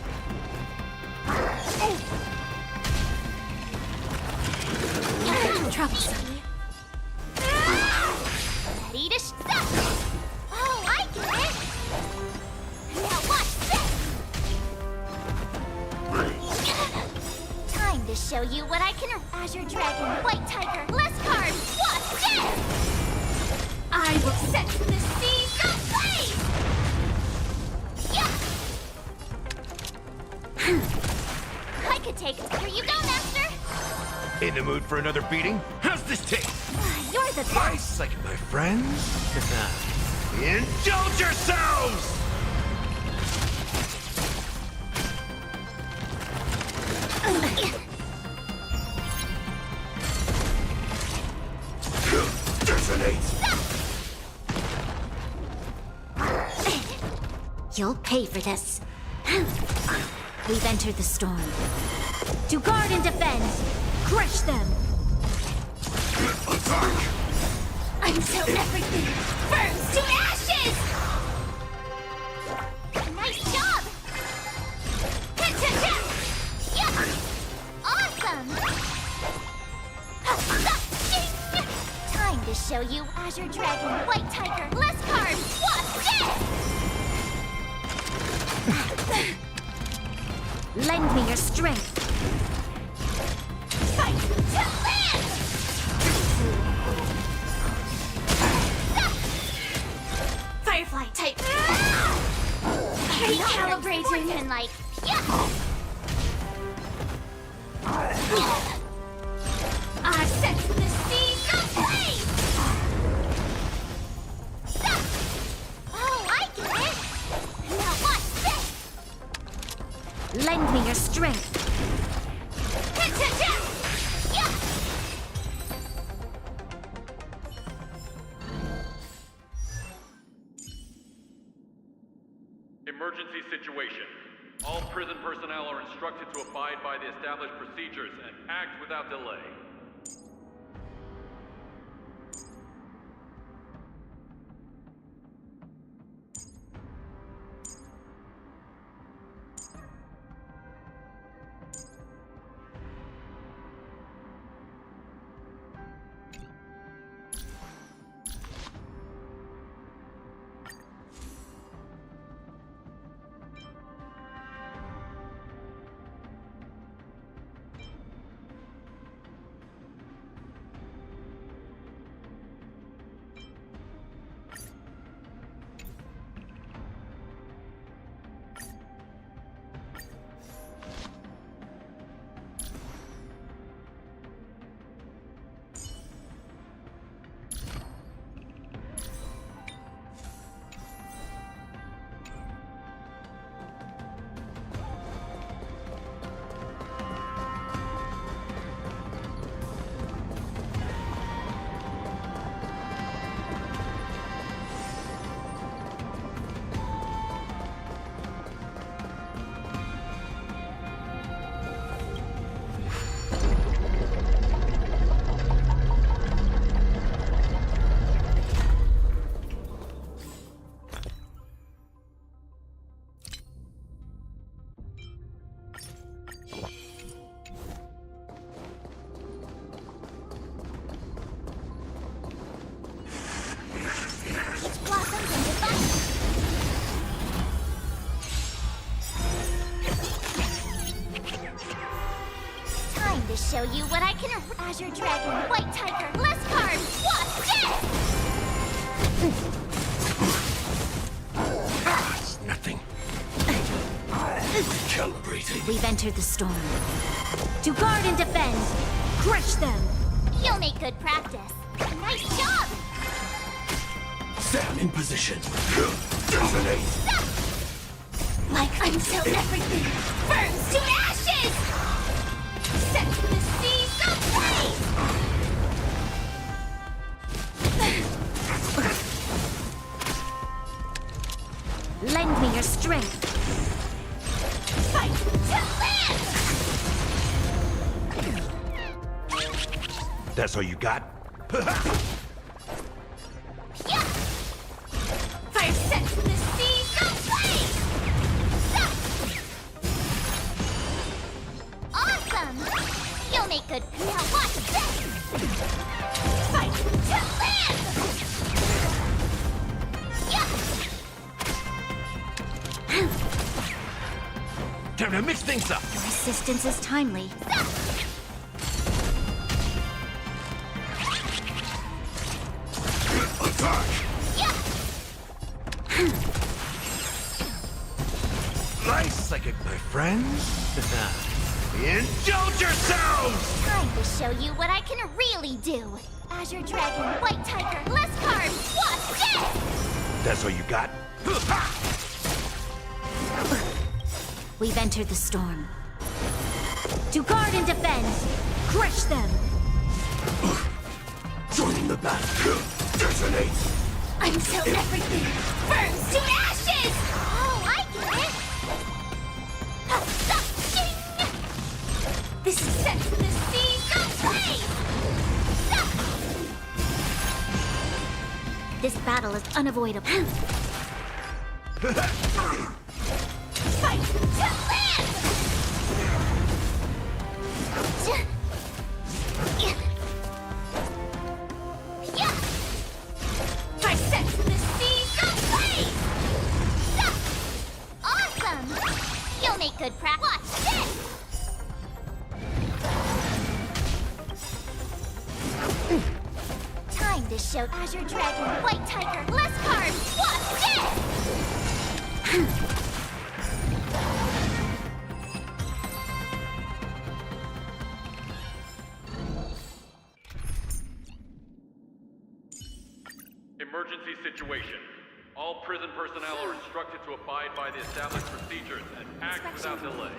Troublesome. Ready to stop! Oh, I get it! Now watch this! Time to show you what I can Azure Dragon, White Tiger, less cards, what's this? I will set the seas ablaze! Yeah! take. Here you go, Master. In the mood for another beating? How's this taste? You're the best. Nice, like my friends. Indulge yourselves! Detonate! You'll pay for this. We've entered the storm. To guard and defend! Crush them! Attack! Until everything burns to ashes! Nice job! Yeah! Awesome! Time to show you Azure Dragon, White Tiger, less carbs, what's this? Lend me your strength! Fight to land! Firefly type. Recalibrating and like, yeah. I set the seas ablaze. Oh, I get it. Now what's this? Lend me your strength! Yeah. Emergency situation. All prison personnel are instructed to abide by the established procedures and act without delay. Show you what I can. Azure Dragon, White Tiger, less carbs, what's this? It's nothing. Calibrating. We've entered the storm. To guard and defend! Crush them! You'll make good practice. Nice job! Stand in position. Detonate. Like until everything burns to ashes! Set the seas ablaze! Lend me your strength! Fight to land! That's all you got? Yeah! Fire sets the seas ablaze! Awesome! You'll make good. Now watch this! Fight to land! Yeah! Time to mix things up. Your assistance is timely. Attack! Yeah! Nice, psychic, my friends. Indulge yourselves! Time to show you what I can really do. Azure Dragon, White Tiger, less carbs, watch this! That's all you got? We've entered the storm. To guard and defend! Crush them! Joining the battle. Detonate! Until everything burns to ashes! Oh, I get it! This is set for the sea, go play! This battle is unavoidable. Fight to live! Yeah! I set to the sea, go play! Awesome! You'll make good practice. Watch this! Time to show Azure Dragon, White Tiger, less carbs, watch this! Emergency situation. All prison personnel are instructed to abide by the established procedures and act without delay.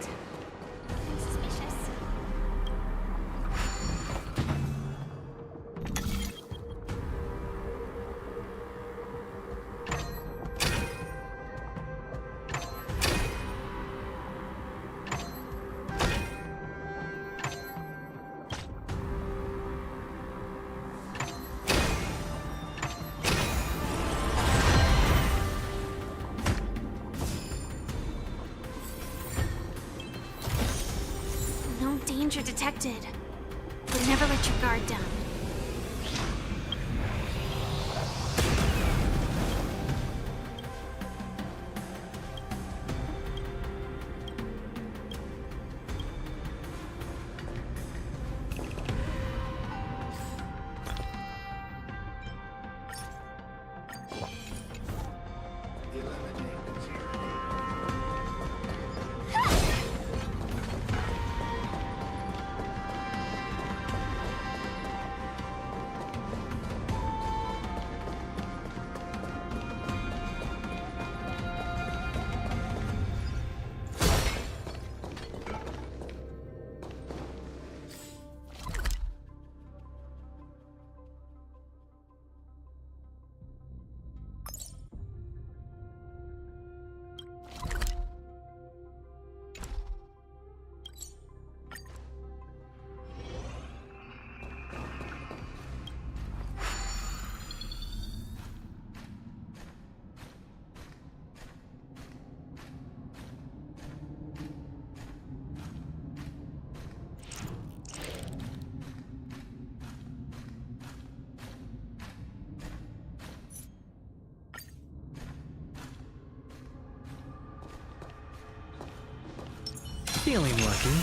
Suspicious. No danger detected. But never let your guard down. Feeling lucky.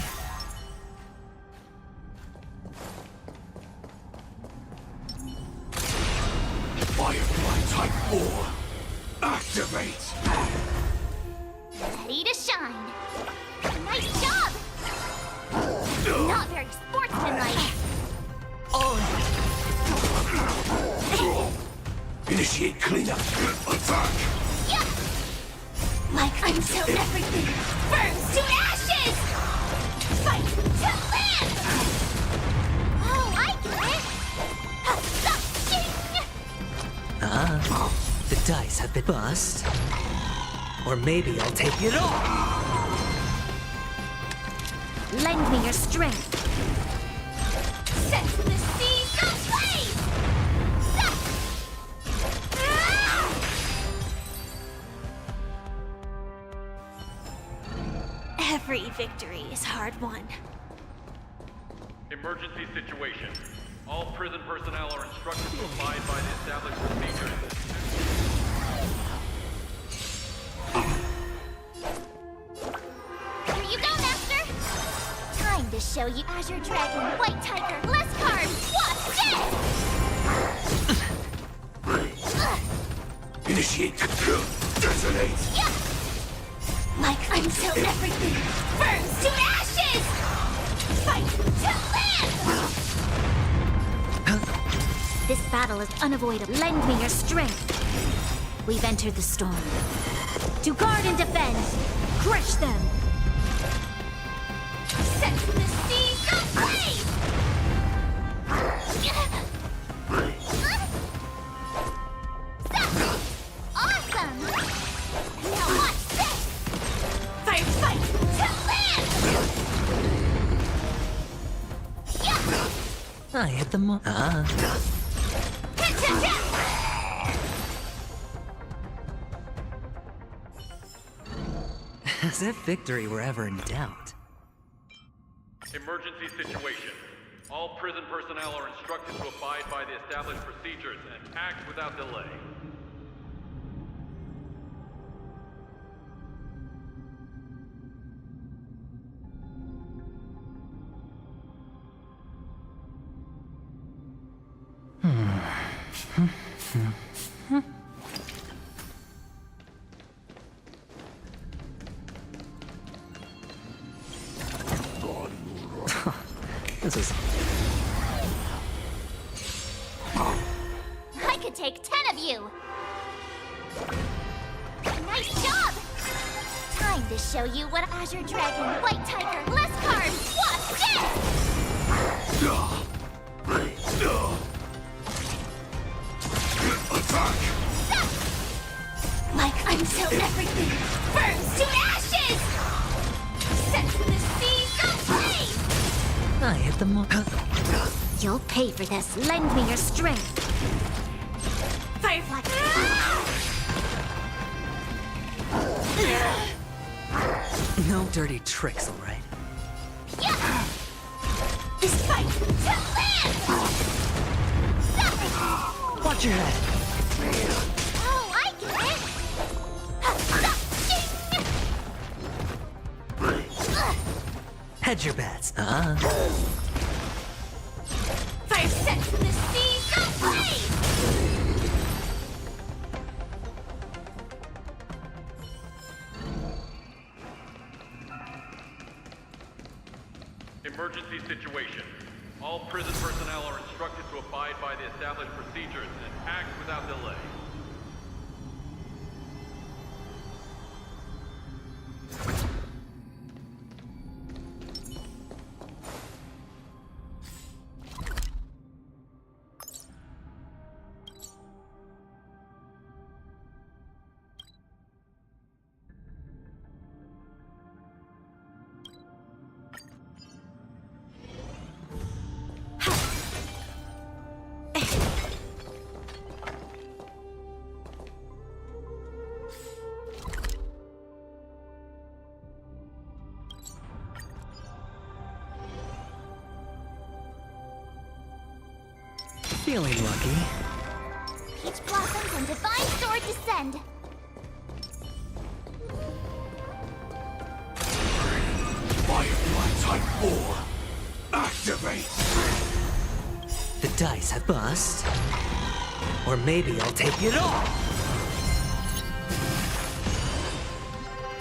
Firefly Type 4. Activate! Ready to shine. Nice job! Not very sportsmanlike. Initiate cleanup. Attack! Yeah! Like until everything burns to ashes! Fight to live! Oh, I get it! The dice have been bust. Or maybe I'll take it all. Lend me your strength. Set to the sea, go play! Every victory is hard won. Emergency situation. All prison personnel are instructed to abide by the established procedures. Here you go, Master! Time to show you Azure Dragon, White Tiger, less carbs, watch this! Initiate. Detonate! Yeah! Like until everything burns to ashes! battle is unavoidable. Lend me your strength. We've entered the storm. To guard and defend! Crush them! Set the seas ablaze! Awesome! Now watch this! Fight to land! I hit the mark. As if victory were ever in doubt. Emergency situation. All prison personnel are instructed to abide by the established procedures and act without delay. This is... I could take 10 of you! Nice job! Time to show you what Azure Dragon, White Tiger, less carbs, watch Attack! Like until everything burns to ashes! Set the seas ablaze! I hit the mark. You'll pay for this. Lend me your strength. Firefly. No dirty tricks, all right? Yeah! This fight to land! Watch your head. Oh, I get it! Hedge your bets. Fire set the seas ablaze! Emergency situation. All prison personnel are instructed to abide by the established procedures and act without delay. Feeling lucky. Peach blossoms and divine sword descend. Firefly Type 4. Activate! The dice have bust. Or maybe I'll take it all.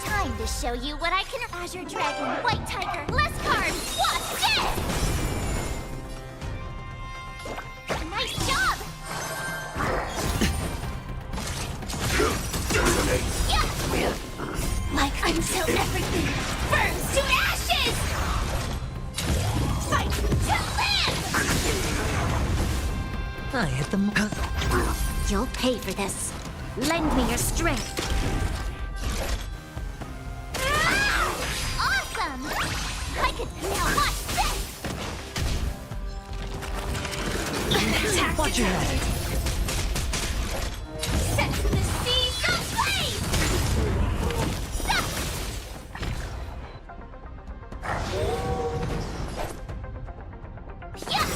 Time to show you what I can. Azure Dragon, White Tiger, less carbs, watch this! Nice job! Yeah! Like until everything burns to ashes! Fight to land! I hit the mark. You'll pay for this. Lend me your strength. Awesome! I could now watch this! Watch your head. Set the seas ablaze! Yeah!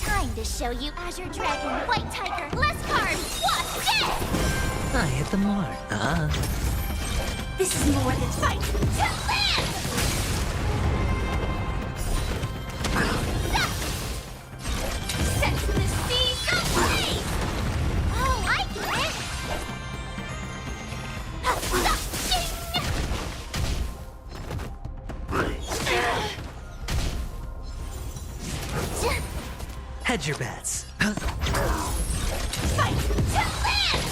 Time to show you Azure Dragon, White Tiger, less carbs, watch this! I hit the mark. This is more than fight to land! Set the seas ablaze! Oh, I get it! Hedge your bets. Fight to land!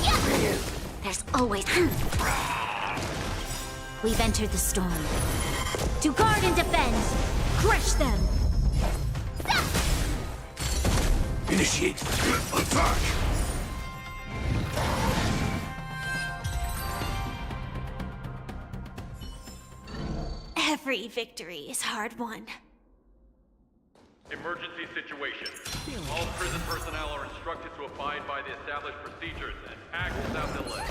Yeah. There's always... We've entered the storm. To guard and defend! Crush them! Initiate attack! Every victory is hard won. Emergency situation. All prison personnel are instructed to abide by the established procedures and act without delay.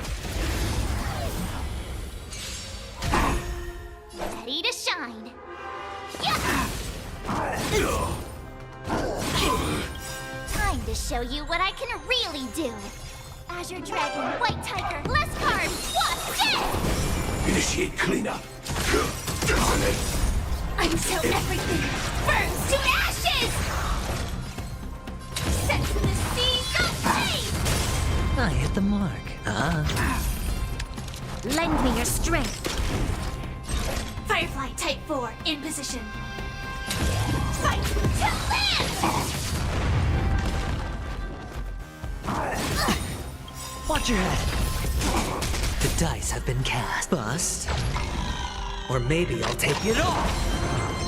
Ready to shine. Yeah. Time to show you what I can really do. Azure Dragon, White Tiger, less carbs, what's this? Initiate cleanup. Detonate. Until everything burns to ashes! Set the seas of flame! I hit the mark. Lend me your strength! Firefly Type 4 in position. Fight to land! Watch your head. The dice have been cast. Bust. Or maybe I'll take it all.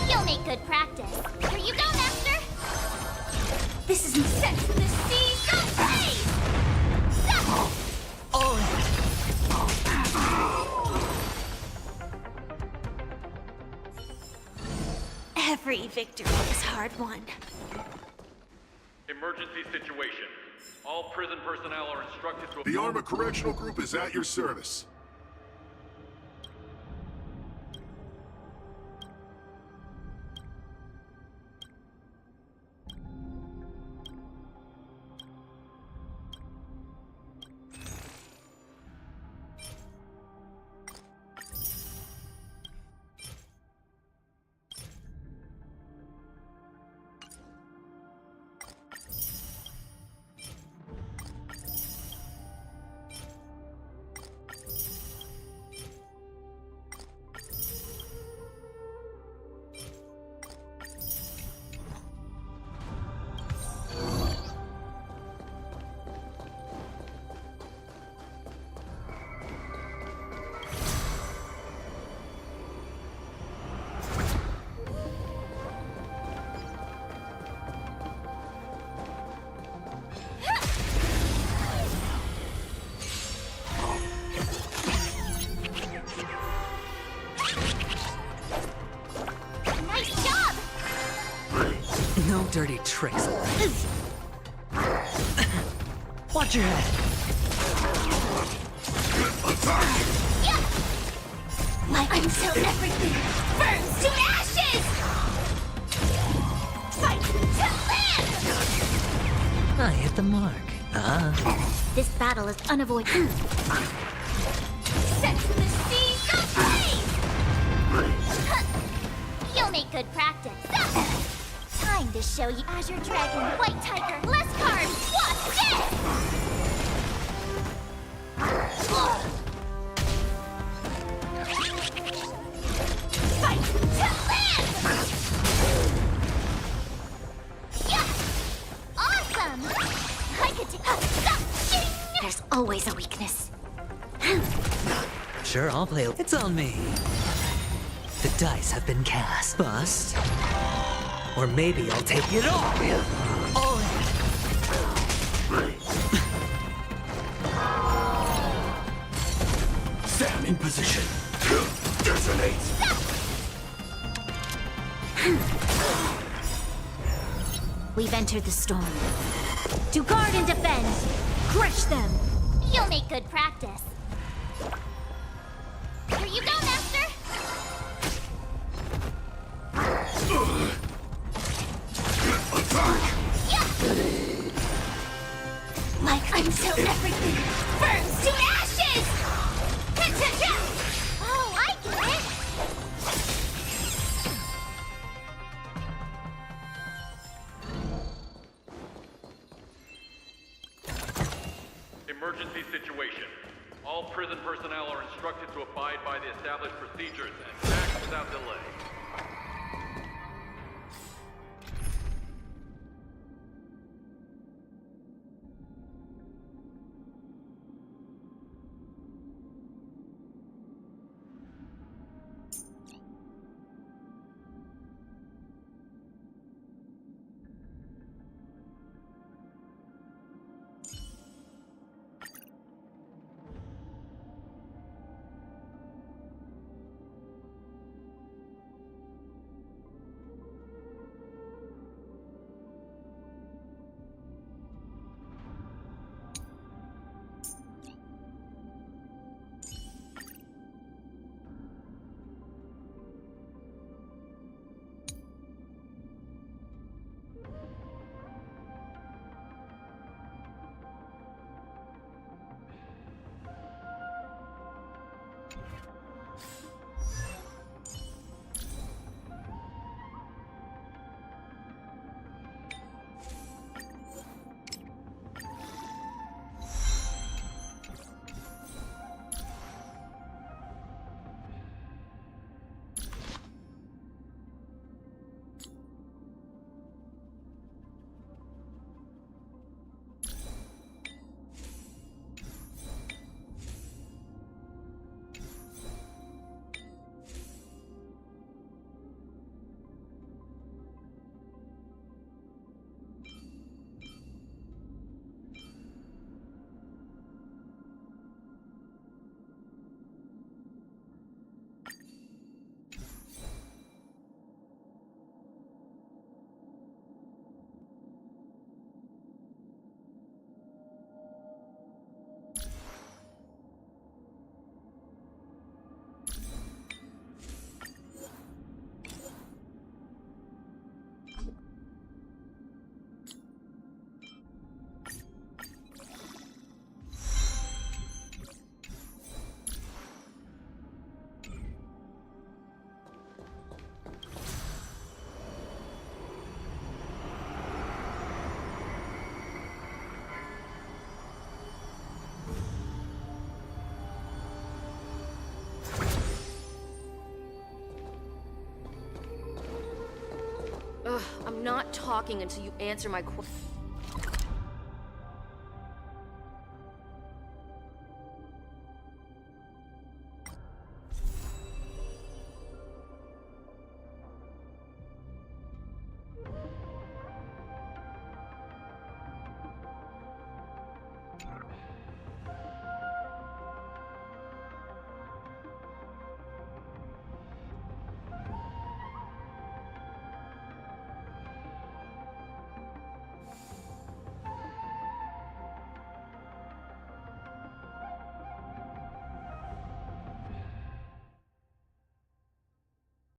You'll make good practice. Here you go, Master! This isn't Set the seas of flame! Every victory is hard won. Emergency situation. All prison personnel are instructed to... The Armor Correctional Group is at your service. No dirty tricks. Watch your head. Until everything burns to ashes! Fight to land! I hit the mark. This battle is unavoidable. Set the seas of flame! You'll make good practice. Time to show you Azure Dragon, White Tiger, less carbs, what's this? Fight to land! Yeah! Awesome! I could take There's always a weakness. Sure, I'll play. It's on me. The dice have been cast. Bust. Or maybe I'll take it all. Sam in position. Detonate. We've entered the storm. To guard and defend! Crush them! You'll make good practice. Here you go, Master! Attack! Until everything burns to ashes! Oh, I get it! Emergency situation. All prison personnel are instructed to abide by the established procedures and act without delay. I'm not talking until you answer my question.